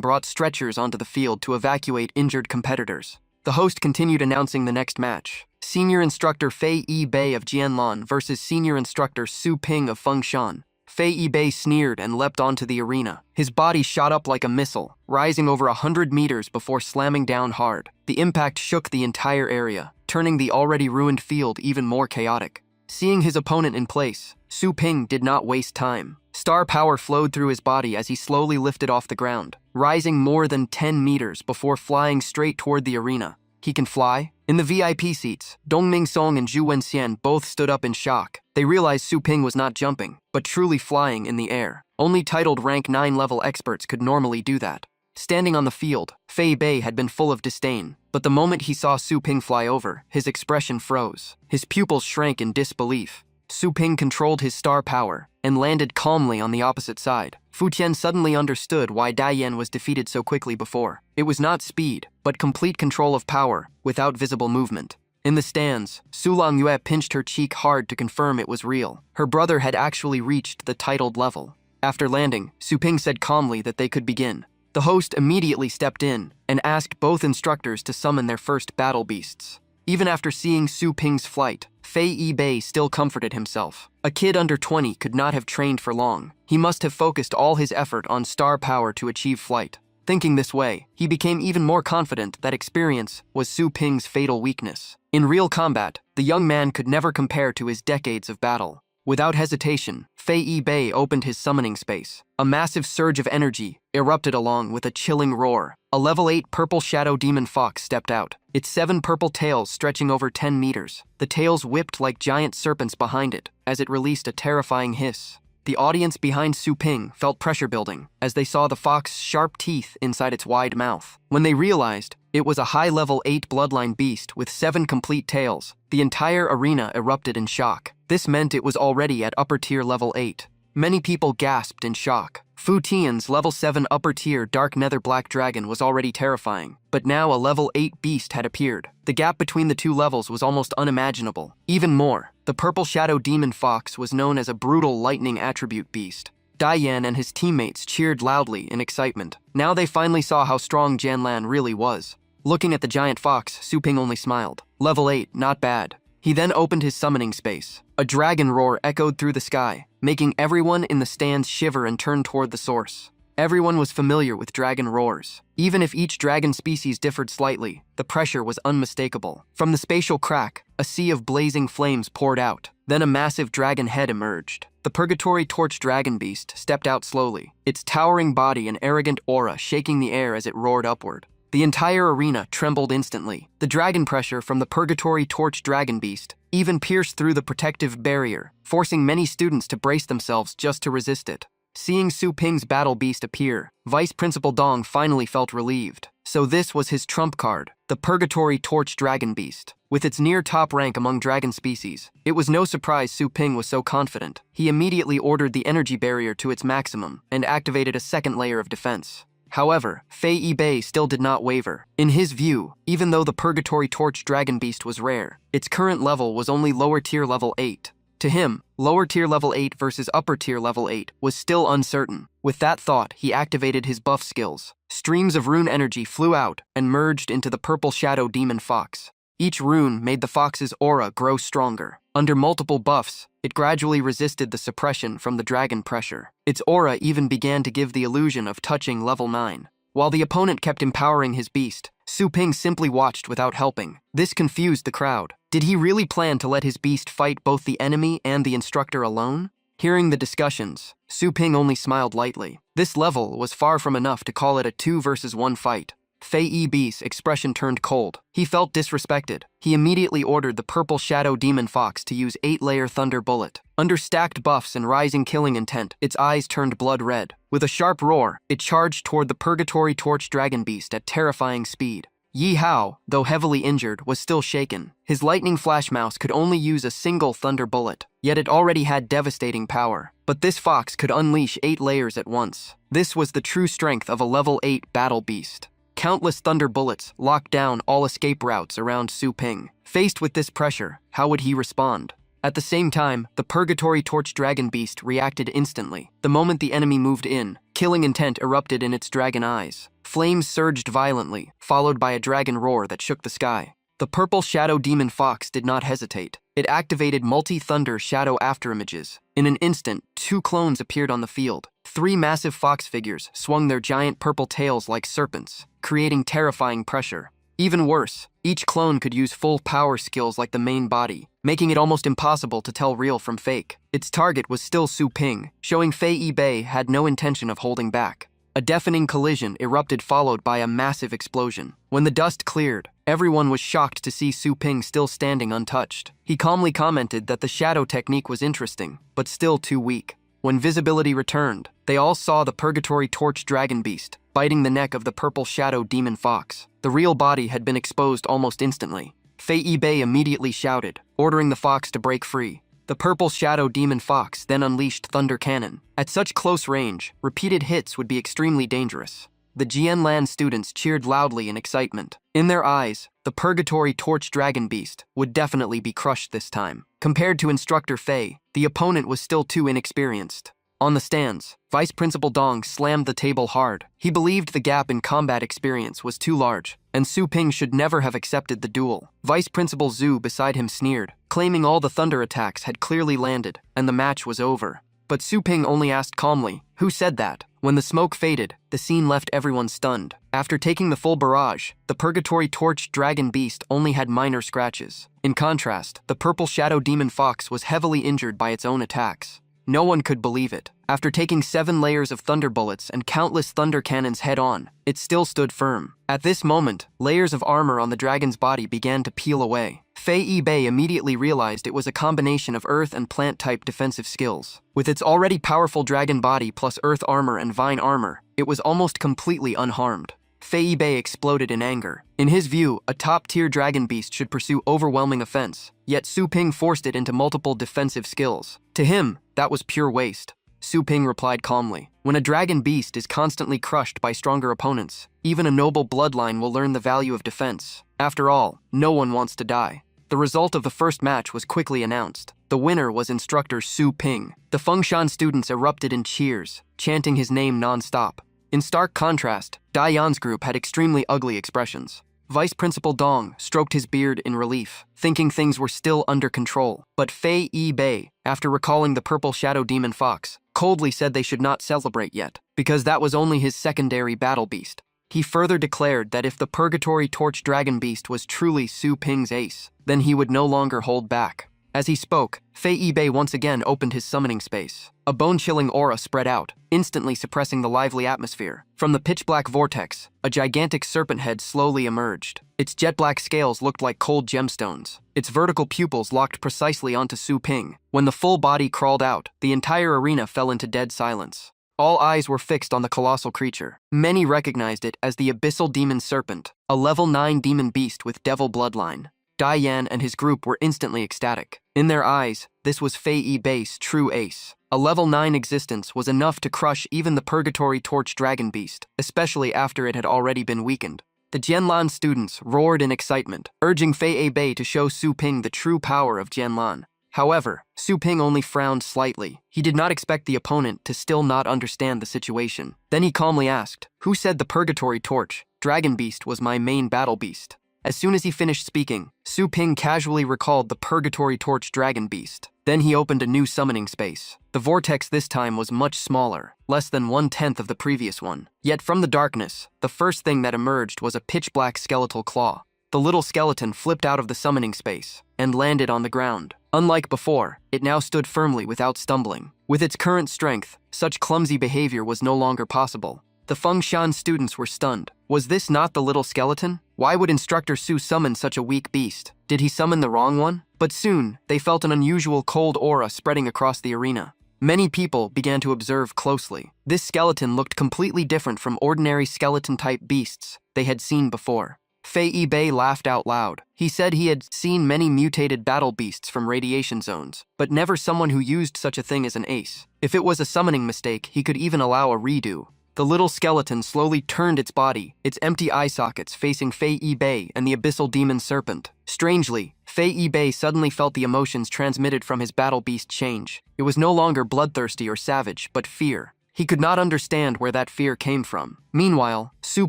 brought stretchers onto the field to evacuate injured competitors. The host continued announcing the next match. Senior Instructor Fei Bei of Jianlan versus Senior Instructor Su Ping of Fengshan. Fei Yibei sneered and leapt onto the arena. His body shot up like a missile, rising over 100 meters before slamming down hard. The impact shook the entire area, turning the already ruined field even more chaotic. Seeing his opponent in place, Su Ping did not waste time. Star power flowed through his body as he slowly lifted off the ground, rising more than 10 meters before flying straight toward the arena. He can fly? In the VIP seats, Dongming Song and Zhu Wenxian both stood up in shock. They realized Su Ping was not jumping, but truly flying in the air. Only titled rank 9 level experts could normally do that. Standing on the field, Fei Bei had been full of disdain, but the moment he saw Su Ping fly over, his expression froze. His pupils shrank in disbelief. Su Ping controlled his star power and landed calmly on the opposite side. Fu Tian suddenly understood why Daiyan was defeated so quickly before. It was not speed, but complete control of power without visible movement. In the stands, Su Longyue pinched her cheek hard to confirm it was real. Her brother had actually reached the titled level. After landing, Su Ping said calmly that they could begin. The host immediately stepped in and asked both instructors to summon their first battle beasts. Even after seeing Su Ping's flight, Fei Yibei still comforted himself. A kid under 20 could not have trained for long. He must have focused all his effort on star power to achieve flight. Thinking this way, he became even more confident that experience was Su Ping's fatal weakness. In real combat, the young man could never compare to his decades of battle. Without hesitation, Fei Yibei opened his summoning space. A massive surge of energy erupted along with a chilling roar. A level 8 purple shadow demon fox stepped out, its 7 purple tails stretching over 10 meters. The tails whipped like giant serpents behind it as it released a terrifying hiss. The audience behind Su Ping felt pressure building as they saw the fox's sharp teeth inside its wide mouth. When they realized it was a high-level 8 bloodline beast with 7 complete tails, the entire arena erupted in shock. This meant it was already at upper-tier level 8. Many people gasped in shock. Fu Tian's level 7 upper-tier dark nether black dragon was already terrifying, but now a level 8 beast had appeared. The gap between the two levels was almost unimaginable. Even more, the purple shadow demon fox was known as a brutal lightning attribute beast. Daiyan and his teammates cheered loudly in excitement. Now they finally saw how strong Janlan really was. Looking at the giant fox, Su Ping only smiled. Level 8, not bad. He then opened his summoning space. A dragon roar echoed through the sky, making everyone in the stands shiver and turn toward the source. Everyone was familiar with dragon roars. Even if each dragon species differed slightly, the pressure was unmistakable. From the spatial crack, a sea of blazing flames poured out. Then a massive dragon head emerged. The Purgatory Torch Dragon Beast stepped out slowly, its towering body and arrogant aura shaking the air as it roared upward. The entire arena trembled instantly. The dragon pressure from the Purgatory Torch Dragon Beast even pierced through the protective barrier, forcing many students to brace themselves just to resist it. Seeing Su Ping's battle beast appear, Vice Principal Dong finally felt relieved. So this was his trump card, the Purgatory Torch Dragon Beast. With its near top rank among dragon species, it was no surprise Su Ping was so confident. He immediately ordered the energy barrier to its maximum and activated a second layer of defense. However, Fei Yibei still did not waver. In his view, even though the Purgatory Torch Dragon Beast was rare, its current level was only lower tier level 8. To him, lower tier level 8 versus upper tier level 8 was still uncertain. With that thought, he activated his buff skills. Streams of rune energy flew out and merged into the purple shadow demon fox. Each rune made the fox's aura grow stronger. Under multiple buffs, it gradually resisted the suppression from the dragon pressure. Its aura even began to give the illusion of touching level 9. While the opponent kept empowering his beast, Su Ping simply watched without helping. This confused the crowd. Did he really plan to let his beast fight both the enemy and the instructor alone? Hearing the discussions, Su Ping only smiled lightly. This level was far from enough to call it a 2 versus 1 fight. Fei Yibei's expression turned cold. He felt disrespected. He immediately ordered the purple shadow demon fox to use 8-layer thunder bullet. Under stacked buffs and rising killing intent, its eyes turned blood red. With a sharp roar, it charged toward the Purgatory Torch Dragon Beast at terrifying speed. Yi Hao, though heavily injured, was still shaken. His lightning flash mouse could only use a single thunder bullet, yet it already had devastating power. But this fox could unleash 8 layers at once. This was the true strength of a level 8 battle beast. Countless thunder bullets locked down all escape routes around Su Ping. Faced with this pressure, how would he respond? At the same time, the Purgatory Torch Dragon Beast reacted instantly. The moment the enemy moved in, killing intent erupted in its dragon eyes. Flames surged violently, followed by a dragon roar that shook the sky. The purple shadow demon fox did not hesitate. It activated multi-thunder shadow afterimages. In an instant, 2 clones appeared on the field. 3 massive fox figures swung their giant purple tails like serpents, creating terrifying pressure. Even worse, each clone could use full power skills like the main body, making it almost impossible to tell real from fake. Its target was still Su Ping, showing Fei Yibei had no intention of holding back. A deafening collision erupted, followed by a massive explosion. When the dust cleared, everyone was shocked to see Su Ping still standing untouched. He calmly commented that the shadow technique was interesting, but still too weak. When visibility returned, they all saw the Purgatory Torch Dragon Beast, biting the neck of the purple shadow demon fox. The real body had been exposed almost instantly. Fei Yibei immediately shouted, ordering the fox to break free. The purple shadow demon fox then unleashed Thunder Cannon. At such close range, repeated hits would be extremely dangerous. The Jianlan students cheered loudly in excitement. In their eyes, the Purgatory Torch Dragon Beast would definitely be crushed this time. Compared to Instructor Fei, the opponent was still too inexperienced. On the stands, Vice Principal Dong slammed the table hard. He believed the gap in combat experience was too large, and Su Ping should never have accepted the duel. Vice Principal Zhu beside him sneered, claiming all the thunder attacks had clearly landed, and the match was over. But Su Ping only asked calmly, "Who said that?" When the smoke faded, the scene left everyone stunned. After taking the full barrage, the Purgatory Torch Dragon Beast only had minor scratches. In contrast, the purple shadow demon fox was heavily injured by its own attacks. No one could believe it. After taking 7 layers of thunder bullets and countless thunder cannons head-on, it still stood firm. At this moment, layers of armor on the dragon's body began to peel away. Fei Yibei immediately realized it was a combination of earth and plant-type defensive skills. With its already powerful dragon body plus earth armor and vine armor, it was almost completely unharmed. Fei Yibei exploded in anger. In his view, a top-tier dragon beast should pursue overwhelming offense, yet Su Ping forced it into multiple defensive skills. To him, that was pure waste. Su Ping replied calmly, "When a dragon beast is constantly crushed by stronger opponents, even a noble bloodline will learn the value of defense. After all, no one wants to die." The result of the first match was quickly announced. The winner was Instructor Su Ping. The Fengshan students erupted in cheers, chanting his name non-stop. In stark contrast, Dai Yan's group had extremely ugly expressions. Vice Principal Dong stroked his beard in relief, thinking things were still under control. But Fei Yibei, after recalling the purple shadow demon fox, coldly said they should not celebrate yet, because that was only his secondary battle beast. He further declared that if the Purgatory Torch Dragon Beast was truly Su Ping's ace, then he would no longer hold back. As he spoke, Fei Yibei once again opened his summoning space. A bone-chilling aura spread out, instantly suppressing the lively atmosphere. From the pitch-black vortex, a gigantic serpent head slowly emerged. Its jet-black scales looked like cold gemstones. Its vertical pupils locked precisely onto Su Ping. When the full body crawled out, the entire arena fell into dead silence. All eyes were fixed on the colossal creature. Many recognized it as the Abyssal Demon Serpent, a level 9 demon beast with devil bloodline. Dai Yan and his group were instantly ecstatic. In their eyes, this was Fei Yibei's true ace. A level 9 existence was enough to crush even the Purgatory Torch Dragon Beast, especially after it had already been weakened. The Jianlan students roared in excitement, urging Fei Yibei to show Su Ping the true power of Jianlan. However, Su Ping only frowned slightly. He did not expect the opponent to still not understand the situation. Then he calmly asked, "Who said the Purgatory Torch Dragon Beast was my main battle beast?" As soon as he finished speaking, Su Ping casually recalled the Purgatory Torch Dragon Beast. Then he opened a new summoning space. The vortex this time was much smaller, less than 1/10 of the previous one. Yet from the darkness, the first thing that emerged was a pitch-black skeletal claw. The little skeleton flipped out of the summoning space and landed on the ground. Unlike before, it now stood firmly without stumbling. With its current strength, such clumsy behavior was no longer possible. The Fengshan students were stunned. Was this not the little skeleton? Why would Instructor Su summon such a weak beast? Did he summon the wrong one? But soon, they felt an unusual cold aura spreading across the arena. Many people began to observe closely. This skeleton looked completely different from ordinary skeleton-type beasts they had seen before. Fei Yibei laughed out loud. He said he had seen many mutated battle beasts from radiation zones, but never someone who used such a thing as an ace. If it was a summoning mistake, he could even allow a redo. The little skeleton slowly turned its body, its empty eye sockets facing Fei Yibei and the Abyssal Demon Serpent. Strangely, Fei Yibei suddenly felt the emotions transmitted from his battle beast change. It was no longer bloodthirsty or savage, but fear. He could not understand where that fear came from. Meanwhile, Su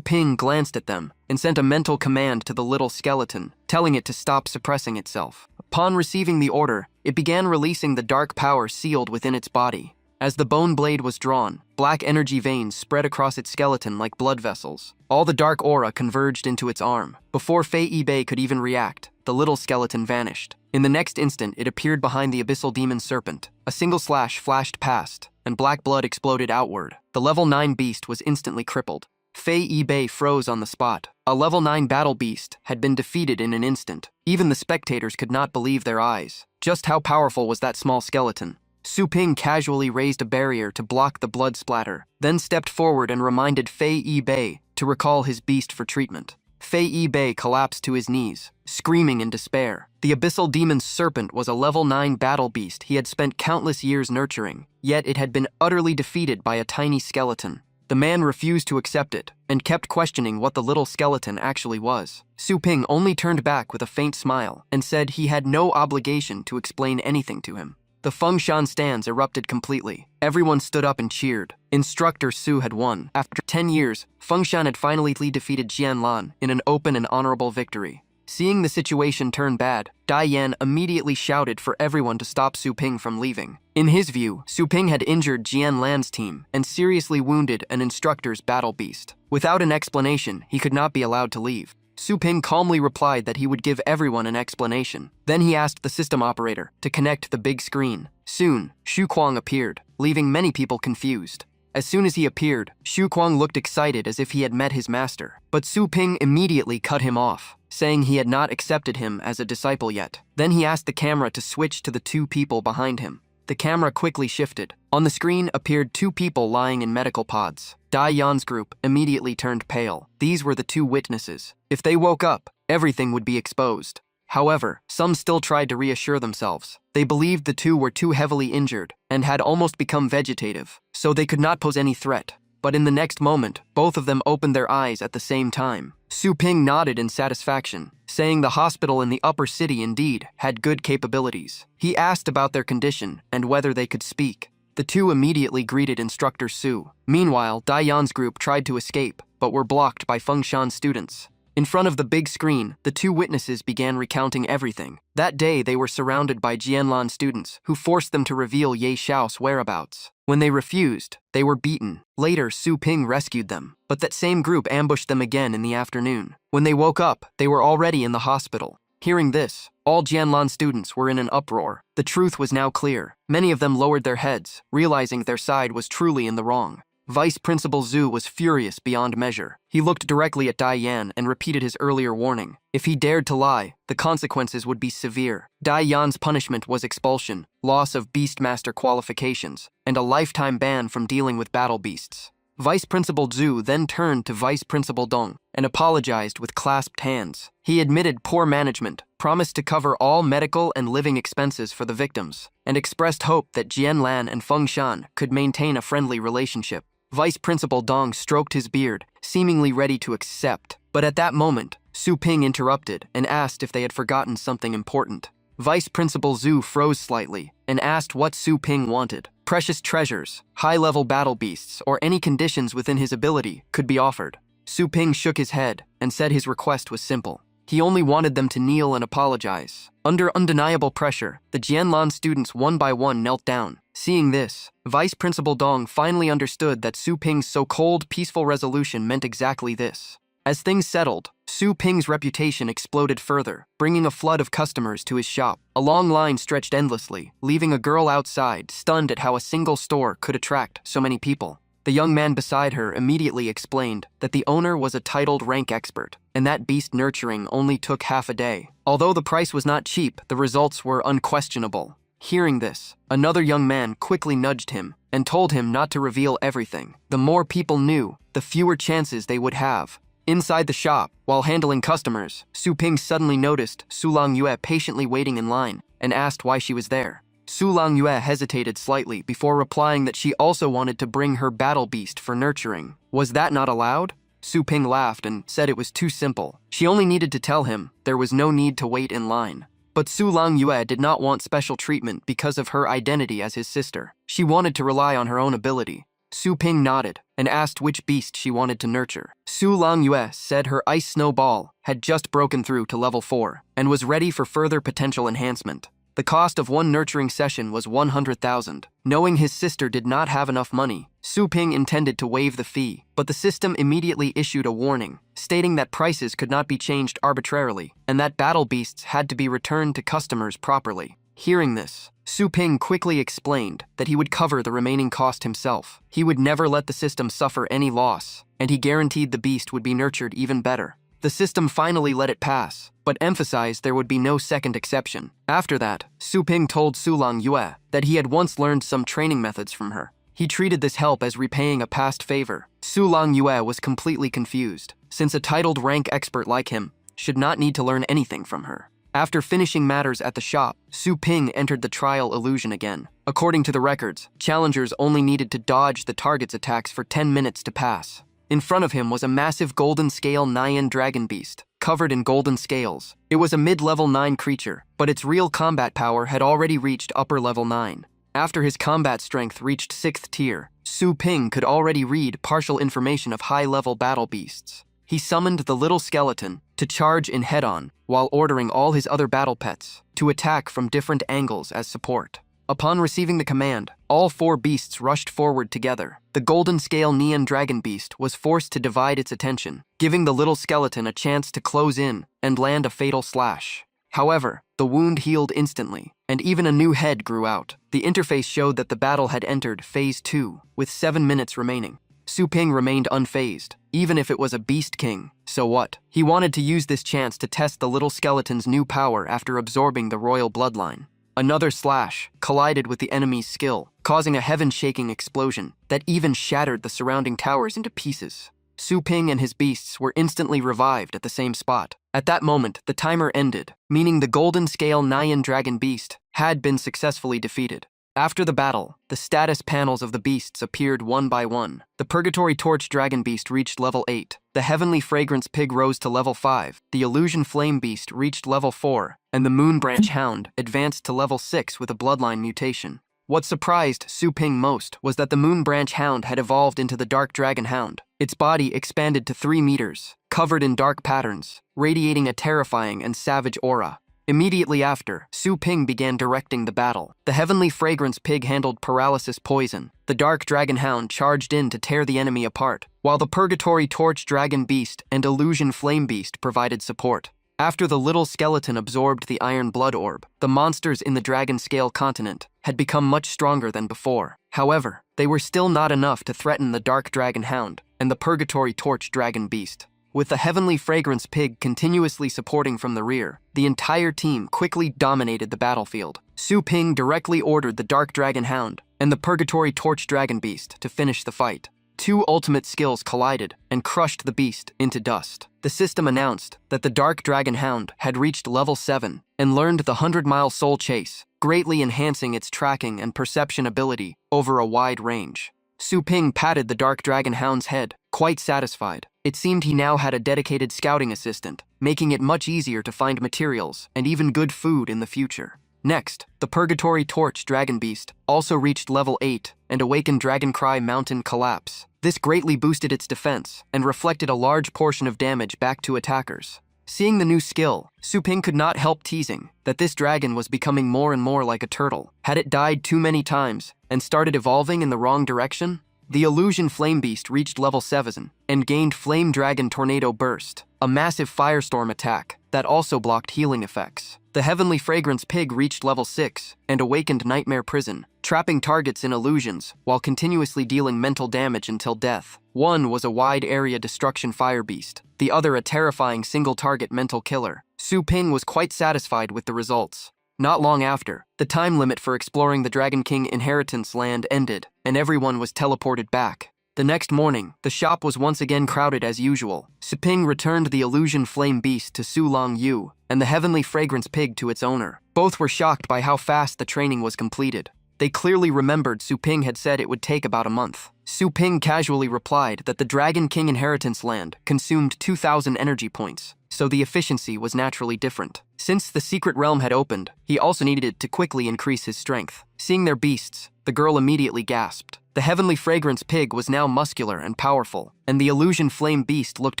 Ping glanced at them and sent a mental command to the little skeleton, telling it to stop suppressing itself. Upon receiving the order, it began releasing the dark power sealed within its body. As the bone blade was drawn, black energy veins spread across its skeleton like blood vessels. All the dark aura converged into its arm. Before Fei Yibei could even react, the little skeleton vanished. In the next instant, it appeared behind the abyssal demon serpent. A single slash flashed past, and black blood exploded outward. The level 9 beast was instantly crippled. Fei Yibei froze on the spot. A level 9 battle beast had been defeated in an instant. Even the spectators could not believe their eyes. Just how powerful was that small skeleton? Su Ping casually raised a barrier to block the blood splatter, then stepped forward and reminded Fei Yibei to recall his beast for treatment. Fei Yibei collapsed to his knees, screaming in despair. The abyssal demon's serpent was a level 9 battle beast he had spent countless years nurturing, yet it had been utterly defeated by a tiny skeleton. The man refused to accept it, and kept questioning what the little skeleton actually was. Su Ping only turned back with a faint smile, and said he had no obligation to explain anything to him. The Fengshan stands erupted completely. Everyone stood up and cheered. Instructor Su had won. After 10 years, Fengshan had finally defeated Jianlan in an open and honorable victory. Seeing the situation turn bad, Dai Yan immediately shouted for everyone to stop Su Ping from leaving. In his view, Su Ping had injured Jianlan's team and seriously wounded an instructor's battle beast. Without an explanation, he could not be allowed to leave. Su Ping calmly replied that he would give everyone an explanation. Then he asked the system operator to connect the big screen. Soon, Xu Kuang appeared, leaving many people confused. As soon as he appeared, Xu Kuang looked excited as if he had met his master. But Su Ping immediately cut him off, saying he had not accepted him as a disciple yet. Then he asked the camera to switch to the two people behind him. The camera quickly shifted. On the screen appeared two people lying in medical pods. Dai Yan's group immediately turned pale. These were the two witnesses. If they woke up, everything would be exposed. However, some still tried to reassure themselves. They believed the two were too heavily injured and had almost become vegetative, so they could not pose any threat. But in the next moment, both of them opened their eyes at the same time. Su Ping nodded in satisfaction, saying the hospital in the upper city indeed had good capabilities. He asked about their condition and whether they could speak. The two immediately greeted Instructor Su. Meanwhile, Dai Yan's group tried to escape, but were blocked by Fengshan students. In front of the big screen, the two witnesses began recounting everything. That day, they were surrounded by Jianlan students, who forced them to reveal Ye Xiao's whereabouts. When they refused, they were beaten. Later, Su Ping rescued them, but that same group ambushed them again in the afternoon. When they woke up, they were already in the hospital. Hearing this, all Jianlan students were in an uproar. The truth was now clear. Many of them lowered their heads, realizing their side was truly in the wrong. Vice Principal Zhu was furious beyond measure. He looked directly at Dai Yan and repeated his earlier warning. If he dared to lie, the consequences would be severe. Dai Yan's punishment was expulsion, loss of Beastmaster qualifications, and a lifetime ban from dealing with battle beasts. Vice Principal Zhu then turned to Vice Principal Dong and apologized with clasped hands. He admitted poor management, promised to cover all medical and living expenses for the victims, and expressed hope that Jianlan and Fengshan could maintain a friendly relationship. Vice Principal Dong stroked his beard, seemingly ready to accept. But at that moment, Su Ping interrupted and asked if they had forgotten something important. Vice Principal Zhu froze slightly and asked what Su Ping wanted. Precious treasures, high-level battle beasts, or any conditions within his ability could be offered. Su Ping shook his head and said his request was simple. He only wanted them to kneel and apologize. Under undeniable pressure, the Jianlan students one by one knelt down. Seeing this, Vice Principal Dong finally understood that Su Ping's so-called peaceful resolution meant exactly this. As things settled, Su Ping's reputation exploded further, bringing a flood of customers to his shop. A long line stretched endlessly, leaving a girl outside, stunned at how a single store could attract so many people. The young man beside her immediately explained that the owner was a titled rank expert, and that beast nurturing only took half a day. Although the price was not cheap, the results were unquestionable. Hearing this, another young man quickly nudged him and told him not to reveal everything. The more people knew, the fewer chances they would have. Inside the shop, while handling customers, Su Ping suddenly noticed Su Longyue patiently waiting in line and asked why she was there. Su Longyue hesitated slightly before replying that she also wanted to bring her battle beast for nurturing. Was that not allowed? Su Ping laughed and said it was too simple. She only needed to tell him there was no need to wait in line. But Su Longyue did not want special treatment because of her identity as his sister. She wanted to rely on her own ability. Su Ping nodded and asked which beast she wanted to nurture. Su Longyue said her ice snowball had just broken through to level 4 and was ready for further potential enhancement. The cost of one nurturing session was 100,000. Knowing his sister did not have enough money, Su Ping intended to waive the fee, but the system immediately issued a warning, stating that prices could not be changed arbitrarily and that battle beasts had to be returned to customers properly. Hearing this, Su Ping quickly explained that he would cover the remaining cost himself. He would never let the system suffer any loss, and he guaranteed the beast would be nurtured even better. The system finally let it pass, but emphasized there would be no second exception. After that, Su Ping told Su Longyue that he had once learned some training methods from her. He treated this help as repaying a past favor. Su Longyue was completely confused, since a titled rank expert like him should not need to learn anything from her. After finishing matters at the shop, Su Ping entered the trial illusion again. According to the records, challengers only needed to dodge the target's attacks for 10 minutes to pass. In front of him was a massive golden scale Nyan dragon beast, covered in golden scales. It was a mid-level 9 creature, but its real combat power had already reached upper level 9. After his combat strength reached 6th tier, Su Ping could already read partial information of high-level battle beasts. He summoned the little skeleton to charge in head-on, while ordering all his other battle pets to attack from different angles as support. Upon receiving the command, all 4 beasts rushed forward together. The golden scale Neon Dragon Beast was forced to divide its attention, giving the little skeleton a chance to close in and land a fatal slash. However, the wound healed instantly, and even a new head grew out. The interface showed that the battle had entered Phase 2, with 7 minutes remaining. Su Ping remained unfazed, even if it was a Beast King. So what? He wanted to use this chance to test the little skeleton's new power after absorbing the royal bloodline. Another slash collided with the enemy's skill, causing a heaven-shaking explosion that even shattered the surrounding towers into pieces. Su Ping and his beasts were instantly revived at the same spot. At that moment, the timer ended, meaning the golden scale Nyan dragon beast had been successfully defeated. After the battle, the status panels of the beasts appeared one by one. The Purgatory Torch Dragon Beast reached level 8, the Heavenly Fragrance Pig rose to level 5, the Illusion Flame Beast reached level 4, and the Moon Branch Hound advanced to level 6 with a bloodline mutation. What surprised Su Ping most was that the Moon Branch Hound had evolved into the Dark Dragon Hound. Its body expanded to 3 meters, covered in dark patterns, radiating a terrifying and savage aura. Immediately after, Su Ping began directing the battle. The Heavenly Fragrance Pig handled Paralysis Poison. The Dark Dragon Hound charged in to tear the enemy apart, while the Purgatory Torch Dragon Beast and Illusion Flame Beast provided support. After the little skeleton absorbed the Iron Blood Orb, the monsters in the Dragon Scale continent had become much stronger than before. However, they were still not enough to threaten the Dark Dragon Hound and the Purgatory Torch Dragon Beast. With the Heavenly Fragrance Pig continuously supporting from the rear, the entire team quickly dominated the battlefield. Su Ping directly ordered the Dark Dragon Hound and the Purgatory Torch Dragon Beast to finish the fight. 2 ultimate skills collided and crushed the beast into dust. The system announced that the Dark Dragon Hound had reached level 7 and learned the 100-mile soul chase, greatly enhancing its tracking and perception ability over a wide range. Su Ping patted the Dark Dragon Hound's head, quite satisfied. It seemed he now had a dedicated scouting assistant, making it much easier to find materials and even good food in the future. Next, the Purgatory Torch Dragon Beast also reached level 8 and awakened Dragoncry Mountain Collapse. This greatly boosted its defense and reflected a large portion of damage back to attackers. Seeing the new skill, Su Ping could not help teasing that this dragon was becoming more and more like a turtle. Had it died too many times and started evolving in the wrong direction? The Illusion Flame Beast reached level 7 and gained Flame Dragon Tornado Burst, a massive firestorm attack that also blocked healing effects. The Heavenly Fragrance Pig reached level 6 and awakened Nightmare Prison, trapping targets in illusions while continuously dealing mental damage until death. One was a wide-area destruction fire beast, the other a terrifying single-target mental killer. Su Ping was quite satisfied with the results. Not long after, the time limit for exploring the Dragon King Inheritance Land ended, and everyone was teleported back. The next morning, the shop was once again crowded as usual. Su Ping returned the Illusion Flame Beast to Su Longyue, and the Heavenly Fragrance Pig to its owner. Both were shocked by how fast the training was completed. They clearly remembered Su Ping had said it would take about a month. Su Ping casually replied that the Dragon King Inheritance Land consumed 2,000 energy points, so the efficiency was naturally different. Since the secret realm had opened, he also needed to quickly increase his strength. Seeing their beasts, The girl immediately gasped. The heavenly fragrance pig was now muscular and powerful, and the illusion flame beast looked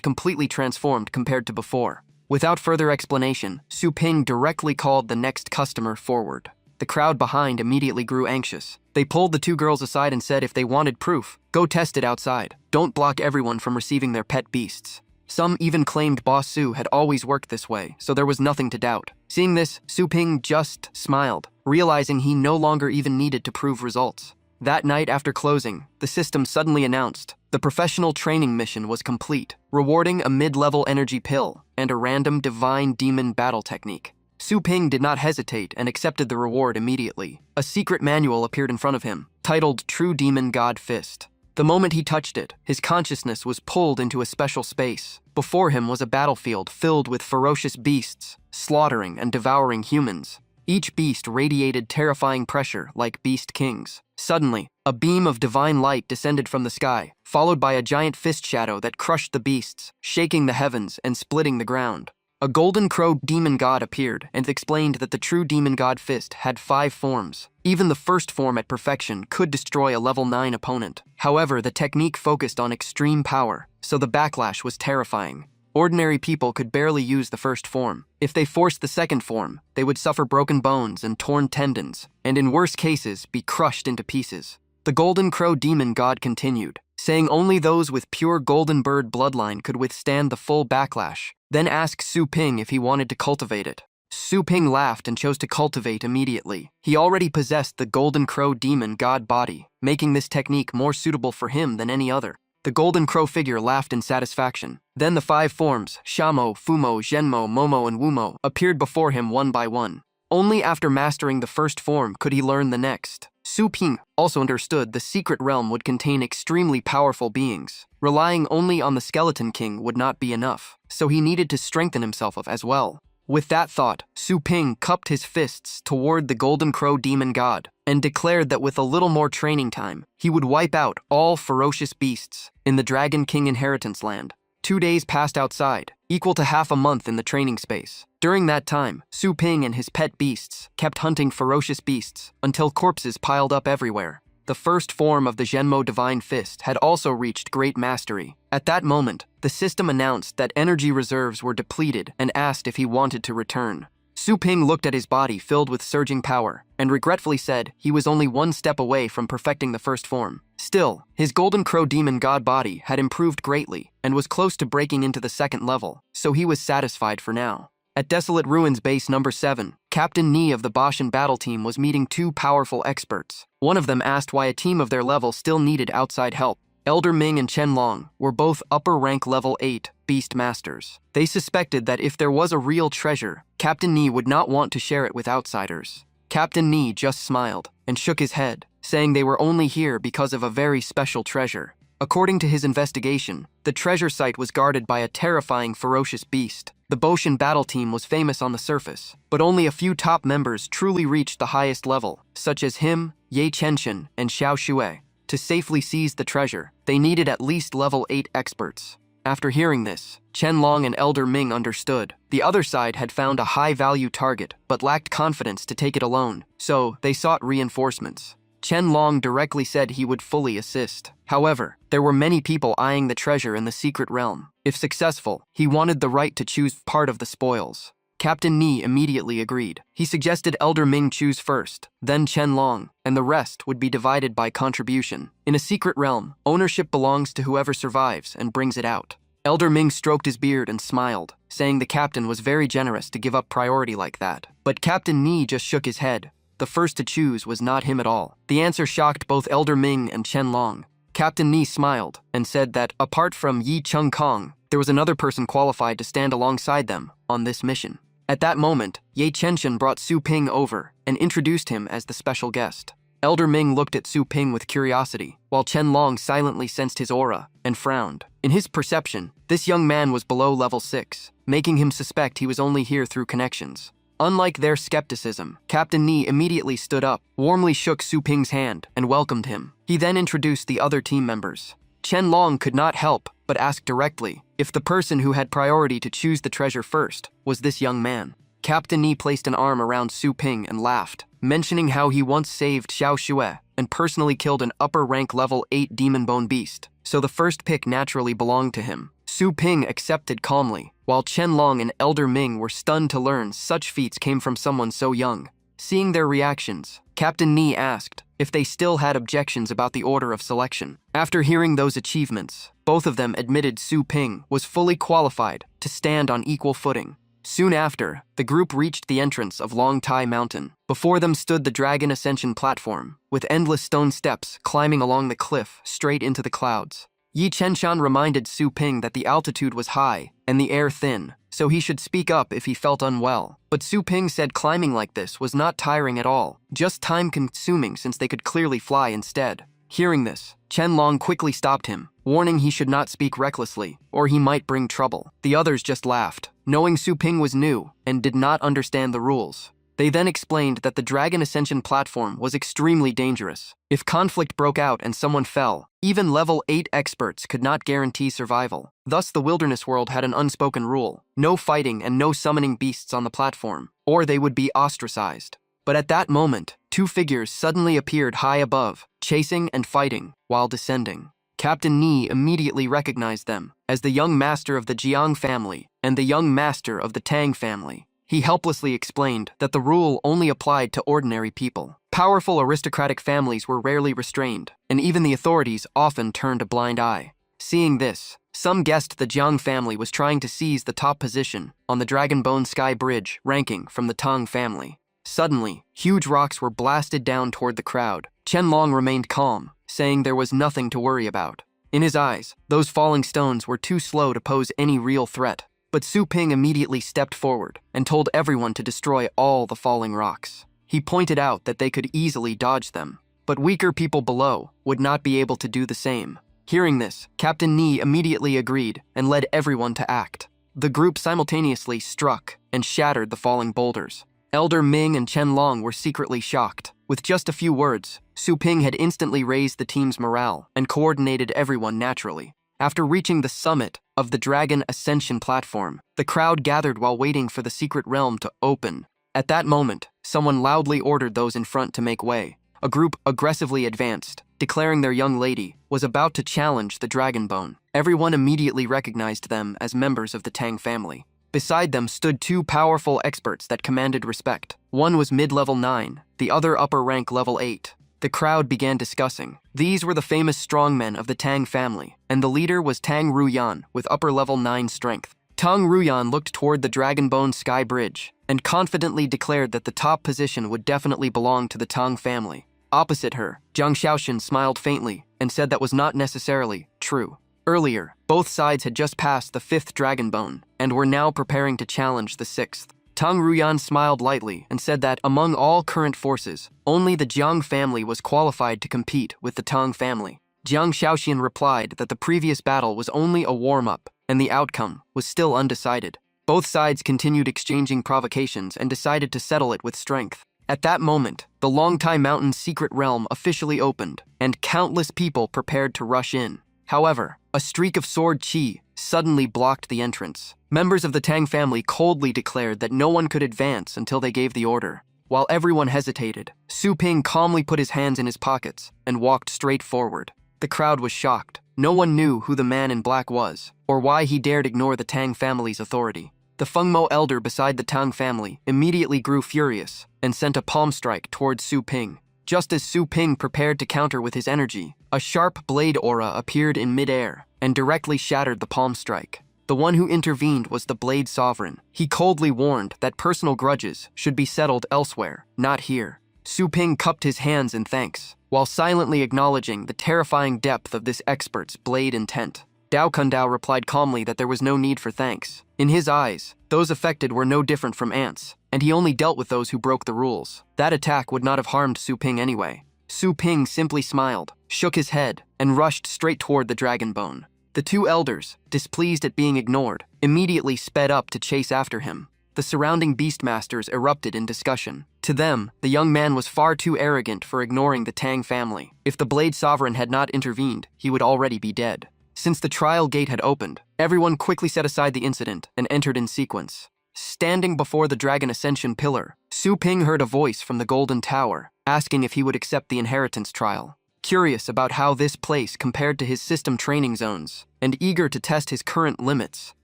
completely transformed compared to before. Without further explanation, Su Ping directly called the next customer forward. The crowd behind immediately grew anxious. They pulled the two girls aside and said if they wanted proof, go test it outside. Don't block everyone from receiving their pet beasts. Some even claimed Boss Su had always worked this way, so there was nothing to doubt. Seeing this, Su Ping just smiled, realizing he no longer even needed to prove results. That night after closing, the system suddenly announced the professional training mission was complete, rewarding a mid-level energy pill and a random divine demon battle technique. Su Ping did not hesitate and accepted the reward immediately. A secret manual appeared in front of him, titled True Demon God Fist. The moment he touched it, his consciousness was pulled into a special space. Before him was a battlefield filled with ferocious beasts, slaughtering and devouring humans. Each beast radiated terrifying pressure like beast kings. Suddenly, a beam of divine light descended from the sky, followed by a giant fist shadow that crushed the beasts, shaking the heavens and splitting the ground. A golden crow demon god appeared and explained that the true demon god fist had 5 forms. Even the first form at perfection could destroy a level 9 opponent. However, the technique focused on extreme power, so the backlash was terrifying. Ordinary people could barely use the first form. If they forced the second form, they would suffer broken bones and torn tendons, and in worse cases, be crushed into pieces. The golden crow demon god continued, saying only those with pure golden bird bloodline could withstand the full backlash, then asked Su Ping if he wanted to cultivate it. Su Ping laughed and chose to cultivate immediately. He already possessed the golden crow demon god body, making this technique more suitable for him than any other. The golden crow figure laughed in satisfaction. Then the 5 forms, Shamo, Fumo, Zhenmo, Momo, and Wumo, appeared before him one by one. Only after mastering the first form could he learn the next. Su Ping also understood the secret realm would contain extremely powerful beings. Relying only on the Skeleton King would not be enough, so he needed to strengthen himself as well. With that thought, Su Ping cupped his fists toward the golden crow demon god and declared that with a little more training time, he would wipe out all ferocious beasts in the Dragon King inheritance land. 2 days passed outside, equal to half a month in the training space. During that time, Su Ping and his pet beasts kept hunting ferocious beasts until corpses piled up everywhere. The first form of the Zhenmo Divine Fist had also reached great mastery. At that moment, the system announced that energy reserves were depleted and asked if he wanted to return. Su Ping looked at his body filled with surging power and regretfully said he was only 1 step away from perfecting the first form. Still, his golden crow demon god body had improved greatly and was close to breaking into the 2nd level, so he was satisfied for now. At Desolate Ruins Base number 7, Captain Ni of the Boshan battle team was meeting 2 powerful experts. One of them asked why a team of their level still needed outside help. Elder Ming and Chen Long were both upper rank level 8 beast masters. They suspected that if there was a real treasure, Captain Ni would not want to share it with outsiders. Captain Ni just smiled and shook his head, saying they were only here because of a very special treasure. According to his investigation, the treasure site was guarded by a terrifying, ferocious beast. The Boshan battle team was famous on the surface, but only a few top members truly reached the highest level, such as him, Ye Chenshin, and Xiao Shui. To safely seize the treasure, they needed at least level 8 experts. After hearing this, Chen Long and Elder Ming understood. The other side had found a high-value target, but lacked confidence to take it alone, so they sought reinforcements. Chen Long directly said he would fully assist. However, there were many people eyeing the treasure in the secret realm. If successful, he wanted the right to choose part of the spoils. Captain Ni immediately agreed. He suggested Elder Ming choose first, then Chen Long, and the rest would be divided by contribution. In a secret realm, ownership belongs to whoever survives and brings it out. Elder Ming stroked his beard and smiled, saying the captain was very generous to give up priority like that. But Captain Ni just shook his head. The first to choose was not him at all. The answer shocked both Elder Ming and Chen Long. Captain Ni smiled and said that, apart from Yi Chung Kong, there was another person qualified to stand alongside them on this mission. At that moment, Ye Chenshin brought Su Ping over and introduced him as the special guest. Elder Ming looked at Su Ping with curiosity, while Chen Long silently sensed his aura and frowned. In his perception, this young man was below level 6, making him suspect he was only here through connections. Unlike their skepticism, Captain Ni immediately stood up, warmly shook Su Ping's hand, and welcomed him. He then introduced the other team members. Chen Long could not help but ask directly if the person who had priority to choose the treasure first was this young man. Captain Ni placed an arm around Su Ping and laughed, mentioning how he once saved Xiao Shui and personally killed an upper rank level 8 demon bone beast, so the first pick naturally belonged to him. Su Ping accepted calmly, while Qianlong and Elder Ming were stunned to learn such feats came from someone so young. Seeing their reactions, Captain Ni asked if they still had objections about the order of selection. After hearing those achievements, both of them admitted Su Ping was fully qualified to stand on equal footing. Soon after, the group reached the entrance of Long Tai Mountain. Before them stood the Dragon Ascension platform, with endless stone steps climbing along the cliff straight into the clouds. Yi Chenshan reminded Su Ping that the altitude was high and the air thin, so he should speak up if he felt unwell. But Su Ping said climbing like this was not tiring at all, just time-consuming since they could clearly fly instead. Hearing this, Qianlong quickly stopped him, warning he should not speak recklessly, or he might bring trouble. The others just laughed, knowing Su Ping was new and did not understand the rules. They then explained that the Dragon Ascension platform was extremely dangerous. If conflict broke out and someone fell, even level 8 experts could not guarantee survival. Thus, the wilderness world had an unspoken rule: no fighting and no summoning beasts on the platform, or they would be ostracized. But at that moment, two figures suddenly appeared high above, chasing and fighting while descending. Captain Ni immediately recognized them as the young master of the Jiang family and the young master of the Tang family. He helplessly explained that the rule only applied to ordinary people. Powerful aristocratic families were rarely restrained, and even the authorities often turned a blind eye. Seeing this, some guessed the Jiang family was trying to seize the top position on the Dragonbone Sky Bridge ranking from the Tang family. Suddenly, huge rocks were blasted down toward the crowd. Qianlong remained calm, saying there was nothing to worry about. In his eyes, those falling stones were too slow to pose any real threat. But Su Ping immediately stepped forward and told everyone to destroy all the falling rocks. He pointed out that they could easily dodge them, but weaker people below would not be able to do the same. Hearing this, Captain Ni immediately agreed and led everyone to act. The group simultaneously struck and shattered the falling boulders. Elder Ming and Qianlong were secretly shocked. With just a few words, Su Ping had instantly raised the team's morale and coordinated everyone naturally. After reaching the summit of the Dragon Ascension platform, the crowd gathered while waiting for the secret realm to open. At that moment, someone loudly ordered those in front to make way. A group aggressively advanced, declaring their young lady was about to challenge the Dragonbone. Everyone immediately recognized them as members of the Tang family. Beside them stood two powerful experts that commanded respect. One was mid-level 9, the other upper rank level 8. The crowd began discussing. These were the famous strongmen of the Tang family, and the leader was Tang Ruyan with upper level 9 strength. Tang Ruyan looked toward the Dragonbone Sky Bridge and confidently declared that the top position would definitely belong to the Tang family. Opposite her, Jiang Shaoxin smiled faintly and said that was not necessarily true. Earlier, both sides had just passed the 5th Dragonbone and were now preparing to challenge the 6th. Tang Ruyan smiled lightly and said that among all current forces, only the Jiang family was qualified to compete with the Tang family. Jiang Shaoxian replied that the previous battle was only a warm-up and the outcome was still undecided. Both sides continued exchanging provocations and decided to settle it with strength. At that moment, the Long Tai Mountain's secret realm officially opened, and countless people prepared to rush in. However, a streak of sword qi suddenly blocked the entrance. Members of the Tang family coldly declared that no one could advance until they gave the order. While everyone hesitated, Su Ping calmly put his hands in his pockets and walked straight forward. The crowd was shocked. No one knew who the man in black was, or why he dared ignore the Tang family's authority. The Fengmo elder beside the Tang family immediately grew furious and sent a palm strike towards Su Ping. Just as Su Ping prepared to counter with his energy, a sharp blade aura appeared in midair and directly shattered the palm strike. The one who intervened was the Blade Sovereign. He coldly warned that personal grudges should be settled elsewhere, not here. Su Ping cupped his hands in thanks, while silently acknowledging the terrifying depth of this expert's blade intent. Dao Kundao replied calmly that there was no need for thanks. In his eyes, those affected were no different from ants, and he only dealt with those who broke the rules. That attack would not have harmed Su Ping anyway. Su Ping simply smiled, shook his head, and rushed straight toward the Dragonbone. The two elders, displeased at being ignored, immediately sped up to chase after him. The surrounding beastmasters erupted in discussion. To them, the young man was far too arrogant for ignoring the Tang family. If the Blade Sovereign had not intervened, he would already be dead. Since the trial gate had opened, everyone quickly set aside the incident and entered in sequence. Standing before the Dragon Ascension pillar, Su Ping heard a voice from the Golden Tower, asking if he would accept the inheritance trial. Curious about how this place compared to his system training zones, and eager to test his current limits,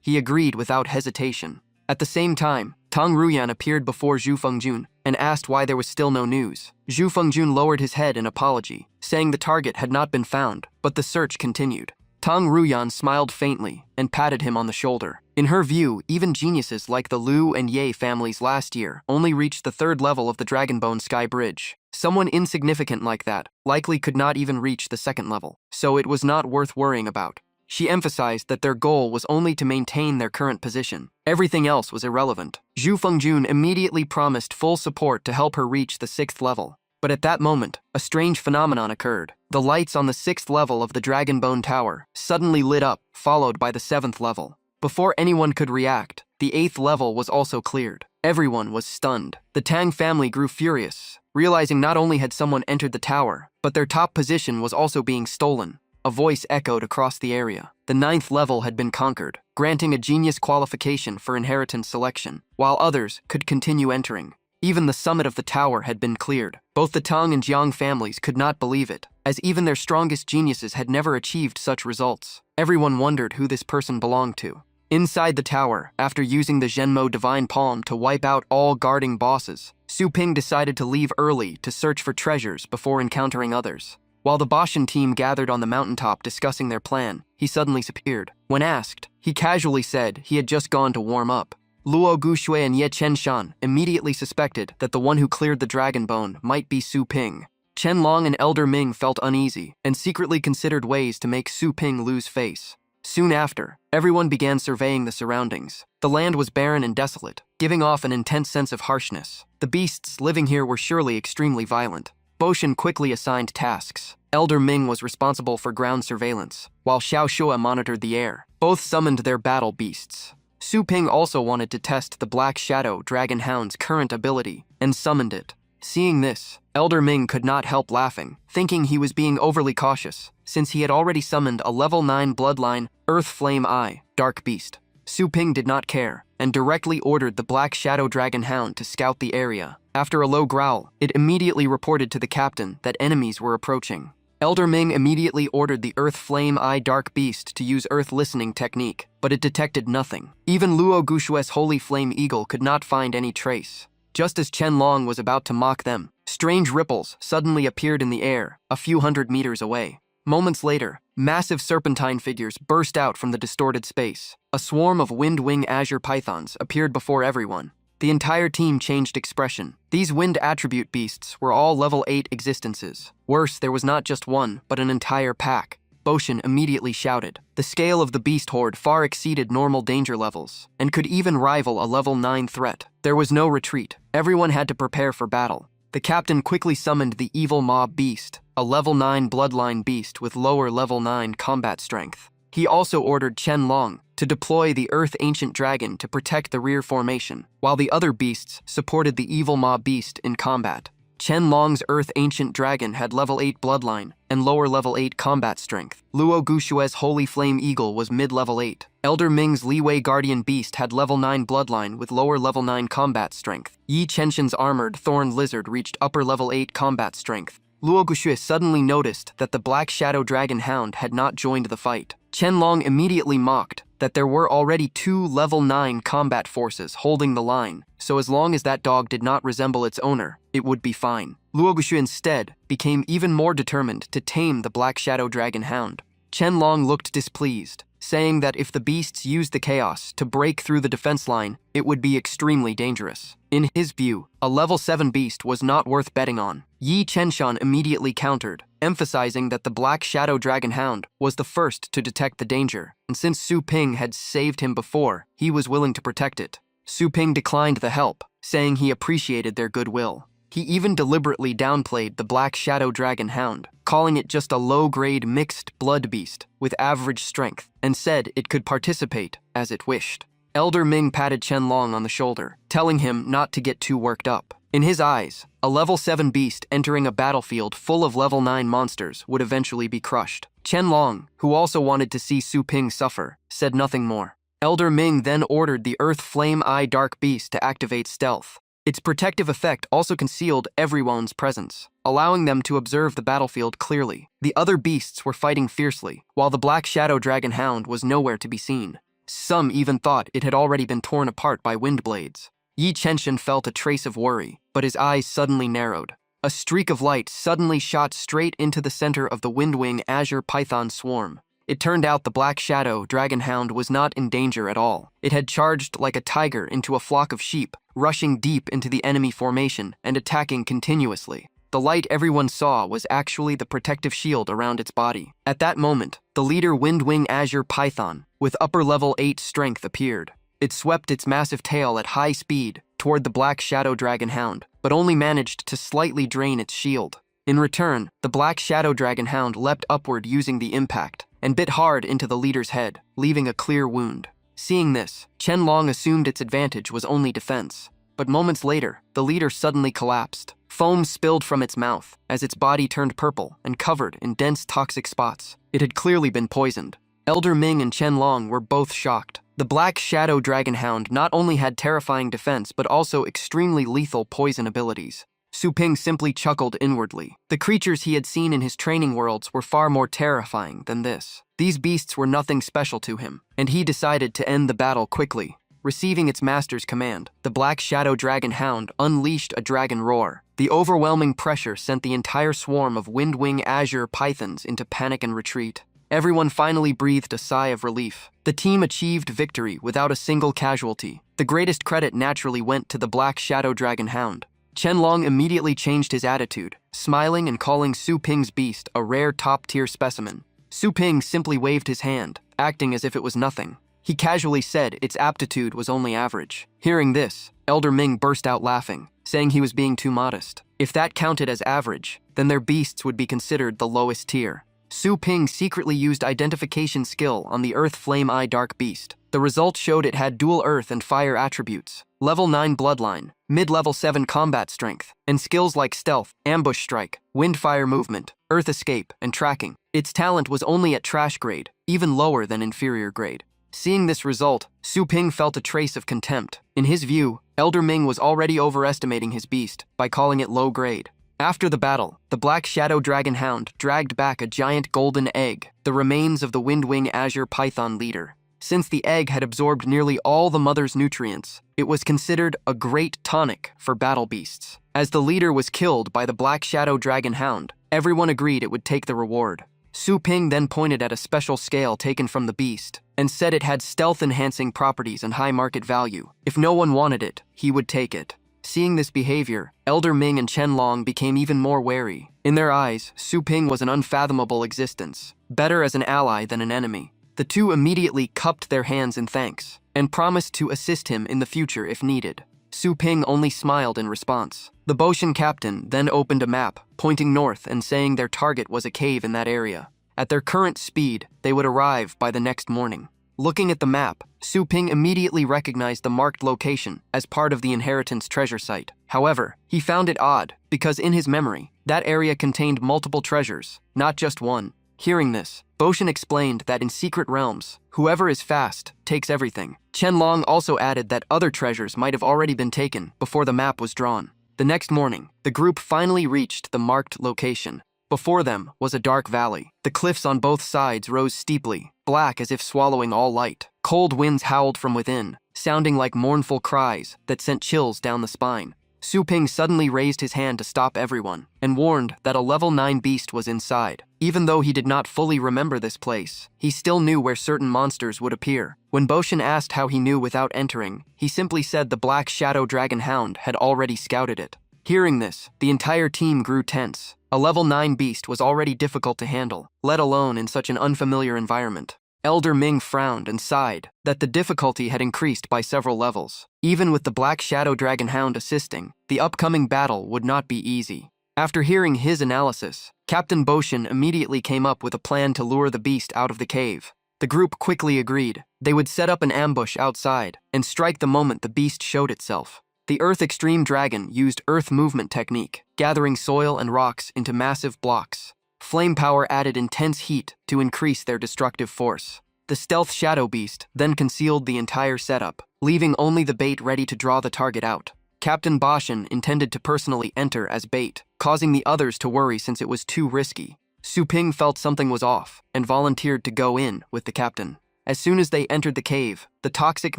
he agreed without hesitation. At the same time, Tang Ruyan appeared before Zhu Fengjun and asked why there was still no news. Zhu Fengjun lowered his head in apology, saying the target had not been found, but the search continued. Tang Ruyan smiled faintly and patted him on the shoulder. In her view, even geniuses like the Liu and Ye families last year only reached the 3rd level of the Dragonbone Sky Bridge. Someone insignificant like that likely could not even reach the 2nd level, so it was not worth worrying about. She emphasized that their goal was only to maintain their current position. Everything else was irrelevant. Zhu Fengjun immediately promised full support to help her reach the 6th level. But at that moment, a strange phenomenon occurred. The lights on the 6th level of the Dragonbone Tower suddenly lit up, followed by the 7th level. Before anyone could react, the 8th level was also cleared. Everyone was stunned. The Tang family grew furious, realizing not only had someone entered the tower, but their top position was also being stolen. A voice echoed across the area. The 9th level had been conquered, granting a genius qualification for inheritance selection, while others could continue entering. Even the summit of the tower had been cleared. Both the Tang and Jiang families could not believe it, as even their strongest geniuses had never achieved such results. Everyone wondered who this person belonged to. Inside the tower, after using the Zhenmo Divine Palm to wipe out all guarding bosses, Su Ping decided to leave early to search for treasures before encountering others. While the Boshan team gathered on the mountaintop discussing their plan, he suddenly disappeared. When asked, he casually said he had just gone to warm up. Luo Gushui and Ye Chenshan immediately suspected that the one who cleared the dragon bone might be Su Ping. Chen Long and Elder Ming felt uneasy and secretly considered ways to make Su Ping lose face. Soon after, everyone began surveying the surroundings. The land was barren and desolate, giving off an intense sense of harshness. The beasts living here were surely extremely violent. Boshan quickly assigned tasks. Elder Ming was responsible for ground surveillance, while Xiao Shua monitored the air. Both summoned their battle beasts. Su Ping also wanted to test the Black Shadow Dragon Hound's current ability, and summoned it. Seeing this, Elder Ming could not help laughing, thinking he was being overly cautious, since he had already summoned a level 9 bloodline Earth Flame Eye, Dark Beast. Su Ping did not care, and directly ordered the Black Shadow Dragon Hound to scout the area. After a low growl, it immediately reported to the captain that enemies were approaching. Elder Ming immediately ordered the Earth Flame Eye Dark Beast to use Earth Listening technique, but it detected nothing. Even Luo Gushue's Holy Flame Eagle could not find any trace. Just as Chen Long was about to mock them, strange ripples suddenly appeared in the air, a few hundred meters away. Moments later, massive serpentine figures burst out from the distorted space. A swarm of wind-wing azure pythons appeared before everyone. The entire team changed expression. These wind attribute beasts were all level 8 existences. Worse, there was not just one, but an entire pack. Boshan immediately shouted. The scale of the beast horde far exceeded normal danger levels, and could even rival a level 9 threat. There was no retreat. Everyone had to prepare for battle. The captain quickly summoned the evil mob beast, a level 9 bloodline beast with lower level 9 combat strength. He also ordered Chen Long to deploy the Earth Ancient Dragon to protect the rear formation, while the other beasts supported the evil mob beast in combat. Chen Long's Earth Ancient Dragon had level 8 bloodline and lower level 8 combat strength. Luo Gushue's Holy Flame Eagle was mid-level 8. Elder Ming's Liwei Guardian Beast had level 9 bloodline with lower level 9 combat strength. Yi Chenshin's Armored Thorn Lizard reached upper level 8 combat strength. Luo Gushue suddenly noticed that the Black Shadow Dragon Hound had not joined the fight. Chen Long immediately mocked that there were already 2 level 9 combat forces holding the line, so as long as that dog did not resemble its owner, it would be fine. Luo Gushue instead became even more determined to tame the Black Shadow Dragon Hound. Chen Long looked displeased, saying that if the beasts used the chaos to break through the defense line, it would be extremely dangerous. In his view, a level 7 beast was not worth betting on. Yi Chenshan immediately countered, emphasizing that the Black Shadow Dragon Hound was the first to detect the danger, and since Su Ping had saved him before, he was willing to protect it. Su Ping declined the help, saying he appreciated their goodwill. He even deliberately downplayed the Black Shadow Dragon Hound, calling it just a low-grade mixed blood beast with average strength, and said it could participate as it wished. Elder Ming patted Chen Long on the shoulder, telling him not to get too worked up. In his eyes, a level 7 beast entering a battlefield full of level 9 monsters would eventually be crushed. Chen Long, who also wanted to see Su Ping suffer, said nothing more. Elder Ming then ordered the Earth Flame Eye Dark Beast to activate stealth. Its protective effect also concealed everyone's presence, allowing them to observe the battlefield clearly. The other beasts were fighting fiercely, while the Black Shadow Dragon Hound was nowhere to be seen. Some even thought it had already been torn apart by wind blades. Yi Chenshin felt a trace of worry, but his eyes suddenly narrowed. A streak of light suddenly shot straight into the center of the Windwing Azure Python swarm. It turned out the Black Shadow Dragon Hound was not in danger at all. It had charged like a tiger into a flock of sheep, rushing deep into the enemy formation and attacking continuously. The light everyone saw was actually the protective shield around its body. At that moment, the leader Windwing Azure Python, with upper level 8 strength, appeared. It swept its massive tail at high speed toward the Black Shadow Dragon Hound, but only managed to slightly drain its shield. In return, the Black Shadow Dragon Hound leapt upward using the impact, and bit hard into the leader's head, leaving a clear wound. Seeing this, Qianlong assumed its advantage was only defense. But moments later, the leader suddenly collapsed. Foam spilled from its mouth as its body turned purple and covered in dense toxic spots. It had clearly been poisoned. Elder Ming and Qianlong were both shocked. The Black Shadow Dragon Hound not only had terrifying defense but also extremely lethal poison abilities. Su Ping simply chuckled inwardly. The creatures he had seen in his training worlds were far more terrifying than this. These beasts were nothing special to him, and he decided to end the battle quickly. Receiving its master's command, the Black Shadow Dragon Hound unleashed a dragon roar. The overwhelming pressure sent the entire swarm of Windwing Azure Pythons into panic and retreat. Everyone finally breathed a sigh of relief. The team achieved victory without a single casualty. The greatest credit naturally went to the Black Shadow Dragon Hound. Qianlong immediately changed his attitude, smiling and calling Su Ping's beast a rare top-tier specimen. Su Ping simply waved his hand, acting as if it was nothing. He casually said its aptitude was only average. Hearing this, Elder Ming burst out laughing, saying he was being too modest. If that counted as average, then their beasts would be considered the lowest tier. Su Ping secretly used identification skill on the Earth Flame Eye Dark Beast. The result showed it had dual Earth and Fire attributes, level 9 Bloodline, mid-level 7 Combat Strength, and skills like Stealth, Ambush Strike, Wind-Fire Movement, Earth Escape, and Tracking. Its talent was only at Trash grade, even lower than Inferior grade. Seeing this result, Su Ping felt a trace of contempt. In his view, Elder Ming was already overestimating his beast by calling it low grade. After the battle, the Black Shadow Dragon Hound dragged back a giant golden egg, the remains of the Windwing Azure Python leader. Since the egg had absorbed nearly all the mother's nutrients, it was considered a great tonic for battle beasts. As the leader was killed by the Black Shadow Dragon Hound, everyone agreed it would take the reward. Su Ping then pointed at a special scale taken from the beast and said it had stealth-enhancing properties and high market value. If no one wanted it, he would take it. Seeing this behavior, Elder Ming and Qianlong became even more wary. In their eyes, Su Ping was an unfathomable existence, better as an ally than an enemy. The two immediately cupped their hands in thanks and promised to assist him in the future if needed. Su Ping only smiled in response. The Boshin captain then opened a map, pointing north and saying their target was a cave in that area. At their current speed, they would arrive by the next morning. Looking at the map, Su Ping immediately recognized the marked location as part of the inheritance treasure site. However, he found it odd because in his memory, that area contained multiple treasures, not just one. Hearing this, Boshin explained that in secret realms, whoever is fast takes everything. Qianlong also added that other treasures might have already been taken before the map was drawn. The next morning, the group finally reached the marked location. Before them was a dark valley. The cliffs on both sides rose steeply, black as if swallowing all light. Cold winds howled from within, sounding like mournful cries that sent chills down the spine. Su Ping suddenly raised his hand to stop everyone and warned that a level 9 beast was inside. Even though he did not fully remember this place, he still knew where certain monsters would appear. When Boshin asked how he knew without entering, he simply said the Black Shadow Dragon Hound had already scouted it. Hearing this, the entire team grew tense. A level 9 beast was already difficult to handle, let alone in such an unfamiliar environment. Elder Ming frowned and sighed that the difficulty had increased by several levels. Even with the Black Shadow Dragon Hound assisting, the upcoming battle would not be easy. After hearing his analysis, Captain Boshin immediately came up with a plan to lure the beast out of the cave. The group quickly agreed. They would set up an ambush outside and strike the moment the beast showed itself. The Earth Extreme Dragon used Earth Movement technique, gathering soil and rocks into massive blocks. Flame power added intense heat to increase their destructive force. The Stealth Shadow Beast then concealed the entire setup, leaving only the bait ready to draw the target out. Captain Bashan intended to personally enter as bait, causing the others to worry since it was too risky. Su Ping felt something was off and volunteered to go in with the captain. As soon as they entered the cave, the toxic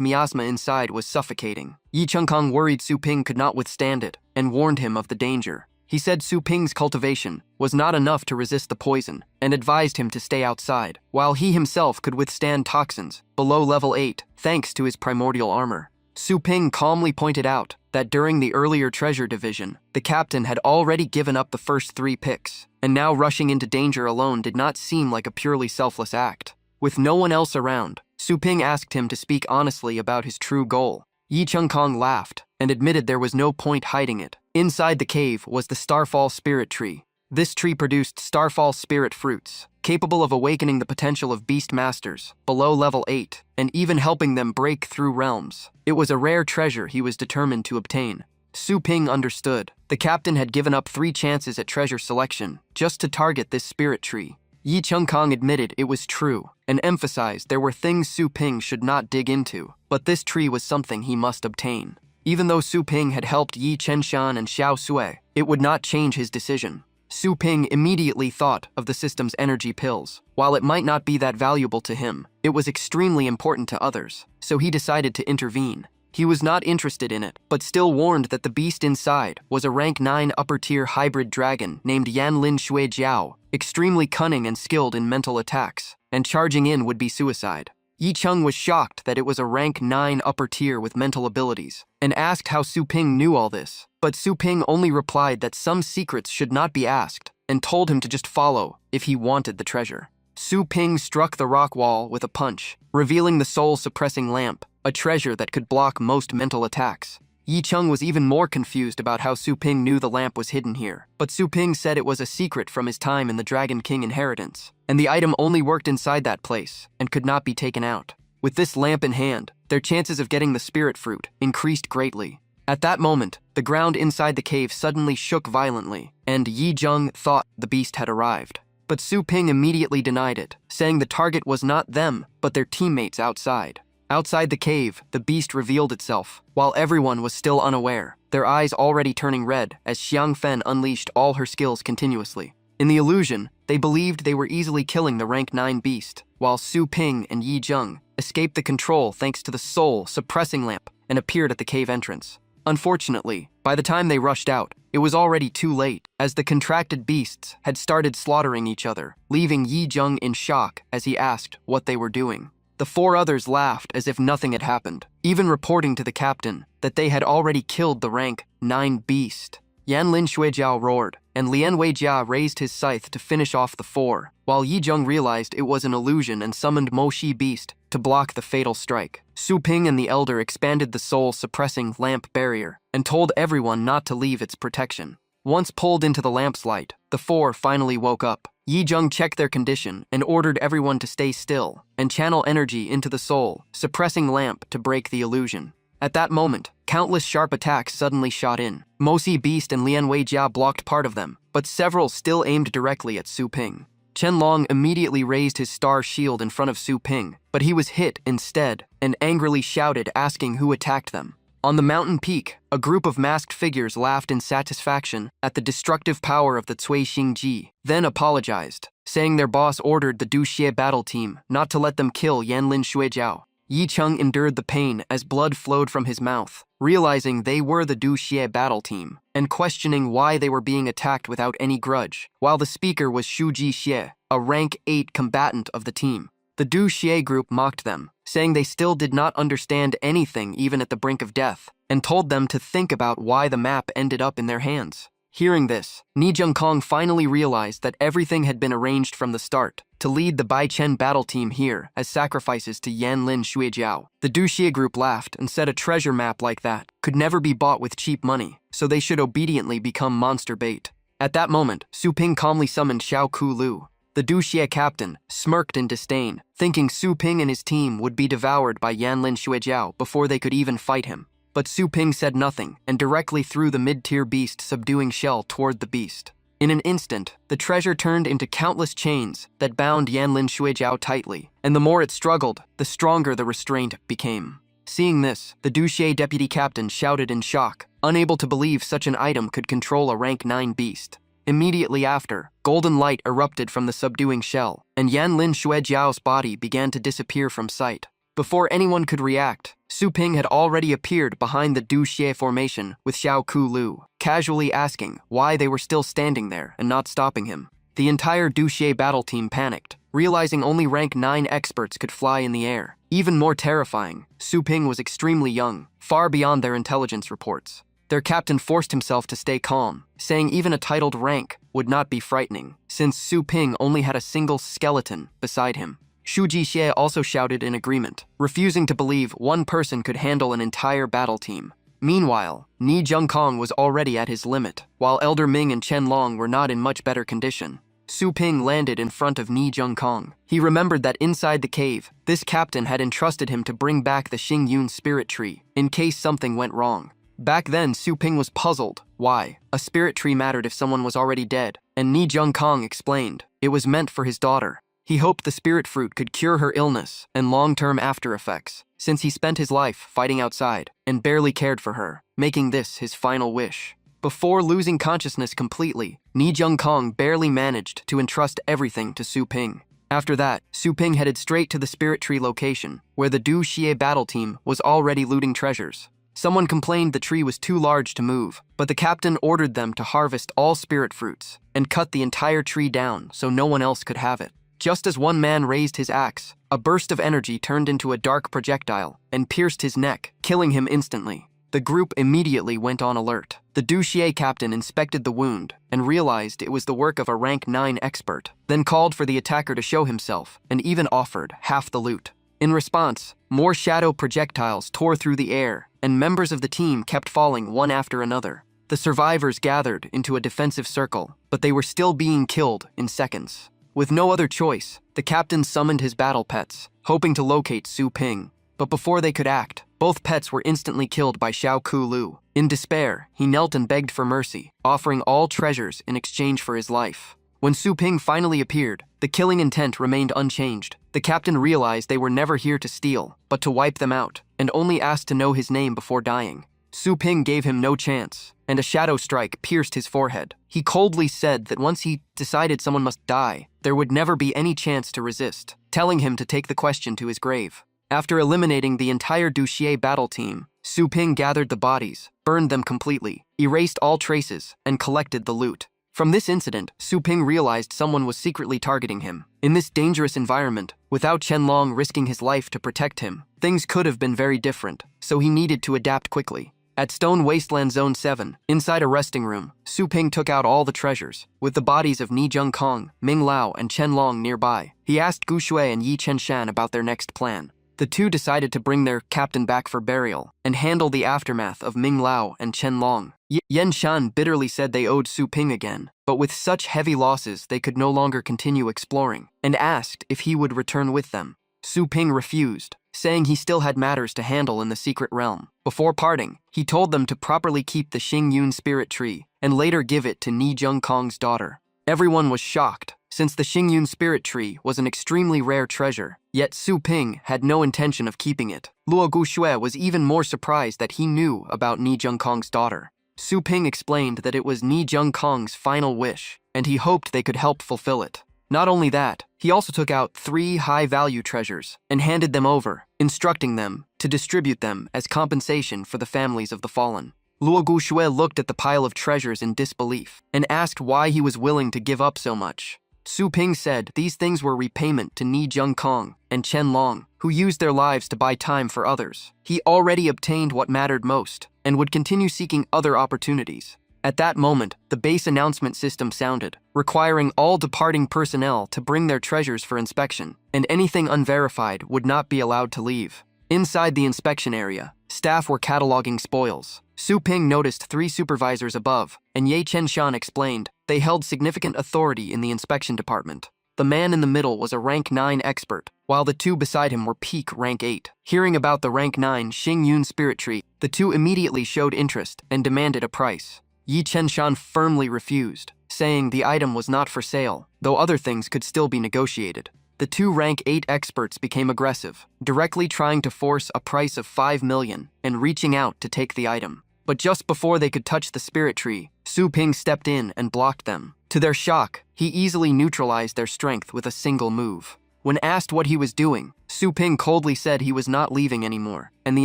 miasma inside was suffocating. Yi Chengkong worried Su Ping could not withstand it and warned him of the danger. He said Su Ping's cultivation was not enough to resist the poison and advised him to stay outside, while he himself could withstand toxins below level 8 thanks to his primordial armor. Su Ping calmly pointed out that during the earlier treasure division, the captain had already given up the first 3 picks, and now rushing into danger alone did not seem like a purely selfless act. With no one else around, Su Ping asked him to speak honestly about his true goal. Yi Chengkong laughed and admitted there was no point hiding it. Inside the cave was the Starfall Spirit Tree. This tree produced Starfall Spirit fruits, capable of awakening the potential of beast masters below level 8 and even helping them break through realms. It was a rare treasure he was determined to obtain. Su Ping understood. The captain had given up 3 chances at treasure selection just to target this spirit tree. Yi Chengkong admitted it was true and emphasized there were things Su Ping should not dig into, but this tree was something he must obtain. Even though Su Ping had helped Yi Chenshan and Xiao Sui, it would not change his decision. Su Ping immediately thought of the system's energy pills. While it might not be that valuable to him, it was extremely important to others, so he decided to intervene. He was not interested in it, but still warned that the beast inside was a rank 9 upper-tier hybrid dragon named Yanlin Shui Jiao, extremely cunning and skilled in mental attacks, and charging in would be suicide. Yi Cheng was shocked that it was a rank 9 upper tier with mental abilities, and asked how Su Ping knew all this, but Su Ping only replied that some secrets should not be asked, and told him to just follow if he wanted the treasure. Su Ping struck the rock wall with a punch, revealing the soul-suppressing lamp, a treasure that could block most mental attacks. Yi Cheng was even more confused about how Su Ping knew the lamp was hidden here, but Su Ping said it was a secret from his time in the Dragon King inheritance, and the item only worked inside that place and could not be taken out. With this lamp in hand, their chances of getting the spirit fruit increased greatly. At that moment, the ground inside the cave suddenly shook violently, and Yi Zheng thought the beast had arrived. But Su Ping immediately denied it, saying the target was not them, but their teammates outside. Outside the cave, the beast revealed itself, while everyone was still unaware, their eyes already turning red as Xiang Fen unleashed all her skills continuously. In the illusion, they believed they were easily killing the rank 9 beast, while Su Ping and Yi Zheng escaped the control thanks to the soul-suppressing lamp and appeared at the cave entrance. Unfortunately, by the time they rushed out, it was already too late, as the contracted beasts had started slaughtering each other, leaving Yi Zheng in shock as he asked what they were doing. The 4 others laughed as if nothing had happened, even reporting to the captain that they had already killed the rank 9 beast. Yanlin Shuijiao roared, and Lian Weijia raised his scythe to finish off the 4, while Yi Zheng realized it was an illusion and summoned Moshi Beast to block the fatal strike. Su Ping and the Elder expanded the soul-suppressing lamp barrier and told everyone not to leave its protection. Once pulled into the lamp's light, the 4 finally woke up. Yi Zheng checked their condition and ordered everyone to stay still and channel energy into the soul-suppressing lamp to break the illusion. At that moment, countless sharp attacks suddenly shot in. Mosi Beast and Lian Weijia blocked part of them, but several still aimed directly at Su Ping. Chen Long immediately raised his star shield in front of Su Ping, but he was hit instead and angrily shouted asking who attacked them. On the mountain peak, a group of masked figures laughed in satisfaction at the destructive power of the Cui Xingji, then apologized, saying their boss ordered the Du Xie battle team not to let them kill Yanlin Shuijiao. Yi Cheng endured the pain as blood flowed from his mouth, realizing they were the Du Xie battle team, and questioning why they were being attacked without any grudge, while the speaker was Shu Ji Xie, a rank 8 combatant of the team. The Du Xie group mocked them, saying they still did not understand anything even at the brink of death, and told them to think about why the map ended up in their hands. Hearing this, Ni Zhengkong finally realized that everything had been arranged from the start to lead the Bai Chen battle team here as sacrifices to Yanlin Shuijiao. The Du Xie group laughed and said a treasure map like that could never be bought with cheap money, so they should obediently become monster bait. At that moment, Su Ping calmly summoned Xiao Ku Lu. The Du Xie captain smirked in disdain, thinking Su Ping and his team would be devoured by Yanlin Shuijiao before they could even fight him. But Su Ping said nothing and directly threw the mid-tier beast subduing shell toward the beast. In an instant, the treasure turned into countless chains that bound Yanlin Shuijiao tightly, and the more it struggled, the stronger the restraint became. Seeing this, the Du Xie deputy captain shouted in shock, unable to believe such an item could control a rank 9 beast. Immediately after, golden light erupted from the subduing shell, and Yanlin Shuejiao's body began to disappear from sight. Before anyone could react, Su Ping had already appeared behind the Du Xie formation with Xiao Ku Lu, casually asking why they were still standing there and not stopping him. The entire Du Xie battle team panicked, realizing only rank 9 experts could fly in the air. Even more terrifying, Su Ping was extremely young, far beyond their intelligence reports. Their captain forced himself to stay calm, saying even a titled rank would not be frightening, since Su Ping only had a single skeleton beside him. Shu Jixie also shouted in agreement, refusing to believe one person could handle an entire battle team. Meanwhile, Ni Zhengkong was already at his limit, while Elder Ming and Chen Long were not in much better condition. Su Ping landed in front of Ni Zhengkong. He remembered that inside the cave, this captain had entrusted him to bring back the Xingyun spirit tree, in case something went wrong. Back then, Su Ping was puzzled why a spirit tree mattered if someone was already dead, and Ni Zhengkong explained it was meant for his daughter. He hoped the spirit fruit could cure her illness and long-term after effects, since he spent his life fighting outside and barely cared for her, making this his final wish. Before losing consciousness completely, Ni Zhengkong barely managed to entrust everything to Su Ping. After that, Su Ping headed straight to the spirit tree location, where the Du Xie battle team was already looting treasures. Someone complained the tree was too large to move, but the captain ordered them to harvest all spirit fruits and cut the entire tree down so no one else could have it. Just as one man raised his axe, a burst of energy turned into a dark projectile and pierced his neck, killing him instantly. The group immediately went on alert. The Du Xie captain inspected the wound and realized it was the work of a rank 9 expert, then called for the attacker to show himself and even offered half the loot. In response, more shadow projectiles tore through the air, and members of the team kept falling one after another. The survivors gathered into a defensive circle, but they were still being killed in seconds. With no other choice, the captain summoned his battle pets, hoping to locate Su Ping. But before they could act, both pets were instantly killed by Xiao Ku Lu. In despair, he knelt and begged for mercy, offering all treasures in exchange for his life. When Su Ping finally appeared, the killing intent remained unchanged. The captain realized they were never here to steal, but to wipe them out, and only asked to know his name before dying. Su Ping gave him no chance, and a shadow strike pierced his forehead. He coldly said that once he decided someone must die, there would never be any chance to resist, telling him to take the question to his grave. After eliminating the entire Du Xie battle team, Su Ping gathered the bodies, burned them completely, erased all traces, and collected the loot. From this incident, Su Ping realized someone was secretly targeting him. In this dangerous environment, without Chen Long risking his life to protect him, things could have been very different, so he needed to adapt quickly. At Stone Wasteland Zone 7, inside a resting room, Su Ping took out all the treasures, with the bodies of Ni Zhengkong, Ming Lao, and Chen Long nearby. He asked Gu Shui and Yi Chenshan about their next plan. The two decided to bring their captain back for burial and handle the aftermath of Ming Lao and Chen Long. Yen Shan bitterly said they owed Su Ping again, but with such heavy losses they could no longer continue exploring, and asked if he would return with them. Su Ping refused, saying he still had matters to handle in the secret realm. Before parting, he told them to properly keep the Xingyun spirit tree and later give it to Ni Zhengkong's daughter. Everyone was shocked, since the Xingyun spirit tree was an extremely rare treasure, yet Su Ping had no intention of keeping it. Luo Guxue was even more surprised that he knew about Ni Zhengkong's daughter. Su Ping explained that it was Ni Zhengkong's final wish, and he hoped they could help fulfill it. Not only that, he also took out 3 high-value treasures and handed them over, instructing them to distribute them as compensation for the families of the fallen. Luo Guxue looked at the pile of treasures in disbelief and asked why he was willing to give up so much. Su Ping said these things were repayment to Ni Zhengkong and Chen Long, who used their lives to buy time for others. He already obtained what mattered most and would continue seeking other opportunities. At that moment, the base announcement system sounded, requiring all departing personnel to bring their treasures for inspection, and anything unverified would not be allowed to leave. Inside the inspection area, staff were cataloging spoils. Su Ping noticed 3 supervisors above, and Ye Chenshan explained they held significant authority in the inspection department. The man in the middle was a rank 9 expert, while the 2 beside him were peak rank 8. Hearing about the rank 9 Xingyun spirit tree, the 2 immediately showed interest and demanded a price. Yi Chenshan firmly refused, saying the item was not for sale, though other things could still be negotiated. The 2 rank 8 experts became aggressive, directly trying to force a price of 5 million and reaching out to take the item. But just before they could touch the spirit tree, Su Ping stepped in and blocked them. To their shock, he easily neutralized their strength with a single move. When asked what he was doing, Su Ping coldly said he was not leaving anymore, and the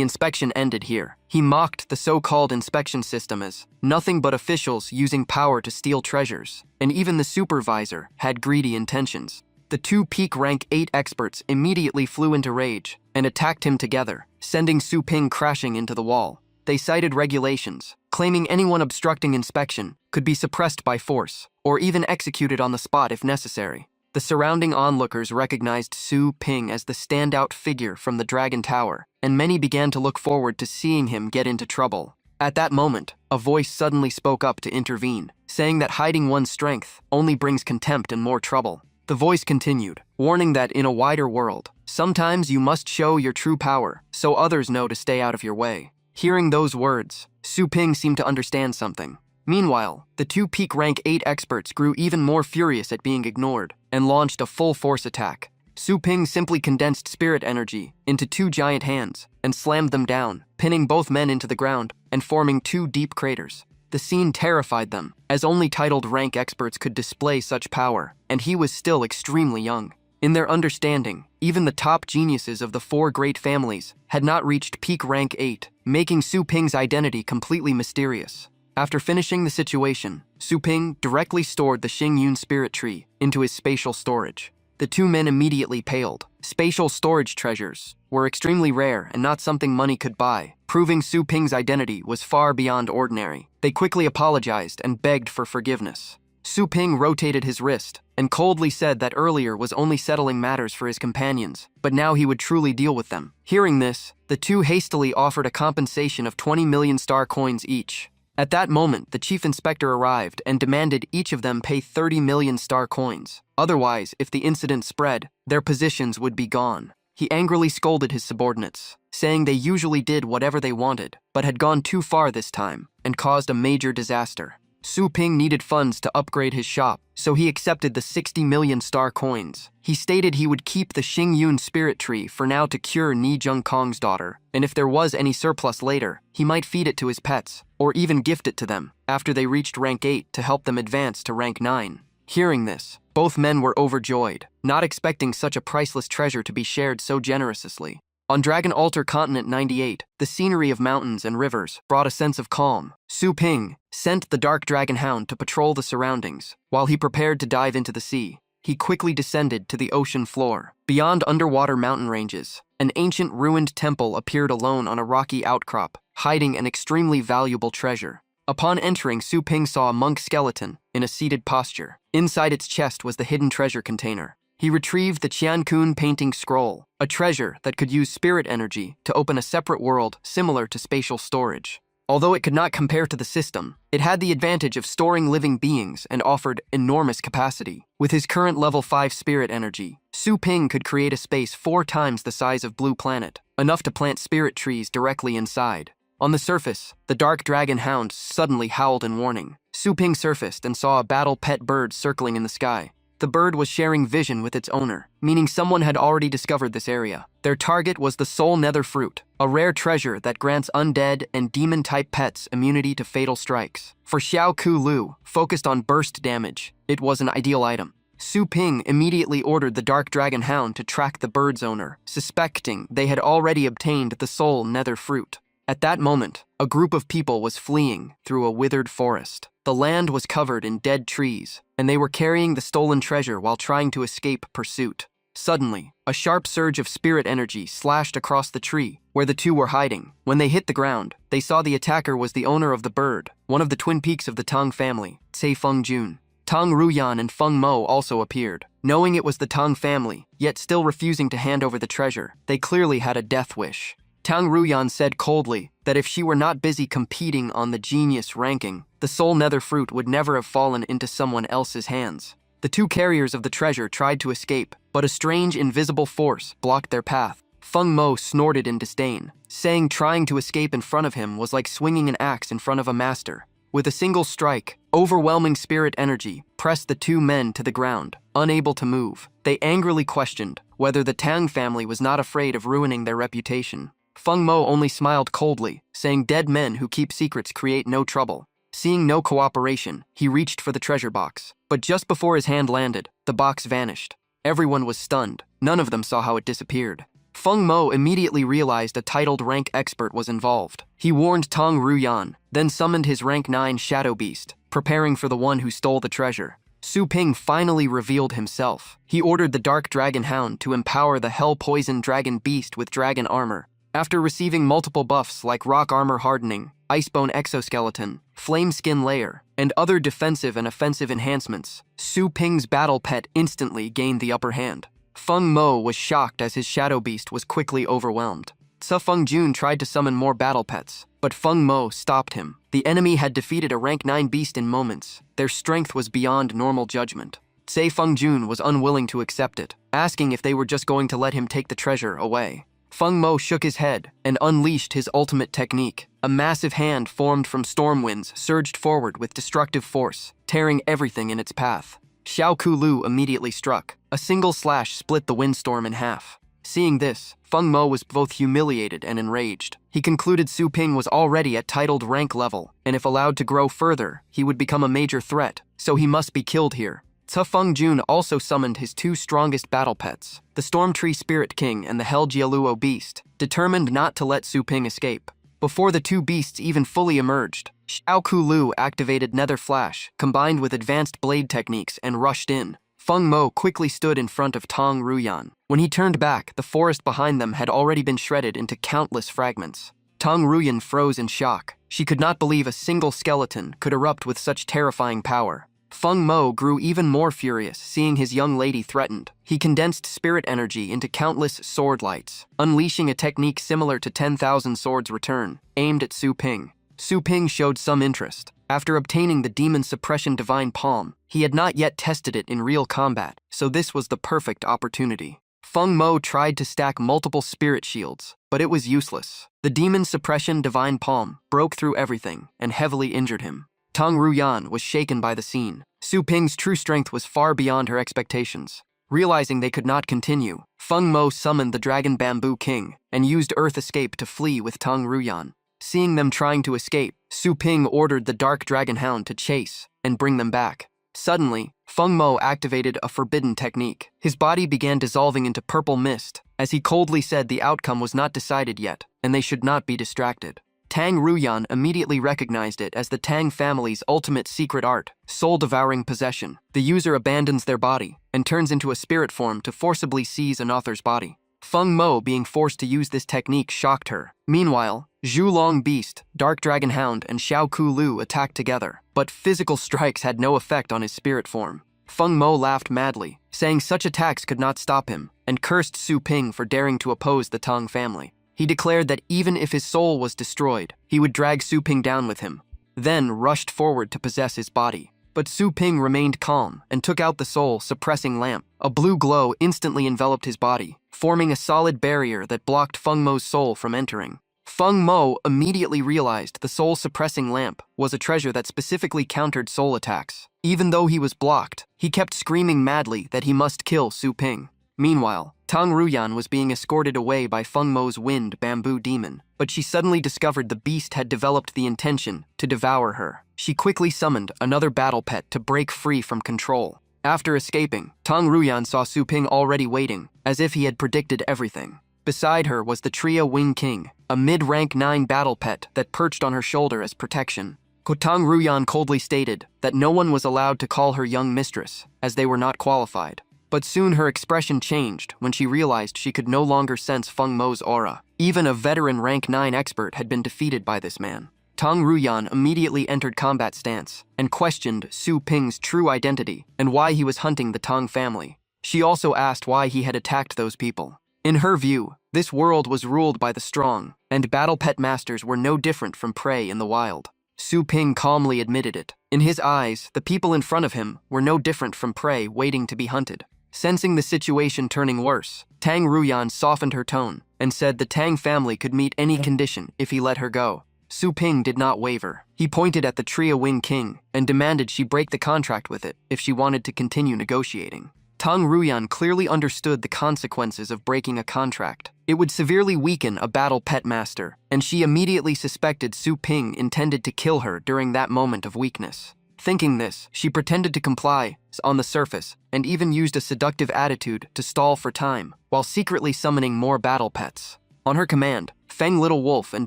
inspection ended here. He mocked the so-called inspection system as nothing but officials using power to steal treasures, and even the supervisor had greedy intentions. The two peak rank 8 experts immediately flew into rage and attacked him together, sending Su Ping crashing into the wall. They cited regulations, claiming anyone obstructing inspection could be suppressed by force, or even executed on the spot if necessary. The surrounding onlookers recognized Su Ping as the standout figure from the Dragon Tower, and many began to look forward to seeing him get into trouble. At that moment, a voice suddenly spoke up to intervene, saying that hiding one's strength only brings contempt and more trouble. The voice continued, warning that in a wider world, sometimes you must show your true power so others know to stay out of your way. Hearing those words, Su Ping seemed to understand something. Meanwhile, the two peak rank 8 experts grew even more furious at being ignored and launched a full-force attack. Su Ping simply condensed spirit energy into 2 giant hands and slammed them down, pinning both men into the ground and forming 2 deep craters. The scene terrified them, as only titled rank experts could display such power, and he was still extremely young. In their understanding, even the top geniuses of the 4 great families had not reached peak rank 8, making Su Ping's identity completely mysterious. After finishing the situation, Su Ping directly stored the Xingyun spirit tree into his spatial storage. The 2 men immediately paled. Spatial storage treasures were extremely rare and not something money could buy, proving Su Ping's identity was far beyond ordinary. They quickly apologized and begged for forgiveness. Su Ping rotated his wrist and coldly said that earlier was only settling matters for his companions, but now he would truly deal with them. Hearing this, the 2 hastily offered a compensation of 20 million star coins each. At that moment, the chief inspector arrived and demanded each of them pay 30 million star coins. Otherwise, if the incident spread, their positions would be gone. He angrily scolded his subordinates, saying they usually did whatever they wanted, but had gone too far this time and caused a major disaster. Su Ping needed funds to upgrade his shop, so he accepted the 60 million star coins. He stated he would keep the Xingyun spirit tree for now to cure Ni Zhengkong's daughter, and if there was any surplus later, he might feed it to his pets, or even gift it to them after they reached rank 8 to help them advance to rank 9. Hearing this, both men were overjoyed, not expecting such a priceless treasure to be shared so generously. On Dragon Altar Continent 98, the scenery of mountains and rivers brought a sense of calm. Su Ping sent the Dark Dragon Hound to patrol the surroundings, while he prepared to dive into the sea. He quickly descended to the ocean floor. Beyond underwater mountain ranges, an ancient ruined temple appeared alone on a rocky outcrop, hiding an extremely valuable treasure. Upon entering, Su Ping saw a monk skeleton in a seated posture. Inside its chest was the hidden treasure container. He retrieved the Qiankun painting scroll, a treasure that could use spirit energy to open a separate world similar to spatial storage. Although it could not compare to the system, it had the advantage of storing living beings and offered enormous capacity. With his current level 5 spirit energy, Su Ping could create a space 4 times the size of Blue Planet, enough to plant spirit trees directly inside. On the surface, the Dark Dragon Hound suddenly howled in warning. Su Ping surfaced and saw a battle pet bird circling in the sky. The bird was sharing vision with its owner, meaning someone had already discovered this area. Their target was the Soul Nether Fruit, a rare treasure that grants undead and demon-type pets immunity to fatal strikes. For Xiao Ku Lu, focused on burst damage, it was an ideal item. Su Ping immediately ordered the Dark Dragon Hound to track the bird's owner, suspecting they had already obtained the Soul Nether Fruit. At that moment, a group of people was fleeing through a withered forest. The land was covered in dead trees, and they were carrying the stolen treasure while trying to escape pursuit. Suddenly, a sharp surge of spirit energy slashed across the tree where the 2 were hiding. When they hit the ground, they saw the attacker was the owner of the bird, one of the twin peaks of the Tang family, Cai Feng Jun. Tang Ruyan and Feng Mo also appeared. Knowing it was the Tang family, yet still refusing to hand over the treasure, they clearly had a death wish. Tang Ruyan said coldly that if she were not busy competing on the genius ranking, the Soul Nether Fruit would never have fallen into someone else's hands. The 2 carriers of the treasure tried to escape, but a strange invisible force blocked their path. Feng Mo snorted in disdain, saying trying to escape in front of him was like swinging an axe in front of a master. With a single strike, overwhelming spirit energy pressed the 2 men to the ground, unable to move. They angrily questioned whether the Tang family was not afraid of ruining their reputation. Feng Mo only smiled coldly, saying dead men who keep secrets create no trouble. Seeing no cooperation, he reached for the treasure box. But just before his hand landed, the box vanished. Everyone was stunned. None of them saw how it disappeared. Feng Mo immediately realized a titled rank expert was involved. He warned Tong Ruyan, then summoned his rank 9 shadow beast, preparing for the one who stole the treasure. Su Ping finally revealed himself. He ordered the Dark Dragon Hound to empower the Hell-Poison Dragon Beast with dragon armor. After receiving multiple buffs like Rock Armor Hardening, Icebone Exoskeleton, Flame Skin Layer, and other defensive and offensive enhancements, Su Ping's battle pet instantly gained the upper hand. Feng Mo was shocked as his shadow beast was quickly overwhelmed. Tse Feng Jun tried to summon more battle pets, but Feng Mo stopped him. The enemy had defeated a rank 9 beast in moments. Their strength was beyond normal judgment. Tse Feng Jun was unwilling to accept it, asking if they were just going to let him take the treasure away. Feng Mo shook his head and unleashed his ultimate technique. A massive hand formed from storm winds surged forward with destructive force, tearing everything in its path. Xiao Kulu immediately struck. A single slash split the windstorm in half. Seeing this, Feng Mo was both humiliated and enraged. He concluded Su Ping was already at titled rank level, and if allowed to grow further, he would become a major threat, so he must be killed here. Tse Feng Jun also summoned his 2 strongest battle pets, the Storm Tree Spirit King and the Hell Jialuo Beast, determined not to let Su Ping escape. Before the 2 beasts even fully emerged, Xiao Kulu activated Nether Flash, combined with advanced blade techniques, and rushed in. Feng Mo quickly stood in front of Tong Ruyan. When he turned back, the forest behind them had already been shredded into countless fragments. Tong Ruyan froze in shock. She could not believe a single skeleton could erupt with such terrifying power. Feng Mo grew even more furious, seeing his young lady threatened. He condensed spirit energy into countless sword lights, unleashing a technique similar to 10,000 Swords Return, aimed at Su Ping. Su Ping showed some interest. After obtaining the Demon Suppression Divine Palm, he had not yet tested it in real combat, so this was the perfect opportunity. Feng Mo tried to stack multiple spirit shields, but it was useless. The Demon Suppression Divine Palm broke through everything and heavily injured him. Tong Ruyan was shaken by the scene. Su Ping's true strength was far beyond her expectations. Realizing they could not continue, Feng Mo summoned the Dragon Bamboo King and used Earth Escape to flee with Tong Ruyan. Seeing them trying to escape, Su Ping ordered the Dark Dragon Hound to chase and bring them back. Suddenly, Feng Mo activated a forbidden technique. His body began dissolving into purple mist, as he coldly said the outcome was not decided yet, and they should not be distracted. Tang Ruyan immediately recognized it as the Tang family's ultimate secret art, soul-devouring possession. The user abandons their body and turns into a spirit form to forcibly seize an author's body. Feng Mo being forced to use this technique shocked her. Meanwhile, Zhulong Beast, Dark Dragon Hound, and Xiao Kulu attacked together, but physical strikes had no effect on his spirit form. Feng Mo laughed madly, saying such attacks could not stop him, and cursed Su Ping for daring to oppose the Tang family. He declared that even if his soul was destroyed, he would drag Su Ping down with him, then rushed forward to possess his body. But Su Ping remained calm and took out the soul-suppressing lamp. A blue glow instantly enveloped his body, forming a solid barrier that blocked Feng Mo's soul from entering. Feng Mo immediately realized the soul-suppressing lamp was a treasure that specifically countered soul attacks. Even though he was blocked, he kept screaming madly that he must kill Su Ping. Meanwhile, Tang Ruyan was being escorted away by Feng Mo's wind bamboo demon, but she suddenly discovered the beast had developed the intention to devour her. She quickly summoned another battle pet to break free from control. After escaping, Tang Ruyan saw Su Ping already waiting, as if he had predicted everything. Beside her was the Tria Wing King, a mid-rank 9 battle pet that perched on her shoulder as protection. Tang Ruyan coldly stated that no one was allowed to call her young mistress, as they were not qualified. But soon her expression changed when she realized she could no longer sense Feng Mo's aura. Even a veteran rank 9 expert had been defeated by this man. Tang Ruyan immediately entered combat stance and questioned Su Ping's true identity and why he was hunting the Tang family. She also asked why he had attacked those people. In her view, this world was ruled by the strong, and battle pet masters were no different from prey in the wild. Su Ping calmly admitted it. In his eyes, the people in front of him were no different from prey waiting to be hunted. Sensing the situation turning worse, Tang Ruyan softened her tone and said the Tang family could meet any condition if he let her go. Su Ping did not waver. He pointed at the Tria Wing King and demanded she break the contract with it if she wanted to continue negotiating. Tang Ruyan clearly understood the consequences of breaking a contract. It would severely weaken a battle pet master, and she immediately suspected Su Ping intended to kill her during that moment of weakness. Thinking this, she pretended to comply on the surface and even used a seductive attitude to stall for time, while secretly summoning more battle pets. On her command, Feng Little Wolf and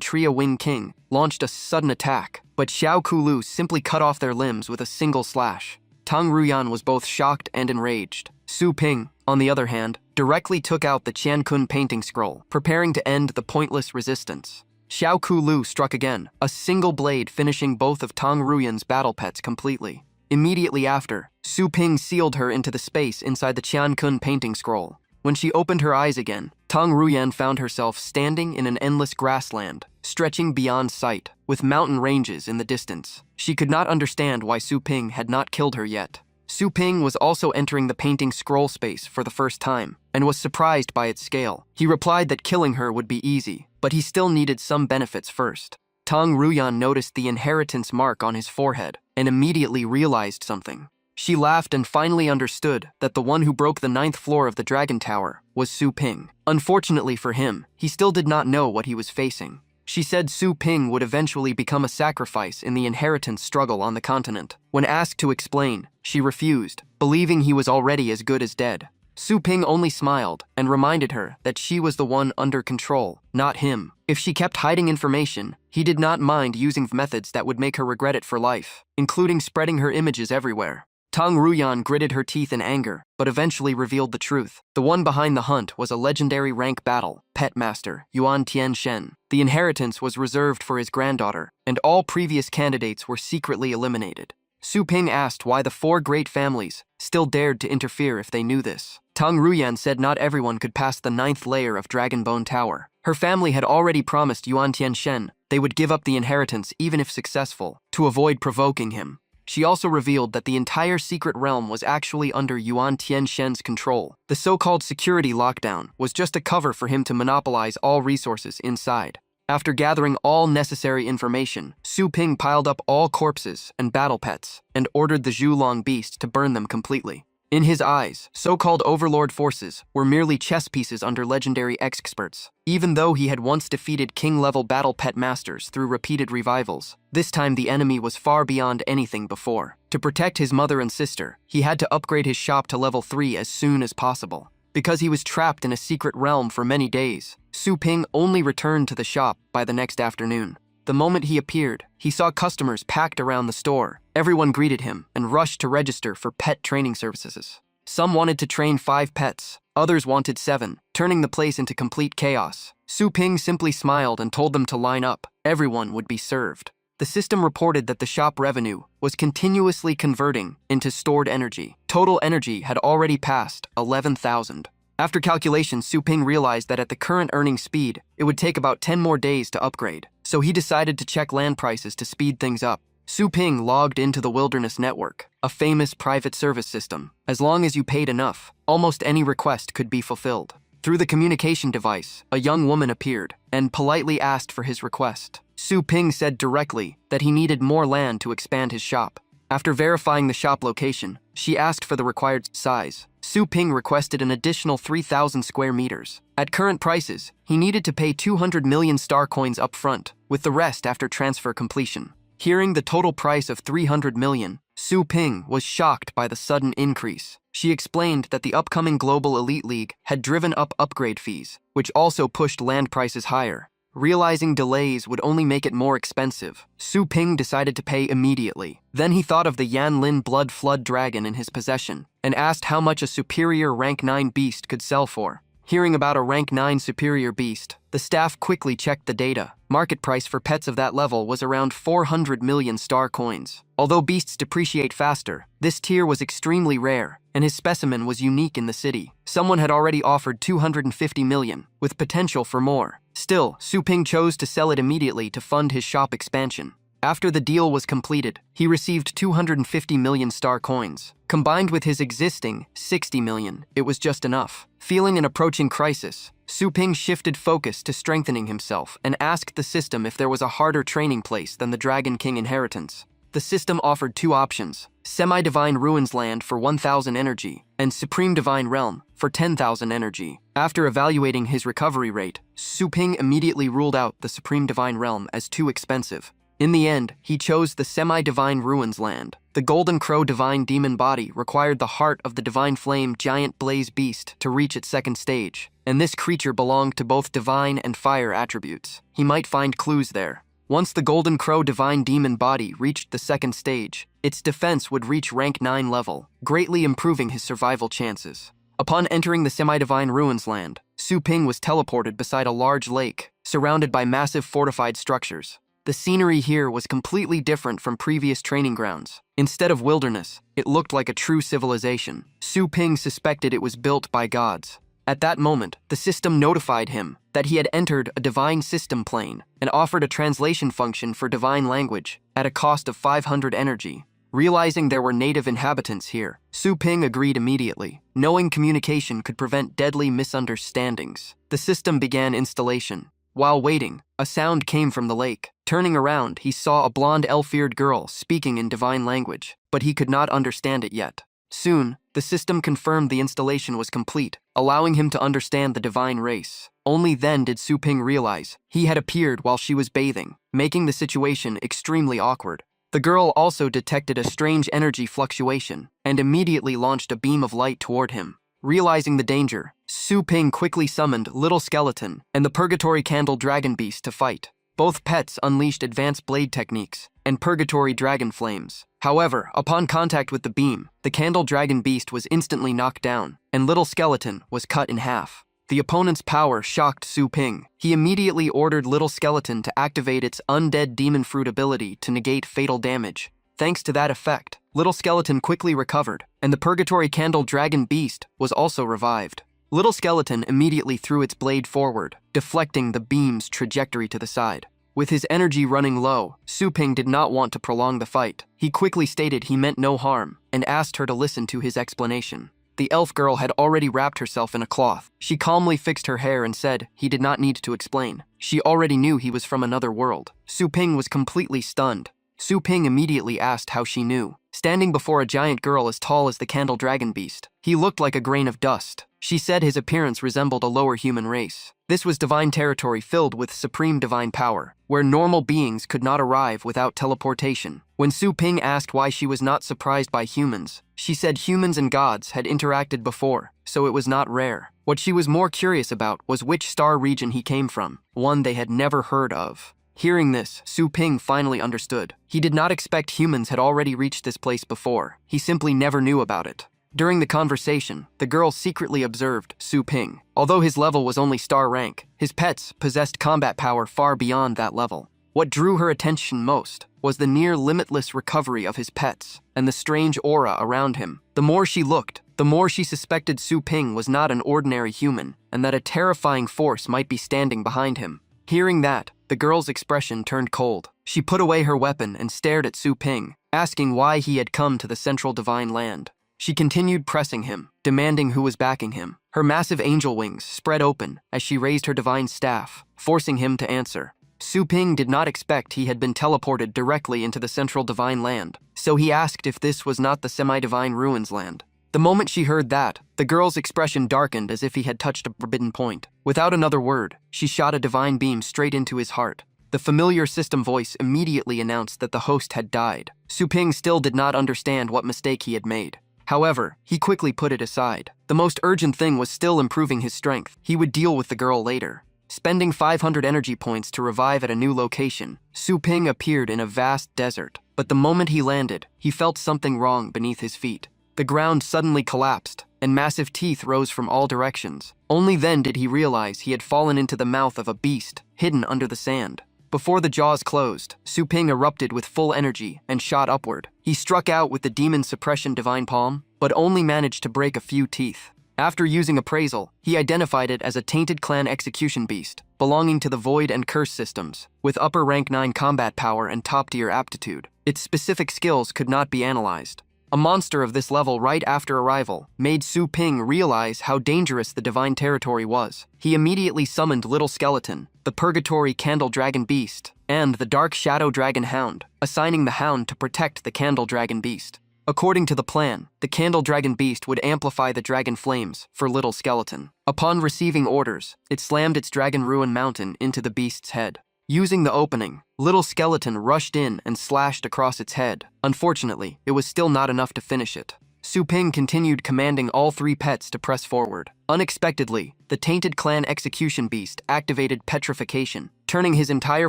Tria Wing King launched a sudden attack, but Xiao Kulu simply cut off their limbs with a single slash. Tang Ruyan was both shocked and enraged. Su Ping, on the other hand, directly took out the Qiankun painting scroll, preparing to end the pointless resistance. Xiao Kulu struck again, a single blade finishing both of Tang Ruyan's battle pets completely. Immediately after, Su Ping sealed her into the space inside the Qiankun painting scroll. When she opened her eyes again, Tang Ruyan found herself standing in an endless grassland, stretching beyond sight, with mountain ranges in the distance. She could not understand why Su Ping had not killed her yet. Su Ping was also entering the painting scroll space for the first time, and was surprised by its scale. He replied that killing her would be easy, but he still needed some benefits first. Tang Ruyan noticed the inheritance mark on his forehead, and immediately realized something. She laughed and finally understood that the one who broke the 9th floor of the Dragon Tower was Su Ping. Unfortunately for him, he still did not know what he was facing. She said Su Ping would eventually become a sacrifice in the inheritance struggle on the continent. When asked to explain, she refused, believing he was already as good as dead. Su Ping only smiled and reminded her that she was the one under control, not him. If she kept hiding information, he did not mind using methods that would make her regret it for life, including spreading her images everywhere. Tang Ruyan gritted her teeth in anger, but eventually revealed the truth. The one behind the hunt was a legendary rank battle, pet master, Yuan Tianshen. The inheritance was reserved for his granddaughter, and all previous candidates were secretly eliminated. Su Ping asked why the 4 great families still dared to interfere if they knew this. Tang Ruyan said not everyone could pass the 9th layer of Dragonbone Tower. Her family had already promised Yuan Tianshen they would give up the inheritance even if successful, to avoid provoking him. She also revealed that the entire secret realm was actually under Yuan Tianshen's control. The so-called security lockdown was just a cover for him to monopolize all resources inside. After gathering all necessary information, Su Ping piled up all corpses and battle pets and ordered the Zhulong beast to burn them completely. In his eyes, so-called overlord forces were merely chess pieces under legendary experts. Even though he had once defeated king-level battle pet masters through repeated revivals, this time the enemy was far beyond anything before. To protect his mother and sister, he had to upgrade his shop to level 3 as soon as possible. Because he was trapped in a secret realm for many days, Su Ping only returned to the shop by the next afternoon. The moment he appeared, he saw customers packed around the store. Everyone greeted him and rushed to register for pet training services. Some wanted to train 5 pets, others wanted 7, turning the place into complete chaos. Su Ping simply smiled and told them to line up. Everyone would be served. The system reported that the shop revenue was continuously converting into stored energy. Total energy had already passed 11,000. After calculation, Su Ping realized that at the current earning speed, it would take about 10 more days to upgrade, so he decided to check land prices to speed things up. Su Ping logged into the Wilderness Network, a famous private service system. As long as you paid enough, almost any request could be fulfilled. Through the communication device, a young woman appeared and politely asked for his request. Su Ping said directly that he needed more land to expand his shop. After verifying the shop location, she asked for the required size. Su Ping requested an additional 3,000 square meters. At current prices, he needed to pay 200 million star coins up front, with the rest after transfer completion. Hearing the total price of 300 million, Su Ping was shocked by the sudden increase. She explained that the upcoming Global Elite League had driven up upgrade fees, which also pushed land prices higher. Realizing delays would only make it more expensive, Su Ping decided to pay immediately. Then he thought of the Yanlin Blood Flood Dragon in his possession and asked how much a superior rank 9 beast could sell for. Hearing about a rank 9 superior beast, the staff quickly checked the data. Market price for pets of that level was around 400 million star coins. Although beasts depreciate faster, this tier was extremely rare, and his specimen was unique in the city. Someone had already offered 250 million, with potential for more. Still, Su Ping chose to sell it immediately to fund his shop expansion. After the deal was completed, he received 250 million star coins. Combined with his existing 60 million, it was just enough. Feeling an approaching crisis, Su Ping shifted focus to strengthening himself and asked the system if there was a harder training place than the Dragon King inheritance. The system offered two options: Semi-Divine Ruins Land for 1,000 energy, and Supreme Divine Realm for 10,000 energy. After evaluating his recovery rate, Su Ping immediately ruled out the Supreme Divine Realm as too expensive. In the end, he chose the Semi-Divine Ruins Land. The Golden Crow Divine Demon Body required the heart of the Divine Flame Giant Blaze Beast to reach its second stage, and this creature belonged to both divine and fire attributes. He might find clues there. Once the Golden Crow Divine Demon Body reached the second stage, its defense would reach rank 9 level, greatly improving his survival chances. Upon entering the Semi-Divine Ruins Land, Su Ping was teleported beside a large lake, surrounded by massive fortified structures. The scenery here was completely different from previous training grounds. Instead of wilderness, it looked like a true civilization. Su Ping suspected it was built by gods. At that moment, the system notified him that he had entered a divine system plane and offered a translation function for divine language at a cost of 500 energy. Realizing there were native inhabitants here, Su Ping agreed immediately, knowing communication could prevent deadly misunderstandings. The system began installation. While waiting, a sound came from the lake. Turning around, he saw a blonde elf-eared girl speaking in divine language, but he could not understand it yet. Soon, the system confirmed the installation was complete, allowing him to understand the divine race. Only then did Su Ping realize he had appeared while she was bathing, making the situation extremely awkward. The girl also detected a strange energy fluctuation and immediately launched a beam of light toward him. Realizing the danger, Su Ping quickly summoned Little Skeleton and the Purgatory Candle Dragon Beast to fight. Both pets unleashed advanced blade techniques and Purgatory Dragon Flames. However, upon contact with the beam, the Candle Dragon Beast was instantly knocked down, and Little Skeleton was cut in half. The opponent's power shocked Su Ping. He immediately ordered Little Skeleton to activate its Undead Demon Fruit ability to negate fatal damage. Thanks to that effect, Little Skeleton quickly recovered, and the Purgatory Candle Dragon Beast was also revived. Little Skeleton immediately threw its blade forward, deflecting the beam's trajectory to the side. With his energy running low, Su Ping did not want to prolong the fight. He quickly stated he meant no harm, and asked her to listen to his explanation. The elf girl had already wrapped herself in a cloth. She calmly fixed her hair and said he did not need to explain. She already knew he was from another world. Su Ping was completely stunned. Su Ping immediately asked how she knew. Standing before a giant girl as tall as the Candle Dragon Beast, he looked like a grain of dust. She said his appearance resembled a lower human race. This was divine territory filled with supreme divine power, where normal beings could not arrive without teleportation. When Su Ping asked why she was not surprised by humans, she said humans and gods had interacted before, so it was not rare. What she was more curious about was which star region he came from, one they had never heard of. Hearing this, Su Ping finally understood. He did not expect humans had already reached this place before. He simply never knew about it. During the conversation, the girl secretly observed Su Ping. Although his level was only star rank, his pets possessed combat power far beyond that level. What drew her attention most was the near limitless recovery of his pets and the strange aura around him. The more she looked, the more she suspected Su Ping was not an ordinary human and that a terrifying force might be standing behind him. Hearing that, the girl's expression turned cold. She put away her weapon and stared at Su Ping, asking why he had come to the Central Divine Land. She continued pressing him, demanding who was backing him. Her massive angel wings spread open as she raised her divine staff, forcing him to answer. Su Ping did not expect he had been teleported directly into the Central Divine Land, so he asked if this was not the Semi-Divine Ruins Land. The moment she heard that, the girl's expression darkened as if he had touched a forbidden point. Without another word, she shot a divine beam straight into his heart. The familiar system voice immediately announced that the host had died. Su Ping still did not understand what mistake he had made. However, he quickly put it aside. The most urgent thing was still improving his strength. He would deal with the girl later. Spending 500 energy points to revive at a new location, Su Ping appeared in a vast desert. But the moment he landed, he felt something wrong beneath his feet. The ground suddenly collapsed, and massive teeth rose from all directions. Only then did he realize he had fallen into the mouth of a beast, hidden under the sand. Before the jaws closed, Su Ping erupted with full energy and shot upward. He struck out with the Demon Suppression Divine Palm, but only managed to break a few teeth. After using appraisal, he identified it as a Tainted Clan Execution Beast, belonging to the Void and Curse systems, with upper rank 9 combat power and top-tier aptitude. Its specific skills could not be analyzed. A monster of this level right after arrival made Su Ping realize how dangerous the divine territory was. He immediately summoned Little Skeleton, the Purgatory Candle Dragon Beast, and the Dark Shadow Dragon Hound, assigning the Hound to protect the Candle Dragon Beast. According to the plan, the Candle Dragon Beast would amplify the dragon flames for Little Skeleton. Upon receiving orders, it slammed its Dragon Ruin Mountain into the beast's head. Using the opening, Little Skeleton rushed in and slashed across its head. Unfortunately, it was still not enough to finish it. Su Ping continued commanding all 3 pets to press forward. Unexpectedly, the Tainted Clan Execution Beast activated Petrification, turning his entire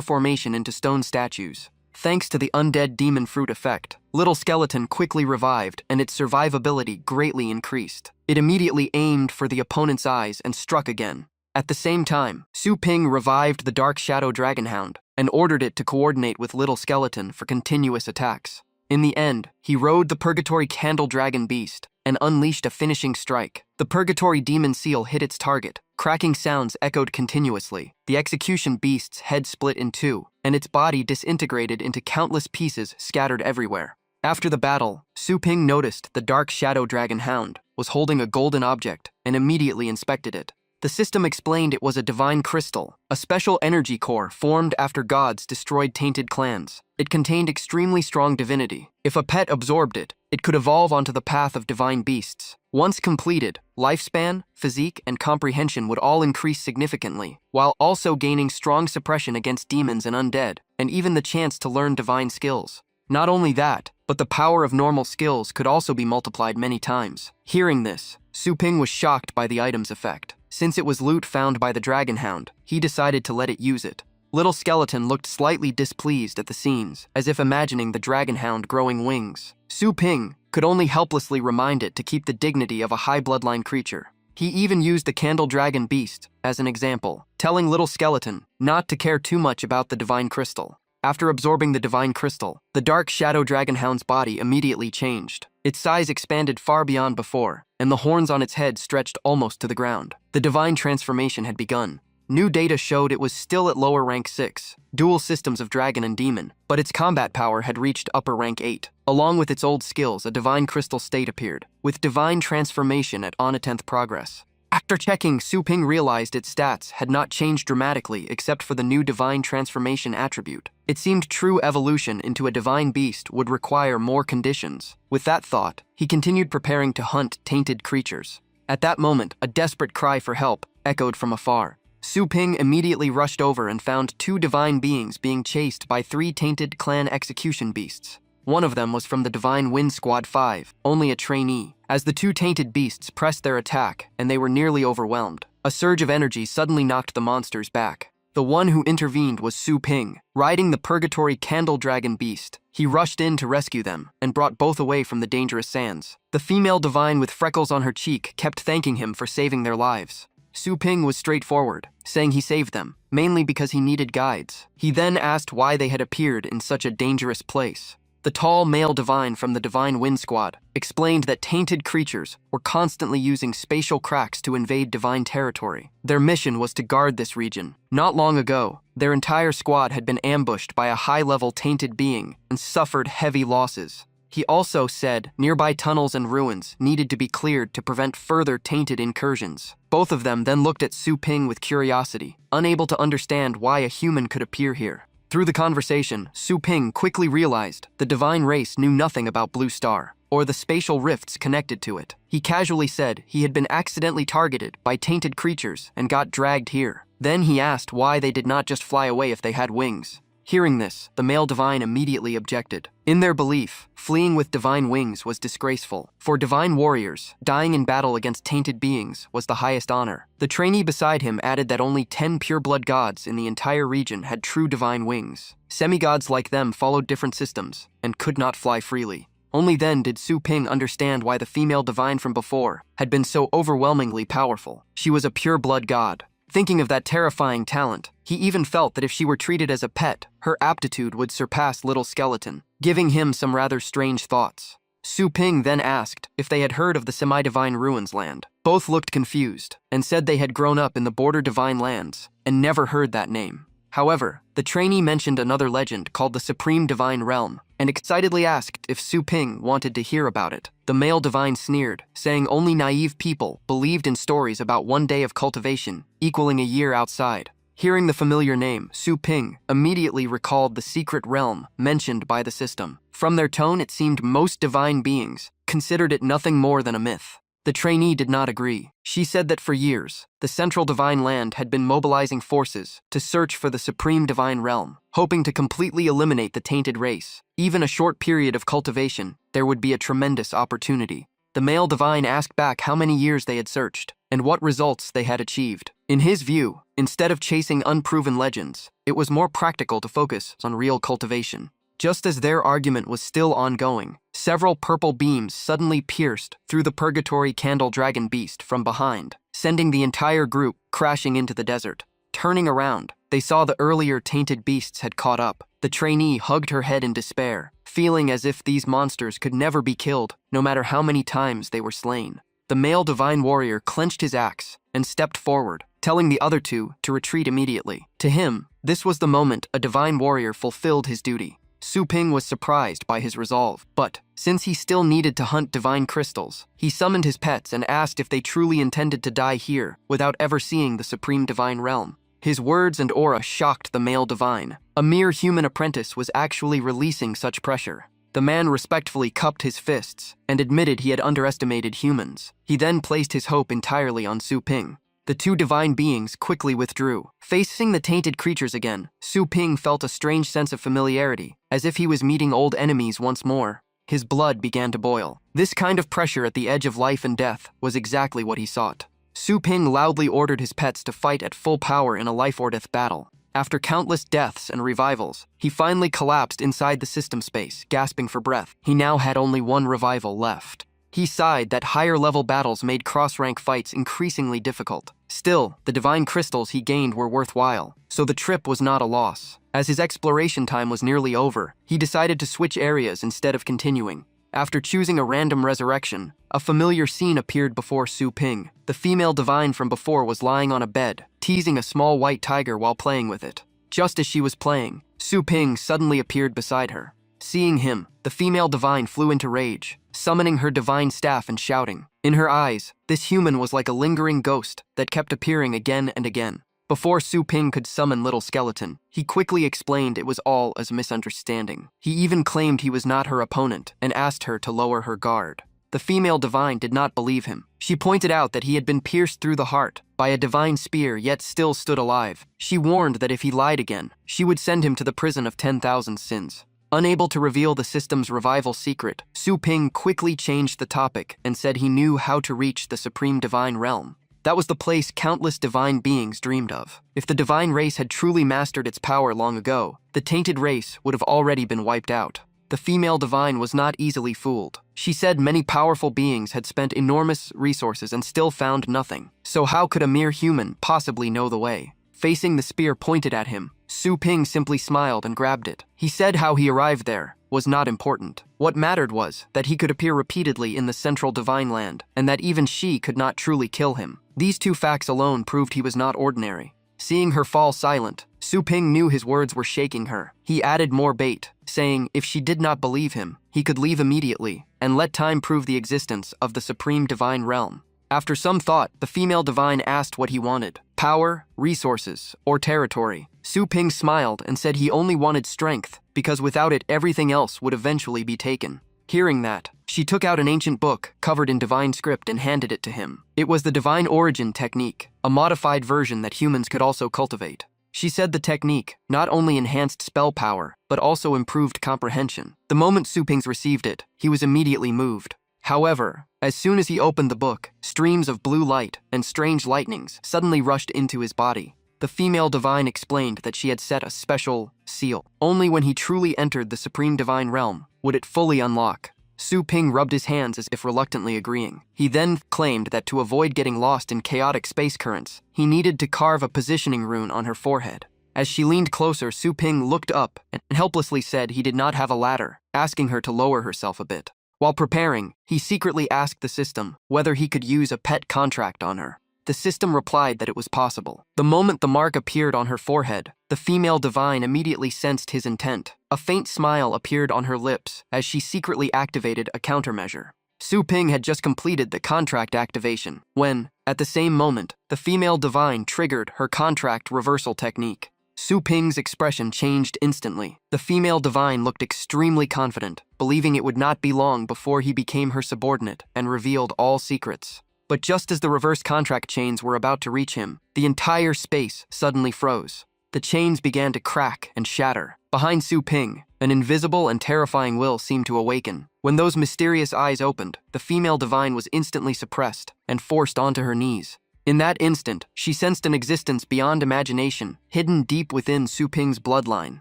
formation into stone statues. Thanks to the Undead Demon Fruit effect, Little Skeleton quickly revived and its survivability greatly increased. It immediately aimed for the opponent's eyes and struck again. At the same time, Su Ping revived the Dark Shadow Dragon Hound and ordered it to coordinate with Little Skeleton for continuous attacks. In the end, he rode the Purgatory Candle Dragon Beast and unleashed a finishing strike. The Purgatory Demon Seal hit its target. Cracking sounds echoed continuously. The Execution Beast's head split in 2, and its body disintegrated into countless pieces scattered everywhere. After the battle, Su Ping noticed the Dark Shadow Dragon Hound was holding a golden object and immediately inspected it. The system explained it was a divine crystal, a special energy core formed after gods destroyed tainted clans. It contained extremely strong divinity. If a pet absorbed it, it could evolve onto the path of divine beasts. Once completed, lifespan, physique, and comprehension would all increase significantly, while also gaining strong suppression against demons and undead, and even the chance to learn divine skills. Not only that, but the power of normal skills could also be multiplied many times. Hearing this, Su Ping was shocked by the item's effect. Since it was loot found by the Dragon Hound, he decided to let it use it. Little Skeleton looked slightly displeased at the scenes, as if imagining the Dragon Hound growing wings. Su Ping could only helplessly remind it to keep the dignity of a high bloodline creature. He even used the Candle Dragon Beast as an example, telling Little Skeleton not to care too much about the Divine Crystal. After absorbing the Divine Crystal, the Dark Shadow Dragon Hound's body immediately changed. Its size expanded far beyond before, and the horns on its head stretched almost to the ground. The divine transformation had begun. New data showed it was still at lower rank 6, dual systems of dragon and demon, but its combat power had reached upper rank 8. Along with its old skills, a divine crystal state appeared, with divine transformation at on a 10th progress. After checking, Su Ping realized its stats had not changed dramatically except for the new divine transformation attribute. It seemed true evolution into a divine beast would require more conditions. With that thought, he continued preparing to hunt tainted creatures. At that moment, a desperate cry for help echoed from afar. Su Ping immediately rushed over and found 2 divine beings being chased by 3 tainted clan execution beasts. One of them was from the Divine Wind Squad 5, only a trainee. As the 2 tainted beasts pressed their attack, and they were nearly overwhelmed, a surge of energy suddenly knocked the monsters back. The one who intervened was Su Ping, riding the Purgatory Candle Dragon Beast. He rushed in to rescue them, and brought both away from the dangerous sands. The female divine with freckles on her cheek kept thanking him for saving their lives. Su Ping was straightforward, saying he saved them, mainly because he needed guides. He then asked why they had appeared in such a dangerous place. The tall male divine from the Divine Wind Squad explained that tainted creatures were constantly using spatial cracks to invade divine territory. Their mission was to guard this region. Not long ago, their entire squad had been ambushed by a high-level tainted being and suffered heavy losses. He also said nearby tunnels and ruins needed to be cleared to prevent further tainted incursions. Both of them then looked at Su Ping with curiosity, unable to understand why a human could appear here. Through the conversation, Su Ping quickly realized the divine race knew nothing about Blue Star, or the spatial rifts connected to it. He casually said he had been accidentally targeted by tainted creatures and got dragged here. Then he asked why they did not just fly away if they had wings. Hearing this, the male divine immediately objected. In their belief, fleeing with divine wings was disgraceful. For divine warriors, dying in battle against tainted beings was the highest honor. The trainee beside him added that only 10 pureblood gods in the entire region had true divine wings. Semigods like them followed different systems and could not fly freely. Only then did Su Ping understand why the female divine from before had been so overwhelmingly powerful. She was a pureblood god. Thinking of that terrifying talent, he even felt that if she were treated as a pet, her aptitude would surpass Little Skeleton, giving him some rather strange thoughts. Su Ping then asked if they had heard of the semi-divine ruins land. Both looked confused and said they had grown up in the border divine lands and never heard that name. However, the trainee mentioned another legend called the Supreme Divine Realm and excitedly asked if Su Ping wanted to hear about it. The male divine sneered, saying only naive people believed in stories about one day of cultivation equaling a year outside. Hearing the familiar name, Su Ping immediately recalled the secret realm mentioned by the system. From their tone, it seemed most divine beings considered it nothing more than a myth. The trainee did not agree. She said that for years, the Central Divine Land had been mobilizing forces to search for the Supreme Divine Realm, hoping to completely eliminate the tainted race. Even a short period of cultivation, there would be a tremendous opportunity. The male divine asked back how many years they had searched, and what results they had achieved. In his view, instead of chasing unproven legends, it was more practical to focus on real cultivation. Just as their argument was still ongoing, several purple beams suddenly pierced through the purgatory candle dragon beast from behind, sending the entire group crashing into the desert. Turning around, they saw the earlier tainted beasts had caught up. The trainee hugged her head in despair, feeling as if these monsters could never be killed, no matter how many times they were slain. The male divine warrior clenched his axe and stepped forward, telling the other two to retreat immediately. To him, this was the moment a divine warrior fulfilled his duty. Su Ping was surprised by his resolve, but since he still needed to hunt divine crystals, he summoned his pets and asked if they truly intended to die here without ever seeing the Supreme Divine Realm. His words and aura shocked the male divine. A mere human apprentice was actually releasing such pressure. The man respectfully cupped his fists and admitted he had underestimated humans. He then placed his hope entirely on Su Ping. The two divine beings quickly withdrew. Facing the tainted creatures again, Su Ping felt a strange sense of familiarity, as if he was meeting old enemies once more. His blood began to boil. This kind of pressure at the edge of life and death was exactly what he sought. Su Ping loudly ordered his pets to fight at full power in a life-or-death battle. After countless deaths and revivals, he finally collapsed inside the system space, gasping for breath. He now had only one revival left. He sighed that higher-level battles made cross-rank fights increasingly difficult. Still, the divine crystals he gained were worthwhile, so the trip was not a loss. As his exploration time was nearly over, he decided to switch areas instead of continuing. After choosing a random resurrection, a familiar scene appeared before Su Ping. The female divine from before was lying on a bed, teasing a small white tiger while playing with it. Just as she was playing, Su Ping suddenly appeared beside her. Seeing him, the female divine flew into rage, summoning her divine staff and shouting. In her eyes, this human was like a lingering ghost that kept appearing again and again. Before Su Ping could summon Little Skeleton, he quickly explained it was all a misunderstanding. He even claimed he was not her opponent and asked her to lower her guard. The female divine did not believe him. She pointed out that he had been pierced through the heart by a divine spear yet still stood alive. She warned that if he lied again, she would send him to the prison of 10,000 sins. Unable to reveal the system's revival secret, Su Ping quickly changed the topic and said he knew how to reach the Supreme Divine Realm. That was the place countless divine beings dreamed of. If the divine race had truly mastered its power long ago, the tainted race would have already been wiped out. The female divine was not easily fooled. She said many powerful beings had spent enormous resources and still found nothing. So how could a mere human possibly know the way? Facing the spear pointed at him, Su Ping simply smiled and grabbed it. He said how he arrived there was not important. What mattered was that he could appear repeatedly in the Central Divine Land, and that even she could not truly kill him. These two facts alone proved he was not ordinary. Seeing her fall silent, Su Ping knew his words were shaking her. He added more bait, saying if she did not believe him, he could leave immediately and let time prove the existence of the Supreme Divine Realm. After some thought, the female divine asked what he wanted: power, resources, or territory. Su Ping smiled and said he only wanted strength, because without it everything else would eventually be taken. Hearing that, she took out an ancient book covered in divine script and handed it to him. It was the Divine Origin technique, a modified version that humans could also cultivate. She said the technique not only enhanced spell power, but also improved comprehension. The moment Su Ping received it, he was immediately moved. However, as soon as he opened the book, streams of blue light and strange lightnings suddenly rushed into his body. The female divine explained that she had set a special seal. Only when he truly entered the Supreme Divine Realm would it fully unlock. Su Ping rubbed his hands as if reluctantly agreeing. He then claimed that to avoid getting lost in chaotic space currents, he needed to carve a positioning rune on her forehead. As she leaned closer, Su Ping looked up and helplessly said he did not have a ladder, asking her to lower herself a bit. While preparing, he secretly asked the system whether he could use a pet contract on her. The system replied that it was possible. The moment the mark appeared on her forehead, the female divine immediately sensed his intent. A faint smile appeared on her lips as she secretly activated a countermeasure. Su Ping had just completed the contract activation when, at the same moment, the female divine triggered her contract reversal technique. Su Ping's expression changed instantly. The female divine looked extremely confident, believing it would not be long before he became her subordinate and revealed all secrets. But just as the reverse contract chains were about to reach him, the entire space suddenly froze. The chains began to crack and shatter. Behind Su Ping, an invisible and terrifying will seemed to awaken. When those mysterious eyes opened, the female divine was instantly suppressed and forced onto her knees. In that instant, she sensed an existence beyond imagination, hidden deep within Su Ping's bloodline,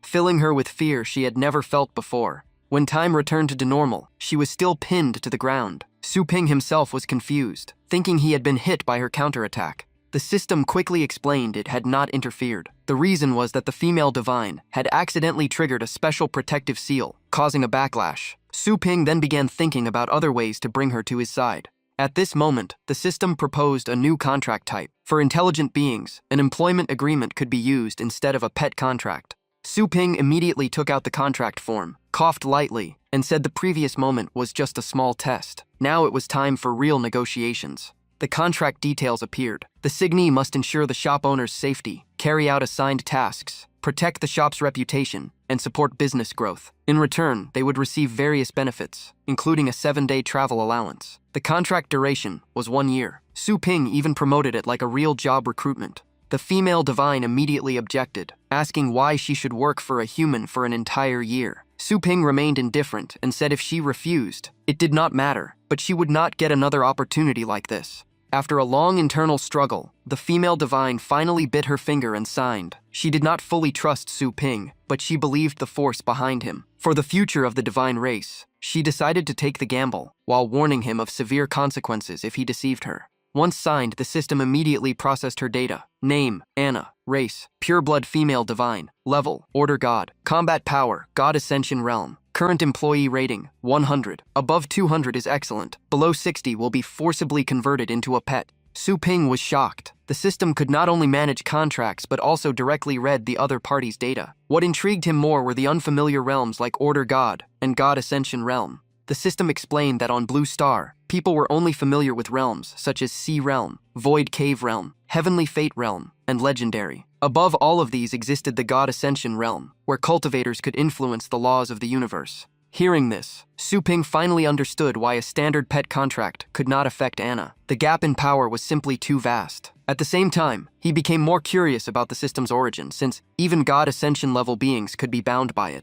filling her with fear she had never felt before. When time returned to normal, she was still pinned to the ground. Su Ping himself was confused, thinking he had been hit by her counterattack. The system quickly explained it had not interfered. The reason was that the female divine had accidentally triggered a special protective seal, causing a backlash. Su Ping then began thinking about other ways to bring her to his side. At this moment, the system proposed a new contract type. For intelligent beings, an employment agreement could be used instead of a pet contract. Su Ping immediately took out the contract form, coughed lightly, and said the previous moment was just a small test. Now it was time for real negotiations. The contract details appeared. The signee must ensure the shop owner's safety, carry out assigned tasks, protect the shop's reputation, and support business growth. In return, they would receive various benefits, including a 7-day travel allowance. The contract duration was 1 year. Su Ping even promoted it like a real job recruitment. The female divine immediately objected, asking why she should work for a human for an entire year. Su Ping remained indifferent and said if she refused, it did not matter, but she would not get another opportunity like this. After a long internal struggle, the female divine finally bit her finger and signed. She did not fully trust Su Ping, but she believed the force behind him. For the future of the divine race, she decided to take the gamble, while warning him of severe consequences if he deceived her. Once signed, the system immediately processed her data. Name, Anna. Race, pureblood female divine. Level, Order God. Combat power, God Ascension Realm. Current employee rating, 100. Above 200 is excellent. Below 60 will be forcibly converted into a pet. Su Ping was shocked. The system could not only manage contracts but also directly read the other party's data. What intrigued him more were the unfamiliar realms like Order God and God Ascension Realm. The system explained that on Blue Star, people were only familiar with realms such as Sea Realm, Void Cave Realm, Heavenly Fate Realm, and Legendary. Above all of these existed the God Ascension Realm, where cultivators could influence the laws of the universe. Hearing this, Su Ping finally understood why a standard pet contract could not affect Anna. The gap in power was simply too vast. At the same time, he became more curious about the system's origin, since even God Ascension level beings could be bound by it.